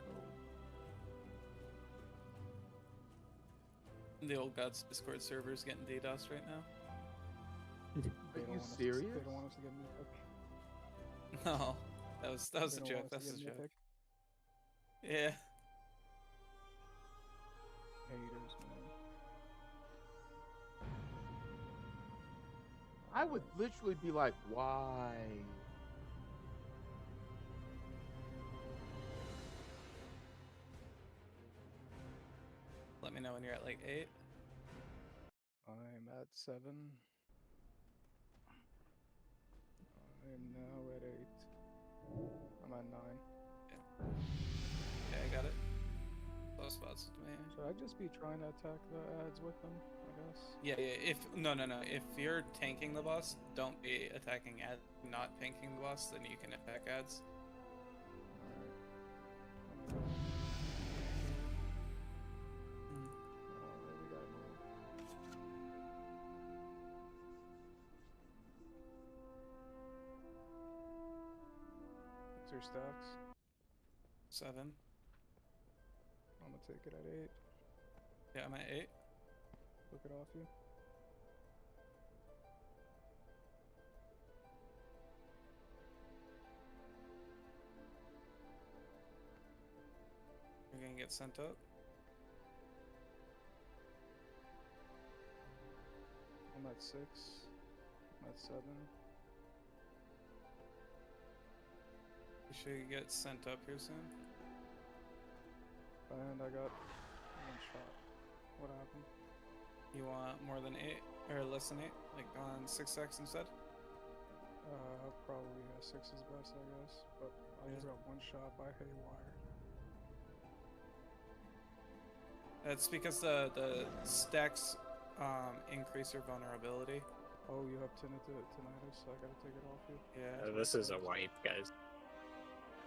The old Gods Discord server's getting DDoS right now. They don't want us they don't want us to get mythic. No, that was They a don't joke. want us That's to a get joke. mythic. Yeah. Haters, man. I would literally be like, why? Let me know when you're at like 8. I'm at 7. I am now at 8. I'm at 9. Yeah, I got it. Close spots with me. Should I just be trying to attack the ads with them, I guess? Yeah. If no. If you're tanking the boss, don't be attacking ads. Not tanking the boss, then you can attack ads. Alright, we gotta move. What's your stacks? 7. I'm gonna take it at 8. Yeah, I'm at 8. Look it off you. You're gonna get sent up. I'm at 6. I'm at 7. You should get sent up here soon. And I got 1 shot. What happened? You want more than 8 or less than 8? Like on 6x instead? Probably 6 is best, I guess. But I just got 1 shot by Haywire. That's because the stacks increase your vulnerability. Oh, you have tinnitus, so I gotta take it off you. Yeah. This is a wipe, guys.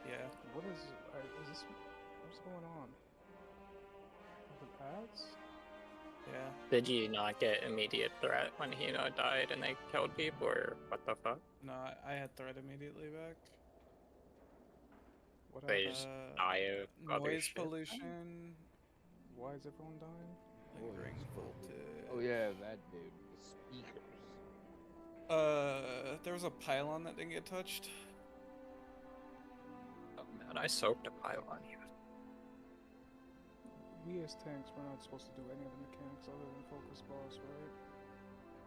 Yeah. What is this? What's going on? With ads? Yeah. Did you not get immediate threat when Hino died and they killed people, or what the fuck? No, I had threat immediately back. What They happened? just die of other Noise shit. pollution. Why is everyone dying? Lingering voltage. Oh yeah, that dude. The speakers. There was a pylon that didn't get touched. Oh man, I soaked a pylon here. We as tanks, we're not supposed to do any of the mechanics other than focus boss,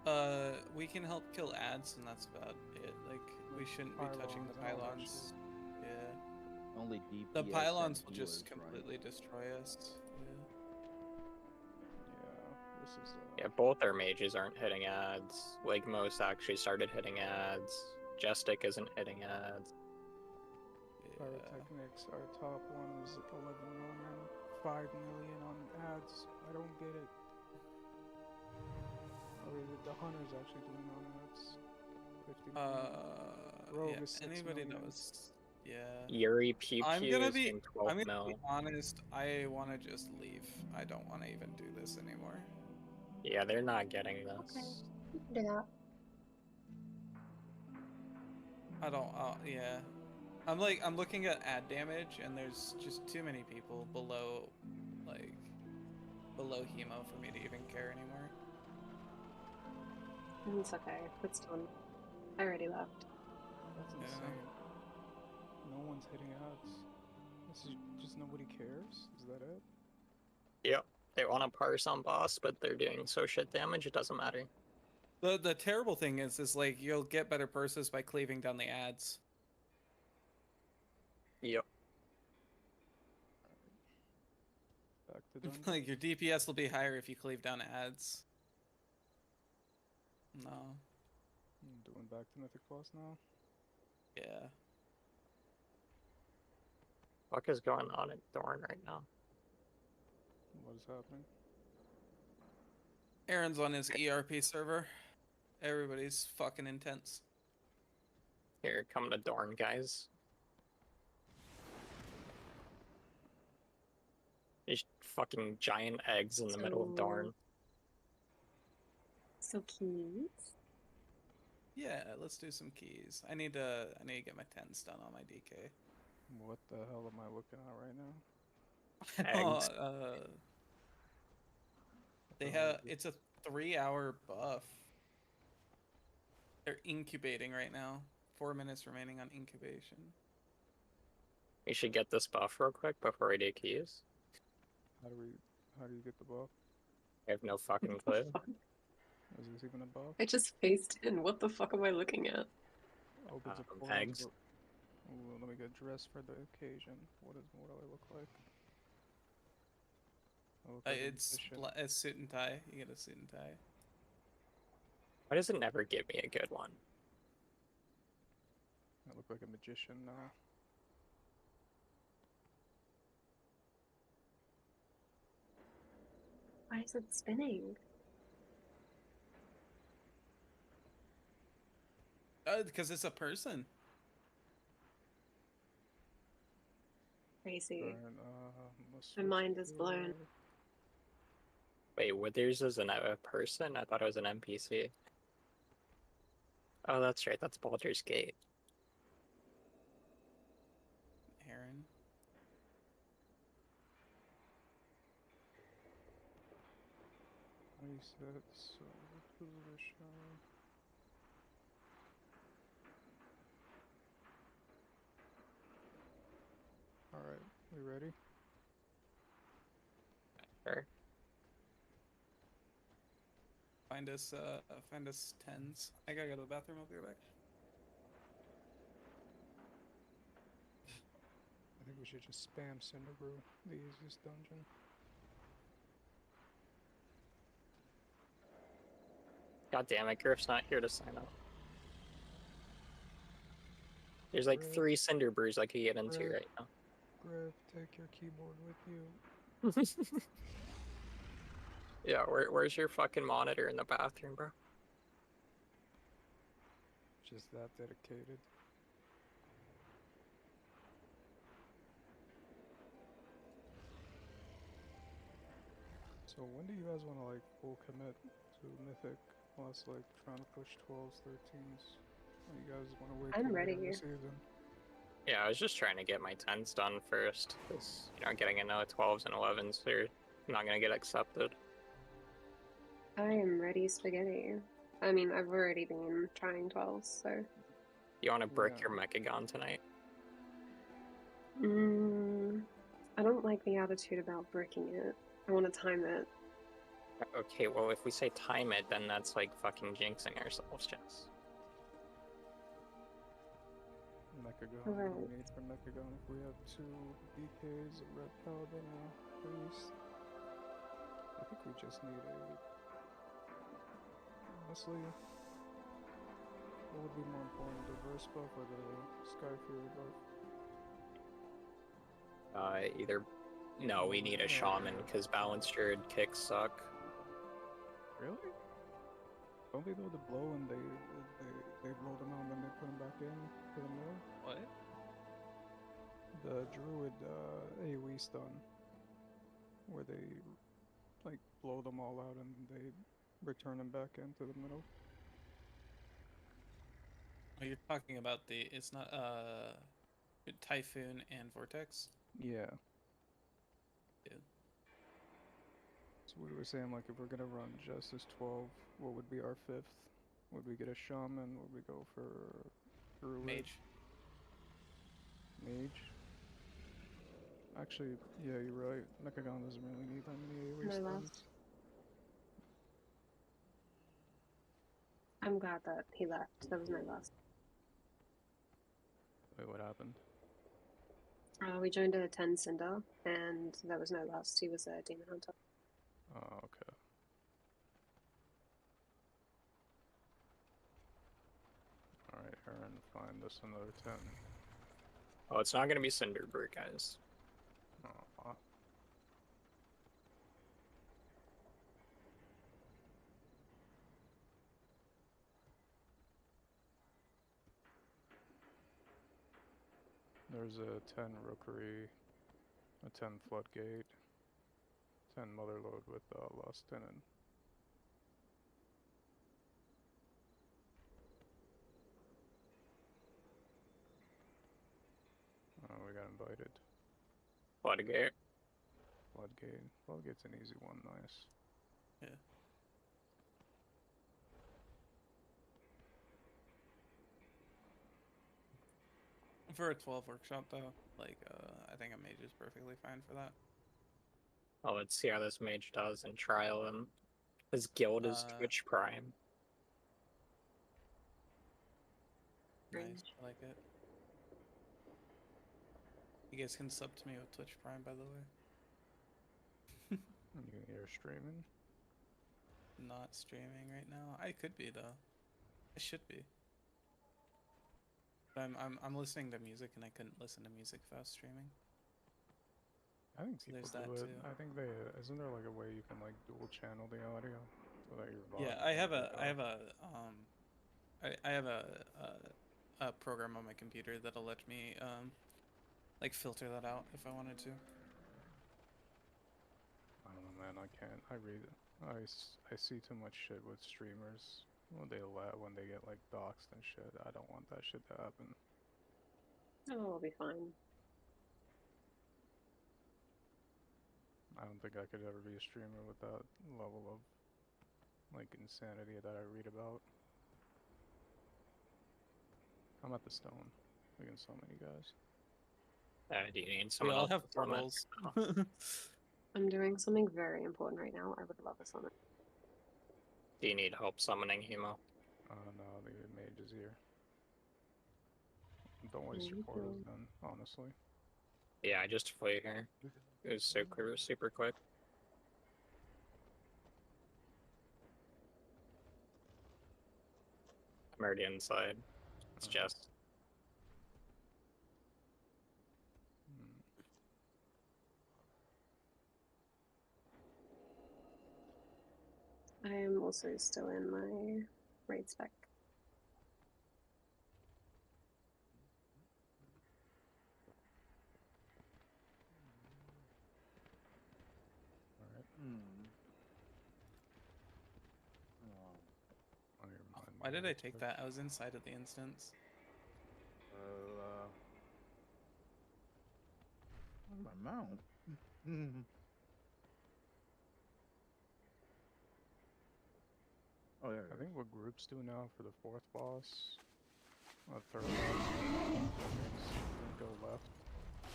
right? We can help kill ads, and that's about it. Like, we shouldn't be touching the Pylons, pylons. Yeah. Only DPS. The pylons will and just healers, right? completely destroy us. Yeah, this is. Yeah, both our mages aren't hitting ads. Ligmos actually started hitting ads. Jestik isn't hitting ads. Pyrotechnics, our top one was 11 million, 5 million on ads. I don't get it. Oh, the hunter's actually doing on ads. 50 million. Rogue Yeah, is 6 anybody million. knows. Yeah. Yuri Pew I'm Pew gonna is be in 12 I'm gonna mil. be honest, I wanna just leave. I don't wanna even do this anymore. Yeah, they're not getting this. Okay, we can do that. I don't. Yeah. I'm looking at ad damage, and there's just too many people below, like, below hemo for me to even care anymore. It's okay. It's done. I already left. That's Yeah. insane. No one's hitting ads. This is just nobody cares? Is that it? Yep. They want to parse on boss, but they're doing so shit damage, it doesn't matter. The terrible thing is like you'll get better purses by cleaving down the ads. Yep. Back to dungeon. Like your DPS will be higher if you cleave down ads. No. I'm doing back to Mythic Plus now. Yeah. What is going on at Thorn right now? What is happening? Aaron's on his ERP server. Everybody's fucking intense. Here, come to Dorn, guys. These fucking giant eggs in the middle of Dorn. So cute. Yeah, let's do some keys. I need to get my 10s done on my DK. What the hell am I looking at right now? Eggs. They have it's a 3-hour buff. They're incubating right now. 4 minutes remaining on incubation. We should get this buff real quick before we do keys. How do you get the buff? I have no fucking clue. Is this even a buff? I just faced in. What the fuck am I looking at? Opens a portal. Eggs. Ooh, let me get dressed for the occasion. What do I look like? I look like a It's magician. a suit and tie. You get a suit and tie. Why does it never give me a good one? I look like a magician now. Why is it spinning? Because it's a person. Crazy. Alright, My mind is blown. Wait, Withers is a person? I thought it was an NPC. Oh, that's right. That's Baldur's Gate. Aaron. Reset position. Alright, we ready? Sure. Find us 10s. I gotta go to the bathroom. I'll be right back. I think we should just spam Cinderbrew, the easiest dungeon. God damn it, Griff's not here to sign up. There's like 3 Cinder Brews I could get into Griff. right now. Griff, take your keyboard with you. Yeah, where's your fucking monitor in the bathroom, bro? Just that dedicated. So when do you guys want to like full commit to Mythic, plus like trying to push 12s, 13s? Or you guys want to wait I'm till ready. the end of the season? Yeah, I was just trying to get my 10s done first, because, you know, getting into 12s and 11s, they're not going to get accepted. I am ready spaghetti. I mean, I've already been trying 12s, so. You want to brick your Mechagon tonight? I don't like the attitude about bricking it. I want to time it. Okay, well, if we say time it, then that's like fucking jinxing ourselves, Jess. Mechagon, Alright. what do we need for Mechagon? If we have 2 DKs, a Red Paladin, and a Priest. I think we just need a... Honestly, what would be more important, the Verse buff or the Sky Fury buff? Either... No, we need a Shaman, because Balanced Druid kicks suck. Really? Don't they know the blow and they blow them out and then they put them back in to the mill? What? The Druid AoE stun, where they like blow them all out and they return them back into the middle. Oh, you're talking about the, it's not, Typhoon and Vortex? Yeah. Yeah. So we were saying, like, if we're gonna run Justice 12, what would be our 5th? Would we get a Shaman? Would we go for Druid? Mage. Mage? Actually, yeah, you're right. Mechagon doesn't really need that many AoE No stuns. left. I'm glad that he left. There was no last. Wait, what happened? We joined a 10 Cinder, and there was no last. He was a Demon Hunter. Oh, okay. Alright, Aaron, find us another 10. Oh, it's not gonna be Cinderbird, guys. Aw. There's a 10 Rookery, a 10 Floodgate, 10 Motherlode with Lost Tenant. We got invited. Floodgate. Floodgate. Floodgate's an easy one, nice. Yeah. For a 12 workshop, though, like, I think a mage is perfectly fine for that. Oh, let's see how this mage does and trial him. His guild is Twitch Prime. Nice, I like it. You guys can sub to me with Twitch Prime, by the way. You're streaming? Not streaming right now. I could be though. I should be. But I'm listening to music and I couldn't listen to music if I was streaming. I think So people there's do that it. too. I think they isn't there like a way you can like dual channel the audio so that your Yeah, I have a program on my computer that'll let me like filter that out if I wanted to. I don't know, man. I can't. I see too much shit with streamers when they get like doxxed and shit. I don't want that shit to happen. Oh, we'll be fine. I don't think I could ever be a streamer with that level of like insanity that I read about. I'm at the stone against so many guys. Do you need We someone all else have to summon? portals. I'm doing something very important right now. I would love a summon. Do you need help summoning Hemo? No, the mage is here. Don't waste your portals then, honestly. Yeah, I just flew here. It was super quick. I'm already inside. It's just. I am also still in my raid spec. Alright. Why did I take that? I was inside of the instance. Where's my mount? Oh, there. I think what groups do now for the 4th boss, third boss, go left. I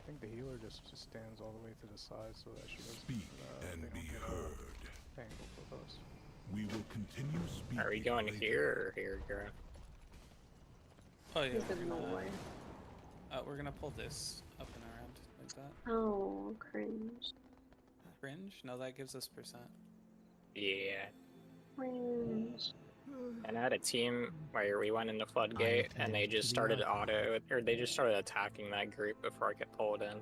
think the healer just stands all the way to the side so that she doesn't Speak and be heard. Tangled with us. We will continue speaking. Are we going here or here, Gara? Oh yeah. He's in the way. We're gonna pull this up and around like that. Oh, cringe. Cringe? No, that gives us percent. Yeah. Cringe. And I had a team where we went into Floodgate and they just started they just started attacking that group before I could pull it in.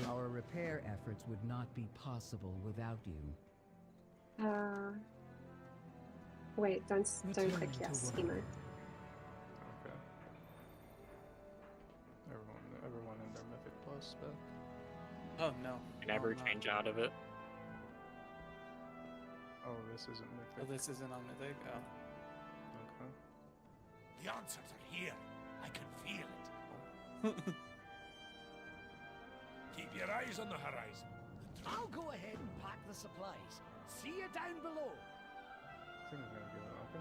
Our repair efforts would not be possible without you. Wait, don't click yes, Emo. Okay. Everyone in their Mythic Plus spec. Oh no. You never change out of it. Oh, this isn't Mythic. Oh, this isn't on Mythic? Oh. Okay. The answers are here. I can feel it. Keep your eyes on the horizon. I'll go ahead and pack the supplies. See you down below. I think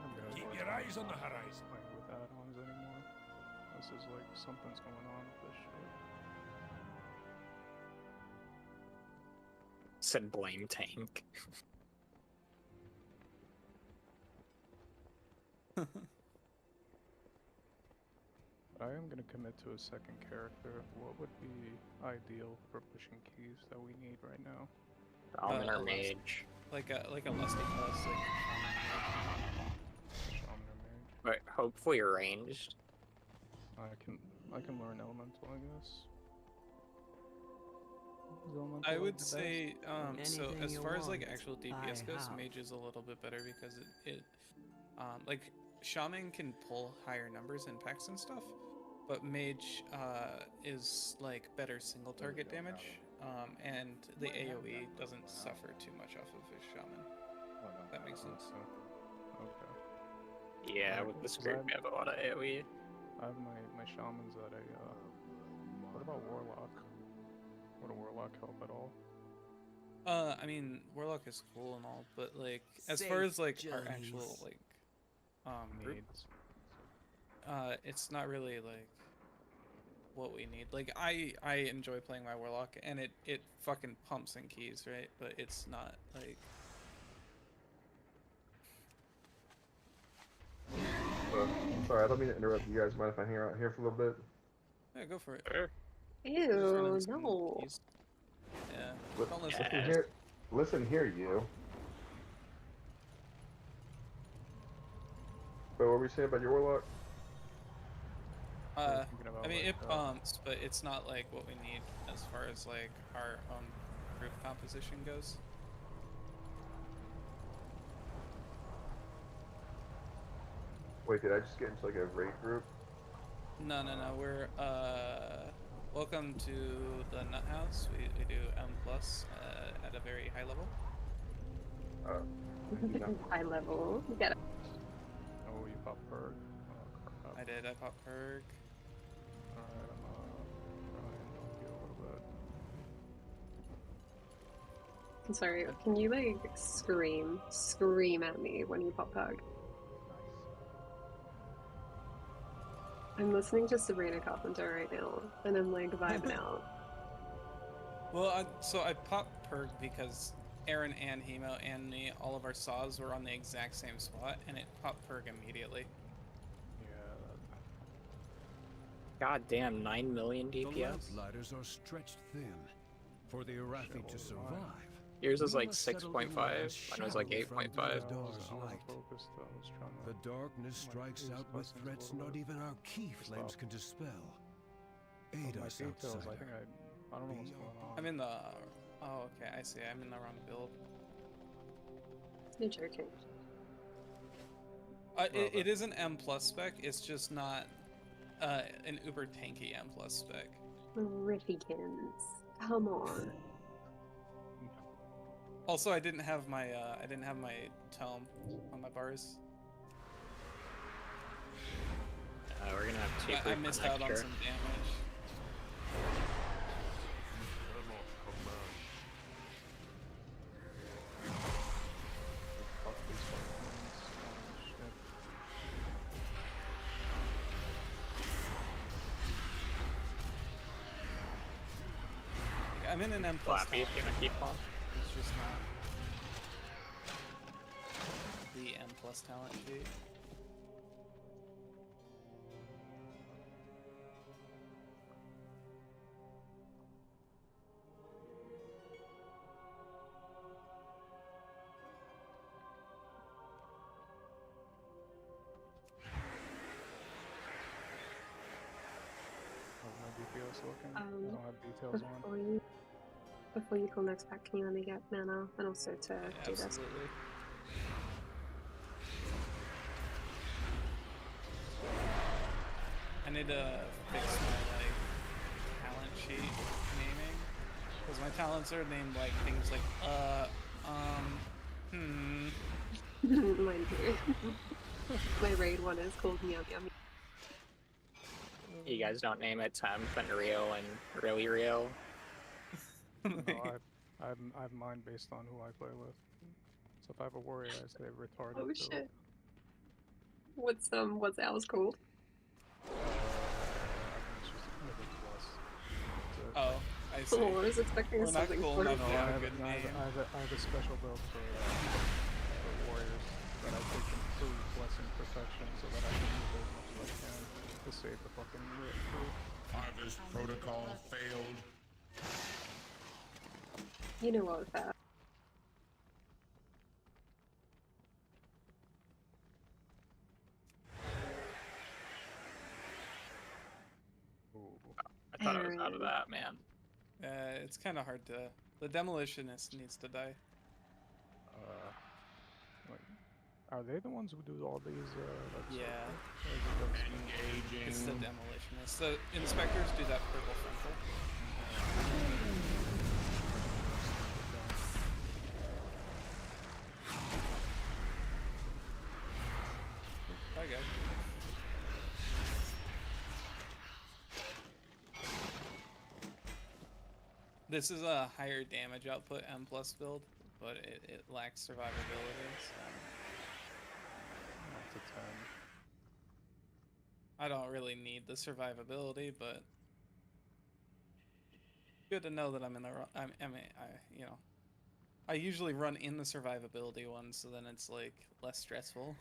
I'm gonna Keep your eyes on the horizon. Playing with add-ons anymore. This is like something's going on with this shit. Said blame tank. I am gonna commit to a second character. What would be ideal for pushing keys that we need right now? Shaman or mage. Like a lusty plus, like Shaman or mage. But hopefully ranged. I can learn elemental, I guess. Is elemental I like would the say, best? so Anything as you far as like want, actual DPS I goes, have. mage is a little bit better because like shaman can pull higher numbers in packs and stuff, but mage is like better single target damage, and the AoE doesn't suffer too much off of his shaman. If that makes sense. Okay. Yeah, with this group we have a lot of AoE. I have my shamans at a what about warlock? Would a warlock help at all? I mean, warlock is cool and all, but like as far as like our actual like group, it's not really like what we need. Like I enjoy playing my warlock, and it fucking pumps in keys, right? But it's not like. I'm sorry, I don't mean to interrupt you guys. Mind if I hang out here for a little bit? Yeah, go for it. Sure. Ew, no. Yeah. Don't Listen listen. here, listen here, you. But what were we saying about your warlock? I mean, it pumps, but it's not like what we need as far as like our own group composition goes. Wait, did I just get into like a raid group? No. We're welcome to the Nut House. We do M plus at a very high level. High level. Get it. Oh, you pop perk. I did. I popped perk. Alright, I'm trying to heal a little bit. I'm sorry, can you like scream at me when you pop perk? I'm listening to Sabrina Carpenter right now, and I'm like vibing out. Well, so I popped perk because Aaron and Hemo and me, all of our saws were on the exact same spot, and it popped perk immediately. God damn, 9 million The DPS. lamplighters are stretched thin. For the Arathi to survive. Yours is we like must settle 6.5, in mine a was like shadow front of the 8.5. dark's light. The darkness strikes out with threats not even our key flames can dispel. Aid My us, details, I outsider. think I don't know what's going on. I'm in the. Oh, okay. I see. I'm in the wrong build. You're joking. It is an M plus spec. It's just not an uber tanky M plus spec. Riffykins. Come on. Also, I didn't have my tome on my bars. We're gonna have two. I missed out on some damage. I'm in an M plus. Flappy if you're gonna keep on. It's just not the M plus talent sheet. How's my DPS looking? I Um, don't have details on. Before you call next pack, can you let me get mana and also to do this? Absolutely. I need to fix my like talent sheet naming because my talents are named like things like Mine too. My raid one is called Meow Meow Meow. You guys don't name it temp and real and really real. No, I have mine based on who I play with. So if I have a warrior, I say retarded. Oh build. shit. What's ours called? I think it's just Mythic Plus. That's it. Oh, I see. Oh, I was expecting We're not something cool funny. enough to have a good name. I have a special build for warriors that I take them through blessing perfection so that I can use it as much as I can to save the fucking crew. Harvest protocol failed. You know what, that. I thought I was out of that, man. It's kind of hard to. The demolitionist needs to die. Like, are they the ones who do all these? Like, Yeah. Engaging. It's the demolitionist. The inspectors do that purple frontal. Bye, guys. This is a higher damage output M+ build, but it lacks survivability, so... Up to 10. I don't really need the survivability, but... Good to know that I'm in the... you know... I usually run in the survivability one, so then it's, like, less stressful.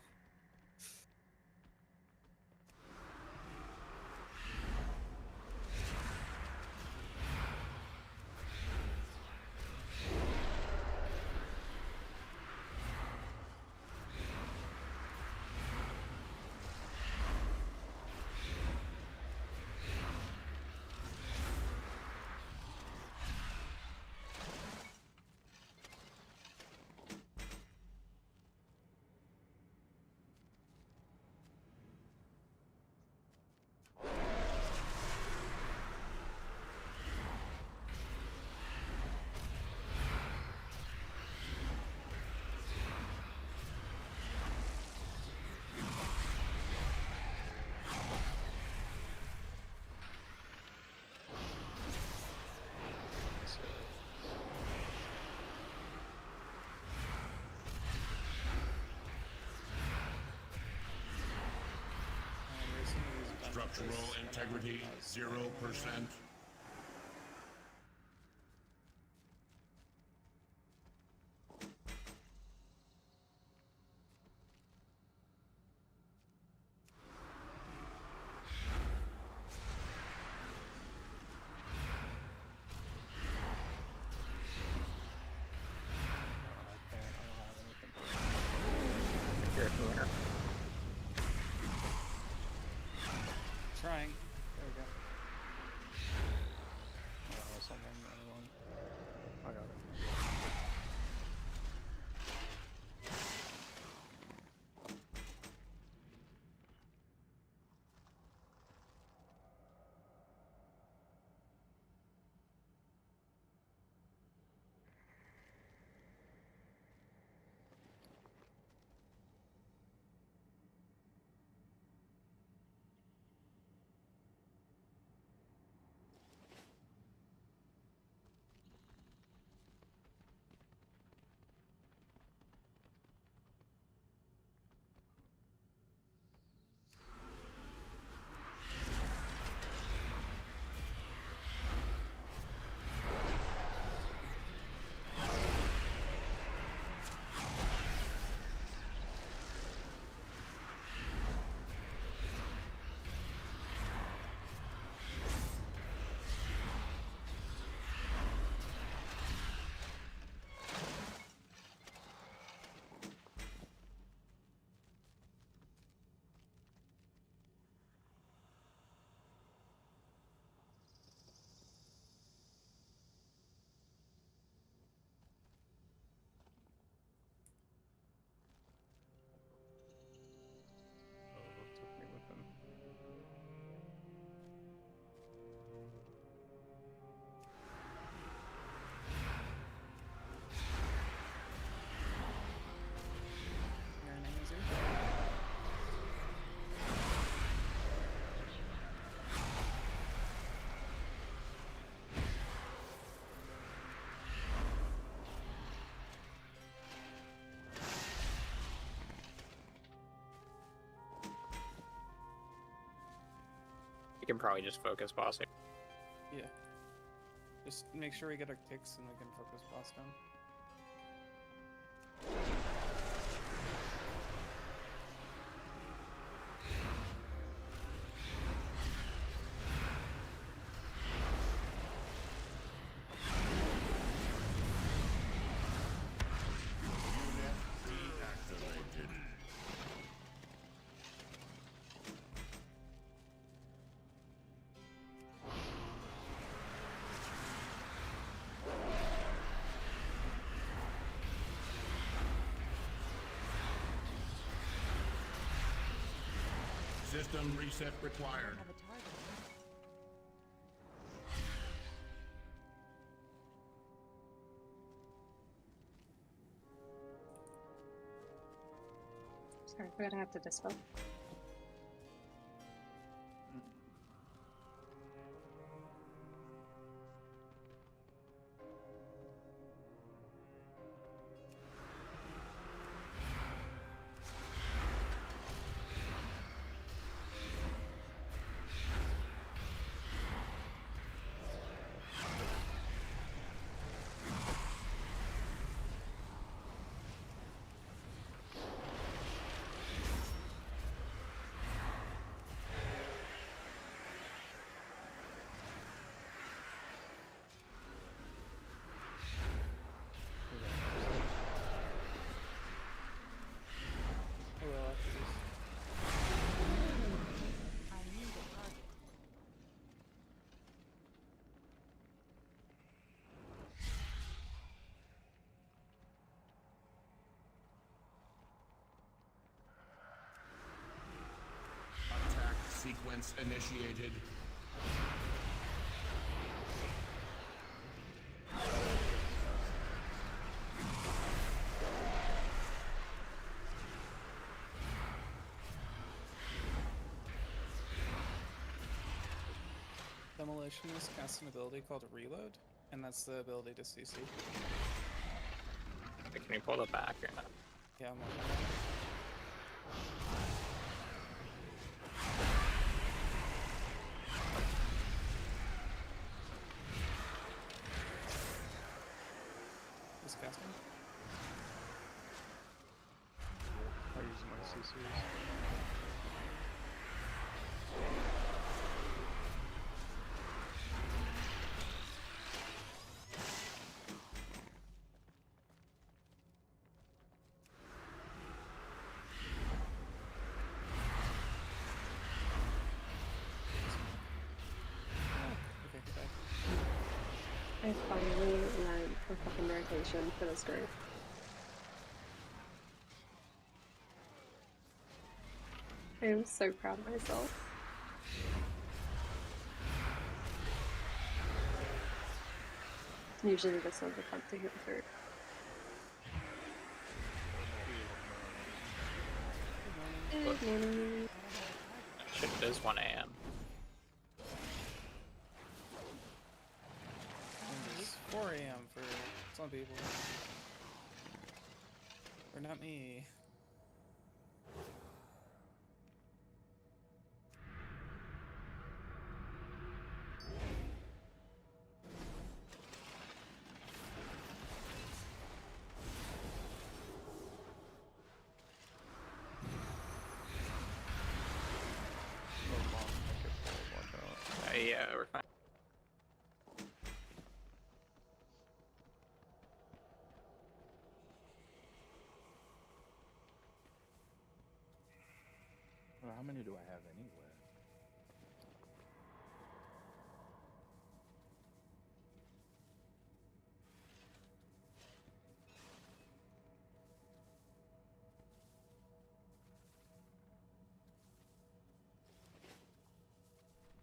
Structural integrity 0%. Trying. There we go. You can probably just focus boss. Yeah. Just make sure we get our ticks and we can focus boss down. System reset required. Have a target. Sorry, I forgot I have to dispel. I need a target. Attack sequence initiated. Demolitionist casts an ability called Reload, and that's the ability to CC. Can you pull it back or not? Yeah, I'm working on it. Just casting. I use my CCs. Okay, back. I finally learned a fucking rotation for this group. I am so proud of myself. Usually this one's a fun to heal through. Good morning. Shit, it is 1 a.m. And it's 4 a.m. for some people. Or not me. Yeah, we're fine. Well, how many do I have anywhere?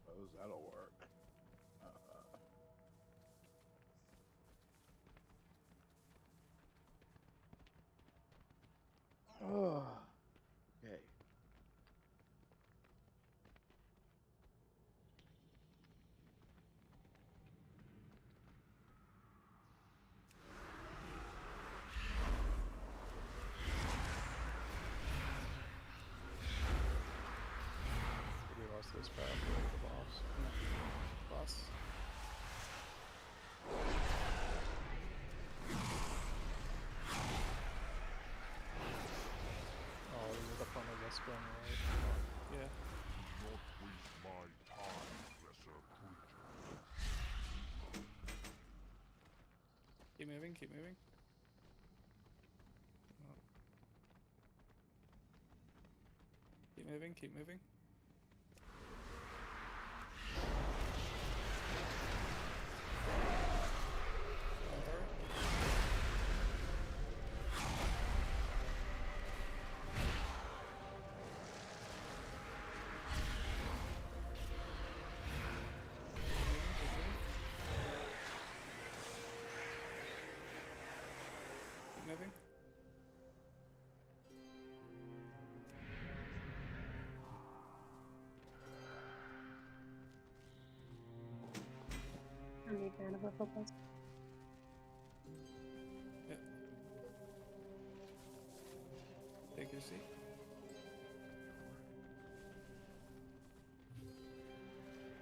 Suppose that'll work. Oh, okay. We lost this path for the boss. Keep moving, keep moving. Keep moving, keep moving. Keep moving. I need mana for focus. Yep. Take your seat.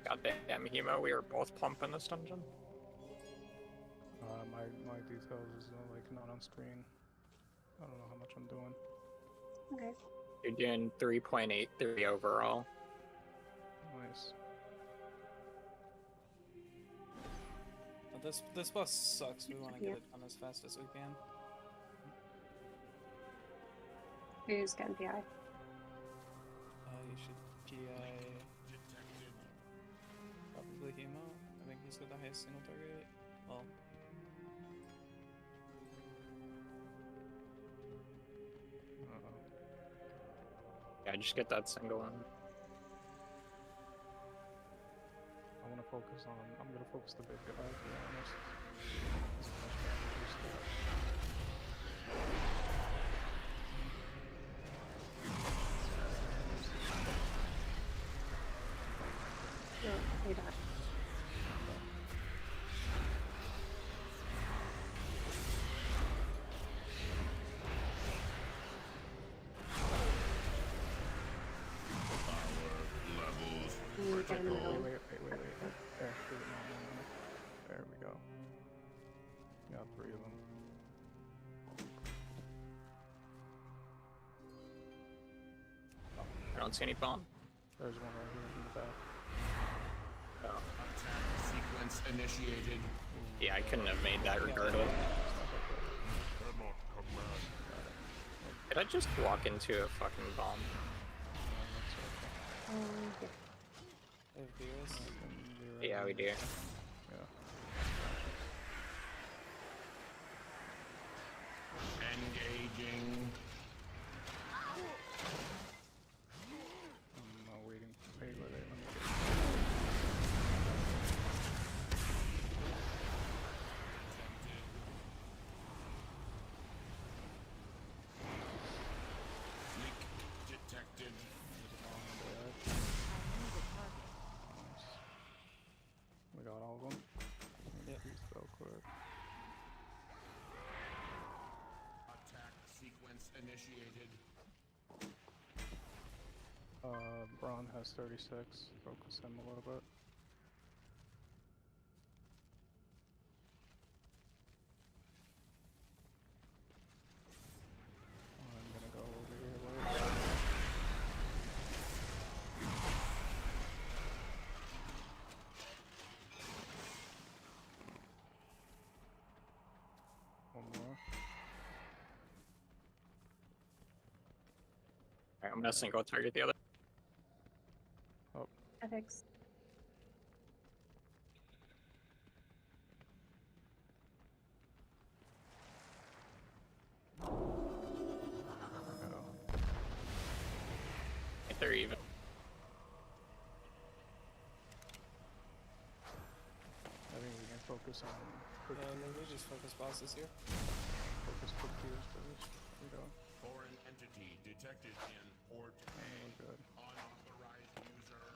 Goddamn Hemo, we were both pumping this dungeon. My details is like not on screen. I don't know how much I'm doing. Okay. You're doing 3.83 overall. Nice. This boss sucks. We want to get it done as fast as we can. Who's getting PI? You should PI. Probably Hemo. I think he's got the highest single target. Well. Yeah, just get that single one. I want to focus on. I'm gonna focus the big guy, to be honest. It's much better to start. No, you don't. Get in the middle. Wait. There, no. There we go. Got 3 of them. I don't see any bomb. There's one right here in the back. Oh. Attack sequence initiated. Yeah, I couldn't have made that regardless. Did I just walk into a fucking bomb? Yeah. Yeah, we do. Yeah. Engaging. I'm waiting. Wait. Let me get... Leak detected. We got all of them? Yep. So quick. Attack sequence initiated. Braun has 36. Focus him a little bit. I'm gonna go over here later. One more. Alright, I'm gonna single target the other. Oh. Ethics. If they're even. I think we can focus on quick Maybe just focus bosses here. Focus quick tiers first. There we go. Foreign entity detected in port A. We're good. Unauthorized user.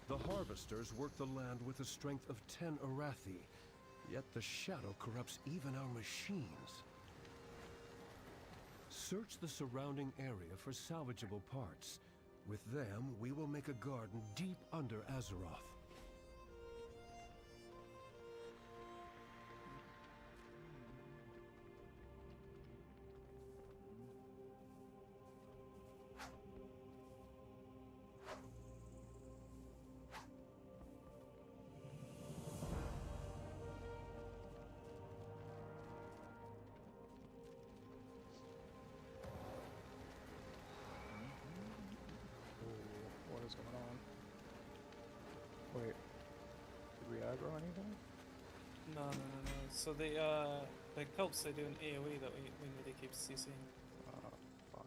The harvesters work the land with the strength of 10 Arathi, Yet the shadow corrupts even our machines. Search the surrounding area for salvageable parts. With them, we will make a garden deep under Azeroth. What is going on? Wait, did we aggro anything? No. So the Kelps, they do an AoE that we need to keep CCing. Fuck.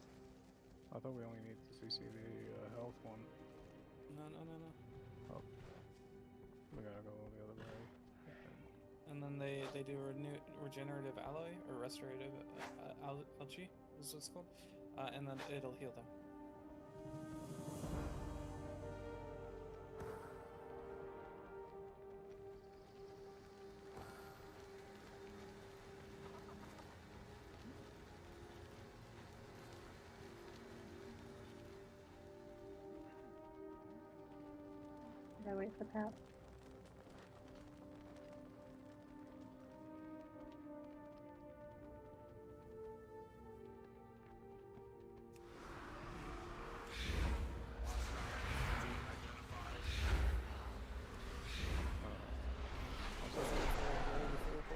I thought we only need to CC the health one. No. Oh. We gotta go the other way. And then they do regenerative alloy or restorative algae is what it's called, and then it'll heal them. Gotta wait for that.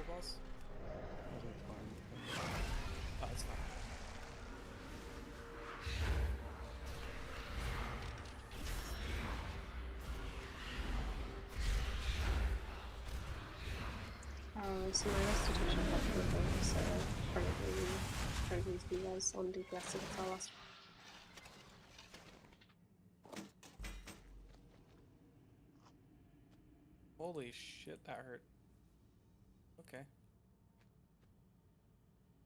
Boss? Oh, it's fine. So my restitution got people, so probably use you guys on DPS if it's our last. Holy shit, that hurt. Okay.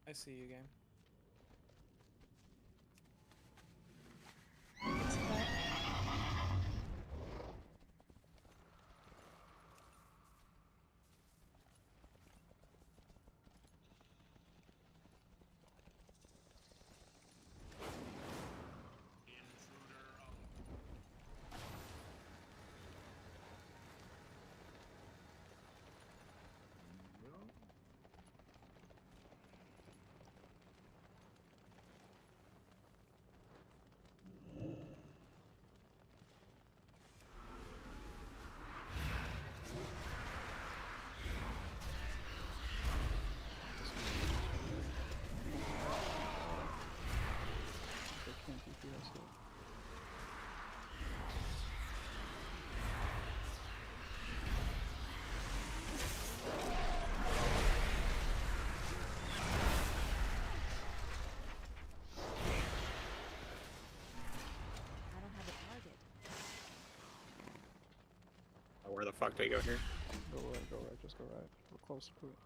I see you, game. Where the fuck do we go here? Go right, just go right. We're close to it.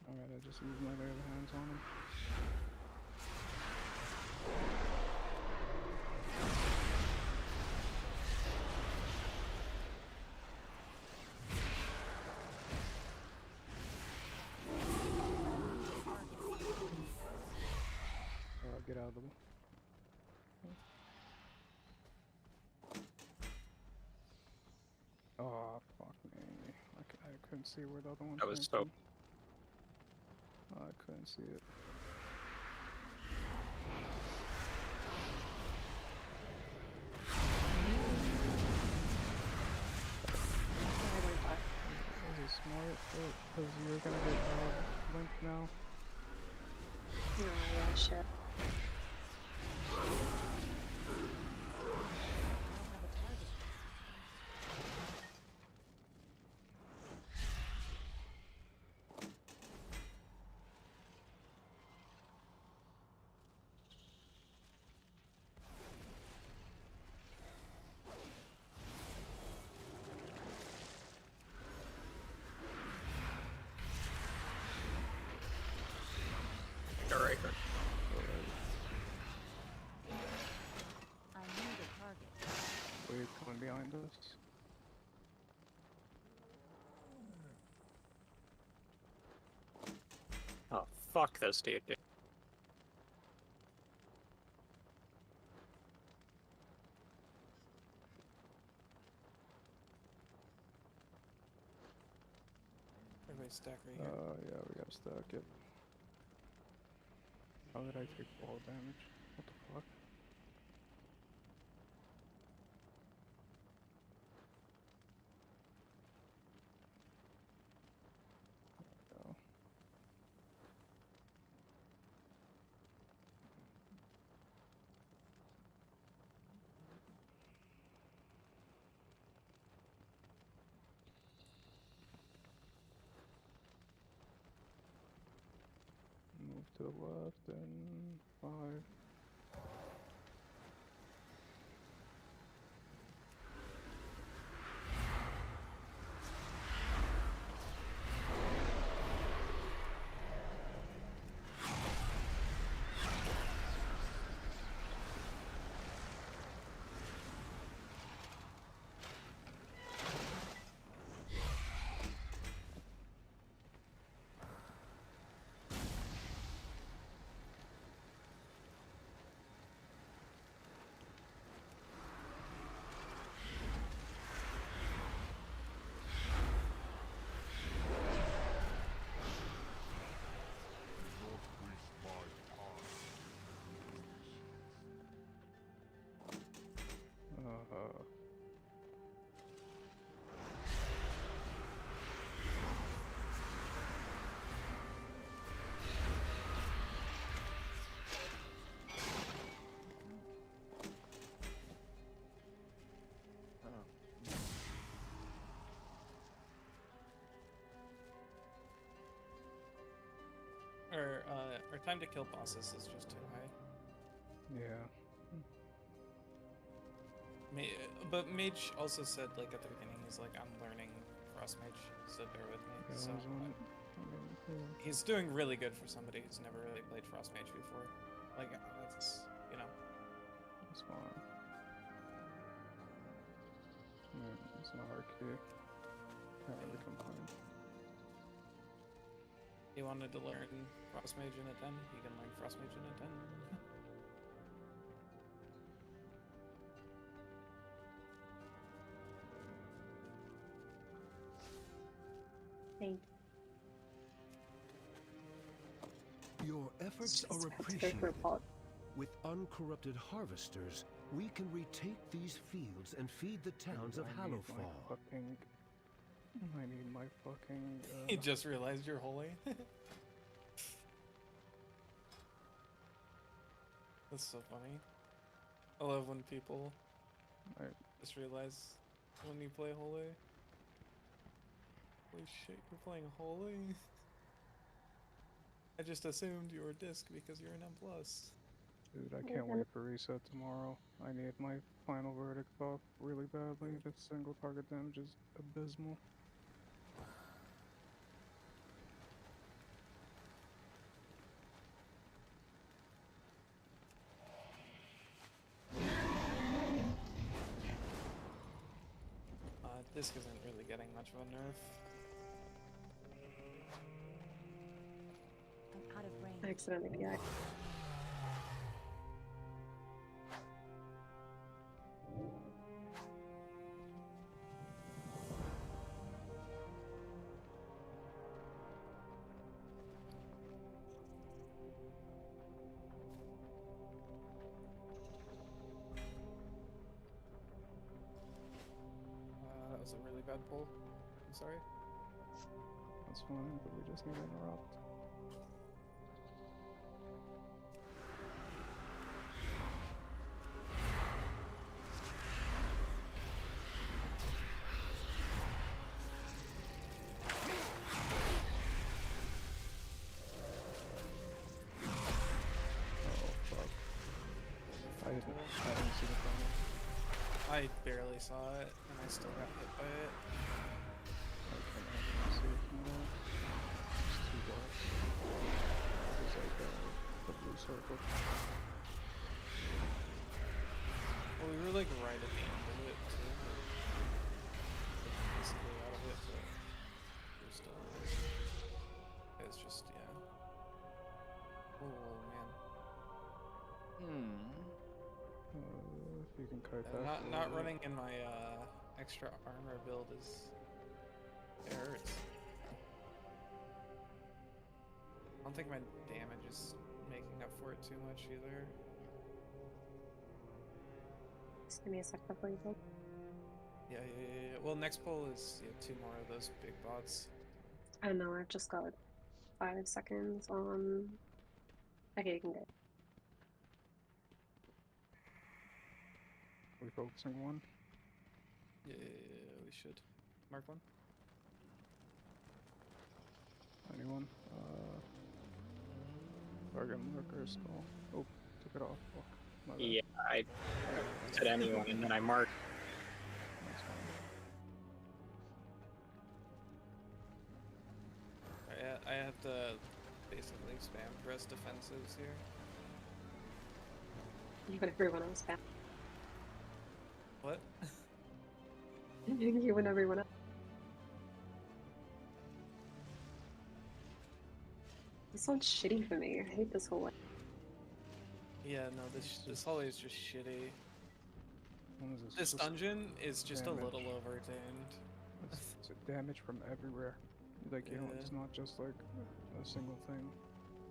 Alright, I just used my lay of the hands on him. Get out of the way. Oh, fuck me. I couldn't see where the other one That was came so. from. I couldn't see it. Is it smart? Because you're gonna get linked now. Oh, yeah, shit. goblin behind us. Oh, fuck this dude. Everybody stack right here. Yeah, we gotta stack it. How did I take fall damage? What the fuck? There we go. Move to the left and 5. Our time to kill bosses is just too high. Yeah. But Mage also said, like, at the beginning, he's like, I'm learning Frost Mage, so bear with me. Yeah, So, there's one. he's doing really good for somebody who's never really played Frost Mage before. Like, that's, you know. It's fine. Man, it's an arcade. Can't really complain. He wanted to learn Frost Mage in a 10, he can learn Frost Mage in a 10. Thank Your efforts are appreciated. With uncorrupted harvesters, we can retake these fields and feed the towns of Hallowfall. I need my fucking. He just realized you're holy. That's so funny. I love when people just realize when you play holy. Holy shit, you're playing holy? I just assumed you were disc because you're an M+. Dude, I can't wait for reset tomorrow. I need my final verdict off really badly. The single target damage is abysmal. Disc isn't really getting much of a nerf. I'm out of range. I accidentally PI. That was a really bad pull. I'm sorry. That's fine, but we just need to interrupt. I didn't see the problem. I barely saw it, and I still got hit by it. I can't see it from there. It's too dark. It's like the blue circle. Well, we were like right at the end of it, too. can kite that. Not running in my extra armor build is it hurts. I don't think my damage is making up for it too much either. Just give me a sec before you go. Yeah. Well, next pull is 2 more of those big bots. Oh no, I've just got 5 seconds on. Okay, you can go. Are we focusing one? Yeah, we should. Mark one. Anyone? Target marker skull. Oh, took it off. Fuck. My bad. Yeah, I said anyone, and then I marked. That's fine. I have to basically spam press defensives here. You got everyone else back. What? You and everyone else. This one's shitty for me. I hate this whole way. Yeah, no, this hallway is just shitty. What is This Just dungeon is just damage. a little overtuned. It's damage from everywhere. Like, you know, it's not just like a single thing.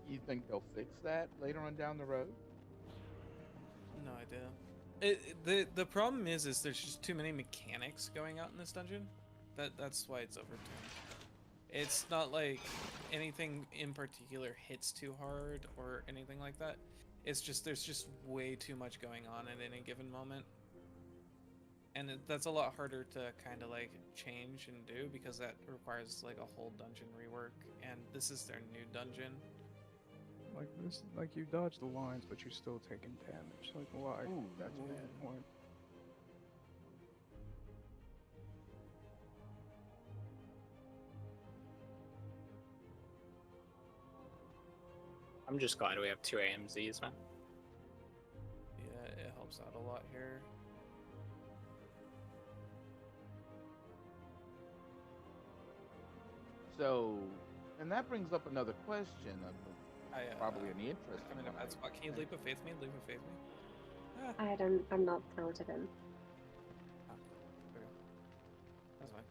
You think they'll fix that later on down the road? No idea. The problem is there's just too many mechanics going out in this dungeon. That's why it's overtuned. It's not like anything in particular hits too hard or anything like that. It's just there's just way too much going on at any given moment. And that's a lot harder to kind of like change and do because that requires like a whole dungeon rework, and this is their new dungeon. Like this, like you dodge the lines, but you're still taking damage. Like why? Ooh, That's man. the point. I'm just glad we have 2 AMZs, man. Yeah, it helps out a lot here. So, and that brings up another question, probably an interesting I mean, one. that's what. Can you leap of faith me? Leap of faith me? I'm not talented in. Okay. That's fine.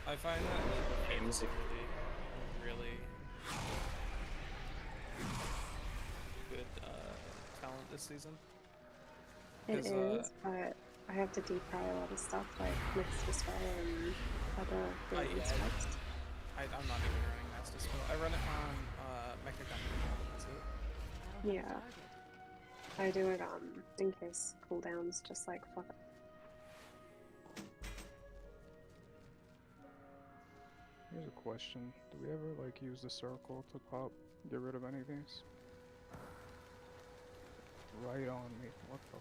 I find that leap of faith is really good talent this season. It is, but I have to deep fry a lot of stuff like Mixed Dispel and other things. I'm not even running Master Spell. I run it on Mecha Gun. That's it. Yeah. I do it in case cooldowns just like fuck up. Here's a question: do we ever like use the circle to get rid of any of these? Right on me. What the?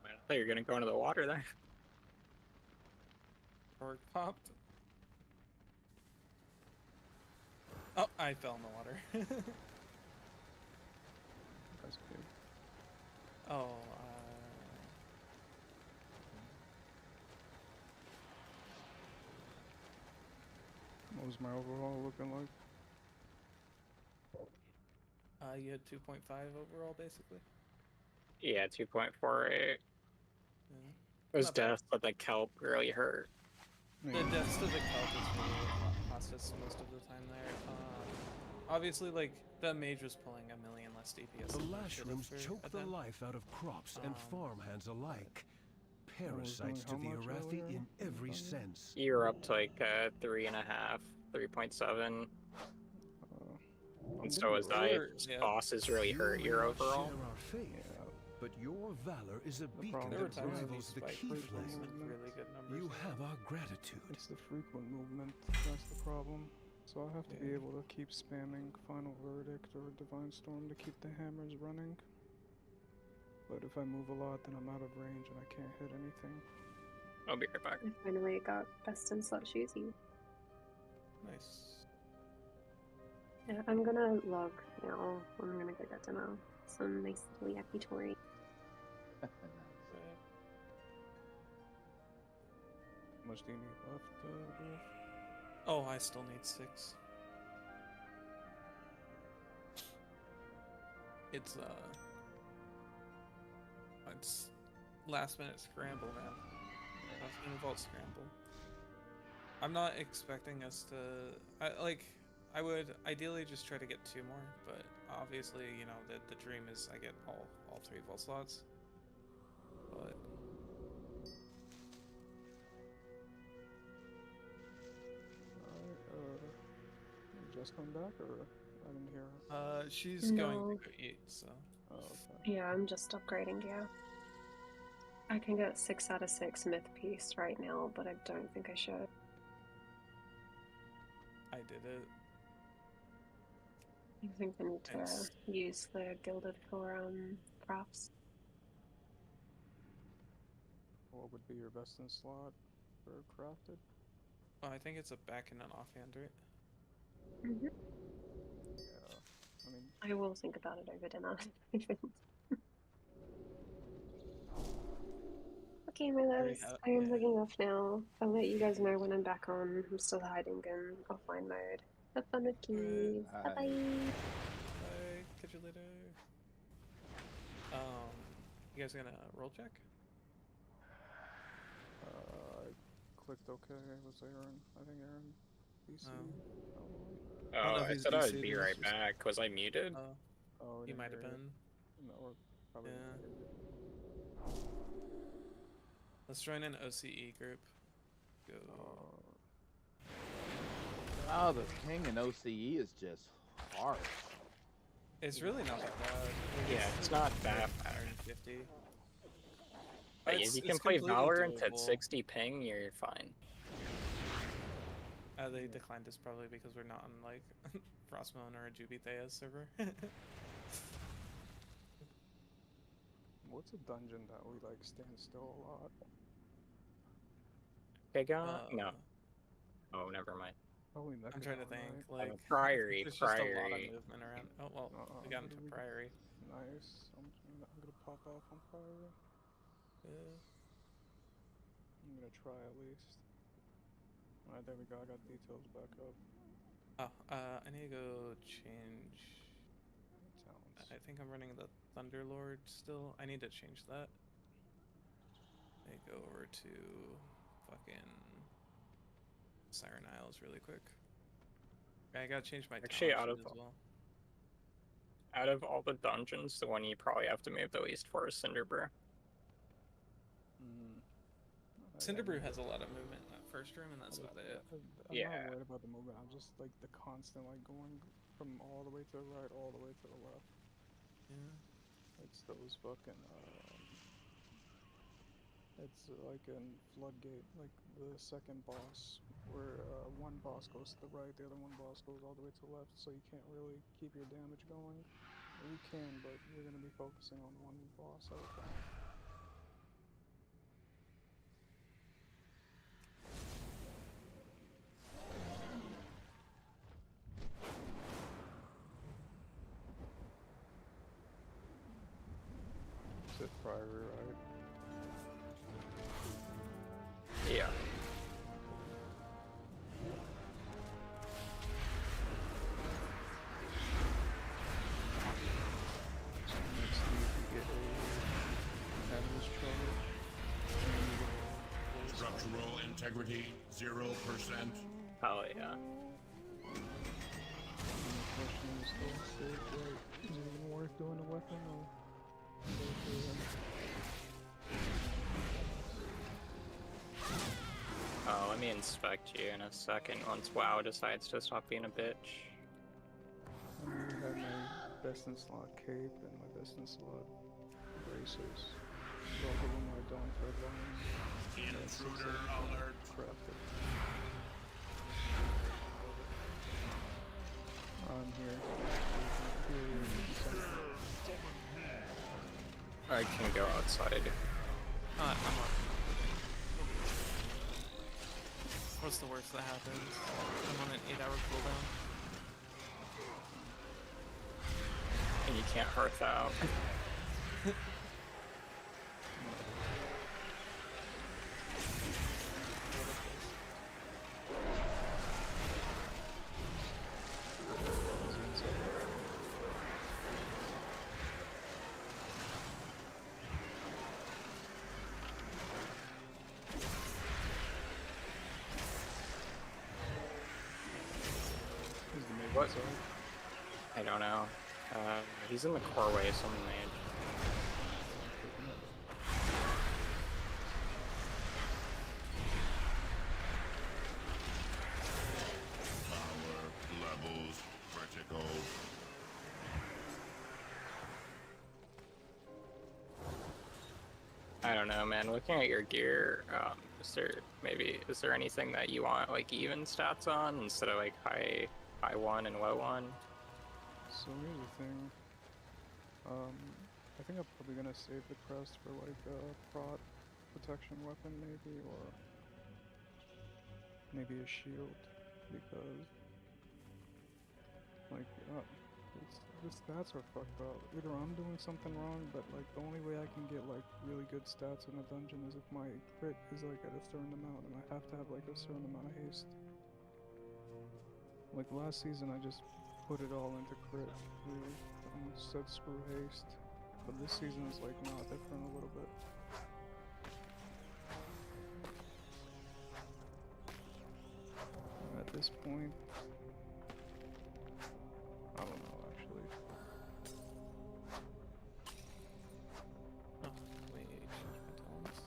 Man, I thought you were gonna go into the water there. Orc popped. Oh, I fell in the water. That's big. Oh, What was my overall looking like? You had 2.5 overall, basically. Yeah, 2.48. Yeah. It was Not bad. death, but the kelp really hurt. The deaths to the kelp is really what cost us most of the time there. Obviously, like, the mage was pulling a million less DPS The than he lash should have rooms for choke a the den. life out of crops and farmhands alike. Parasites to how the much Arathi earlier? in every sense. You're up to like 3.5, 3.7. And so is I. Bosses really hurt your overall. Share our faith, but your valor is a beacon There were that times when rivals you the spiked key with flame. really good numbers. You have our gratitude. It's the frequent movement, that's the problem. So I have to be able to keep spamming Final Verdict or Divine Storm to keep the hammers running. But if I move a lot, then I'm out of range and I can't hit anything. I'll be right back. I finally got best in slot shoesy. Nice. Yeah, I'm gonna log now. I'm gonna go get dinner. Some nice little yakitori. How much do you need left, Wolf? Oh, I still need 6. It's last minute scramble now. Last minute vault scramble. I'm not expecting us to. I would ideally just try to get 2 more, but obviously, you know, the dream is I get all 3 vault slots. But You just come back, or I didn't hear her? she's going No. to go eat, so. Oh, okay. Yeah, I'm just upgrading gear. I can get 6 out of 6 myth piece right now, but I don't think I should. I did it. I think I need to Nice. use the gilded for crafts. What would be your best in slot for crafted? Oh, I think it's a backhand and offhand, right? Mm-hmm. Yeah, I mean, I will think about it over dinner. Okay, my loves, I am logging off now. I'll let you guys know when I'm back on. I'm still hiding in offline mode. Have fun with keys. Bye bye. Bye. Catch you later. You guys gonna roll check? I clicked OK. Was Aaron? I think Aaron. BC. Probably. Oh, I said I'd be right back. Was I muted? Oh, You might have been. No, we're probably Yeah. didn't hear you. Let's join an OCE group. Go. Oh, the king in OCE is just harsh. It's really not that bad. Yeah, it's not that bad. 150. Like, if you can play Valorant at 60 ping, you're fine. They declined us probably because we're not on like Frostmoan or a Jubithea's server. What's a dungeon that we like stand still a lot? Pagon? No. Oh, never mind. Probably I'm trying to think. right? Like Priory. there's just a lot of Priory. movement around. Oh well, we got into Priory. Nice. I'm gonna pop off on Priory. Yeah. I'm gonna try at least. Alright, there we go. I got details back up. Oh, I need to go change. I think I'm running the Thunderlord still. I need to change that. I go over to fucking Siren Isles really quick. I gotta change my Actually, talent sheet as well. Out of all the dungeons, the one you probably have to move the least for is Cinderbrew. Cinderbrew has a lot of movement in that first room, and that's about it. I'm not worried about the movement. I'm just like the constant like going from all the way to the right, all the way to the left. Yeah. It's those fucking it's like in Floodgate, like the second boss, where one boss goes to the right, the other one boss goes all the way to the left, so you can't really keep your damage going. Or you can, but you're gonna be focusing on one boss at a time. Sit Priory, right? Yeah. integrity 0%. Hell yeah. The question is still safe, right? Is it even worth doing a weapon or? Oh, let me inspect you in a second once WoW decides to stop being a bitch. I already had my best in slot cape and my best in slot bracers. Both of them are done for volume. Intruder alert. Crafted. I'm here. I can go outside. I'm on. What's the worst that happens? I'm on an 8-hour cooldown. And you can't hearth out. What? I don't know. He's in the core way, someone made. Power levels critical. I don't know, man. Looking at your gear, is there anything that you want like even stats on instead of like high 1 and low 1? So here's the thing. I think I'm probably gonna save the crest for like a prot protection weapon maybe, or maybe a shield, because like the stats are fucked up. Either I'm doing something wrong, but like the only way I can get like really good stats in a dungeon is if my crit is like at a certain amount, and I have to have like a certain amount of haste. Like last season, I just put it all into crit, really, and said screw haste. But this season is like not different a little bit. At this point, I don't know actually. Oh, wait, change my tones.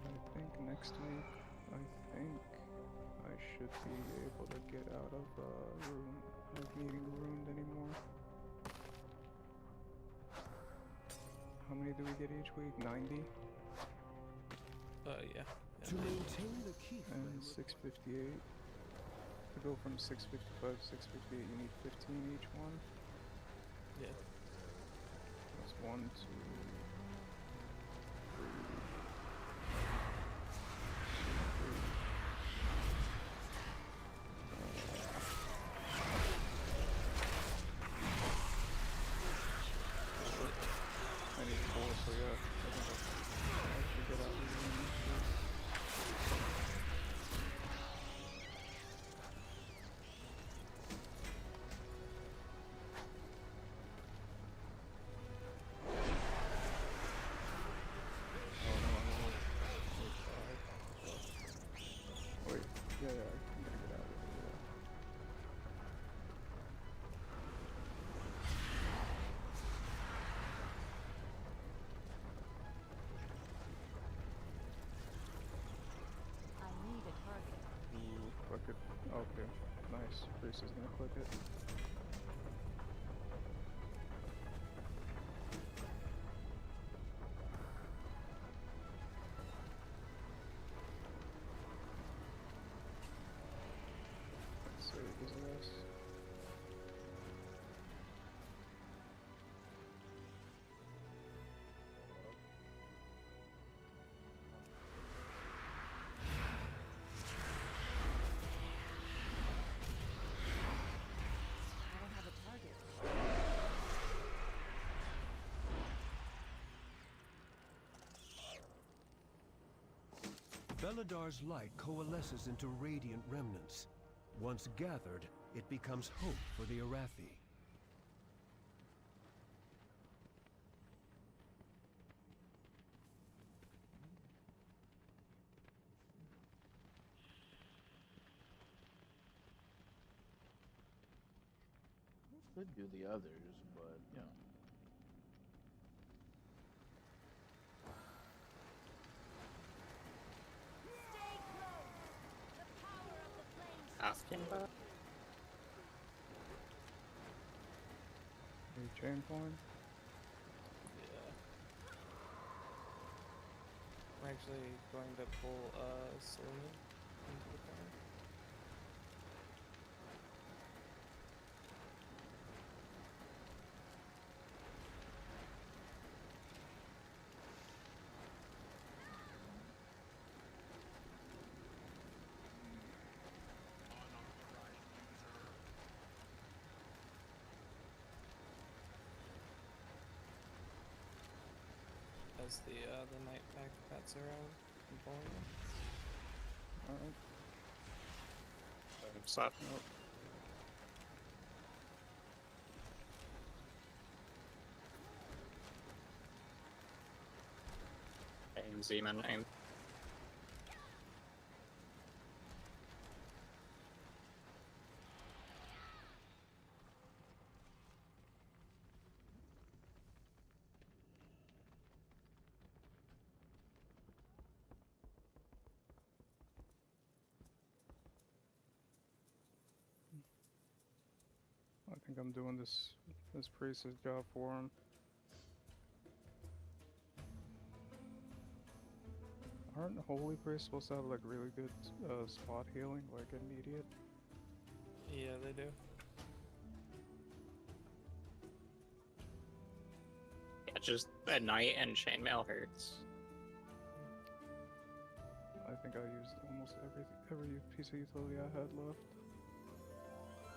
I think next week, I should be able to get out of needing ruined anymore. How many do we get each week? 90? Yeah. To maintain the key And 658. To go from 655 to 658, you need 15 each one? Yeah. That's 1, 2, 3. I need 4, so yeah. I think I should get out of the room. Wait, yeah, I'm gonna get out of here, yeah. I need a target. Ooh, click it. Okay, nice. Grace is gonna click it. Let's save his ass. I don't have a target. Beladar's light coalesces into radiant remnants. Once gathered, it becomes hope for the Arathi. Could do the others, but you know. Asking about. A chain point. Yeah. I'm actually going to pull Selena into the corner. As the night pack bats around and pulling them. Alright. Slap. Nope. Aim, Z-Man, aim. I think I'm doing this priest's job for him. Aren't holy priests supposed to have like really good spot healing, like immediate? Yeah, they do. Yeah, just at night and chainmail hurts. I think I used almost every piece of utility I had left.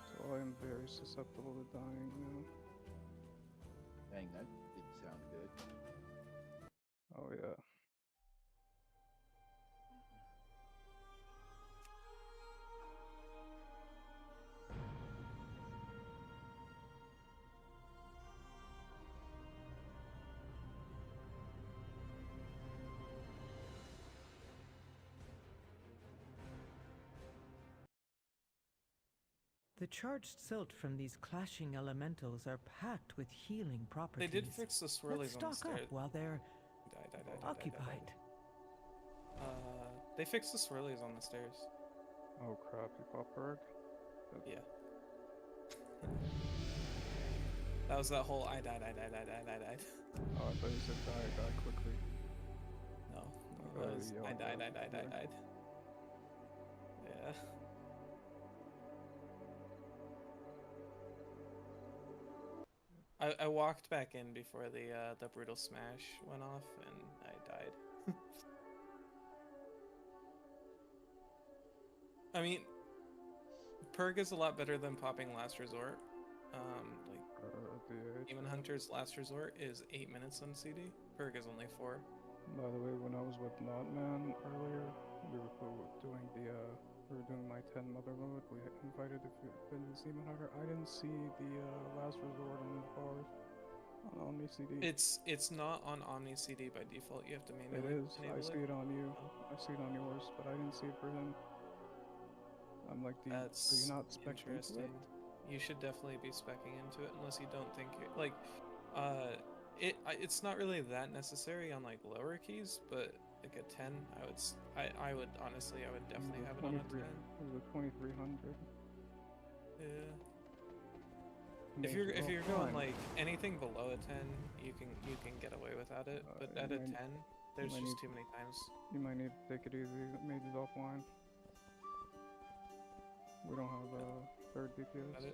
So I am very susceptible to dying now. Dang, that didn't sound good. Oh yeah. The charged silt from these clashing elementals are packed with healing They properties. did fix the Let's swirlies on the stock up stairs. while they're occupied. They fixed the swirlies on the stairs. Oh crap, you pop perk? Yeah. That was that whole I died. Oh, I thought you said die quickly. No, that was I died. Yeah. I walked back in before the brutal smash went off and I died. I mean, Purg is a lot better than popping Last Resort. Demon Hunter's Last Resort is 8 minutes on CD. Purg is only 4. By the way, when I was with Notman earlier, we were doing my 10 mother mode. We invited the Demon Hunter. I didn't see the Last Resort in the bars on Omni CD. It's not on Omni CD by default. You have to It manually is. enable I see it on you. I see it on yours, but I didn't see it for him. I'm like, are you not spec'd into it? You should definitely be specking into it unless you don't think it, like, it's not really that necessary on like lower keys, but like a 10, I would honestly, I would definitely have it on a 10. It was a 2300. Yeah. If you're going like anything below a 10, you can get away without it, but at a 10, there's just too many times. You might need to take it easy. Mages offline. We don't have a third DPS.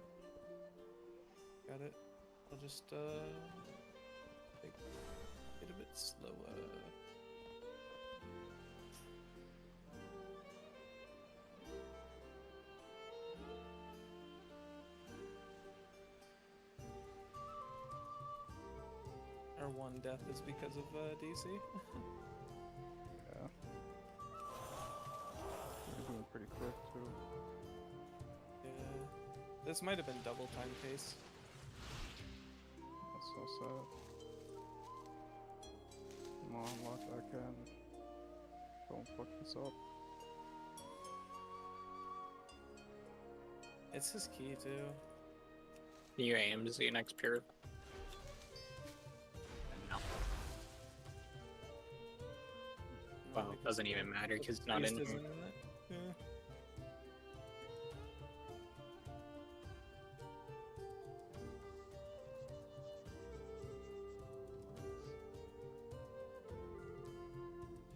Got it. I'll just take it a bit slower. Our one death is because of DC. Yeah. You're doing pretty quick too. Yeah. This might have been double time pace. That's so sad. Come on, lock back in. Don't fuck this up. It's his key too. New AMZ next period. No. Well, it doesn't even matter because it's not in. Isn't in it? Yeah.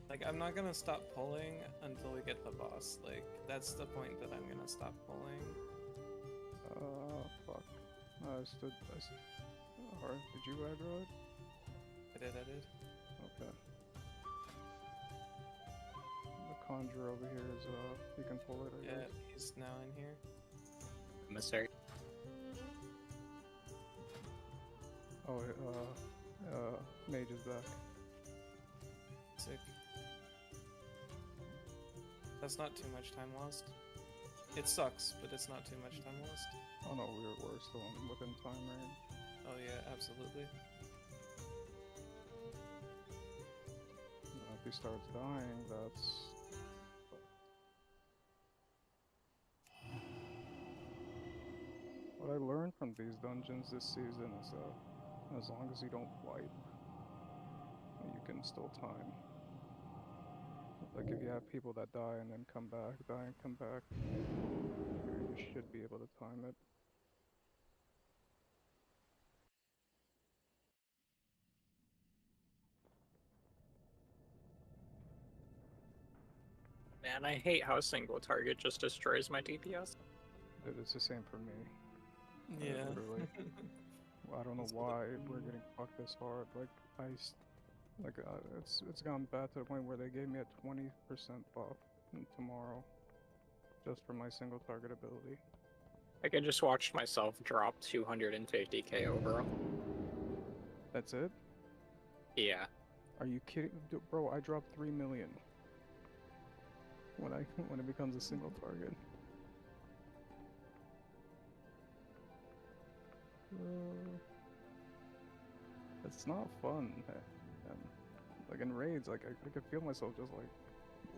Like, I'm not gonna stop pulling until we get the boss. Like, that's the point that I'm gonna stop pulling. Fuck. I stood. Or did you aggro it? I did. Okay. The conjure over here is, you can pull it, I Yeah, guess. he's now in here. Emissary. Oh, mage is back. Sick. That's not too much time lost. It sucks, but it's not too much time lost. Oh no, we're still within time range. Oh yeah, absolutely. If he starts dying, that's... What I learned from these dungeons this season is that as long as you don't wipe, you can still time. Like if you have people that die and then come back, die and come back, you should be able to time it. Man, I hate how a single target just destroys my DPS. Dude, it's the same for me. Yeah. Literally. I don't know why we're getting fucked this hard. Like it's gone bad to the point where they gave me a 20% buff tomorrow, just for my single target ability. Like I just watched myself drop 250k overall. That's it? Yeah. Are you kidding, bro? I dropped 3 million when it becomes a single target. It's not fun, man. Like in raids, like I could feel myself just like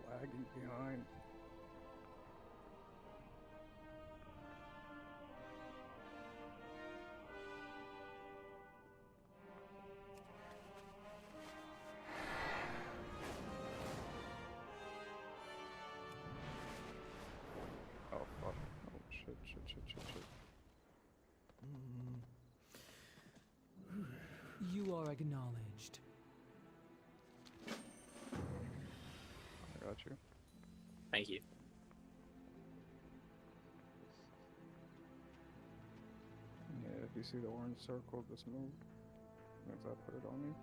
lagging behind. Oh fuck! Oh shit! You are acknowledged. I got you. Thank you. Yeah, if you see the orange circle, just move. Once I put it on you.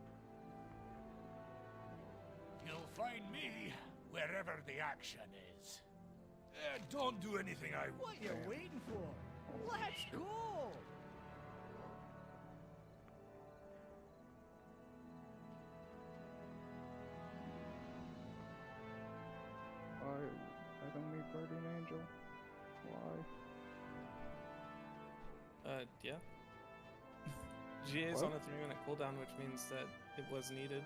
You'll find me wherever the action is. Don't do anything I... What you waiting for? Let's go! I don't need Guardian Angel. Why? Yeah. GA is on a 3-minute cooldown, which means that it was needed.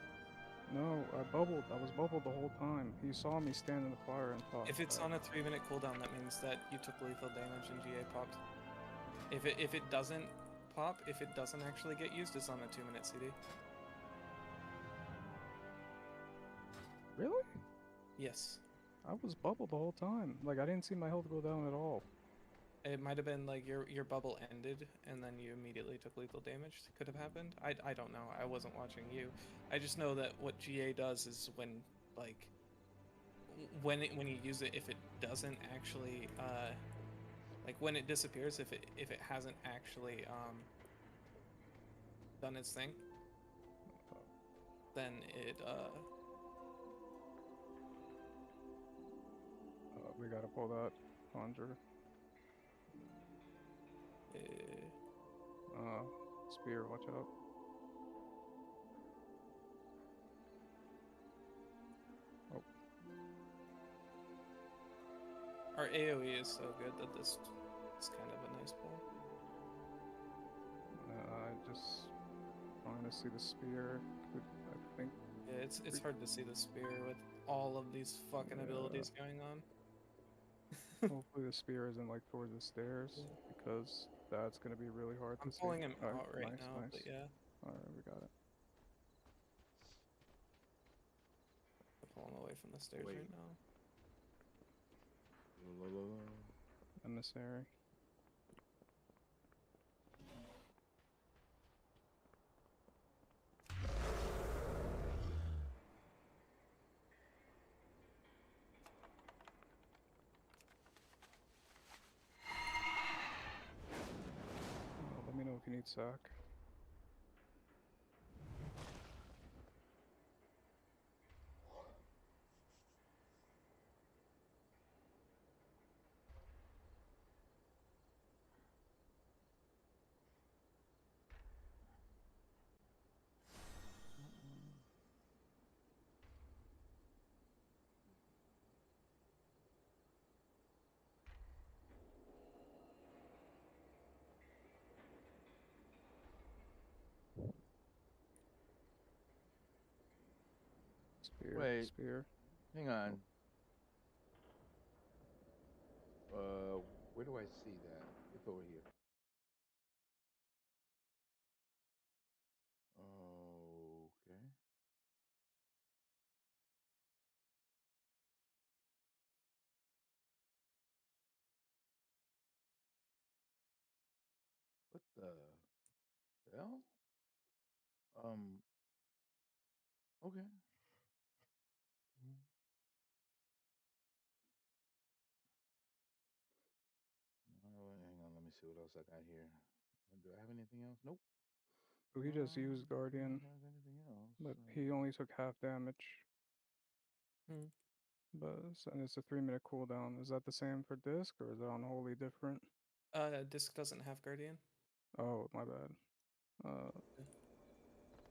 No, I was bubbled the whole time. He saw me stand in the fire and thought. If it's on a 3-minute cooldown, that means that you took lethal damage and GA popped. If it doesn't pop, if it doesn't actually get used, it's on a 2-minute CD. Really? Yes. I was bubbled the whole time. Like I didn't see my health go down at all. It might have been like your bubble ended and then you immediately took lethal damage. Could have happened. I don't know. I wasn't watching you. I just know that what GA does is when like when you use it, if it doesn't actually like when it disappears, if it hasn't actually done its thing, then it we gotta pull that conjure. Spear, watch out. Oh. Our AoE is so good that this is kind of a nice pull. Just trying to see the spear. I think. Yeah, it's hard to see the spear with all of these fucking abilities going on. Hopefully the spear isn't like towards the stairs, because That's gonna be really hard I'm to see. pulling him Alright, out right nice, now, nice. but yeah. Alright, we got it. I'm pulling away from the stairs Wait. right now. Emissary. Let me know if you need sack. Spear, Wait. spear. Hang on. Where do I see that? It's over here. Okay. What the hell? Okay. Hang on, let me see what else I got here. Do I have anything else? Nope. So he just used I Guardian, don't have anything else. but he only took half damage. Hmm. But and it's a 3-minute cooldown. Is that the same for disc or is that on wholly different? Disc doesn't have Guardian. Oh, my bad.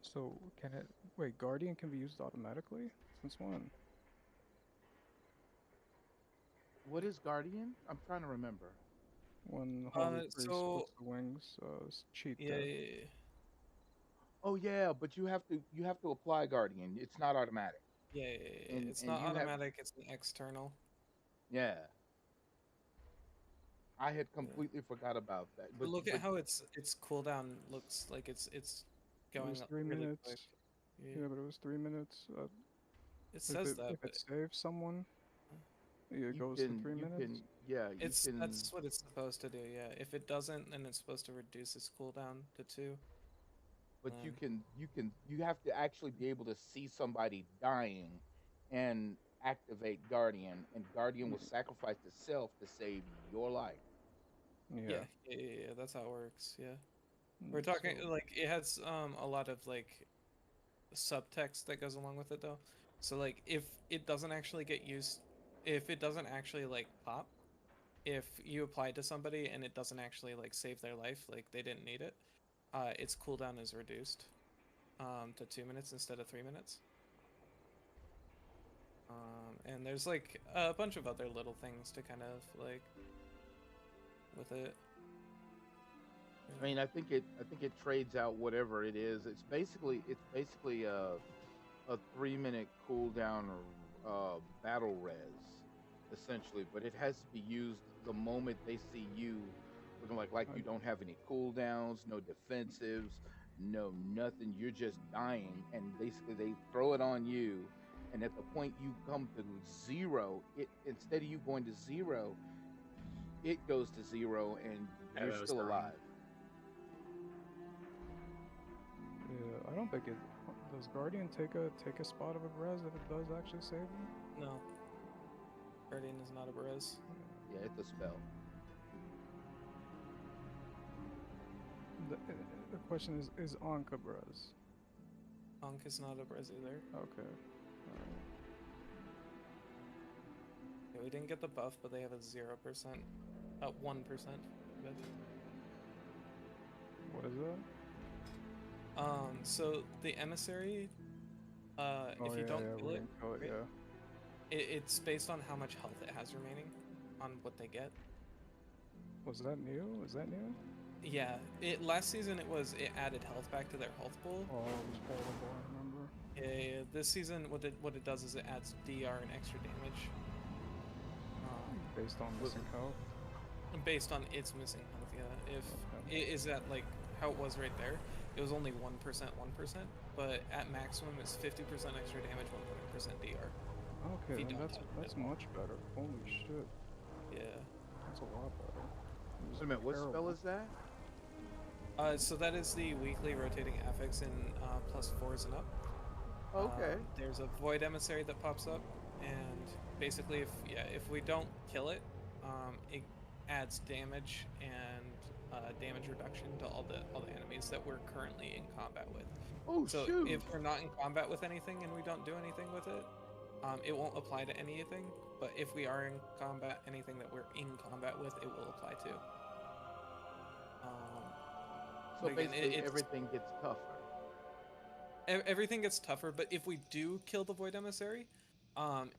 So can it wait? Guardian can be used automatically? Since when? What is Guardian? I'm trying to remember. When Holy Priest So puts the wings, cheat yeah, death. yeah. Oh yeah, but you have to apply Guardian. It's not automatic. Yeah, And it's and not you have automatic, it's an external. yeah. I had completely forgot about that. But look at But how its cooldown looks like it's It going was up 3 really minutes. quick. Yeah, but it was 3 minutes. It says that, if but it saves someone, it you goes to can 3 minutes. that's what it's supposed to do. Yeah, if it doesn't, then it's supposed to reduce its cooldown to 2. But you have to actually be able to see somebody dying and activate Guardian, and Guardian will sacrifice itself to save your life. Yeah, Yeah. that's how it works. Yeah, we're talking So like it has a lot of like subtext that goes along with it though. So like if it doesn't actually get used, if it doesn't actually like pop, if you apply it to somebody and it doesn't actually like save their life, like they didn't need it, its cooldown is reduced to 2 minutes instead of 3 minutes. And there's like a bunch of other little things to kind of like with it. I mean, I think it trades out whatever it is. It's basically a 3-minute cooldown battle res, essentially. But it has to be used the moment they see you, looking like you don't have any cooldowns, no defensives, no nothing. You're just dying, and basically they throw it on you. And at the point you come to 0, it instead of you going to 0, it goes to 0, and Yeah, you're that was still dumb. alive. yeah, I don't think it does. Guardian take a spot of a res if it does actually save him? No, Guardian is not a res. Yeah, it's a spell. The question is Ankh a res? Ankh is not a res either. Okay. Yeah, we didn't get the buff, but they have a 0%, 1%. What is that? So the emissary, if you don't kill it, right, it's based on how much health it has remaining, on what they get. Was that new? Is that new? Yeah, last season it added health back to their health pool. Oh, it was horrible. I remember. Yeah. This season, what it does is it adds DR and extra damage. Based on missing health. Based on its missing health, yeah. If it is at like how it was right there, it was only 1%, 1%, but at maximum it's 50% extra damage, 100% DR. Okay, then that's much better. Holy shit. Yeah. That's a lot better. It was Wait a minute, what spell terrible. is that? So that is the weekly rotating affix in +4s and up. Okay. There's a Void Emissary that pops up, and basically, if we don't kill it, it adds damage and damage reduction to all the enemies that we're currently in combat with. Oh, so shoot. if we're not in combat with anything and we don't do anything with it, it won't apply to anything. But if we are in combat, anything that we're in combat with, it will apply to. So again, basically, everything gets tougher. Everything gets tougher, but if we do kill the Void Emissary,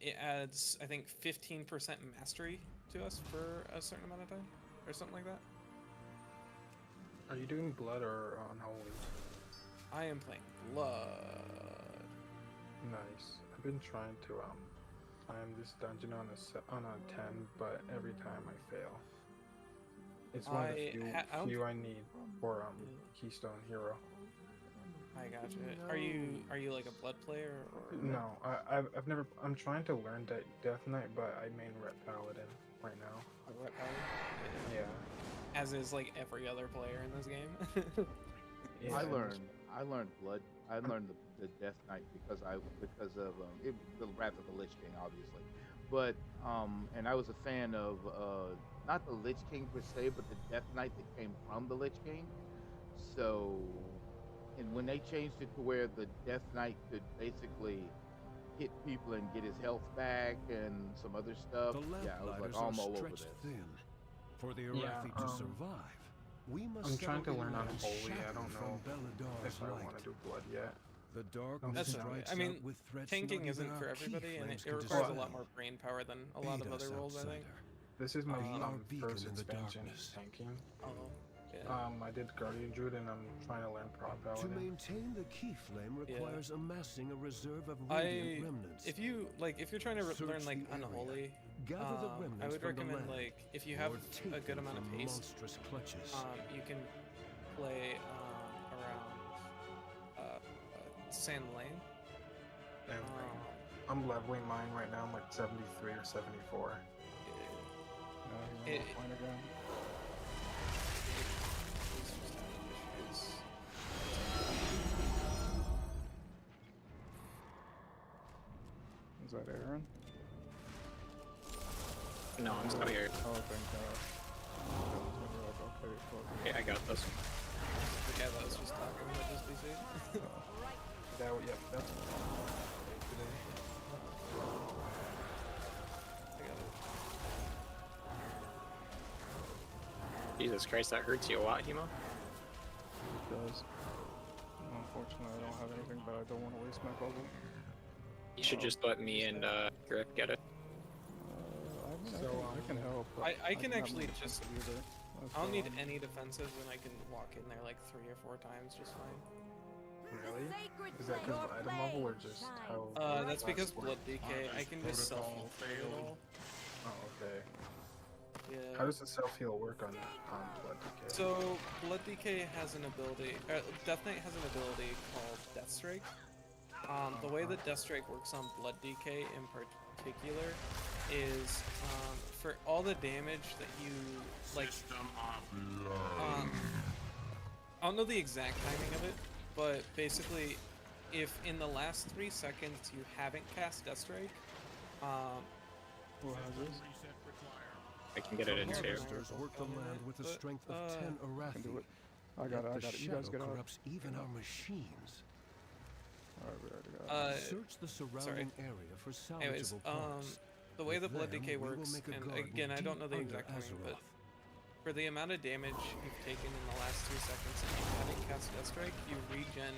it adds, I think, 15% mastery to us for a certain amount of time, or something like that. Are you doing blood or unholy? I am playing blood. Nice. I've been trying to climb this dungeon on a 10, but every time I fail. It's one of the few I need for Keystone Hero. I gotcha. Are you like a blood player or? No, I've never. I'm trying to learn Death Knight, but I main Ret Paladin right now. Ret Paladin? Yeah. As is like every other player in this game. Yeah, I learned blood. I learned the Death Knight because of the Wrath of the Lich King, obviously. But and I was a fan of not the Lich King per se, but the Death Knight that came from the Lich King. So, and when they changed it to where the Death Knight could basically hit people and get his health back and some other stuff, I was like, I'm all over this. Thin. For the Arathi to survive, we must I'm trying to learn Iran's Unholy. I shackle don't know from Beladar's if I light. want to do blood yet. The dark That's strikes I mean, out with threats tanking not isn't even for our key everybody, and flames it can requires a dispel. lot more brain power than a lot of other roles, I think. This is my our beacon first in the expansion darkness. tanking. Oh, yeah. I did Guardian Druid and I'm trying to learn Prod To Paladin. maintain the key flame requires amassing a reserve of I radiant remnants. if you're trying to learn like Unholy, Gather the remnants I would from the recommend land, like if you have or take a good them amount of from pace, monstrous clutches. you can play around Sand Lane. And I'm leveling mine right now. I'm like 73 or 74. It- Fine again. Is that Aaron? No, I'm still here. Oh, thank God. I was gonna be like, okay, fuck. Okay, I got this. The guy that was just talking about this PC. That's Jesus Christ, that hurts you a lot, Hemo. It does. Unfortunately, I don't have anything, but I don't want to waste my bubble. You should just let me and Grip get it. I can help. but I can don't have actually much just. either. I don't need any defensives, and I can walk in there like 3 or 4 times just fine. Really? Is that because of item level or just how? That's because work? blood decay. I can just self heal through it all. Oh, okay. Yeah. How does the self heal work on blood decay? So blood decay has an ability. Death Knight has an ability called Death Strike. The way that Death Strike works on blood decay in particular is for all the damage that you like. I don't know the exact timing of it, but basically, if in the last 3 seconds you haven't cast Death Strike, Who has this? I can get it in too. Monsters work the land with the strength of 10 Arathi. do it. I got it, I Yet got the it. You guys shadow get out. corrupts even our machines. Alright, we already got it. Search the surrounding area for salvageable anyways, parts. the way With that blood them, decay we will works, make a and garden again, I don't know the deep exact under timing, but Azeroth. for the amount of damage you've taken in the last 2 seconds and you haven't cast Death Strike, you regen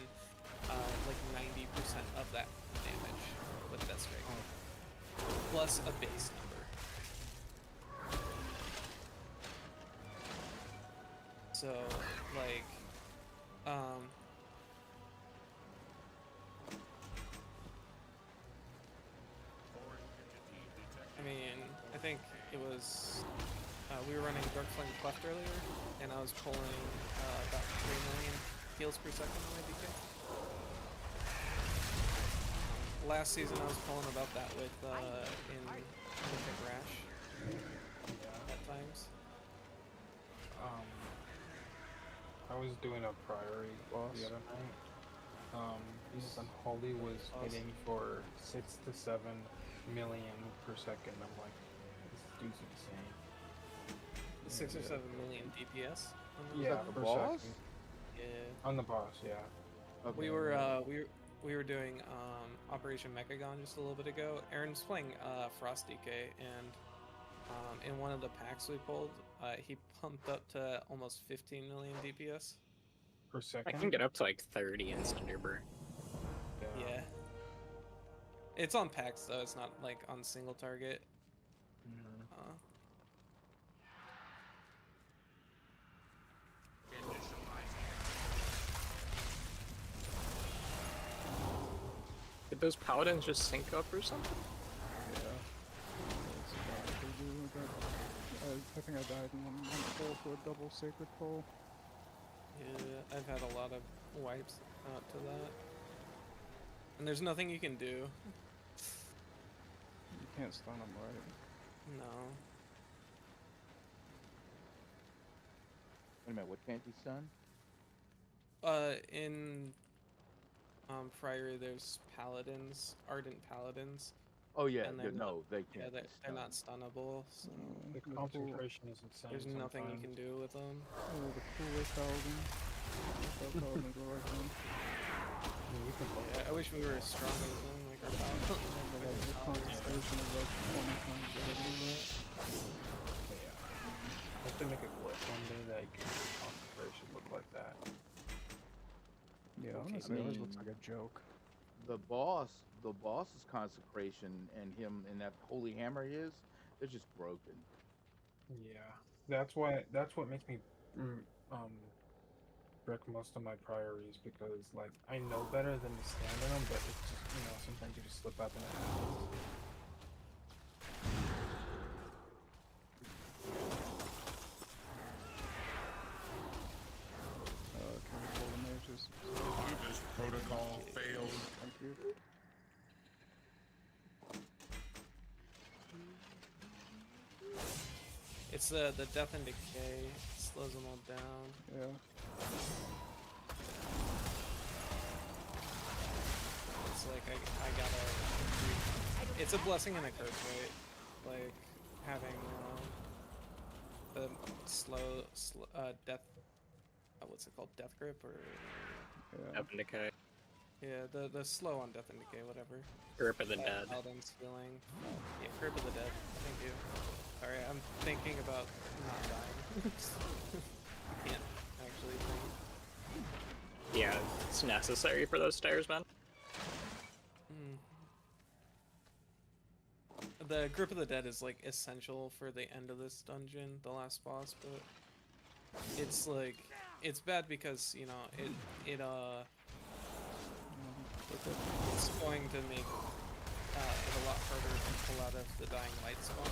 like 90% of that damage with Death Strike, plus a base number. So, like, I mean, I think it was we were running Dark Flame Cleft earlier, and I was pulling about 3 million heals per second on my DK. Last season I was pulling about that with in Mythic Rash at times. I was doing a Priory Boss. the other night. This Unholy was hitting for 6 to 7 million per second. I'm like, this dude's insane. 6 or 7 million DPS. Yeah, the per boss? second. Yeah. On the boss, yeah. Okay. We were doing Operation Mechagon just a little bit ago. Aaron's playing Frost DK, and in one of the packs we pulled, he pumped up to almost 15 million DPS per second. I can get up to like 30 in Thunderbird. Yeah. It's on packs though. It's not like on single target. Did those paladins just sync up or something? Yeah. That's about what they do. I think I died in one pull to a double sacred pull. Yeah, I've had a lot of wipes out to that. And there's nothing you can do. You can't stun them, right? No. Wait a minute, what can't you stun? In Priory, there's paladins, ardent paladins. Oh yeah, and they're no, they Yeah, can't. they're not stunnable. So The concentration is insane. there's nothing you can do with them. Oh, the cooler paladin. Paladins are like them. Yeah, I wish we were as strong as them, like our paladins. The concentration is like 20 times better than that. Yeah. I have to make a glitch one day that you can make the concentration look like that. Yeah, Okay, honestly, it always I looks like a joke. The boss's consecration and him and that holy hammer they're just broken. Yeah, that's what makes me wreck most of my priorities, because like I know better than to stand in them, but it's just, sometimes you just slip up and it happens. Can we pull the mages? This protocol failed. Thank you. It's the death and decay slows them all down. Yeah. It's like I gotta. It's a blessing and a curse, right? Like having the slow death. What's it called? Death grip or? Yeah. Death and decay. Yeah, the slow on death and decay, whatever. Grip of the dead. Paladin's healing. Yeah, grip of the dead. Thank you. Alright, I'm thinking about not dying. I can't actually think. Yeah, it's necessary for those stairs, man. The grip of the dead is like essential for the end of this dungeon, the last boss, but it's like it's bad because it's going to make it a lot harder to pull out of the dying light spawn.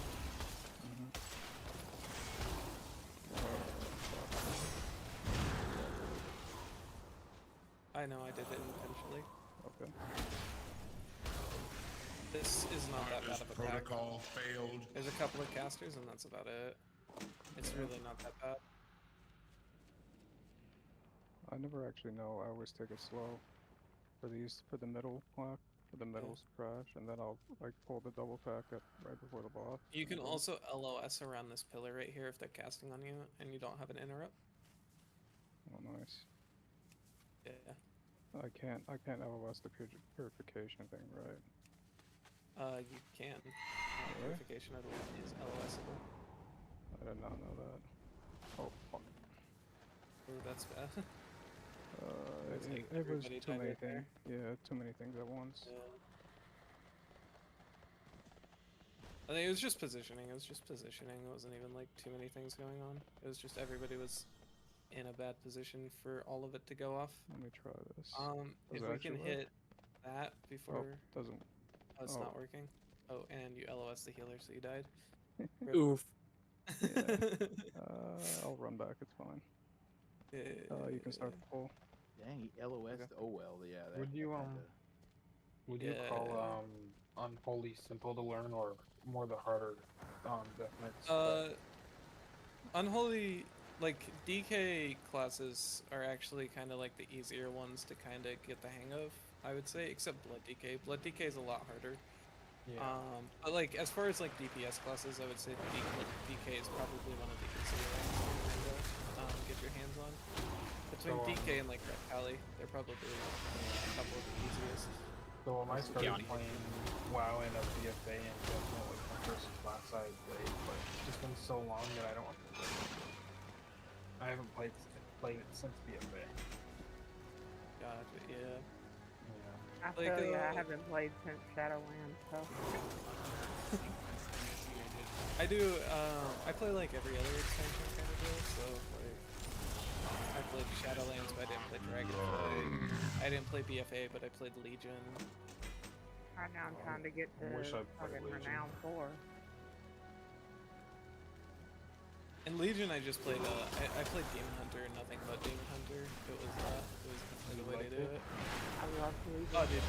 I know I did it intentionally. Okay. This is not that bad of a pack. Protocol failed. There's a couple of casters and that's about it. It's really not that bad. I never actually know. I always take it slow for the middle block, for the middle crash, and then I'll like pull the double pack at right before the boss. You can also LOS around this pillar right here if they're casting on you and you don't have an interrupt. Oh, nice. Yeah. I can't LOS the purification thing, right? You can. Really? Purification I believe is LOSable. I did not know that. Oh fuck. Ooh, that's bad. It's like It was everybody too died many right there. things. Yeah, too many things at once. Yeah. I think it was just positioning. It was just positioning. It wasn't even like too many things going on. It was just everybody was in a bad position for all of it to go off. Let me try this. If Does it we actually can work? hit that before. Doesn't. Oh, it's not working. Oh, and you LOS the healer, so you died. Oof. I'll run back. It's fine. You can start the poll. Dang, LOS to oh well, yeah. That, Would you would you call Unholy simple to learn or more the harder death mix? Unholy, like DK classes are actually kind of like the easier ones to kind of get the hang of, I would say, except Blood DK. Blood DK is a lot harder. Yeah. But like as far as like DPS classes, I would say DK is probably one of the easier ones to get your hands on. Between DK and like Red Pally, they're probably a couple of the easiest. So when I started playing WoW in a BFA and definitely my first class I played, but it's just been so long that I don't want to play it. I haven't played it since BFA. Gotcha, yeah. I feel you, I haven't played since Shadowlands, so. I do, I play like every other expansion kind of deal, so like, I played Shadowlands, but I didn't play Dragonflight. I didn't play BFA, but I played Legion. Right now I'm trying to get to fucking Renown 4. In Legion, I just played, I played Demon Hunter and nothing but Demon Hunter. It was the way to do it. I love Legion. Oh, dude.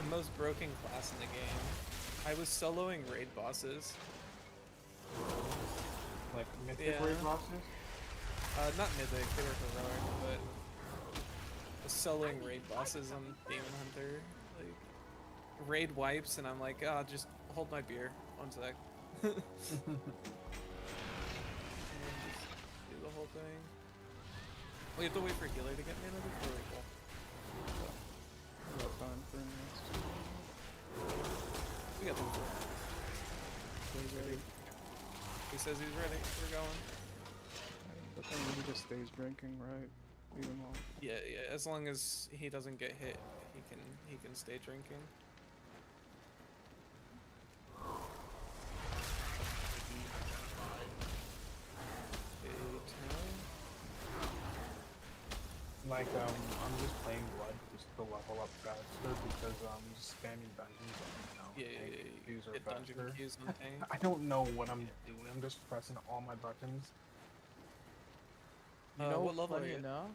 The most broken class in the game. I was soloing raid bosses. Like mythic raid bosses? Not mythic, they were heroic, but I was soloing raid bosses on Demon Hunter. Like, raid wipes, and I'm like, just hold my beer. One sec. And just do the whole thing. We have to wait for healer to get mana before we go. We got time for this. We got time. He's ready. He says he's ready. We're going. But then he just stays drinking, right? Even while. Yeah. As long as he doesn't get hit, he can stay drinking. Like, I'm just playing Blood just to level up faster because I'm just spamming dungeons on, queues are faster. Queues on tank. I don't know what I'm doing. I'm just pressing all my buttons. You know what level are you now?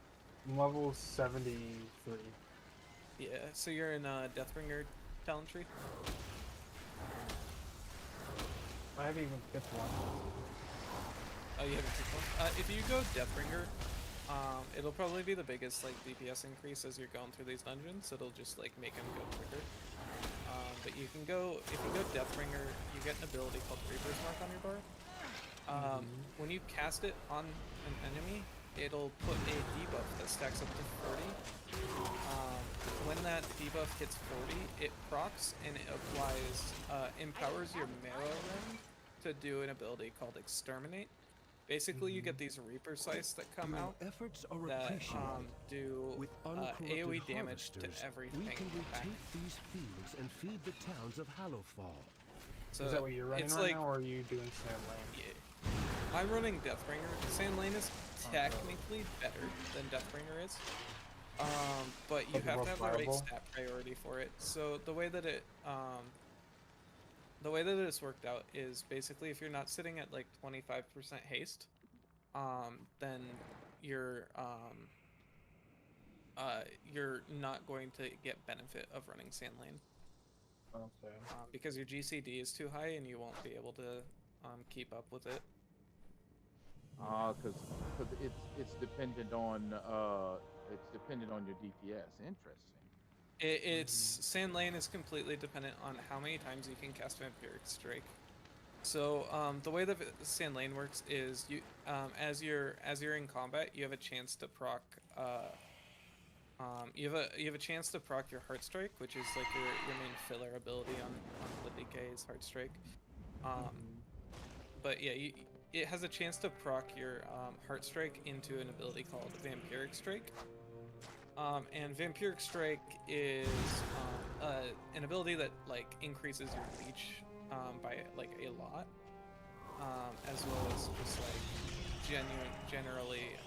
I'm level 73. Yeah, so you're in Deathbringer talent tree? I haven't even picked one. Oh, you haven't picked one? If you go Deathbringer, it'll probably be the biggest like DPS increase as you're going through these dungeons. It'll just like make them go quicker. But you can go, if you go Deathbringer, you get an ability called Reaper's Mark on your bar. When you cast it on an enemy, it'll put a debuff that stacks up to 40. When that debuff hits 40, it procs and it applies, empowers your Marrow Rend to do an ability called Exterminate. Basically, you get these Reaper Scythes that come out that do AoE damage to everything. We can retake these fields and feed the towns of Hallowfall. So is that what you're running right now, or are you doing Sand Lane? Yeah. I'm running Deathbringer. Sand Lane is technically better than Deathbringer is. But you have to have the right stat priority for it. So the way that it's worked out is basically if you're not sitting at like 25% haste, then you're not going to get benefit of running Sand Lane. Okay. Because your GCD is too high and you won't be able to keep up with it. Because it's dependent on your DPS. Interesting. It's Sand Lane is completely dependent on how many times you can cast Vampiric Strike. So the way that Sand Lane works is you as you're in combat, you have a chance to proc you have a chance to proc your Heart Strike, which is like your main filler ability on the DK's Heart Strike. But yeah, it has a chance to proc your Heart Strike into an ability called Vampiric Strike. And Vampiric Strike is an ability that like increases your reach by like a lot, as well as just like generally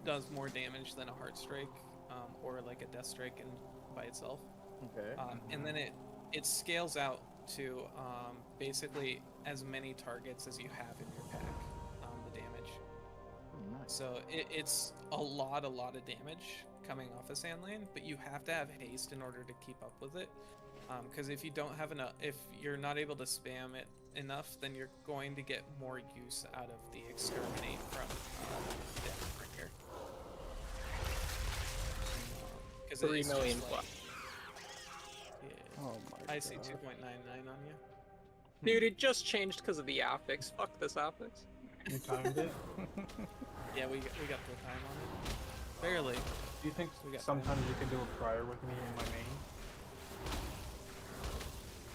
does more damage than a Heart Strike or like a Death Strike by itself. Okay. And then it scales out to basically as many targets as you have in your pack, the damage. So it's a lot of damage coming off a sand lane, but you have to have haste in order to keep up with it. Because if you don't have enough, if you're not able to spam it enough, then you're going to get more use out of the exterminate from Deathbringer. 'Cause 3 it's million just plus. Yeah. Oh my I see God. 2.99 on you. Dude, it just changed because of the affix. Fuck this affix. You timed it? Yeah, we got the time on it. Barely. Do you think We got sometimes you can do a prior with me in my main?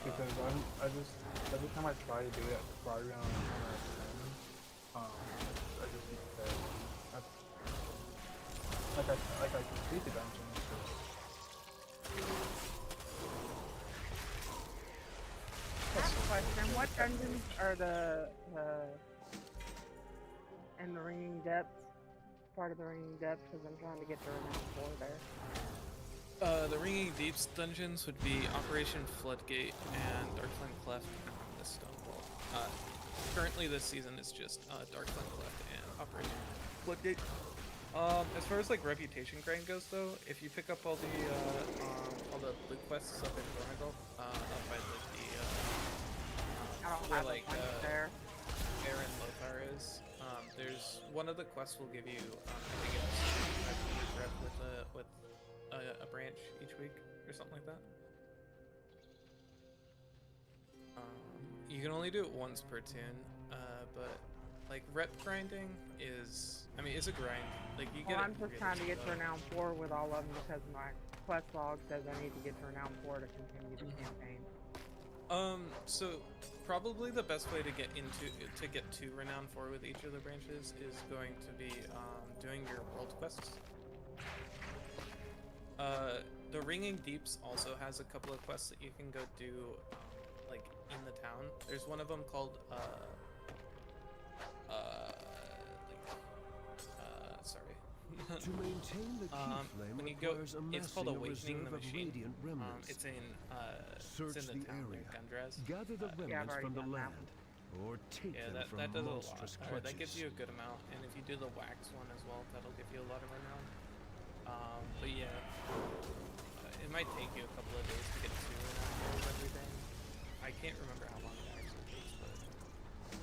Because I just every time I try to do it, the prior on a 10, I just keep failling. Like I complete the dungeon. I have a question. What dungeons are the in the Ringing Depths? Part of the Ringing Depths, because I'm trying to get to Renown 4 there. The Ringing Deeps dungeons would be Operation Floodgate and Darkland Cleft and the Stone Vault. Currently this season is just Darkland Cleft and Operation Floodgate. As far as like reputation grind goes though, if you pick up all the blue quests up in Donegal, up by where like Aaron Lothar is, there's one of the quests will give you I think it's 500 rep with a branch each week or something like that. You can only do it once per tune, but like rep grinding is, I mean, it's a grind. Like you get. Well, I'm just trying to get to Renown 4 with all of them because my quest log says I need to get to Renown 4 to continue the campaign. So probably the best way to get to Renown 4 with each of the branches is going to be doing your world quests. The Ringing Deeps also has a couple of quests that you can go do, like in the town. There's one of them called sorry. To maintain the key flame when you go, requires it's called amassing a Awakening the reserve of Machine. radiant remnants. It's in Search it's in the town area, near Gundraz. gather the remnants from the land, or take Yeah, them that from does a lot. monstrous That clutches. gives you a good amount, and if you do the wax one as well, that'll give you a lot of renown. But yeah, it might take you a couple of days to get to renown with everything. I can't remember how long it actually takes, but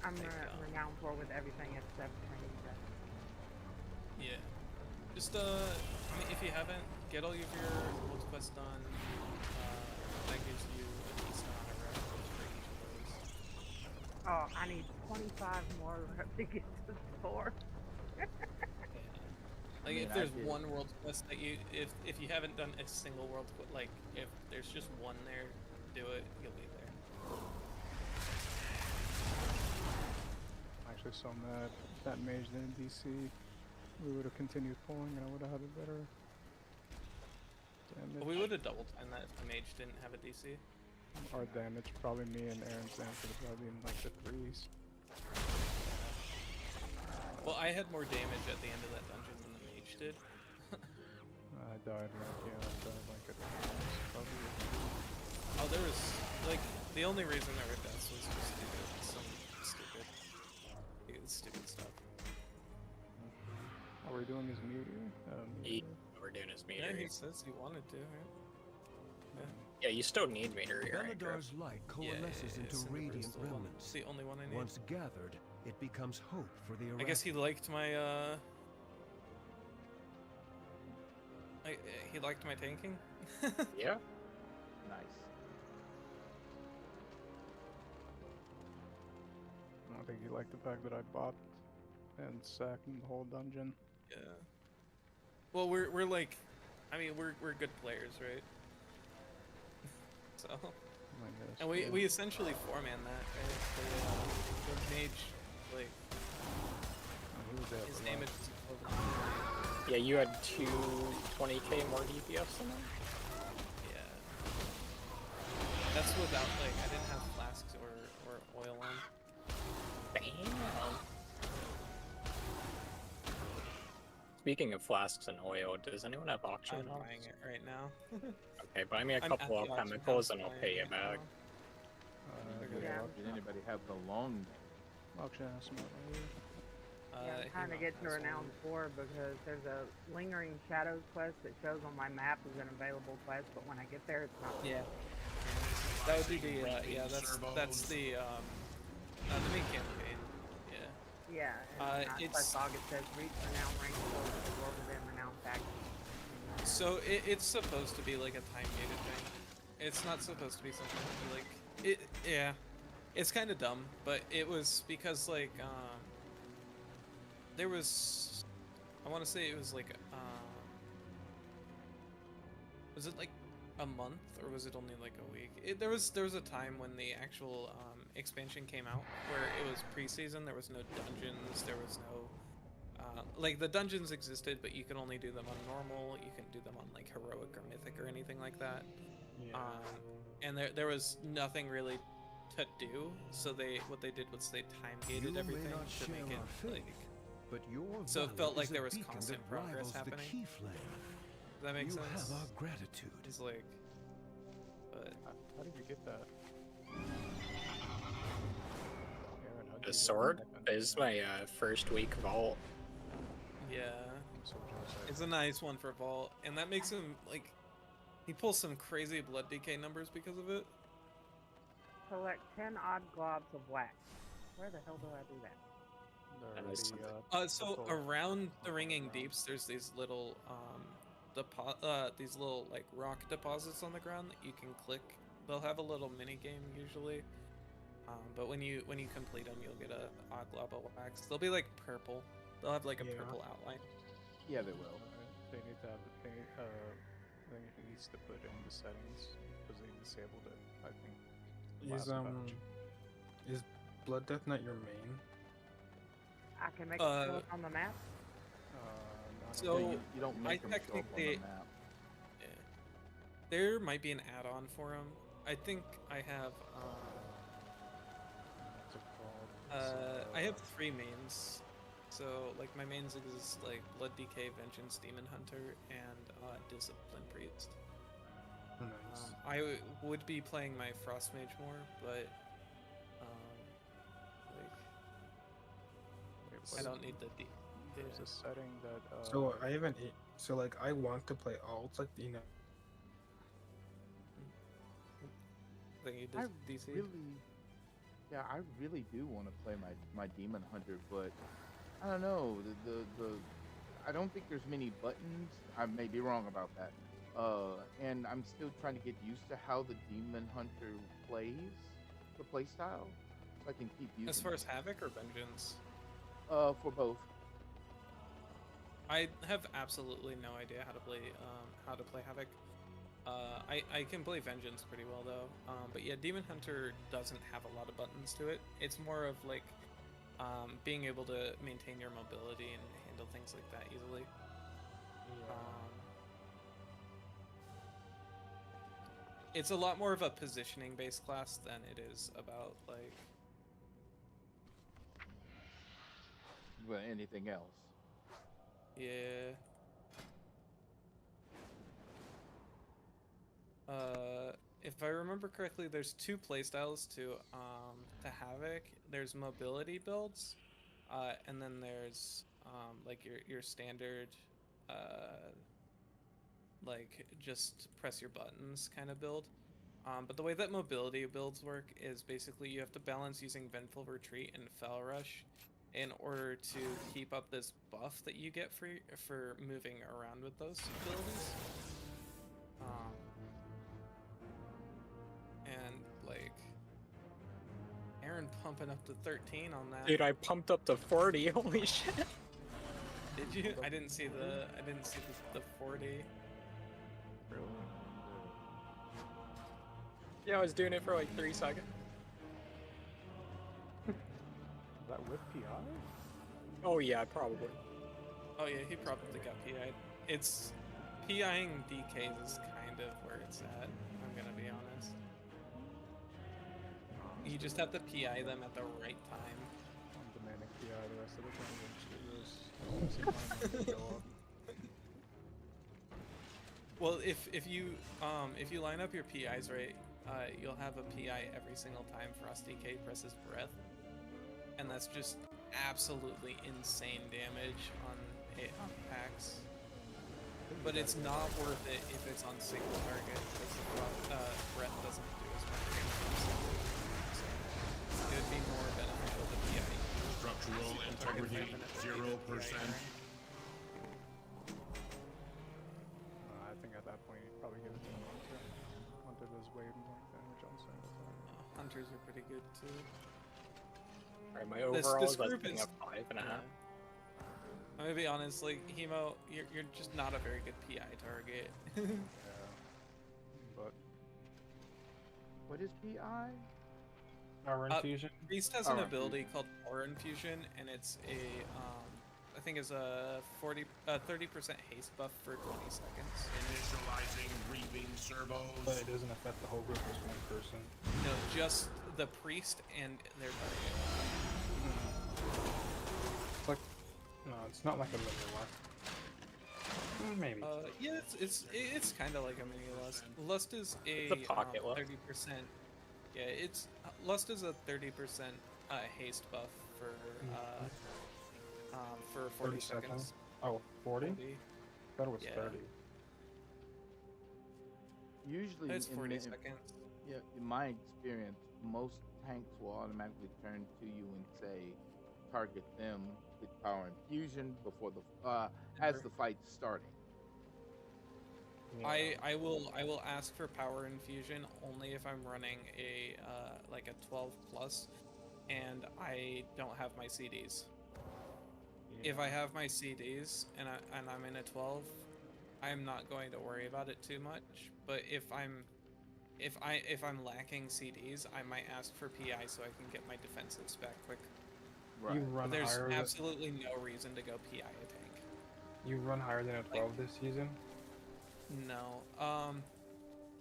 I'm Renown 4 with everything except Training Depth. yeah. Just I mean, if you haven't, get all of your world quests done. That gives you a decent amount of reps for each of those. Oh, I need 25 more reps to get to 4. Like if there's one world quest that you, if you haven't done a single world quest, like if there's just one there, do it, you'll be there. I'm actually so mad that mage didn't DC. We would have continued pulling and I would have had a better damage. Well, we would have double timed that if the mage didn't have a DC. Our damage, probably me and Aaron's damage would have probably been like the 3s. Well, I had more damage at the end of that dungeon than the mage did. I died like at probably. Oh, there was, like, the only reason there were deaths was just due to some stupid stuff. Are we doing his meteor? We're doing his Yeah, meteor. he says he wanted to, right? Yeah, you still need meteor here. Right, Belladar's light coalesces into radiant remnants. It's the only one I need. Once gathered, it becomes hope for the I guess he liked my, he liked my tanking? Yeah. Nice. I think he liked the fact that I bopped and sacked the whole dungeon. Yeah. Well, we're like, I mean, we're good players, right? So, and we essentially four-man that, right? The mage, like, his damage is equivalent. Yeah, you had 220k more DPS than him. Yeah. That's without, like, I didn't have flasks or oil on. Damn. Speaking of flasks and oil, does anyone have auction I'm house? buying it right now. Okay, buy me a I'm couple at of the auction chemicals house and I'll buying pay you it back. now. Yeah. Did anybody have the long? Yeah, I'm trying to get to Renown 4 because there's a Lingering Shadows quest that shows on my map as an available quest, but when I get there, it's not. Yeah. That would be the that's the main campaign. Yeah. Yeah. And quest log it says reach Renown rank 4 with the world within Renown faction. So it's supposed to be like a time gated thing. It's not supposed to be something like it. Yeah, it's kind of dumb, but it was because like there was, I want to say it was like was it like a month or was it only like a week? There was a time when the actual expansion came out where it was preseason. There was no dungeons. There was no like the dungeons existed, but you could only do them on normal. You couldn't do them on like heroic or mythic or anything like that. Yeah. And there was nothing really to do. So what they did was they time gated everything to make it like. But your So it felt like is a there was beacon constant that progress rivals the happening. key flame. Does that make you sense? have our gratitude. It's like, but how did you get that? The sword is my first week vault. yeah, it's a nice one for Vault, and that makes him like he pulls some crazy blood decay numbers because of it. Collect 10 odd globs of wax. Where the hell do I do that? So around the Ringing Deeps, there's these little these little like rock deposits on the ground that you can click. They'll have a little mini game usually, but when you complete them, you'll get a odd glob of wax. They'll be like purple. They'll have like a purple outline. Yeah, they will. They need to have the thing. I think it needs to put in the settings because they disabled it. I think. Is Blood Death not your main? I can make it show up on the map. So you don't make them show up on the map. Yeah. There might be an add-on for them. I think I have. I have 3 mains. So like my mains exist like Blood Decay, Vengeance, Demon Hunter, and Discipline Priest. Nice. I would be playing my Frost Mage more, but I don't need the D. There's a setting that. So I haven't. So like I want to play alts, like you know. I think you DC. I really do want to play my Demon Hunter, but I don't know. The I don't think there's many buttons. I may be wrong about that. And I'm still trying to get used to how the Demon Hunter plays, the play style, so I can keep using. As far as Havoc or Vengeance? For both. I have absolutely no idea how to play Havoc. I can play Vengeance pretty well though. But yeah, Demon Hunter doesn't have a lot of buttons to it. It's more of like being able to maintain your mobility and handle things like that easily. It's a lot more of a positioning based class than it is about like anything else. Yeah. If I remember correctly, there's 2 playstyles to Havoc. There's mobility builds, and then there's like your standard like just press your buttons kind of build. But the way that mobility builds work is basically you have to balance using Vengeful Retreat and Fell Rush in order to keep up this buff that you get for moving around with those abilities. And like Aaron pumping up to 13 on that. Dude, I pumped up to 40. Holy shit! Did you? I didn't see the 40. Really? Yeah, I was doing it for like 3 seconds. Is that with PI? Oh yeah, probably. Oh yeah, he probably got PI'd. It's PIing DKs is kind of where it's at. I'm gonna be honest. You just have to PI them at the right time. I'm demanding PI the rest of the time. I want to see my number go up. Well, if you line up your PIs right, you'll have a PI every single time Frost DK presses breath, and that's just absolutely insane damage on packs. But it's not worth it if it's on single target, because the breath doesn't do as much damage. So it would be more beneficial to PI. Structural integrity 0%. I think at that point you'd probably give it to Hunter. Hunter does way more damage on single target. Hunters are pretty good too. Alright, my overall is putting up 5.5. I'm gonna be honest, like Hemo, you're just not a very good PI target. But what is PI? Power infusion. Priest has an ability called Power Infusion, and it's a I think it's a 30% haste buff for 20 seconds. Initializing reaping servos. But it doesn't affect the whole group as one person. No, just the priest and their target. It's like no, it's not like a mini lust. Maybe. Yeah, it's kind of like a mini lust. Lust is It's a pocket lust. 30%. Yeah, it's lust is a 30% haste buff for 40 seconds. Oh, 40? 40. I thought it was Yeah. 30. Usually It's in 40 the- seconds. Yeah, in my experience, most tanks will automatically turn to you and say, target them with power infusion before the as the fight's starting. I will ask for power infusion only if I'm running a like a 12 plus, and I don't have my CDs. If I have my CDs and I'm in a 12, I'm not going to worry about it too much. But if I'm lacking CDs, I might ask for PI so I can get my defensives back quick. Right. You run But there's higher absolutely no reason to go PI a tank. You run higher than a 12 this season? No.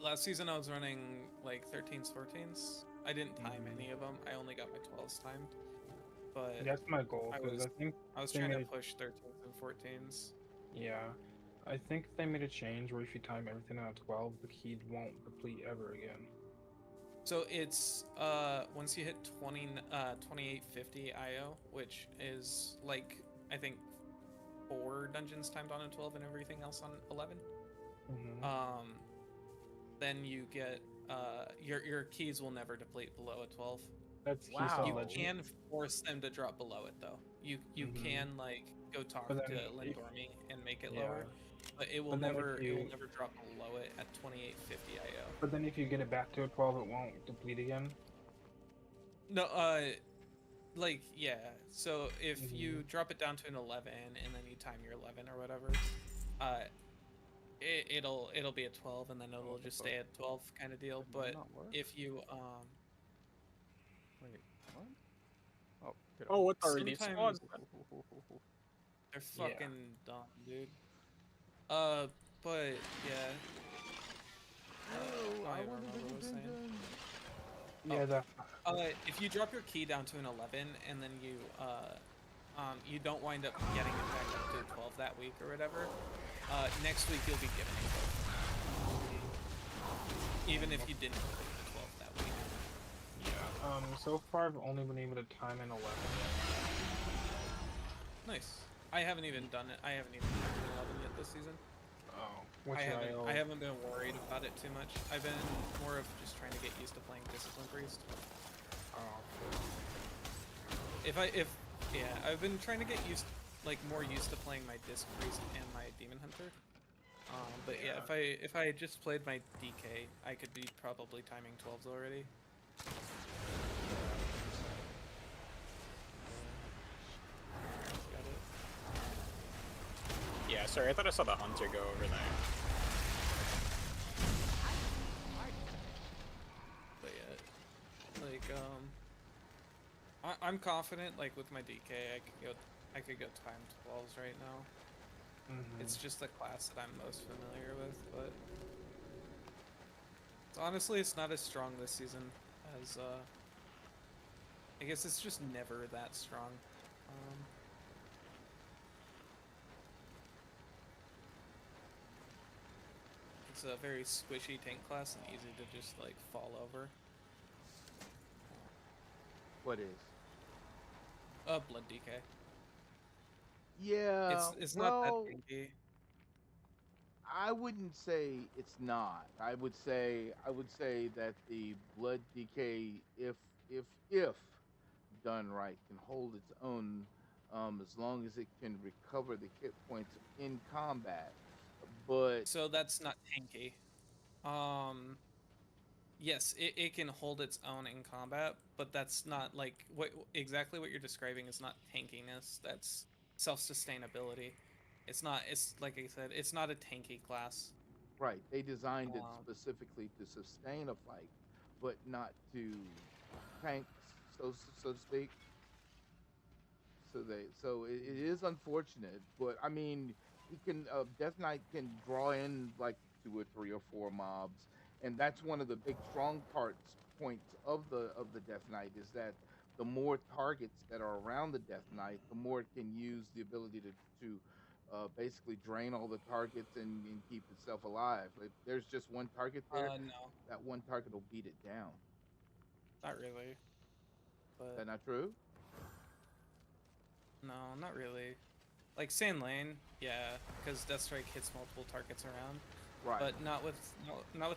Last season I was running like 13s, 14s. I didn't time any of them. I only got my 12s timed. But That's my goal, I 'cause was I think they trying to made- push 13s and 14s. Yeah. I think they made a change where if you time everything on a 12, the key won't deplete ever again. So it's once you hit 2850 IO, which is like I think 4 dungeons timed on a 12 and everything else on 11. Then you get your keys will never deplete below a 12. That's You legend. can force them to drop below it though. You can like go talk But to then if- Lindormi and make it Yeah. lower, but it will But then if never you- drop below it at 2850 IO. But then if you get it back to a 12, it won't deplete again? No, like yeah. So if you drop it down to an 11 and then you time your 11 or whatever, it'll be a 12 and then it'll just stay at 12 kind of deal. But if you wait, what? Oh, Oh, it's already sometimes spawned. they're fucking dumb, dude. But yeah. I don't even remember what I was saying. Yeah, if you drop your key down to an 11 and then you don't wind up getting it back up to a 12 that week or whatever, next week you'll be given a 12. Even if you didn't complete the 12 that week. Yeah. So far I've only been able to time an 11. Nice. I haven't even done it. I haven't even done an 11 yet this season. Oh. I haven't been worried about it too much. I've been more of just trying to get used to playing Discipline Priest. I've been trying to get more used to playing my Disc Priest and my Demon Hunter. But yeah, if I just played my DK, I could be probably timing 12s already. Yeah, sorry, I thought I saw the hunter go over there. But yeah, like I'm confident. Like with my DK, I could go time 12s right now. It's just the class that I'm most familiar with, but honestly, it's not as strong this season as I guess it's just never that strong. it's a very squishy tank class and easy to just like fall over. What is? Blood DK. Yeah, It's not that well, tanky. I wouldn't say it's not. I would say that the blood DK, if done right, can hold its own, as long as it can recover the hit points in combat. But So that's not tanky. Yes, it can hold its own in combat, but that's not like exactly what you're describing is not tankiness. That's self-sustainability. It's like I said, it's not a tanky class. right, they designed it Um, specifically to sustain a fight, but not to tank, so to speak. So it is unfortunate, but I mean, he can Death Knight can draw in like 2 or 3 or 4 mobs, and that's one of the big strong points of the Death Knight is that the more targets that are around the Death Knight, the more it can use the ability to basically drain all the targets and keep itself alive. If there's just one target there, no, that one target will beat it down. not really. Is But that not true? no, not really. Like Sand Lane, yeah, because Deathstrike hits multiple targets around. Right. But not with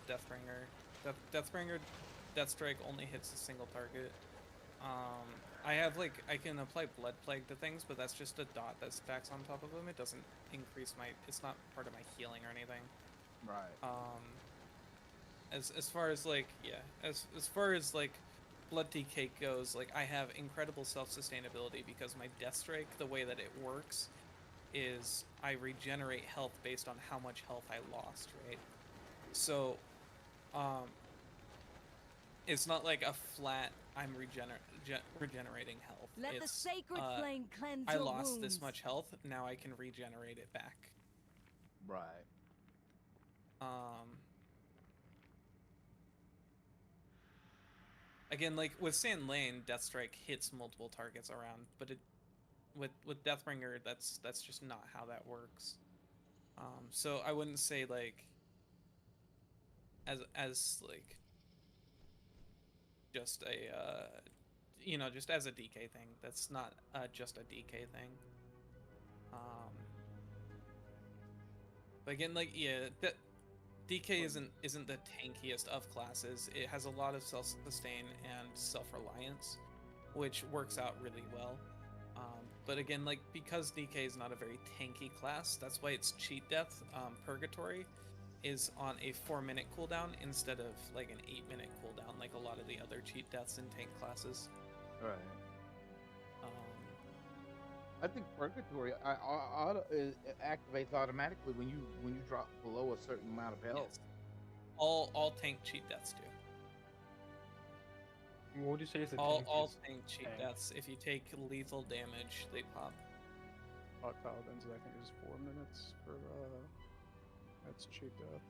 Deathbringer. Deathbringer, Deathstrike only hits a single target. I can apply Blood Plague to things, but that's just a dot that stacks on top of them. It doesn't increase it's not part of my healing or anything. Right. As far as like, yeah, as far as like Blood DK goes, like I have incredible self-sustainability because my Deathstrike, the way that it works is I regenerate health based on how much health I lost, right? So, it's not like a flat I'm regenerating health. Let the sacred flame cleanse I your lost wounds. this much health, now I can regenerate it back. Right. Again, like with Sand Lane, Deathstrike hits multiple targets around, but with Deathbringer, that's just not how that works. So I wouldn't say like as like just a just as a DK thing. That's not just a DK thing. But again, like yeah, that DK isn't the tankiest of classes. It has a lot of self-sustain and self-reliance, which works out really well. But again, like because DK is not a very tanky class, that's why its cheat death, Purgatory, is on a 4-minute cooldown instead of like an 8-minute cooldown, like a lot of the other cheat deaths in tank classes. Right. I think Purgatory it activates automatically when you drop below a certain amount of health. Yes. All tank cheat deaths do. What would you say is the all tankiest tank cheat tank? deaths? If you take lethal damage, they pop. Paladins, I think, is 4 minutes for that's cheap death.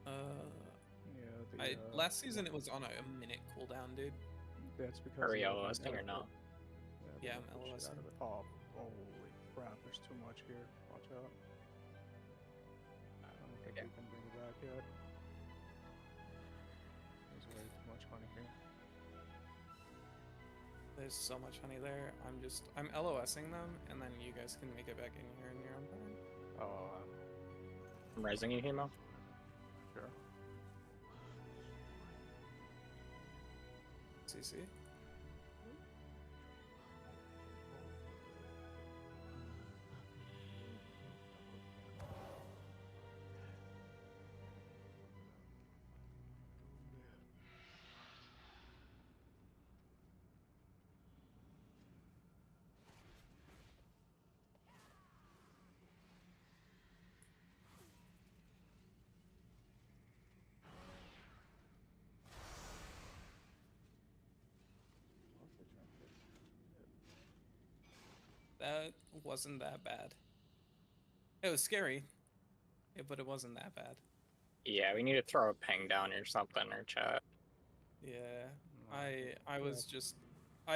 Yeah. Last season it was on a minute cooldown, dude. That's because. Are we LOSing or not? Yeah, I'm LOSing. Oh, holy crap! There's too much here. Watch out. I don't think we can bring it back yet. There's way too much honey here. There's so much honey there. I'm LOSing them, and then you guys can make it back in here in your own time. Oh. I'm rising you, Hemo. Sure. CC. That wasn't that bad. It was scary, but it wasn't that bad. Yeah, we need to throw a ping down or something or chat. Yeah, I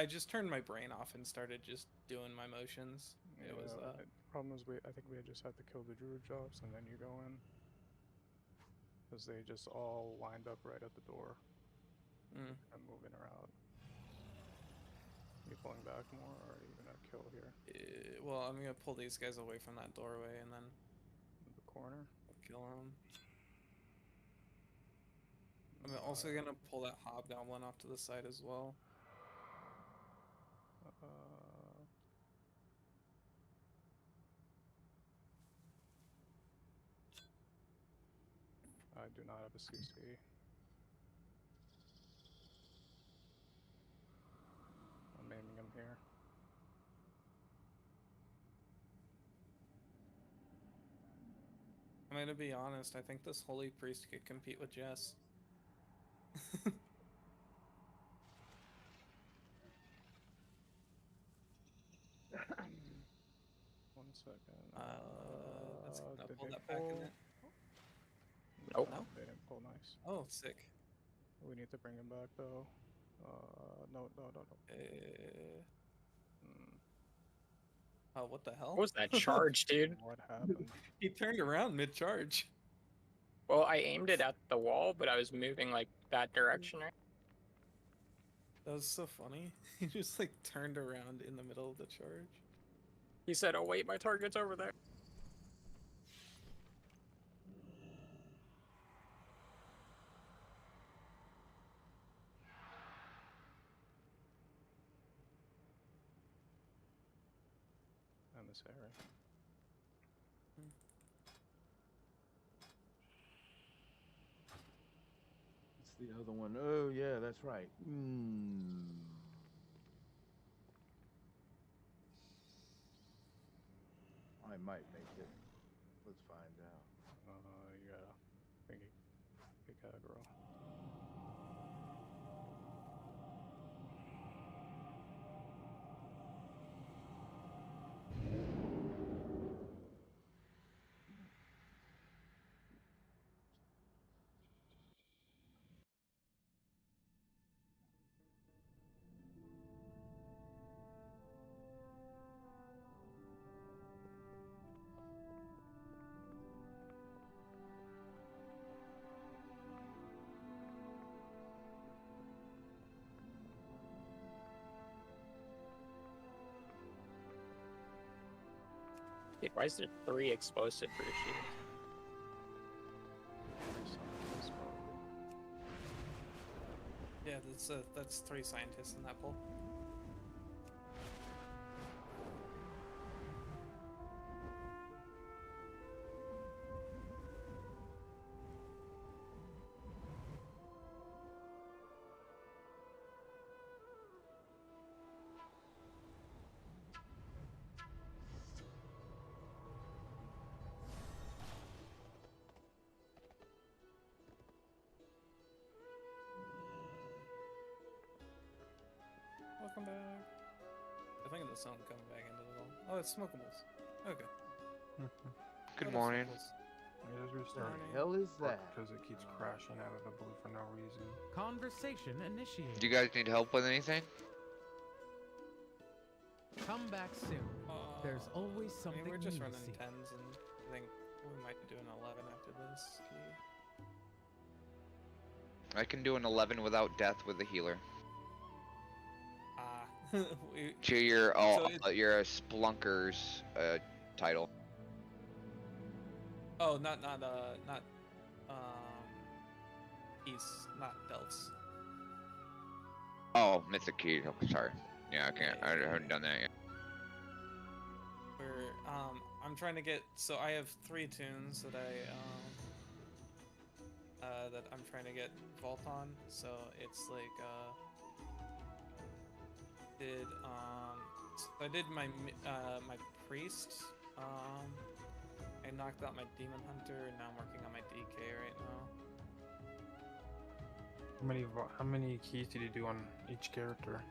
just turned my brain off and started just doing my motions. It was The problem is I think we just have to kill the druid jobs and then you go in. because they just all lined up right at the door. I'm moving her out. You pulling back more, or are you gonna kill here? Well, I'm gonna pull these guys away from that doorway and then The corner. kill them. I'm also gonna pull that hobgoblin off to the side as well. I do not have a CC. I'm aiming him here. I'm gonna be honest, I think this holy priest could compete with Jess. 1 second. That's gonna did pull they that back in it. Nope. No? They didn't pull. Nice. Oh, sick. We need to bring him back though. No. Oh, what the hell? What was that charge, dude? What happened? He turned around mid-charge. Well, I aimed it at the wall, but I was moving like that direction, right? That was so funny. He just like turned around in the middle of the charge. He said, "Oh wait, my target's over there." Emissary. It's the other one. Oh yeah, that's right. I might make it. Let's find out. You gotta thingy. Big aggro. Dude, why is there 3 explosive for the shield? Yeah, that's 3 scientists in that pool. Welcome back. I think the sound coming back into the wall. Oh, it's smokables. Okay. Good morning. I just restarted. The hell is that? Because it keeps crashing out of the blue for no reason. Conversation initiated. Do you guys need help with anything? Come back soon. There's always I something mean, we're just new to running see. 10s, and I think we might do an 11 after this. I can do an 11 without death with the healer. To your your Splunker's title. Oh, not he's not Delphs. Oh, Mythic Key. Oh, sorry. Yeah, I can't. I haven't done that yet. Where I'm trying to get. So I have 3 tunes that I'm trying to get Vault on. So it's like so I did my my priest. I knocked out my demon hunter, and now I'm working on my DK right now. How many keys did you do on each character?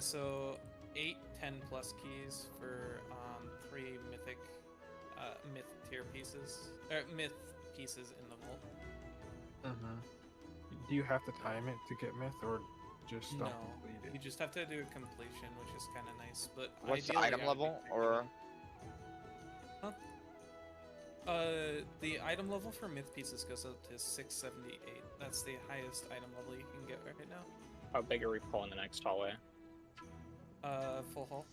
So 8, 10 plus keys for 3 mythic myth tier pieces, myth pieces in the vault. Do you have to time it to get myth, or just No, complete it? you just have to do a completion, which is kind of nice. But What's the ideally, item I would level, be or? Huh? The item level for myth pieces goes up to 678. That's the highest item level you can get right now. How big are we pulling the next hallway? Full hall.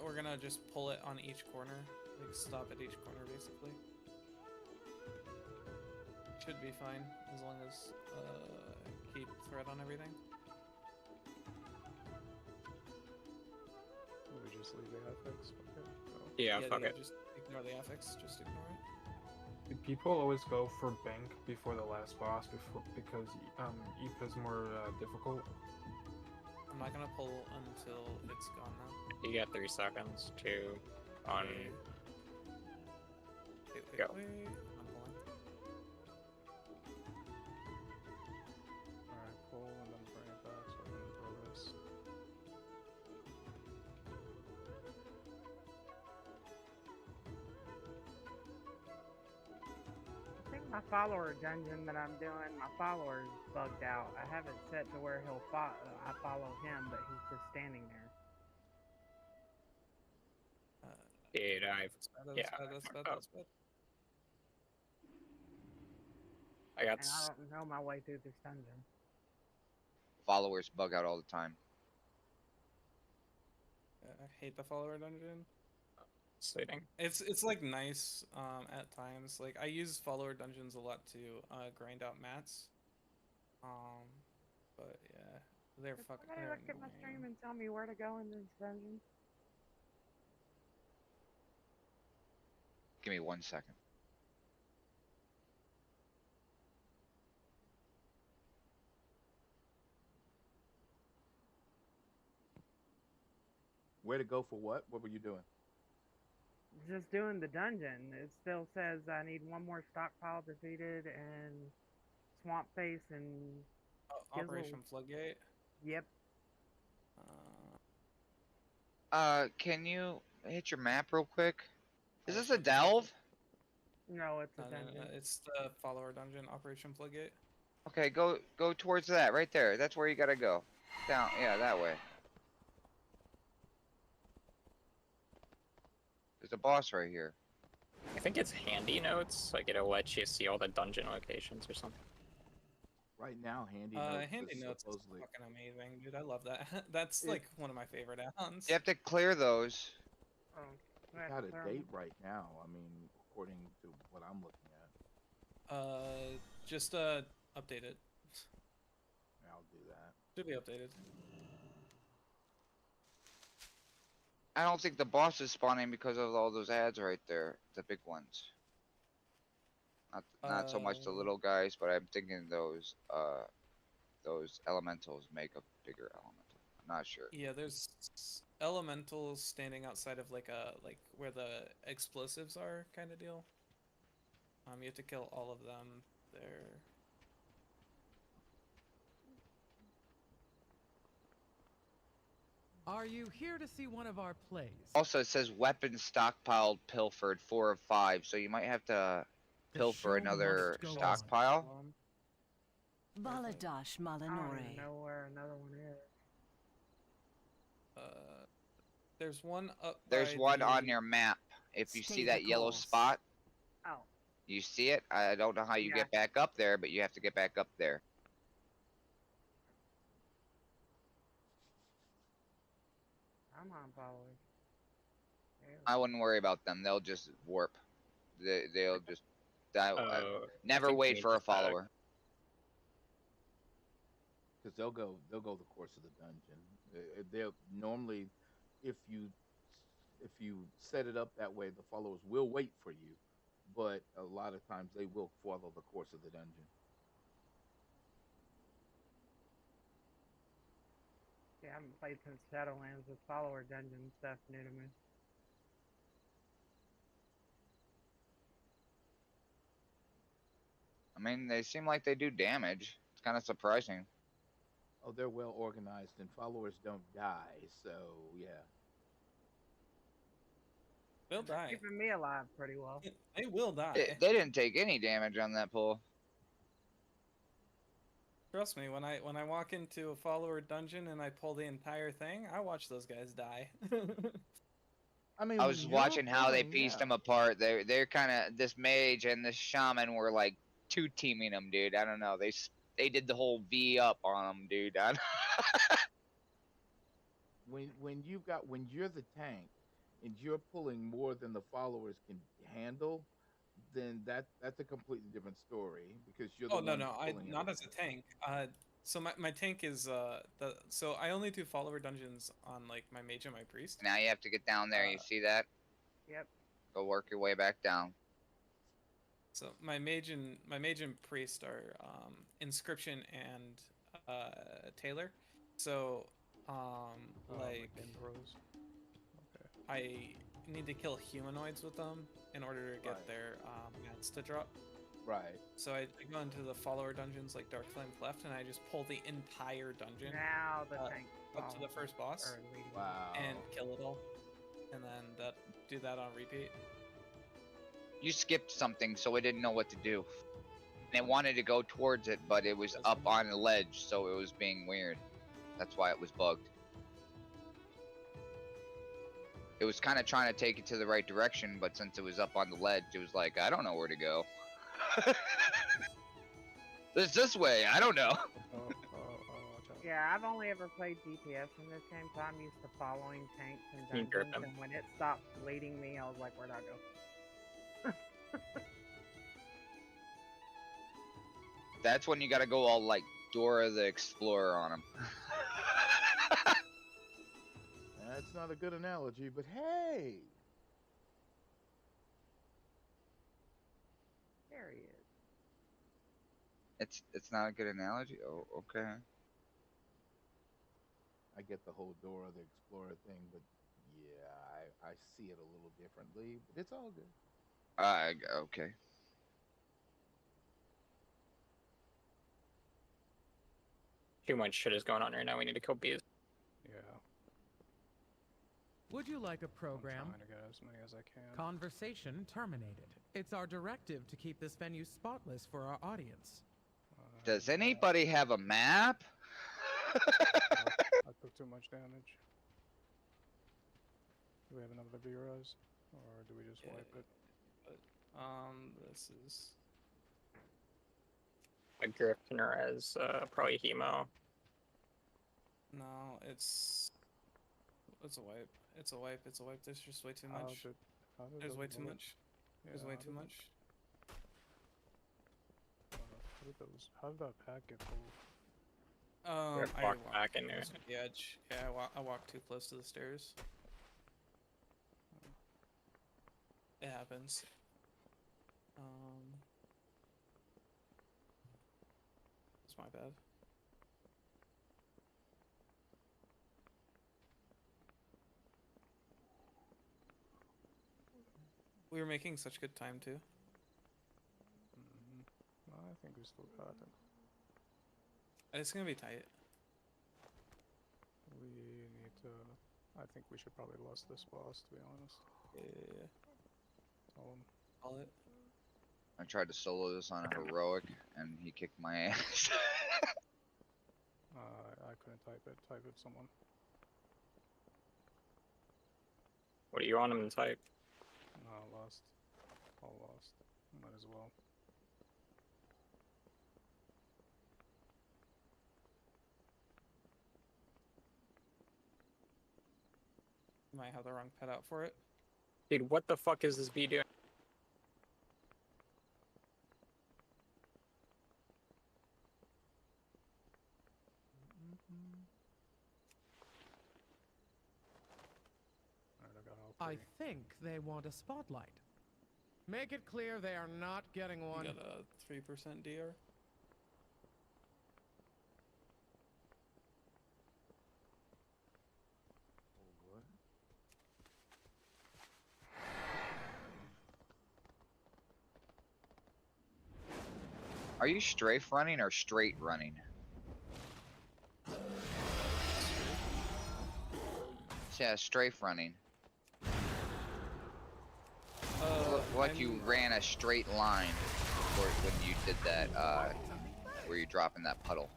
We're gonna just pull it on each corner, like stop at each corner basically. Should be fine as long as keep thread on everything. We just leave the affix. Okay. Yeah, fuck it. Just ignore the affix. Just ignore it. People always go for bank before the last boss because Epa's more difficult. I'm not gonna pull until it's gone now. You got 3 seconds to on. Go. I'm pulling. Alright, pull and then bring it back so I can throw this. I think my follower dungeon that I'm doing, my follower's bugged out. I have it set to where I follow him, but he's just standing there. Dude, That's bad. I got. And I don't know my way through this dungeon. Followers bug out all the time. I hate the follower dungeon. Slating. It's like nice at times. Like I use follower dungeons a lot to grind out mats. But yeah, they're fucking. Somebody look at my stream and tell me where to go in this dungeon. Give me 1 second. Where to go for what? What were you doing? Just doing the dungeon. It still says I need one more stockpile defeated and swamp face and Operation Floodgate. Yep. Can you hit your map real quick? Is this a delve? No, it's a No, dungeon. it's the follower dungeon, Operation Floodgate. Okay, go towards that right there. That's where you gotta go. Down, yeah, that way. There's a boss right here. I think it's handy notes. Like it'll let you see all the dungeon locations or something. Right now, handy notes. Handy notes is fucking amazing, dude. I love that. That's like one of my favorite add-ons. You have to clear those. Oh, It's got a date right now. I mean, according to what I'm looking at. Just update it. I'll do that. Should be updated. I don't think the boss is spawning because of all those ads right there, the big ones. Not so much the little guys, but I'm thinking those elementals make a bigger elemental. I'm not sure. Yeah, there's elementals standing outside of like where the explosives are, kind of deal. You have to kill all of them there. Are you here to see one of our plays? Also, it says weapons stockpiled pilfered 4 of 5, so you might have to pilfer another stockpile. Baladash I don't Malinore. even know where another one is. There's one up. There's one on your map. If you see that yellow spot, Oh. you see it. I don't know how you get back up there, but you have to get back up there. I'm on followers. I wouldn't worry about them. They'll just warp. They'll just die. Never wait for a follower. Because they'll go the course of the dungeon. They'll normally, if you set it up that way, the followers will wait for you, but a lot of times they will follow the course of the dungeon. Yeah, I haven't played since Shadowlands. This follower dungeon stuff new to me. I mean, they seem like they do damage. It's kind of surprising. Oh, they're well organized, and followers don't die, so yeah. They'll die. Keeping me alive pretty well. They will die. They didn't take any damage on that pull. Trust me, when I walk into a follower dungeon and I pull the entire thing, I watch those guys die. I mean, I when was you're watching how they pulling, pieced yeah. them apart. They're kind of, this mage and this shaman were like two teaming them, dude. I don't know. They did the whole V up on them, dude. When you're the tank and you're pulling more than the followers can handle, then that's a completely different story because you're the Oh no one no, I pulling not as everything. a tank. So my tank is so I only do follower dungeons on like my mage and my priest. Now you have to get down there. You see that? Yep. Go work your way back down. So my mage and priest are inscription and Taylor. So like Rose. Okay. I need to kill humanoids with them in order to get Right. their mats to drop. Right. So I go into the follower dungeons like Dark Flame Cleft, and I just pull the entire dungeon Now the tank up to the first boss Wow. and kill it all, and then do that on repeat. You skipped something, so it didn't know what to do. And it wanted to go towards it, but it was up on a ledge, so it was being weird. That's why it was bugged. It was kind of trying to take it to the right direction, but since it was up on the ledge, it was like, I don't know where to go. This way, I don't know. Yeah, I've only ever played DPS in this game, so I'm used to following tanks and Can you grip dungeons. them? And when it stopped leading me, I was like, where'd I go? That's when you gotta go all like Dora the Explorer on him. That's not a good analogy, but hey. There he is. It's not a good analogy. Oh, okay. I get the whole Dora the Explorer thing, but yeah, I see it a little differently, but it's all good. Okay. Too much shit is going on right now. We need to kill bees. Yeah. Would you like a program? I'm trying to get as many as I can. Conversation terminated. It's our directive to keep this venue spotless for our audience. Does anybody have a map? I took too much damage. Do we have another V-Res? Or do we just wipe it? This is... A Grifter as probably Hemo. No, it's a wipe. It's a wipe. It's a wipe. There's just way too much. There's way too much. There's way too much. How did that pack get pulled? I walked back in there. close to the edge. Yeah, I walked too close to the stairs. It happens. It's my bad. We were making such good time too. I think we still got it. It's gonna be tight. We need to... I think we should probably lost this boss, to be honest. Yeah. Call it. I tried to solo this on a heroic, and he kicked my ass. I couldn't type it. Type it, someone. What do you want him to type? Lost. All lost. Might as well. Might have the wrong pet out for it. Dude, what the fuck is this bee doing? I think they want a spotlight. Make it clear they are not getting one. You got a 3% DR. Are you strafe running or straight running? Yeah, strafe running. Looked like you ran a straight line when you did that, where you're dropping that puddle.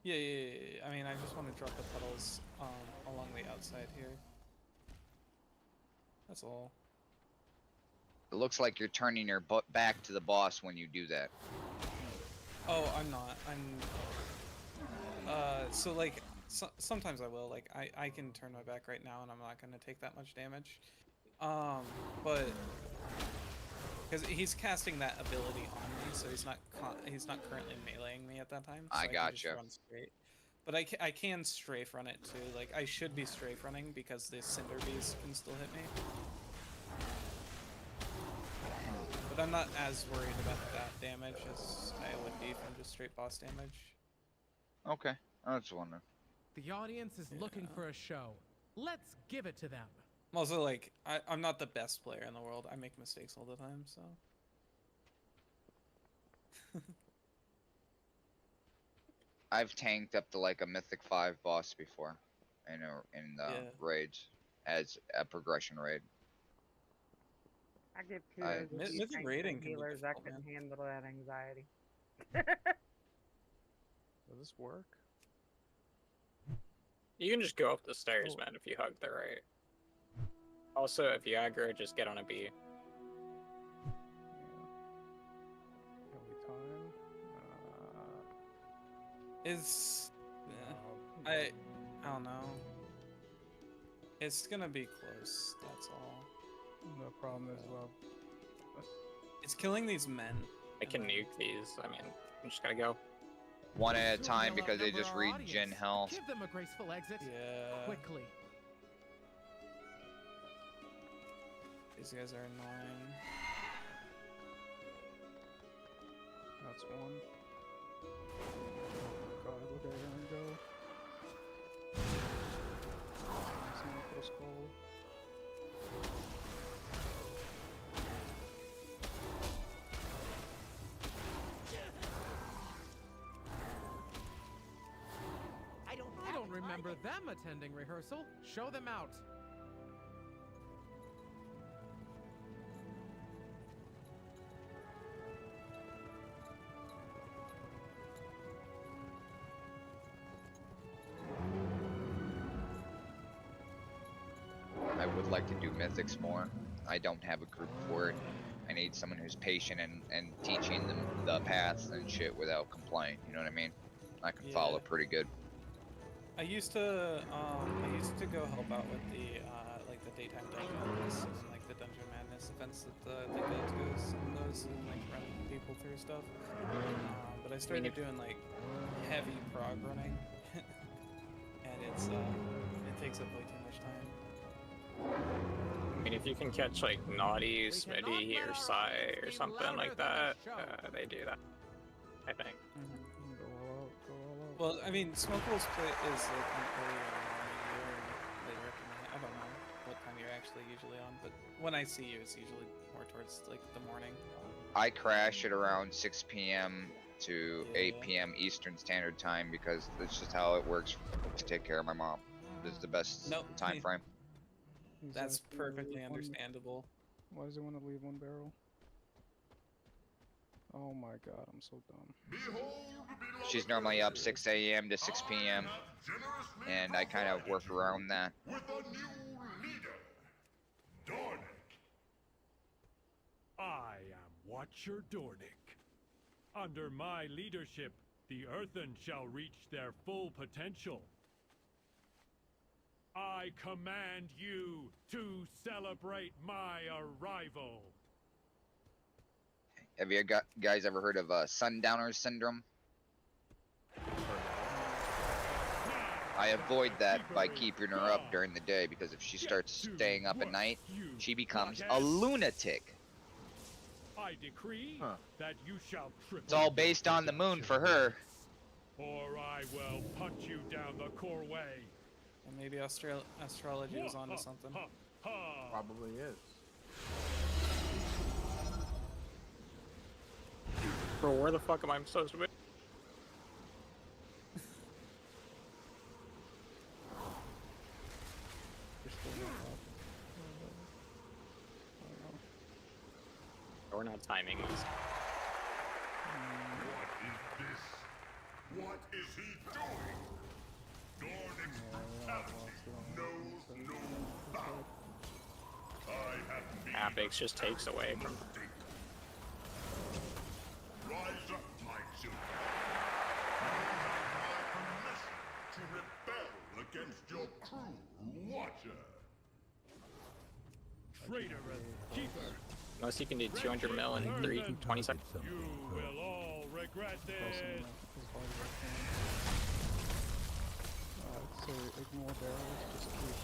Yeah. I mean, I just want to drop the petals along the outside here. That's all. It looks like you're turning your back to the boss when you do that. Oh, I'm not. So like, sometimes I will. Like, I can turn my back right now, and I'm not gonna take that much damage. But because he's casting that ability on me, so he's not currently meleeing me at that time. So I can just gotcha. run straight. But I can strafe run it too. Like, I should be strafe running because the Cinder Beast can still hit me. But I'm not as worried about that damage as I would be from just straight boss damage. Okay, I was wondering. The audience is looking for a show. Let's give it to them. I'm also like, I'm not the best player in the world. I make mistakes all the time, so. I've tanked up to like a Mythic 5 boss before, in raids as a progression raid. I give kudos to these Mythic tanks raiding and can be healers. I difficult, couldn't man. handle that anxiety. Does this work? You can just go up the stairs, man, if you hug the right. Also, if you aggro, just get on a B. Holy time. I don't know. It's gonna be close. That's all. No problem as well. It's killing these men. I can nuke these. I mean, I'm just gotta go. One at a time because they just regen health. Give them a graceful exit. Yeah. Quickly. These guys are annoying. That's one. God, look at her go. Someone put a skull. I don't remember them attending rehearsal. Show them out. I would like to do mythics more. I don't have a group for it. I need someone who's patient and teaching them the paths and shit without complaint. You know what I mean? I can follow pretty good. I used to go help out with the like the daytime dungeons and like the Dungeon Madness events that they go to, some of those, and like run people through stuff. But I started doing like heavy prog running, and it takes up way too much time. I mean, if you can catch like Naughty, Smitty, or Psy or something like that, they do that, I think. Well, I mean, Smokeable Split is like an earlier morning or later afternoon. I don't know what time you're actually usually on, but when I see you, it's usually more towards like the morning. I crash at around 6 p.m. to 8 p.m. Eastern Standard Time because that's just how it works to take care of my mom. This is the best time frame. That's perfectly understandable. Why does he want to leave one barrel? Oh my god, I'm so dumb. She's normally up 6 a.m. to 6 p.m. and I kind of work around that. With a new leader, Dornick. I am Watcher Dornick. Under my leadership, the Earthen shall reach their full potential. I command you to celebrate my arrival. Have you guys ever heard of Sundowner Syndrome? I avoid that by keeping her up during the day because if she starts staying up at night, she becomes a lunatic. I decree that you shall triple. It's all based on the moon for her. Or I will punch you down the core way. And maybe astrology was onto something. Probably is. Bro, where the fuck am I supposed to be? We're not timing this. What is this? What is he doing? Apex just takes away from. Rise up, my children. To rebel against your cruel watcher. Traitor and keeper. Unless you can do 200 mil in 20 seconds. You will all regret this. So ignore barrels, just keep.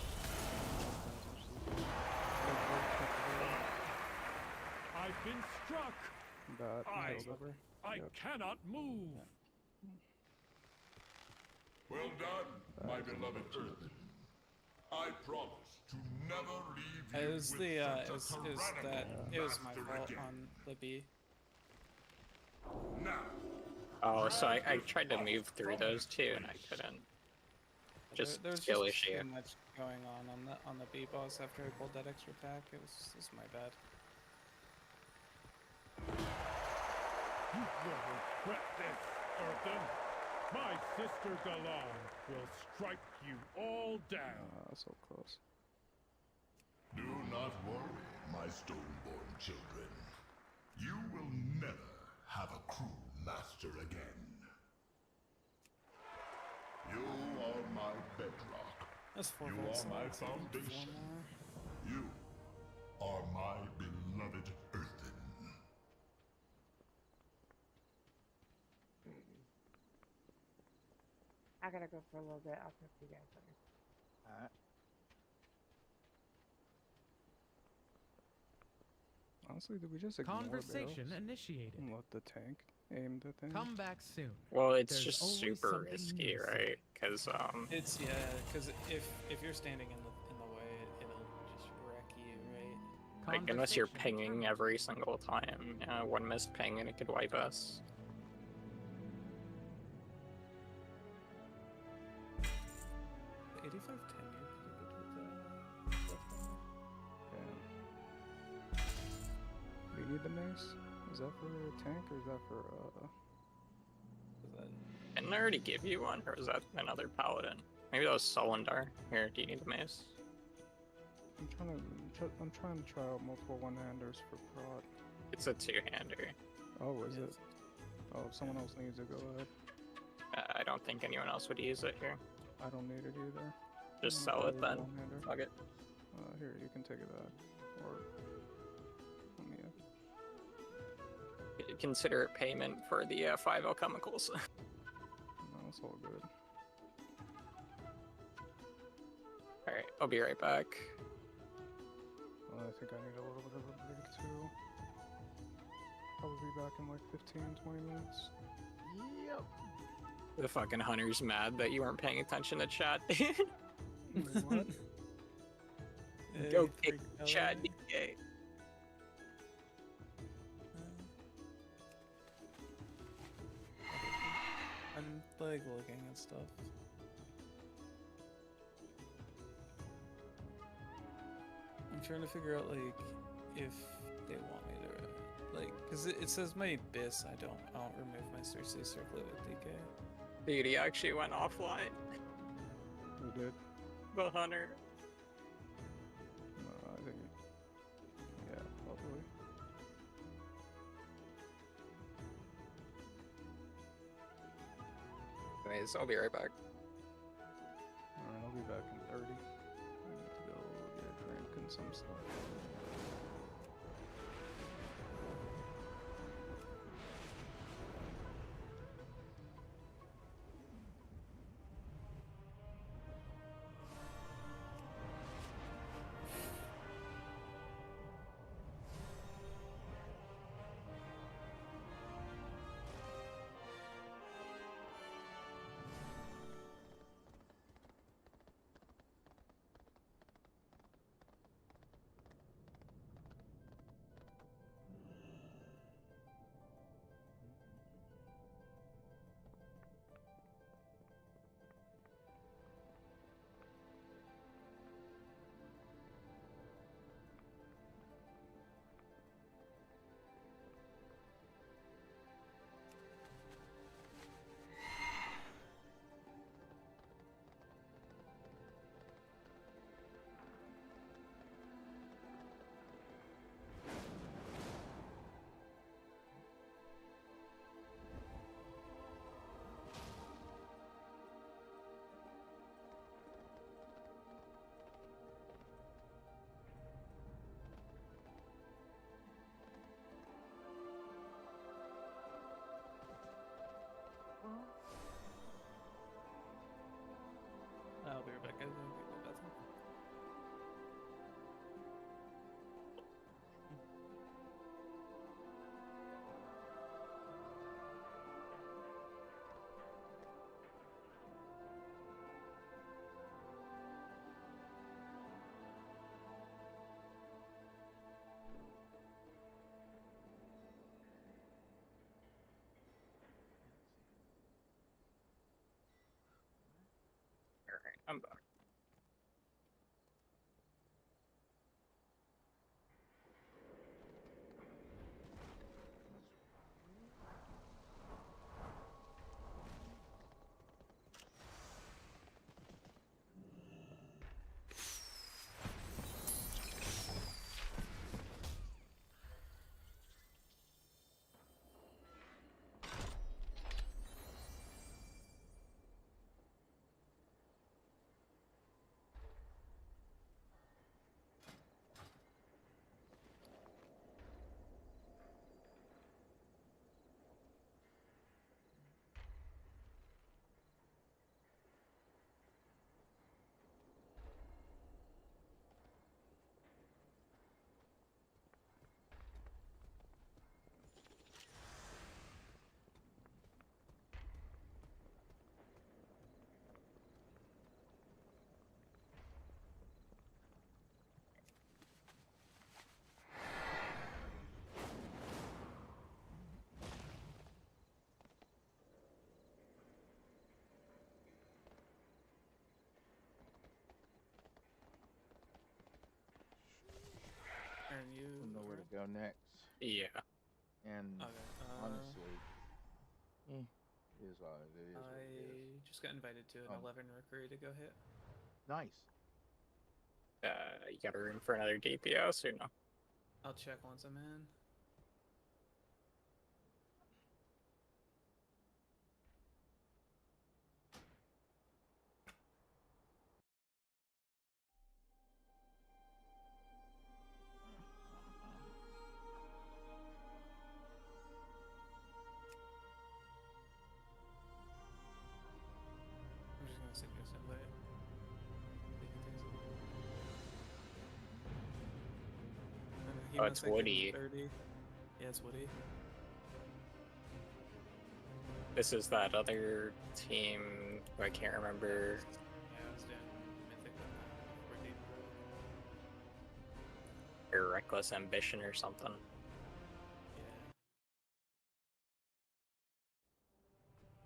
I've been struck. That I cannot move. Well done, my beloved Earth. I promise to never leave you It was with the such a it was that tyrannical it was my master fault again. on the B. Now, Oh, so I tried to move through those two and I couldn't. Just There's skill just issue. too much going on the B boss after I pulled that extra attack. It was my bad. You will regret this, Earthen. My sister Galan will strike you all down. So close. do not worry, my Stoneborn children. You will never have a cruel master again. You are my bedrock. That's 4 You votes. are my So I need 4 foundation. more. You are my beloved Earthen. I gotta go for a little bit. I'll talk to you guys later. Alright. Honestly, did we just ignore Conversation barrels initiated. and let the tank aim the thing? Come back soon. Well, it's There's just always super something risky, new to right? Because It's because if you're standing in the way, it'll just wreck you, right? like unless you're pinging every single time, one missed ping and it could wipe us. 85 tenure, pretty good with that. Do you need the mace? Is that for a tank or is that for Didn't I already give you one, or is that another paladin? Maybe that was Solendar. Here, do you need the mace? I'm trying to try out multiple one-handers for prod. It's a two-hander. Oh, is it? Oh, if someone else needs it, go ahead. I don't think anyone else would use it here. I don't need it either. Just I'm sell gonna it buy then. the one-hander. Fuck it. Here, you can take it back. Or let me. Consider it payment for the 5 alchemicals. No, it's all good. Alright, I'll be right back. I think I need a little bit of a break too. Probably be back in like 15-20 minutes. Yep. The fucking hunter's mad that you weren't paying attention to chat. What? Go kick chat, DK. I'm like looking at stuff. I'm trying to figure out like if they want me to like, cause it says my BIS. I don't remove my Cersei circlet with DK. Dude, he actually went offline. Who did? The hunter. I think. Yeah, probably. Anyways, I'll be right back. Alright, I'll be back in 30. I need to go get a drink and some stuff. Okay, we'll go to the bathroom. Alright, I'm back. And you I don't know where to go next. Yeah. And Okay, honestly, it is what it is. What it is. I just got invited to an 11 recruit to go hit. Nice. You got a room for another DPS or no? I'll check once I'm in. I'm just gonna send you this invite. See if he takes it. He Oh, must it's have given Woody. 30. Yeah, it's Woody. This is that other team who I can't remember. Yeah, I was doing Mythic with them before Deep Or Reckless Ambition or something. Yeah.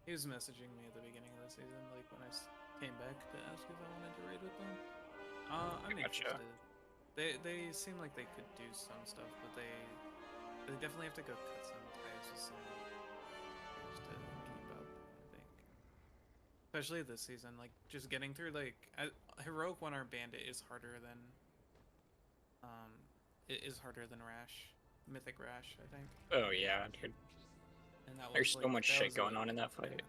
He was messaging me at the beginning of the season, like when I came back to ask if I wanted to raid with them. I'm Gotcha. interested. They seem like they could do some stuff, but they definitely have to go cut some ties with some just to keep up, I think. Especially this season, like just getting through Heroic 1R Bandit is harder than it is harder than Rash. Mythic Rash, I think. Oh yeah, dude. And that was There's so much that shit was going a- on in that fight.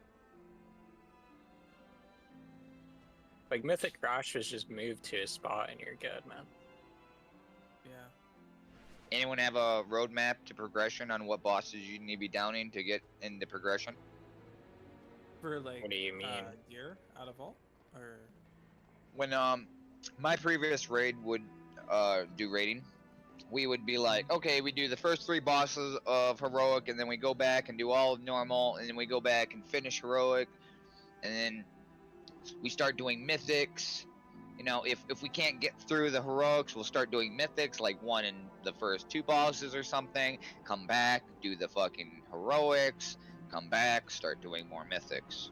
Like Mythic Crash was just moved to a spot and you're good, man. Yeah. Anyone have a roadmap to progression on what bosses you need to be downing to get into progression? For like What do you mean? gear out of vault or When my previous raid would do raiding, we would be like, okay, we do the first 3 bosses of heroic, and then we go back and do all of normal, and then we go back and finish heroic, and then we start doing mythics. You know, if we can't get through the heroics, we'll start doing mythics, like one in the first 2 bosses or something. Come back, do the fucking heroics. Come back, start doing more mythics.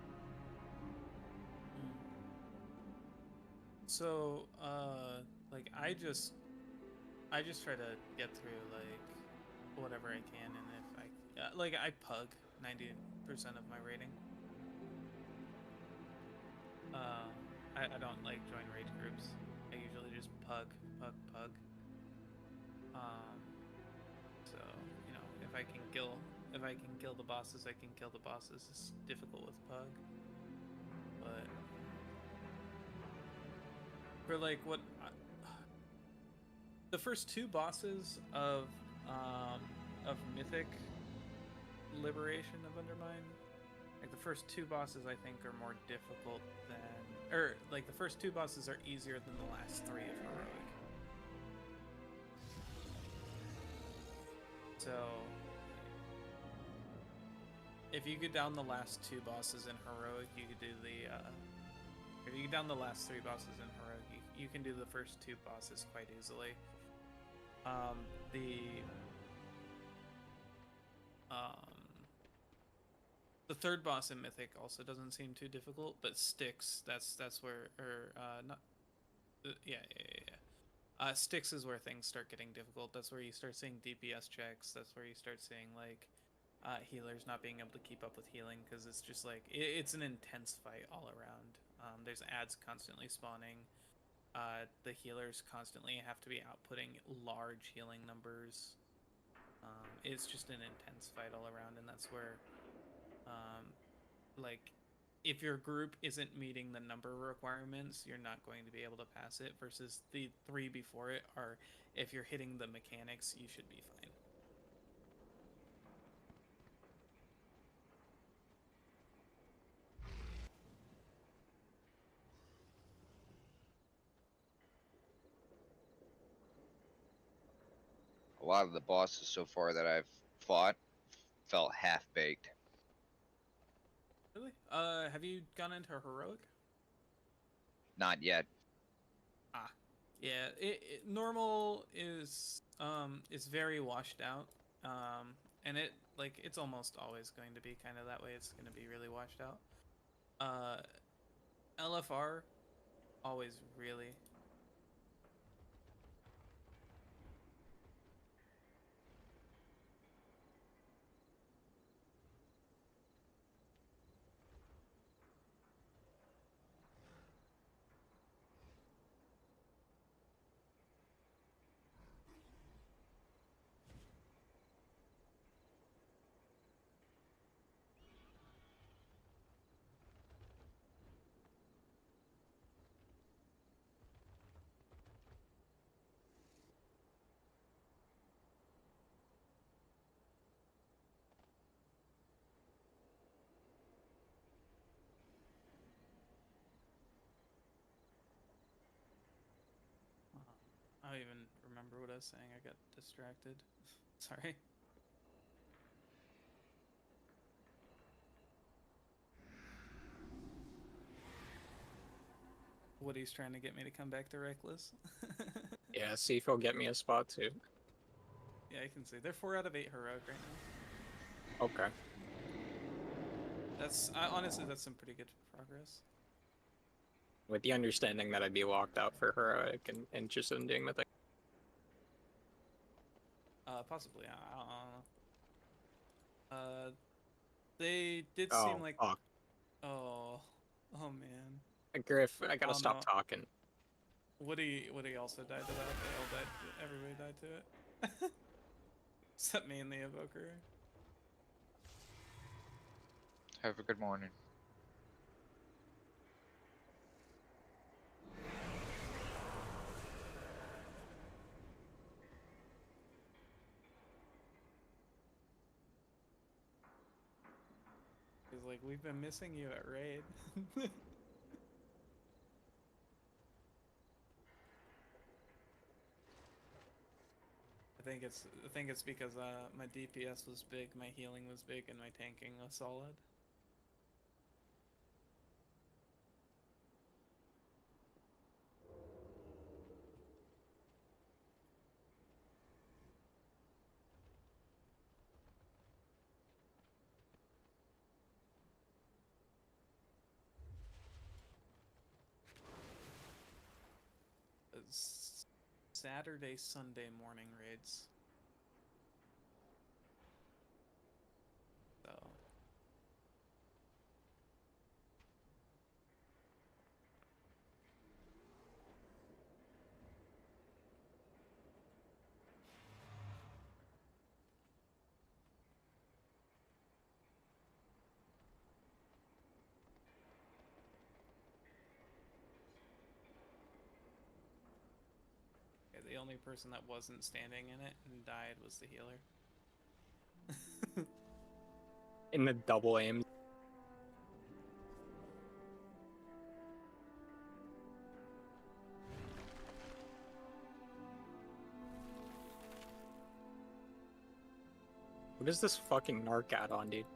so like I just try to get through like whatever I can, and if I like I pug 90% of my rating. I don't like join raid groups. I usually just pug. So you know, if I can kill the bosses, I can kill the bosses. It's difficult with pug, but for like the first 2 bosses of Mythic Liberation of Undermine, like the first 2 bosses I think are more difficult than or like the first 2 bosses are easier than the last 3 of heroic. So if you get down the last 2 bosses in heroic, you could do the if you get down the last 3 bosses in heroic, you can do the first 2 bosses quite easily. The third boss in Mythic also doesn't seem too difficult, but Styx, that's where, or not, yeah. Styx is where things start getting difficult. That's where you start seeing DPS checks. That's where you start seeing like healers not being able to keep up with healing, because it's just like it's an intense fight all around. There's ads constantly spawning. The healers constantly have to be outputting large healing numbers. It's just an intense fight all around, and that's where like if your group isn't meeting the number requirements, you're not going to be able to pass it, versus the 3 before it are, if you're hitting the mechanics, you should be fine. A lot of the bosses so far that I've fought felt half-baked. Really? Have you gone into heroic? Not yet. Ah, yeah. Normal is very washed out, and it's almost always going to be kind of that way. It's going to be really washed out. LFR, always really. I don't even remember what I was saying. I got distracted. Sorry. Woody's trying to get me to come back to Reckless. Yeah, see if he'll get me a spot too. Yeah, I can see. They're 4 out of 8 heroic right now. Okay. Honestly, that's some pretty good progress. With the understanding that I'd be locked out for heroic and interested in doing mythic. Possibly. I don't know. They did seem like. Fuck. Oh man. Griff, I gotta stop talking. Woody also died to that. They all died. Everybody died to it. Except me and the evoker. Have a good morning. He's like, we've been missing you at raid. I think it's because my DPS was big, my healing was big, and my tanking was solid. It's Saturday, Sunday morning raids. So. The only person that wasn't standing in it and died was the healer. In the double aim. What is this fucking narc add-on, dude?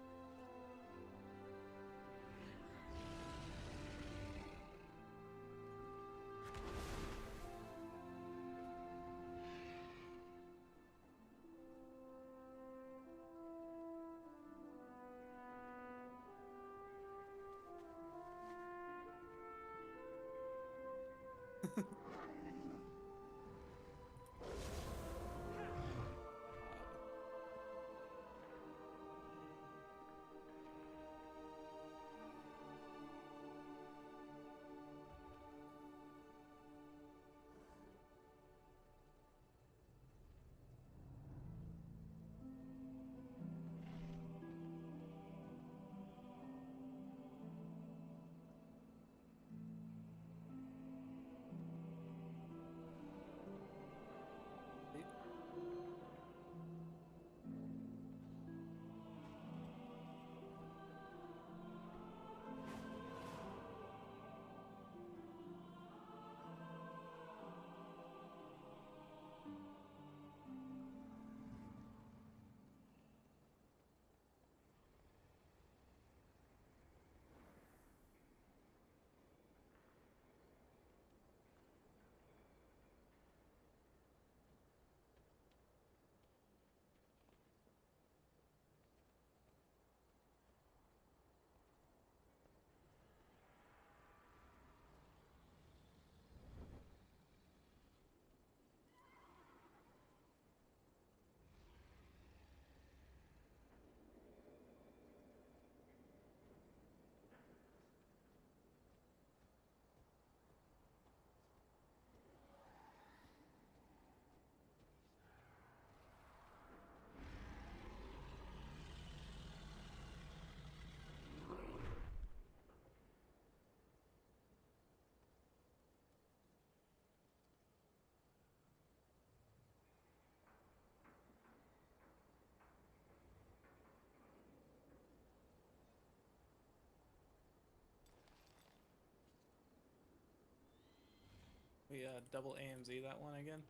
We double AMZ that one again.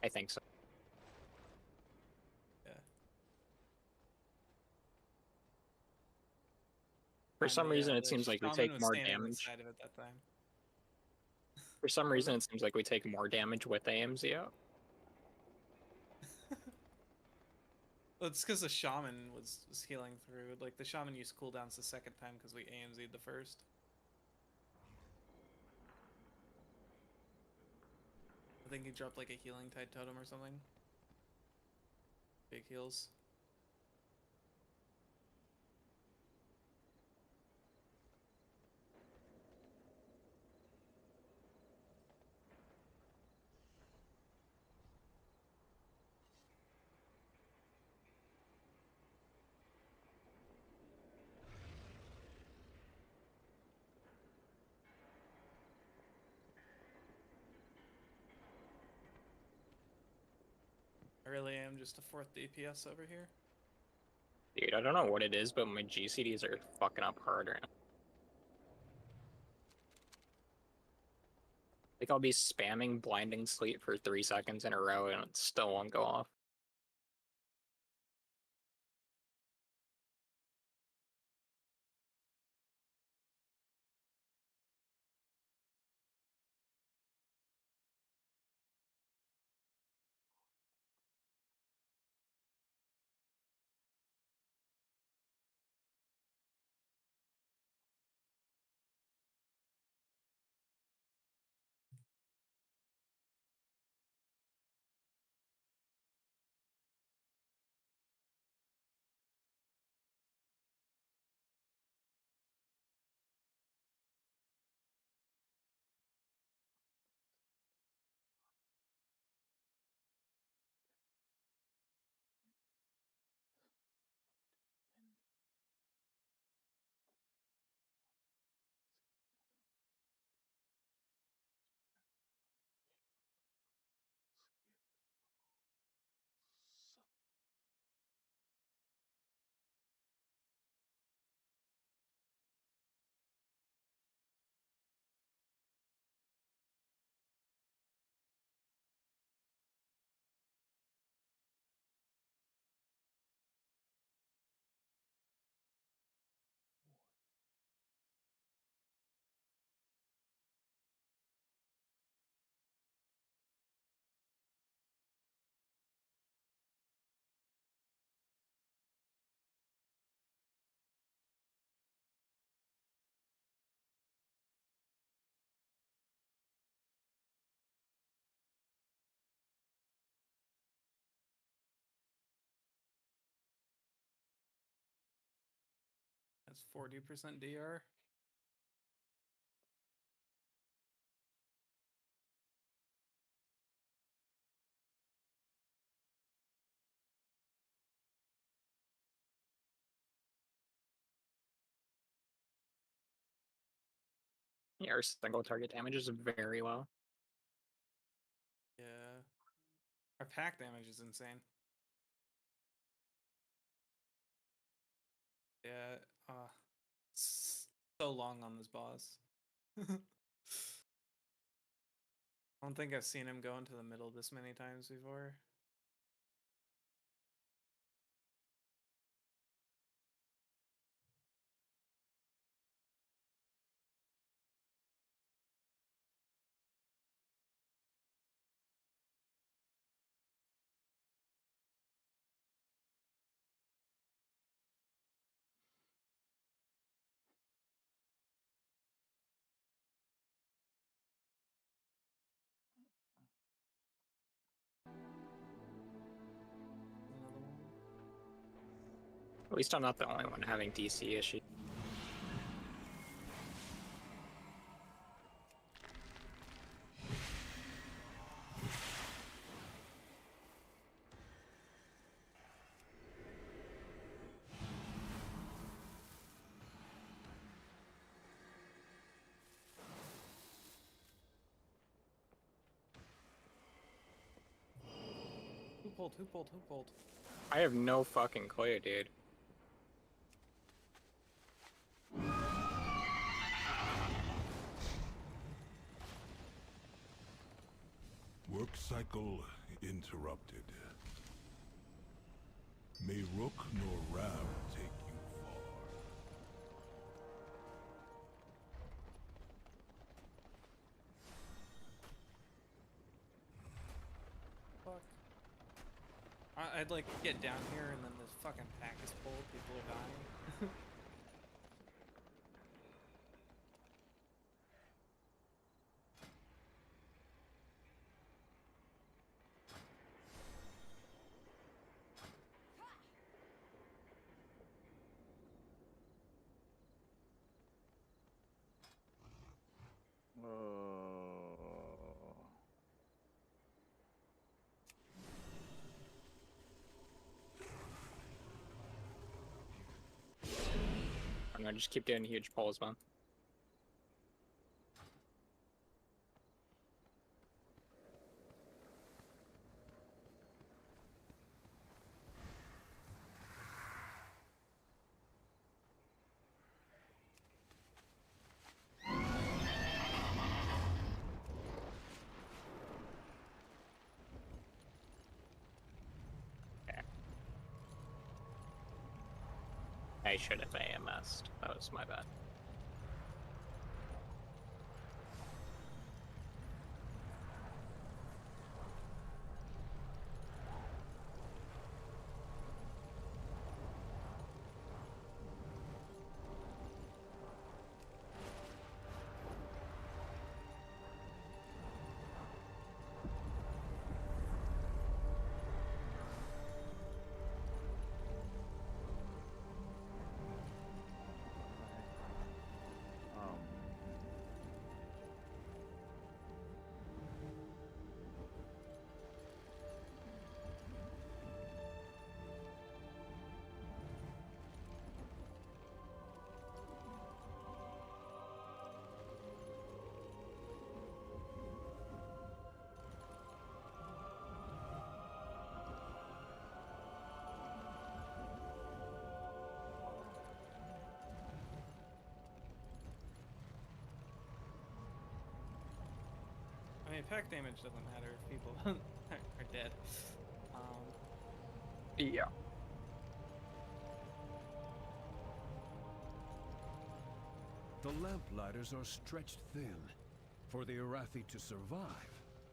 I think so. Yeah. For some reason, it The seems like we shaman take was more standing on the damage. side of it that time. For some reason, it seems like we take more damage with AMZ out. Well, it's because the shaman was healing through. Like, the shaman used cooldowns the second time because we AMZ'd the first. I think he dropped like a healing tide totem or something. Big heals. I really am just a 4th DPS over here. Dude, I don't know what it is, but my GCDs are fucking up hard right now. Like, I'll be spamming Blinding Sleep for 3 seconds in a row and it still won't go off. 40% DR. Yeah, our single target damage is very low. Yeah. Our pack damage is insane. Yeah, so long on this boss. I don't think I've seen him go into the middle this many times before. At least I'm not the only one having DC issues. Who pulled? Who pulled? Who pulled? I have no fucking clue, dude. Work cycle interrupted. May Rook nor Ram take you far. Fuck. I'd like get down here and then this fucking pack is pulled. People are dying. I'm gonna just keep doing huge pulls, man. I should have AMS'd. That was my bad. I mean, pack damage doesn't matter if people are dead. Yeah. The lamplighters are stretched thin. For the Arathi to survive,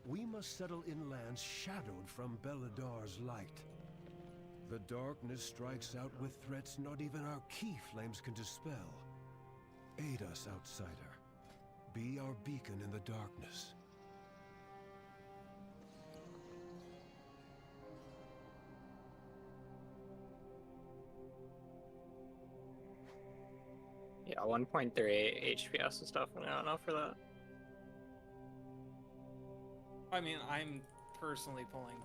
we must settle in lands shadowed from Beladar's light. The darkness strikes out with threats not even our key flames can dispel. Aid us, outsider. Be our beacon in the darkness. Yeah, 1.3 HPS is definitely not enough for that. I mean, I'm personally pulling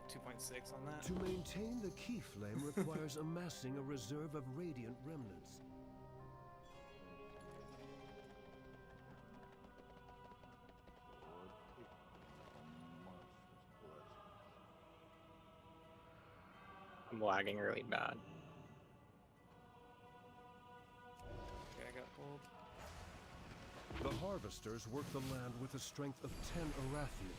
2.6 on that. To maintain the key flame requires amassing a reserve of radiant remnants. I'm lagging really bad. Okay, I got pulled. The harvesters work the land with a strength of 10 Arathi,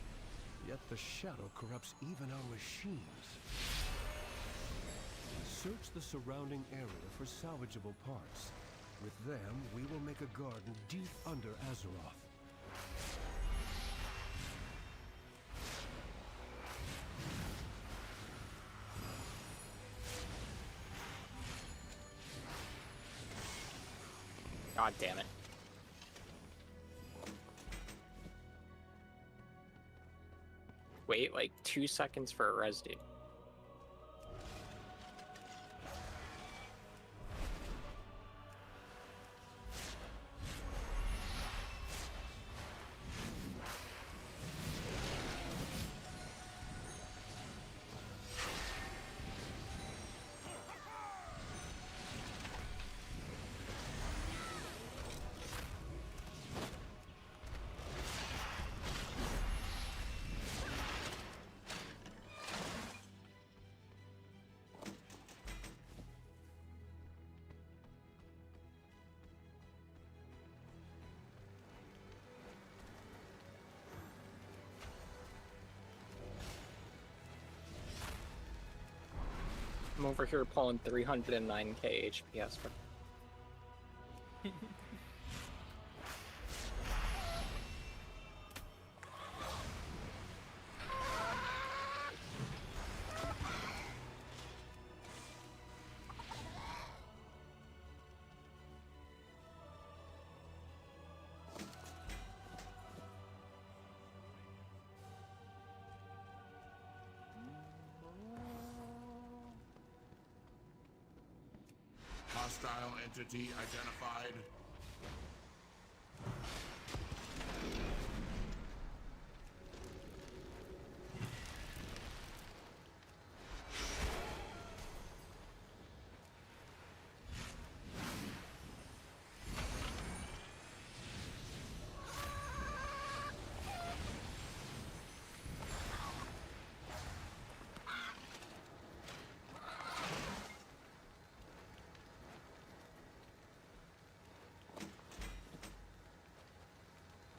yet the shadow corrupts even our machines. Search the surrounding area for salvageable parts. With them, we will make a garden deep under Azeroth. God damn it. Wait like 2 seconds for a res, dude. I'm over here pulling 309k HPS for. Hostile entity identified.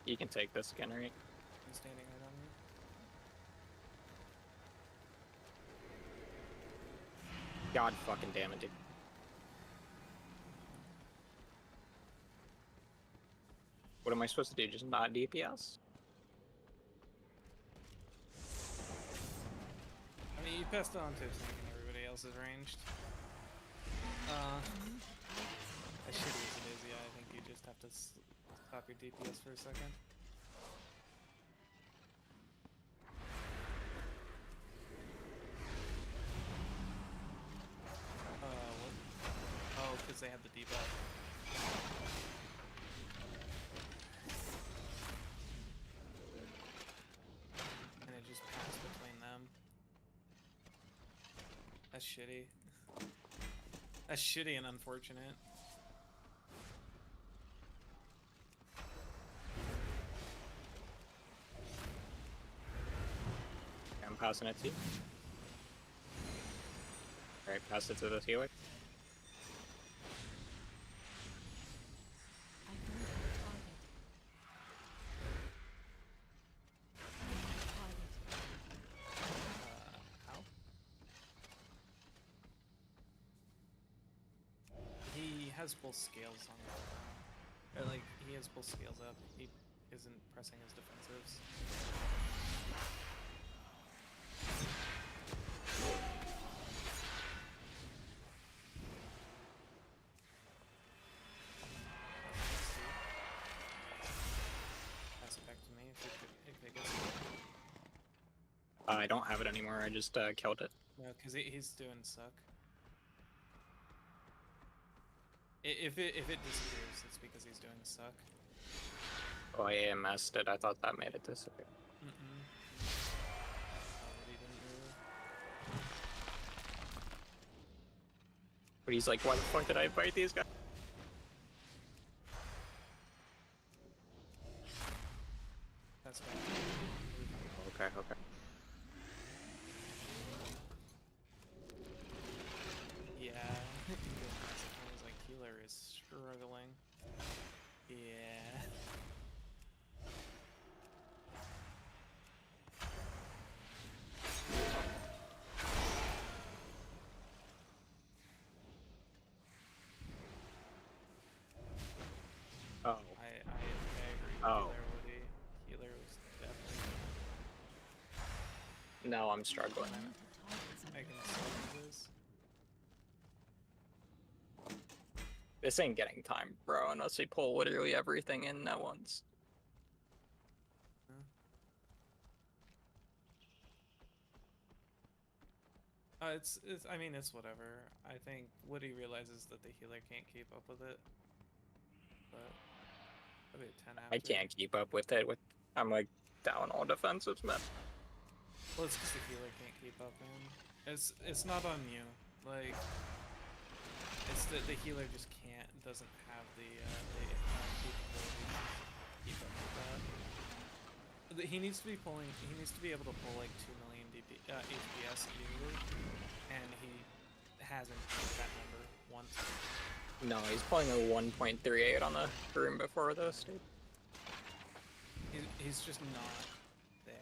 You can take this again, right? I'm standing right on you. God fucking damn it, dude. What am I supposed to do? Just not DPS? I mean, you passed it on to Snake and everybody else is ranged. As shitty as it is, yeah, I think you just have to stop your DPS for a second. What? Oh, because they have the debuff. And it just passed between them. That's shitty. That's shitty and unfortunate. I'm passing it to you. Alright, pass it to the healer. How? He has both scales on. Or like, he has both scales up. He isn't pressing his defensives. Pass it back to me if it gets it. I don't have it anymore, I just killed it. No, because he's doing suck. If it disappears, it's because he's doing a suck. Oh, I AMS'd it. I thought that made it disappear. But he's like, why the fuck did I fight these guys? That's okay. Yeah. He's like, healer is struggling. Yeah. Oh. I agree. Oh. Healer was definitely. No, I'm struggling. I can see this. This ain't getting timed, bro, unless we pull literally everything in at once. I mean, it's whatever. I think Woody realizes that the healer can't keep up with it. But that'll be a 10 after. I can't keep up with it. I'm like down all defensives, man. Well, it's because the healer can't keep up, man. It's not on you. Like, it's that the healer just doesn't have the capability to keep up with that. He needs to be able to pull like 2 million HPS easily, and he hasn't hit that number once. No, he's pulling a 1.38 on the room before this, dude. He's just not there.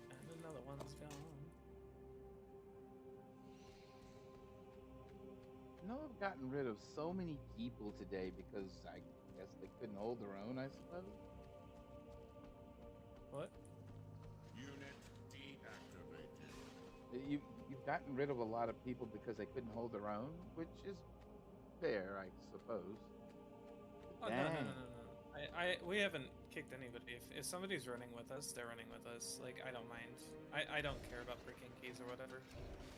And another one's gone. You know, I've gotten rid of so many people today because I guess they couldn't hold their own, I suppose. What? Unit deactivated. You've gotten rid of a lot of people because they couldn't hold their own, which is fair, I suppose. Oh, no. We haven't kicked anybody. If somebody's running with us, they're running with us. Like, I don't mind. I don't care about breaking keys or whatever.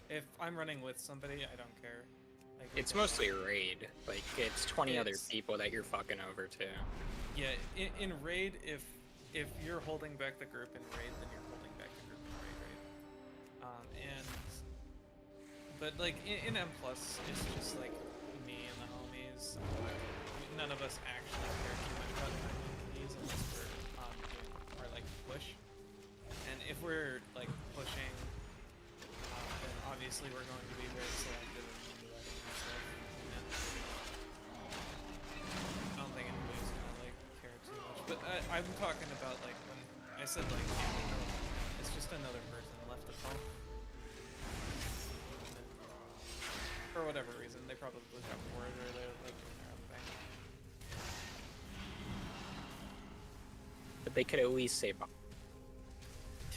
If I'm running with somebody, I don't care. Like, It's mostly raid. Like, it's 20 other people that you're fucking over too. Yeah, in raid, if you're holding back the group in raid, then you're holding back the group in raid. But like in M+, it's just like me and the homies. None of us actually care too much about keys unless we're doing our like push. And if we're like pushing, then obviously we're going to be very selective and letting stuff. And I don't think anybody's gonna like care too much. But I'm talking about like when I said like it's just another person left to call. For whatever reason, they probably got bored or they're like doing their own thing. But they could at least say bye.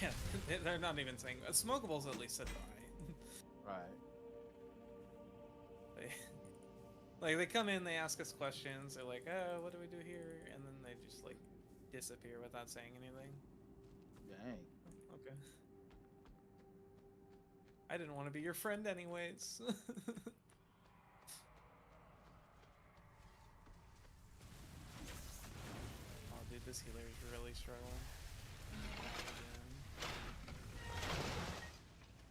Yeah, they're not even saying. Smokables at least said bye. Right. They come in, they ask us questions. They're like, "Oh, what do we do here?" And then they just like disappear without saying anything. Dang. Okay. I didn't want to be your friend anyways. Oh, dude, this healer is really struggling.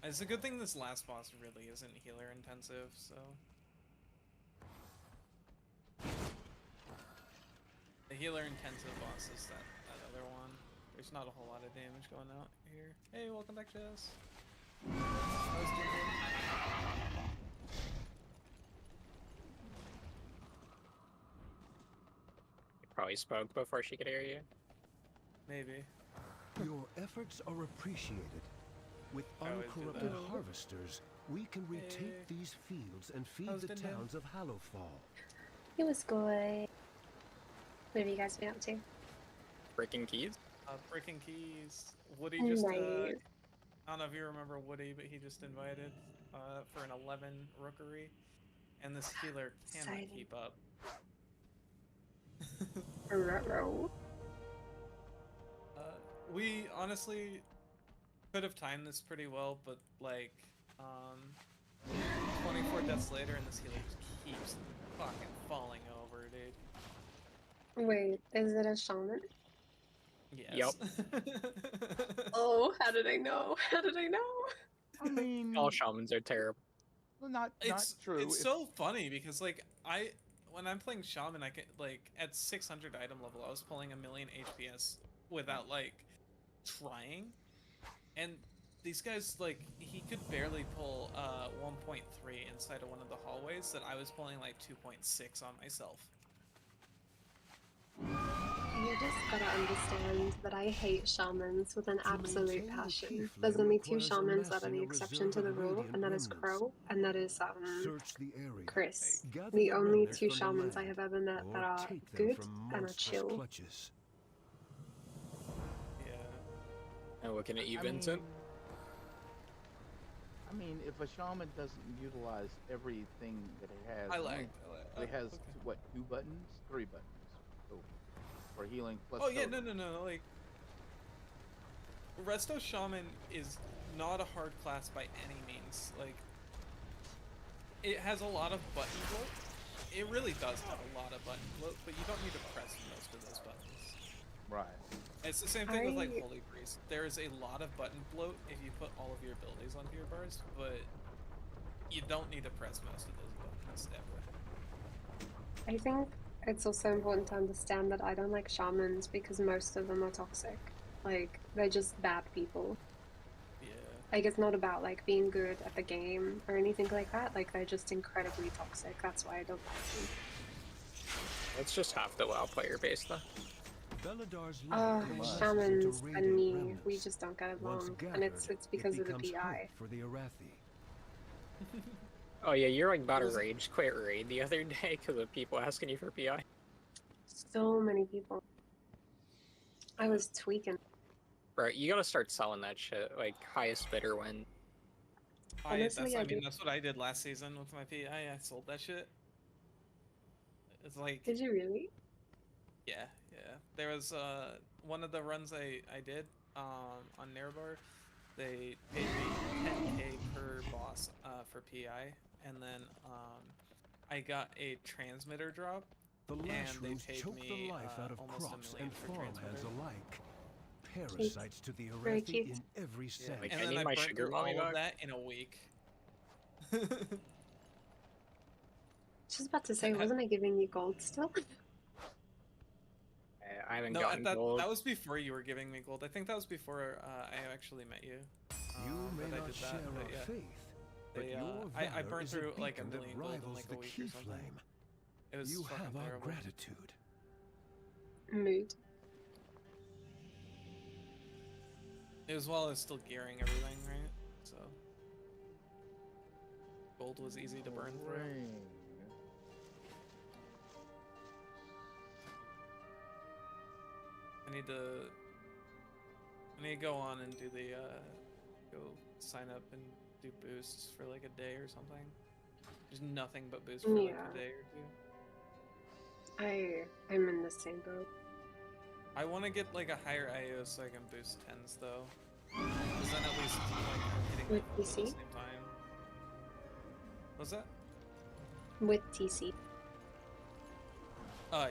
It's a good thing this last boss really isn't healer intensive, so. The healer intensive boss is that other one. There's not a whole lot of damage going out here. Hey, welcome back, Jess. You probably spoke before she could hear you. Maybe. Your efforts are appreciated. With I always do uncorrupted that. harvesters, we can retake these fields and feed How's the Din Din? towns of Hallowfall. It was good. What have you guys been up to? Breaking keys? Breaking keys. Woody just, Nice. I don't know if you remember Woody, but he just invited for an 11 rookery, and this healer cannot Exciting. keep up. Ruh-roh. We honestly could have timed this pretty well, but like, 24 deaths later, and this healer just keeps fucking falling over, dude. Wait, is it a shaman? Yes. Oh, how did I know? How did I know? I mean, All shamans are terrible. well, not It's true. It's so funny because like when I'm playing shaman, I can like at 600 item level, I was pulling 1,000,000 HPS without like trying, and these guys like he could barely pull 1.3 inside of one of the hallways that I was pulling like 2.6 on myself. You just gotta understand that I hate shamans with an absolute passion. There's only two shamans that are the exception to the rule, and that is Crow, and that is Chris. The only two shamans I have ever met that are good and are chill. Yeah. And what can it I evens mean, in? I mean, if a shaman doesn't utilize everything that it has, I like. it has what, 2 buttons, 3 buttons. So for healing plus. Oh yeah, totem. no. Like, Resto Shaman is not a hard class by any means. Like, it has a lot of button bloat. It really does have a lot of button bloat, but you don't need to press most of those buttons. Right. It's the same thing with like Holy Priest. There is a lot of button bloat if you put all of your abilities onto your bars, but you don't need to press most of those buttons ever. I think it's also important to understand that I don't like shamans because most of them are toxic. Like, they're just bad people. Yeah. Like, it's not about like being good at the game or anything like that. Like, they're just incredibly toxic. That's why I don't like them. It's just half the WoW player base, though. Shamans and me, we just don't get along, and it's because of the PI. For the Arathi. Oh yeah, you're like about to rage quit raid the other day because of people asking you for PI. So many people. I was tweaking. Bro, you gotta start selling that shit, like highest bidder win. Honestly, I I mean, did. that's what I did last season with my PI. I sold that shit. It's like. Did you really? Yeah. There was one of the runs I did on Nerebar. They paid me 10k per boss for PI, and then I got a transmitter drop, The and they Lashrooms paid choke me the life out of almost crops 1,000,000 and for farmhands transmitter. alike. Parasites to the Very Arathi cute. in every sense. Like, And I then need I my burnt sugar through all mommy of back. that in a week. Just about to say, wasn't I giving you gold still? I haven't No, gotten that gold. was before you were giving me gold. I think that was before I actually met you. You may that I not did share that, but our yeah. faith, but They, your I valor burned is through a like beacon 1,000,000 that gold in rivals like the a week key or something. flame. It was You fucking have our terrible. gratitude. Mood. It was while I was still gearing everything, right? So gold was easy to burn through. I need to go on and do the go sign up and do boosts for like a day or something. There's nothing but boosts for like a day or two. I'm in the same boat. I want to get like a higher IO so I can boost 10s though. Because then at least like I'm hitting With my goals at the TC? same time. What's that? With TC. Yeah.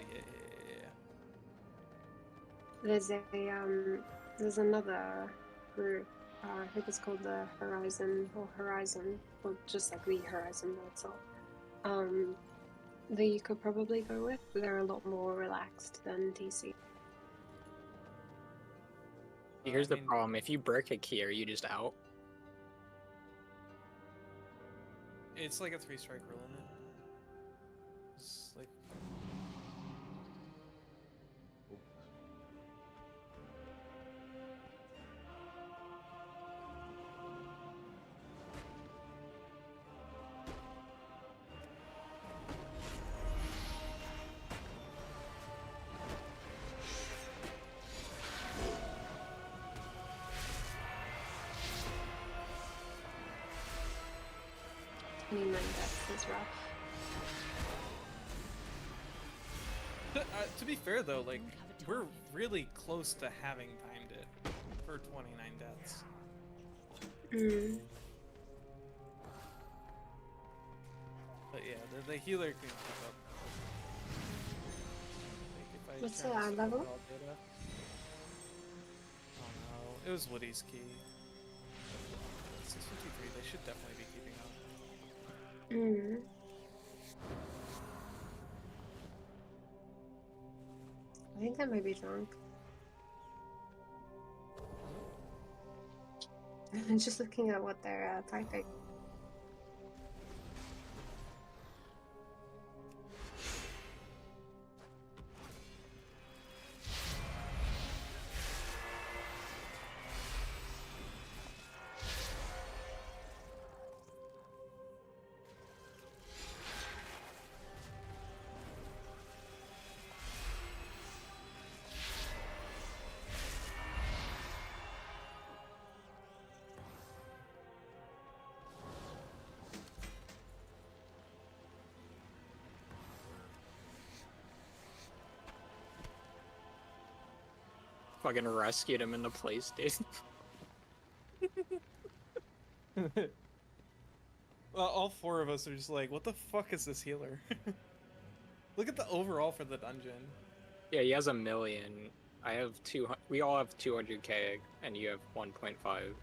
There's another group. I think it's called the Horizon or just like the Horizon itself. That you could probably go with. They're a lot more relaxed than TC. Here's the problem: if you break a key, are you just out? It's like a 3-strike rule in it. It's like 29 deaths is rough. To be fair though, like, we're really close to having timed it for 29 deaths. But yeah, the healer can keep up. Like, if I What's try the and ad scroll level? all data- Oh no, it was Woody's key. 653, they should definitely be keeping up. I think I might be drunk. I'm just looking at what they're typing. Fucking rescued him in the PlayStation. Well, all four of us are just like, what the fuck is this healer? Look at the overall for the dungeon. Yeah, he has 1 million. I have 200. We all have 200k, and you have 1.5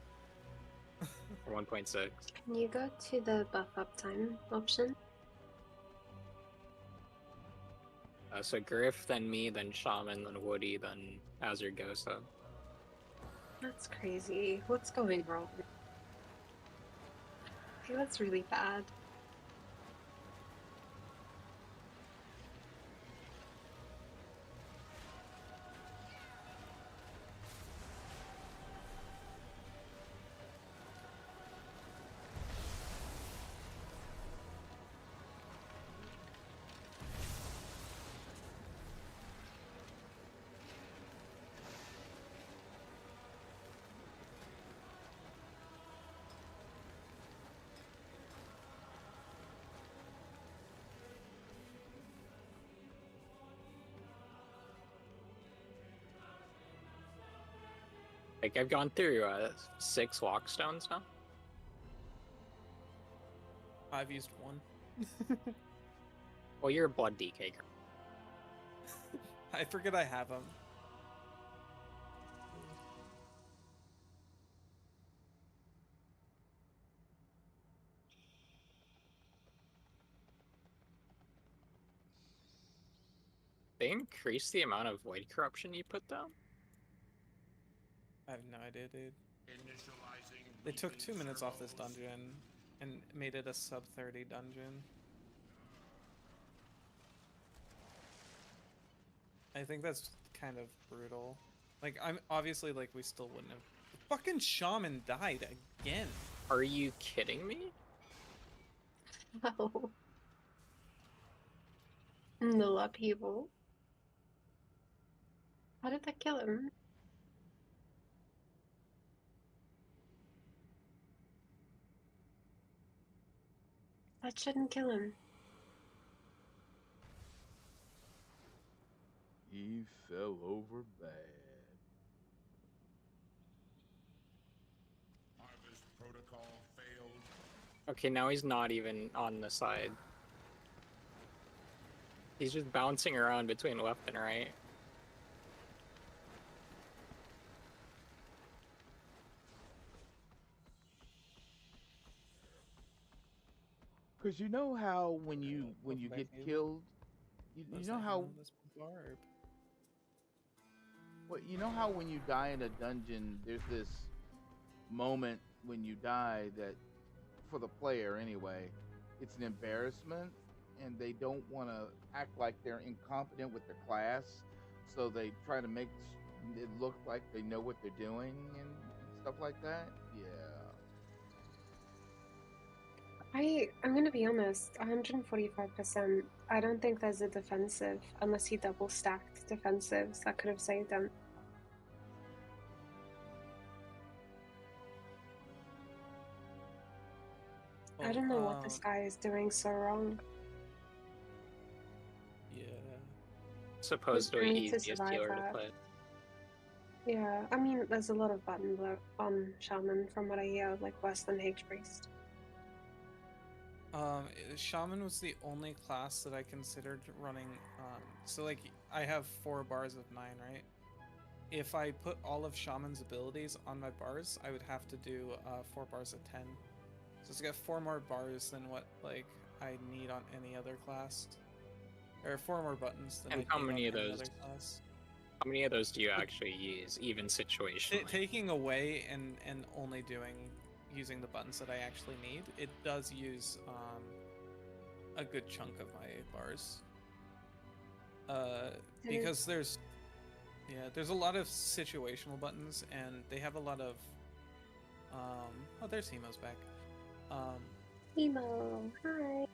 or 1.6. Can you go to the buff uptime option? So Griff, then me, then Shaman, then Woody, then Azurgosa. That's crazy. What's going wrong? Okay, that's really bad. Like, I've gone through 6 walkstones now. I've used one. Well, you're a blood DK. I forget I have them. They increase the amount of void corruption you put down? I have no idea, dude. They took 2 minutes off this dungeon and made it a sub 30 dungeon. I think that's kind of brutal. Like, I'm obviously, like, we still wouldn't have. The fucking shaman died again. Are you kidding me? Oh. No upheaval. How did that kill him? That shouldn't kill him. He fell over bad. Harvest protocol failed. Okay, now he's not even on the side. He's just bouncing around between left and right. Cause you know how when you get killed, you know how you know how when you die in a dungeon, there's this moment when you die that, for the player anyway, it's an embarrassment, and they don't want to act like they're incompetent with their class, so they try to make it look like they know what they're doing and stuff like that. Yeah. I'm gonna be honest, 145%. I don't think there's a defensive unless he double stacked defensives that could have saved him. I don't know what this guy is doing so wrong. Yeah. Supposedly I need to easiest survive healer to that. play. Yeah, I mean, there's a lot of button bloat on Shaman from what I hear, like worse than Hage Priest. Shaman was the only class that I considered running. So like I have 4 bars of 9, right? If I put all of Shaman's abilities on my bars, I would have to do 4 bars of 10. So it's got 4 more bars than what like I need on any other class, or 4 more buttons than And I how need many on of any those? other class. How many of those do you actually use, even situationally? Taking away and only using the buttons that I actually need, it does use a good chunk of my bars. Because there's a lot of situational buttons, and they have a lot of oh, there's Hemo's back. Emo, hi.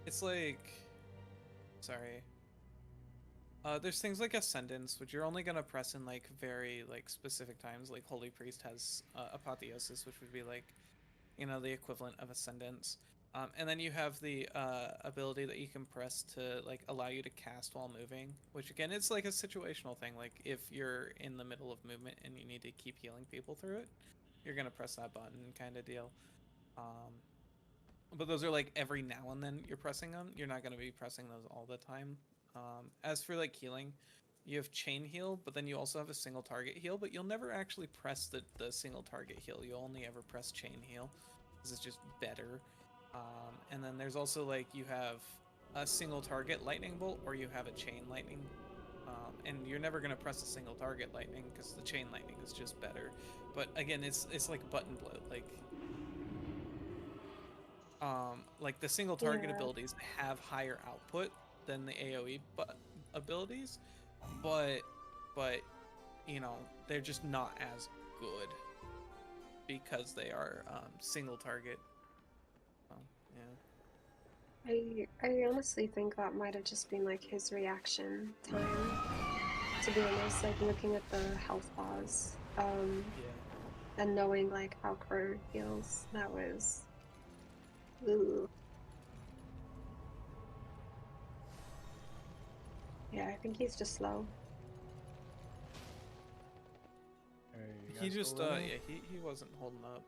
It's like, sorry. There's things like Ascendance, which you're only gonna press in like very like specific times. Like Holy Priest has Apotheosis, which would be like, you know, the equivalent of Ascendance. And then you have the ability that you can press to like allow you to cast while moving, which again, it's like a situational thing. Like if you're in the middle of movement and you need to keep healing people through it, you're gonna press that button kind of deal. But those are like every now and then you're pressing them. You're not gonna be pressing those all the time. As for like healing, you have chain heal, but then you also have a single target heal, but you'll never actually press the single target heal. You'll only ever press chain heal, because it's just better. And then there's also like you have a single target lightning bolt, or you have a chain lightning. And you're never gonna press a single target lightning because the chain lightning is just better. But again, it's like button bloat. Like the single target abilities have higher output than the AoE abilities, but you know, they're just not as good because they are single target. Yeah. I honestly think that might have just been like his reaction time. To be honest, like looking at the health bars, and knowing like how Crow heals, that was, ooh. Yeah, I think he's just slow. He just he wasn't holding up.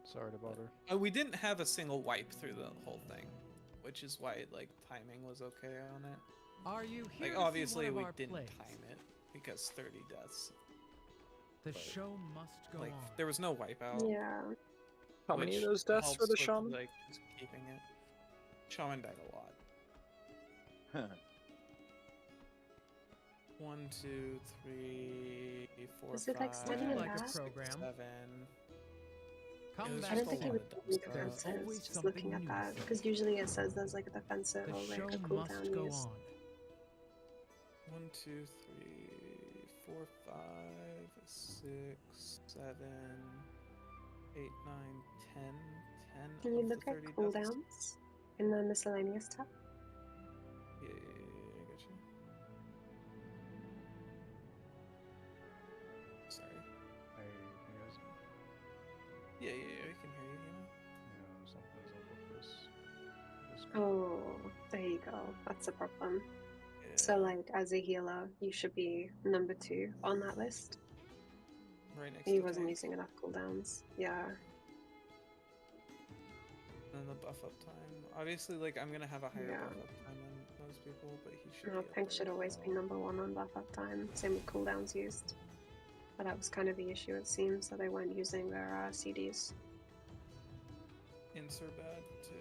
Sorry to bother. We didn't have a single wipe through the whole thing, which is why like timing was okay on it. Are you here? Like to see obviously one we of our didn't plays? time it because 30 deaths. The But, show must go like, on. there was no wipeout. Yeah. How many of which those deaths helps for the with, Shaman? Like just keeping it. Shaman died a lot. 1, 2, 3, 4, Is it 5, extending like a that? 6, program. 7. Come It was back I don't just think a it lot would of be dumb stuff. There's defensive, always just something looking at new that. to Because usually it says there's like a defensive The or like show a must cooldown go used. on. 1, 2, 3, 4, 5, 6, 7, 8, 9, 10. 10 Can you of look the at 30 deaths. cooldowns in the miscellaneous tab? Yeah, I got you. Sorry. Hey, you guys. Yeah, we can hear you. Yeah, something's up with this. Oh, there you go. That's a problem. So, like, as a healer, you should be number 2 on that list. Right next He to wasn't tank. using enough cooldowns. Yeah. And then the buff up time. Obviously, like, I'm gonna have a higher Yeah. buff up time than most people, but he should No, be up Pink there should as always well. be number 1 on buff up time. Same with cooldowns used. But that was kind of the issue, it seems, that they weren't using their CDs. Ints are bad too.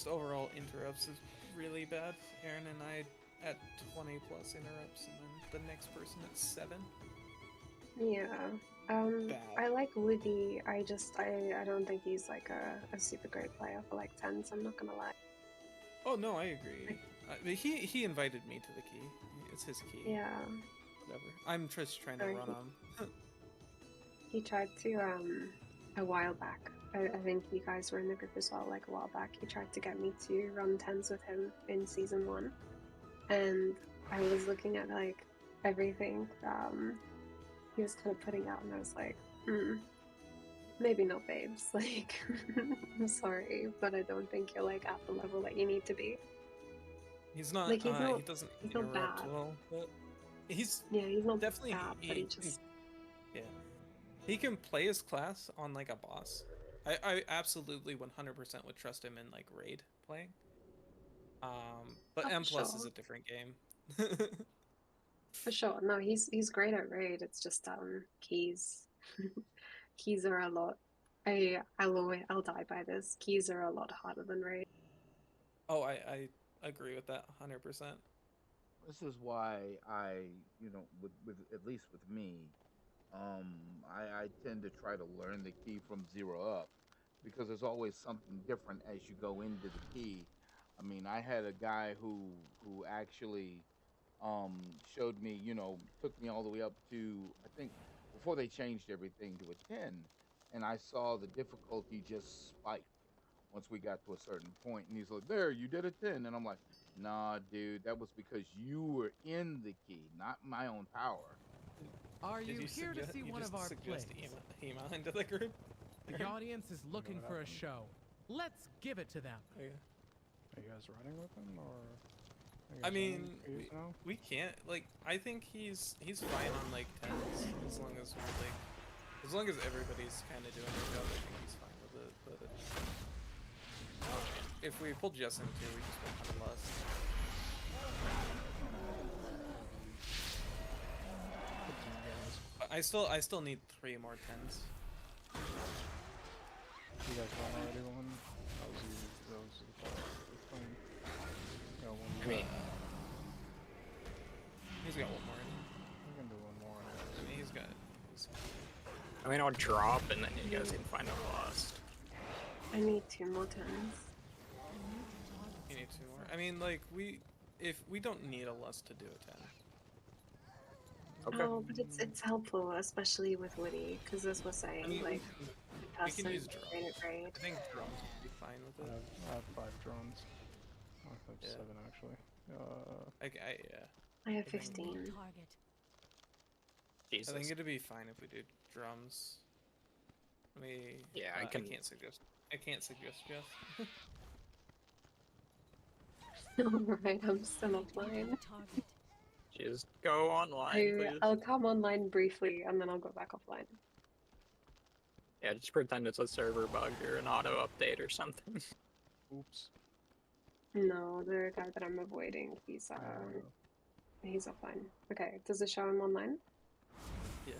Overall interrupts is really bad. Aaron and I at 20 plus interrupts, and then the next person at 7. Yeah. Bad. I like Woody. I don't think he's like a super great player for like 10s, I'm not gonna lie. Oh no, I agree. But he invited me to the key. It's his key. Yeah. Whatever. I'm just trying to Sorry, run him. He tried to, a while back. I think you guys were in the group as well, like a while back. He tried to get me to run 10s with him in season 1. And I was looking at like everything he was kind of putting out, and I was like, maybe not babes. Like, I'm sorry, but I don't think you're like at the level that you need to be. He's not. Like, he's not. He doesn't He's not interrupt bad. well, but he's He's not definitely bad, but he just. yeah. He can play his class on like a boss. I absolutely 100% would trust him in like raid playing. But Oh, M for plus is sure. a different game. For sure. No, he's great at raid. It's just keys. Keys are a lot. I'll die by this. Keys are a lot harder than raid. Oh, I agree with that 100%. This is why I, with at least with me, I tend to try to learn the key from zero up, because there's always something different as you go into the key. I mean, I had a guy who actually showed me, took me all the way up to, I think, before they changed everything to a 10, and I saw the difficulty just spike once we got to a certain point, and he's like, "There, you did a 10," and I'm like, "Nah, dude, that was because you were in the key, not my own power." Are Did you here to suggest- see you one just of our suggest plays? Hema into the group? The audience is looking for a show. Let's give it to them. Are you guys running with him, or? I mean, we can't. Like, I think he's fine on like 10s as long as we're like, as long as everybody's kind of doing their job. I think he's fine with it. But if we pull Jess in too, we just won't have less. I still need 3 more 10s. You guys run already one? That was the thing. Got one more. I mean, he's got one more. I'm gonna do one more. I mean, he's got. I mean, I'll drop and then you guys can find a lost. I need 2 more 10s. You need 2 more. I mean, like if we don't need a lust to do a 10. Okay. No, but it's helpful, especially with Woody, because as we're saying, I mean, like, we can use drones. great at raid. I think drones would be fine with it. I have 5 drones. I have Yeah. 7 actually. Yeah. I have 15. Jesus. I think it'd be fine if we do drums. Yeah, I I can. can't suggest. Jeff. Alright, I'm still offline. Just go online, please. I'll come online briefly and then I'll go back offline. Yeah, just pretend it's a server bug or an auto update or something. Oops. No, the guy that I'm avoiding, he's offline. Okay, does it show him online? Yeah.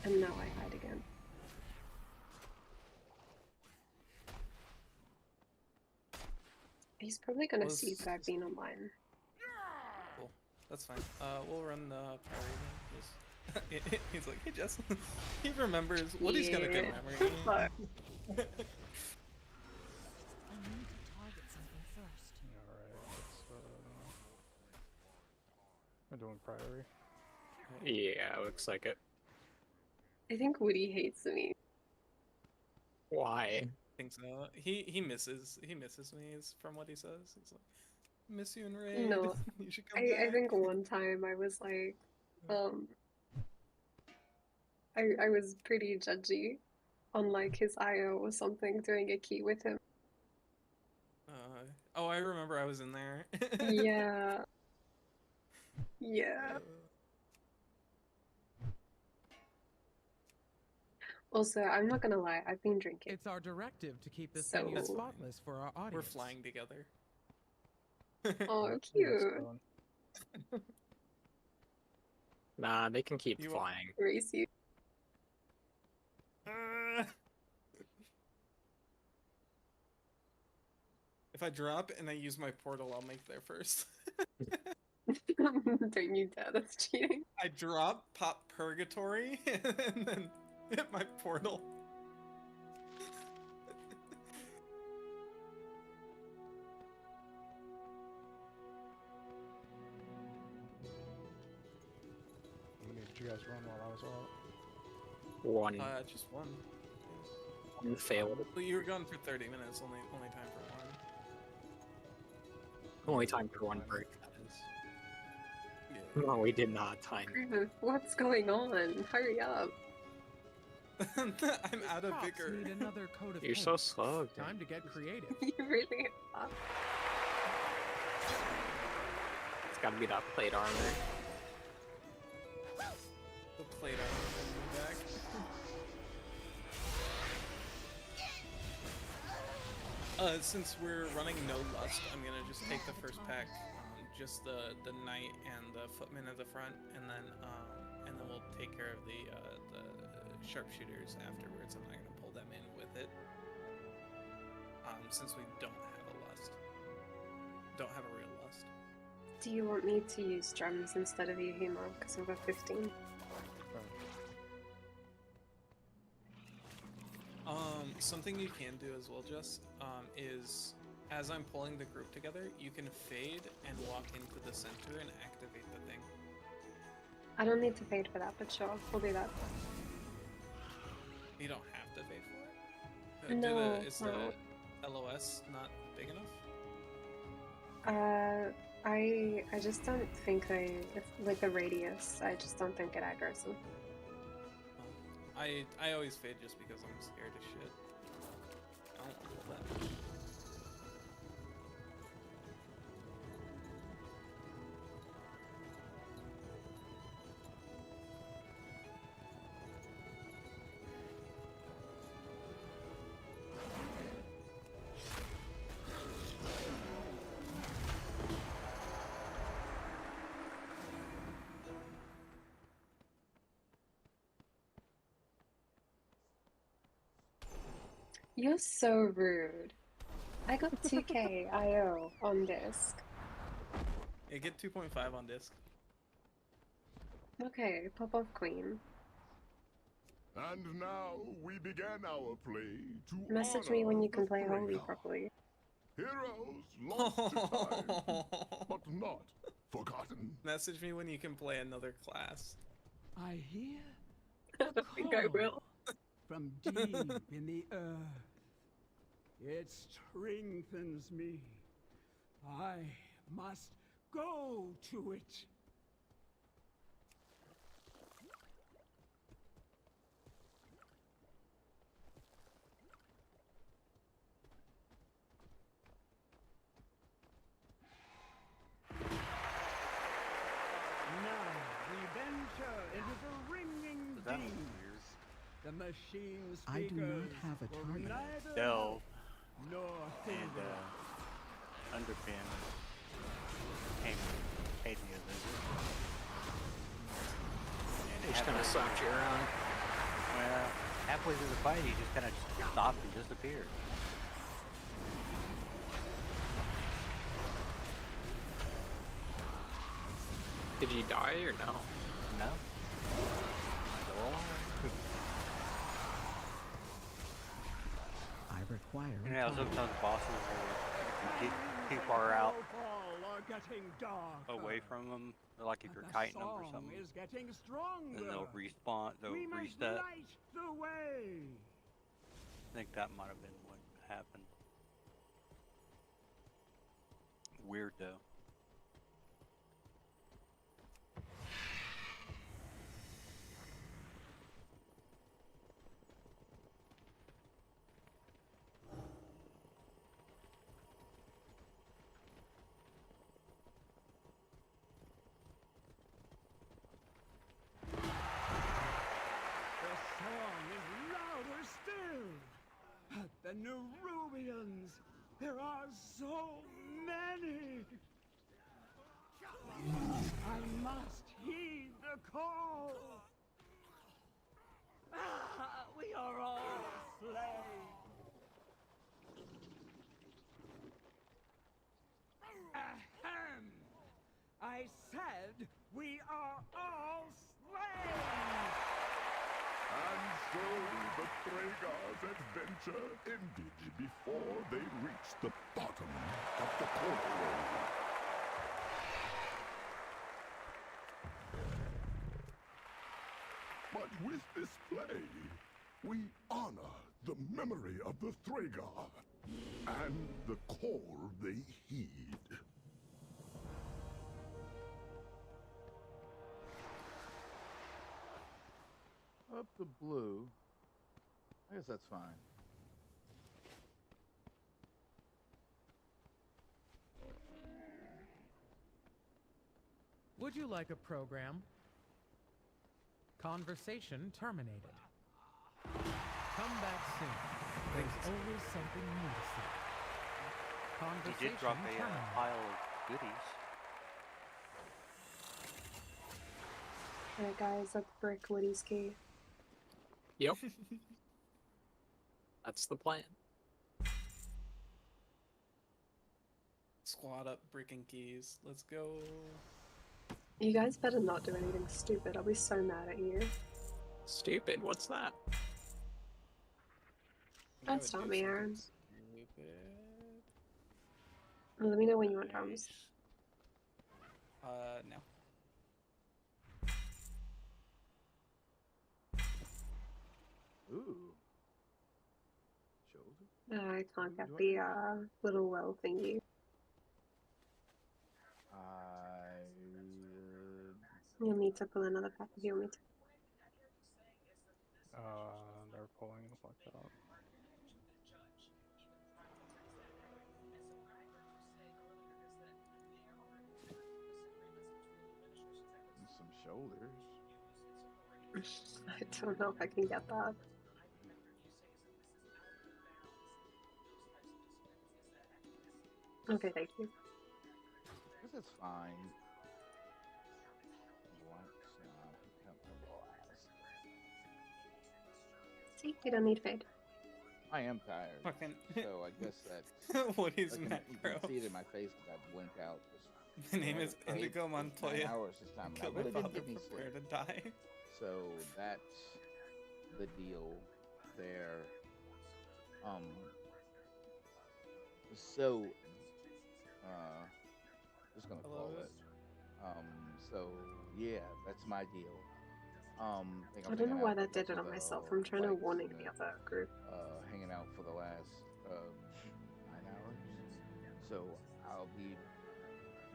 And now I hide again. He's probably gonna Well, see that I've been online. Cool. That's fine. We'll run the parry then. He's like, hey Jess. He remembers. Woody's got a good memory. I need to target something first. Alright, we're doing priory. Yeah, looks like it. I think Woody hates me. Why? I think so. He misses me is from what he says. He's like, miss you in raid. No, You should come I back. think one time I was like, I was pretty judgy on like his IO or something, doing a key with him. Oh, I remember I was in there. Yeah. Yeah. Also, I'm not gonna lie, I've been drinking. It's our directive to keep this So- venue spotless for our audience. We're flying together. Oh, cute. Nah, they can keep You flying. Race you. If I drop and I use my portal, I'll make there first. Don't you dare, that's cheating. I drop, pop purgatory, and then hit my portal. How many did you guys run while I was out? One. Just one. One failed. Well, you were gone for 30 minutes. Only time for one. Only time for one break, that is. No, we did not, Tiny. What's going on? Hurry up. I'm out of Crops vigor. need another coat of You're paint. so slow. Dude. Time to get creative. You really are. It's gotta be that plate armor. The plate armor coming back. Since we're running no lust, I'm gonna just take the first pack, just the knight and the footman at the front, and then we'll take care of the sharpshooters afterwards. I'm not gonna pull them in with it, since we don't have a lust, don't have a real lust. Do you want me to use drums instead of you, Huma? Because I've got 15. Something you can do as well, Jess, is as I'm pulling the group together, you can fade and walk into the center and activate the thing. I don't need to fade for that, but sure, we'll do that. You don't have to fade for it. No, Is the LOS not big enough? I just don't think with the radius, I just don't think it aggroes them. I always fade just because I'm scared as shit. I don't want to pull that. You're so rude. I got 2k IO on disc. Yeah, get 2.5 on disc. Okay, pop off queen. And now we begin our play to Message honor me when you the can play Holy Thragar. properly. Heroes lost to time, but not forgotten. Message me when you can play another class. I hear I don't think I will. from deep in the earth. It strengthens me. I must go to it. Now we venture into the ringing deeps. The machine speakers I do not have a will target. neither Delve nor and hinder. Underpin came paid me a visit. He's just gonna slap you around. Well, halfway through the fight, he just kind of stopped and disappeared. Did he die or no? No. Still alive. I require a Yeah, target. sometimes bosses are too far out Are getting darker. away from them. Like if you're The kiting them or song something, is getting stronger. then they'll respawn. They'll We must reset. light the way. I think that might have been what happened. Weird though. The song is louder still. The Nerubians. There are so many. I must heed the call. We are all slain. Ahem. I said we are all slain. And so the Thragar's adventure ended before they reached the bottom of the corduroy. But with this play, we honor the memory of the Thragar and the call they heed. Up to blue. I guess that's fine. Would you like a program? Conversation terminated. Come back soon. There's always something new to see. He Conversation did drop a terminated. pile of goodies. Alright, guys, that's Brick Woody's key. Yep. That's the plan. Squad up bricking keys. Let's go. You guys better not do anything stupid. I'll be so mad at you. Stupid? What's that? Don't stop me, Aaron. Stupid. Let me know when you want drums. No. Ooh. Shoulder? I can't get the little well thingy. You'll need to pull another pack if you want me to. They're pulling the fuck out. Some shoulders. I don't know if I can get that. Okay, thank you. This is fine. Black snap, pick up the blast. See, you don't need fade. I am tired. Fucking. So I guess that. What is you Matt, you bro? can see it in my face because I blink out. My name is Indigo Montoya. 9 hours this time. And I Kill my really father, didn't get any prepare sleep. to die. So that's the deal there. So just gonna call it. So yeah, that's my deal. Think I I'm don't know hanging why out that for a did it bunch on of, myself. I'm trying to fights warn and the other group. hanging out for the last 9 hours. So I'll be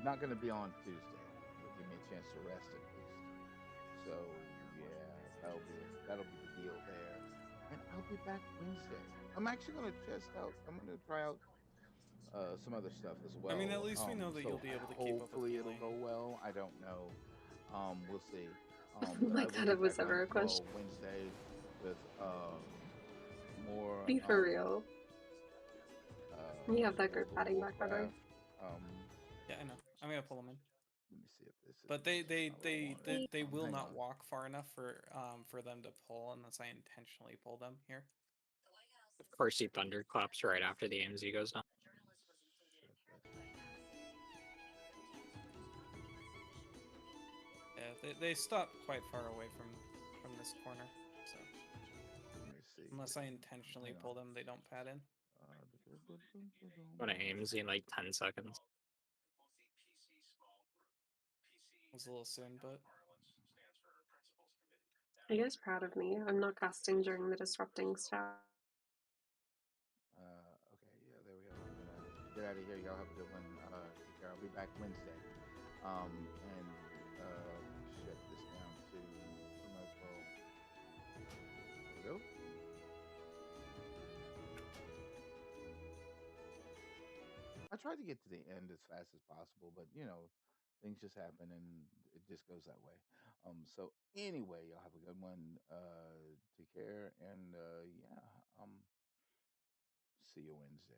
not gonna be on Tuesday. It'll give me a chance to rest at least. So yeah, that'll be the deal there. And I'll be back Wednesday. I'm actually gonna test out. I'm gonna try out some other stuff as well. I mean, at least we know that So you'll be able to keep up with hopefully it'll playing. go well. I don't know. We'll see. Oh But my I will god, be it was back ever on a question. Wednesday with more. Be for real. You have that more group of a padding back, by the way. Warcraft. Yeah, I know. I'm gonna pull them in. Let me see if this is. But they will hang not on. walk far enough for them to pull unless I intentionally pull them here. Of course, he thunderclaps right after the AMZ goes down. Yeah, they stop quite far away from this corner, so Let me see. unless I intentionally Hang pull on. them, they don't pad in. Go to AMZ in like 10 seconds. It was a little soon, but Are you guys proud of me? I'm not casting during the disrupting stuff. Okay, yeah, there we go. I'm gonna get out of here. Y'all have a good one. Take care. I'll be back Wednesday. And shut this down too. We might as well. There we go. I tried to get to the end as fast as possible, but you know, things just happen and it just goes that way. So anyway, y'all have a good one. Take care and yeah, see you Wednesday.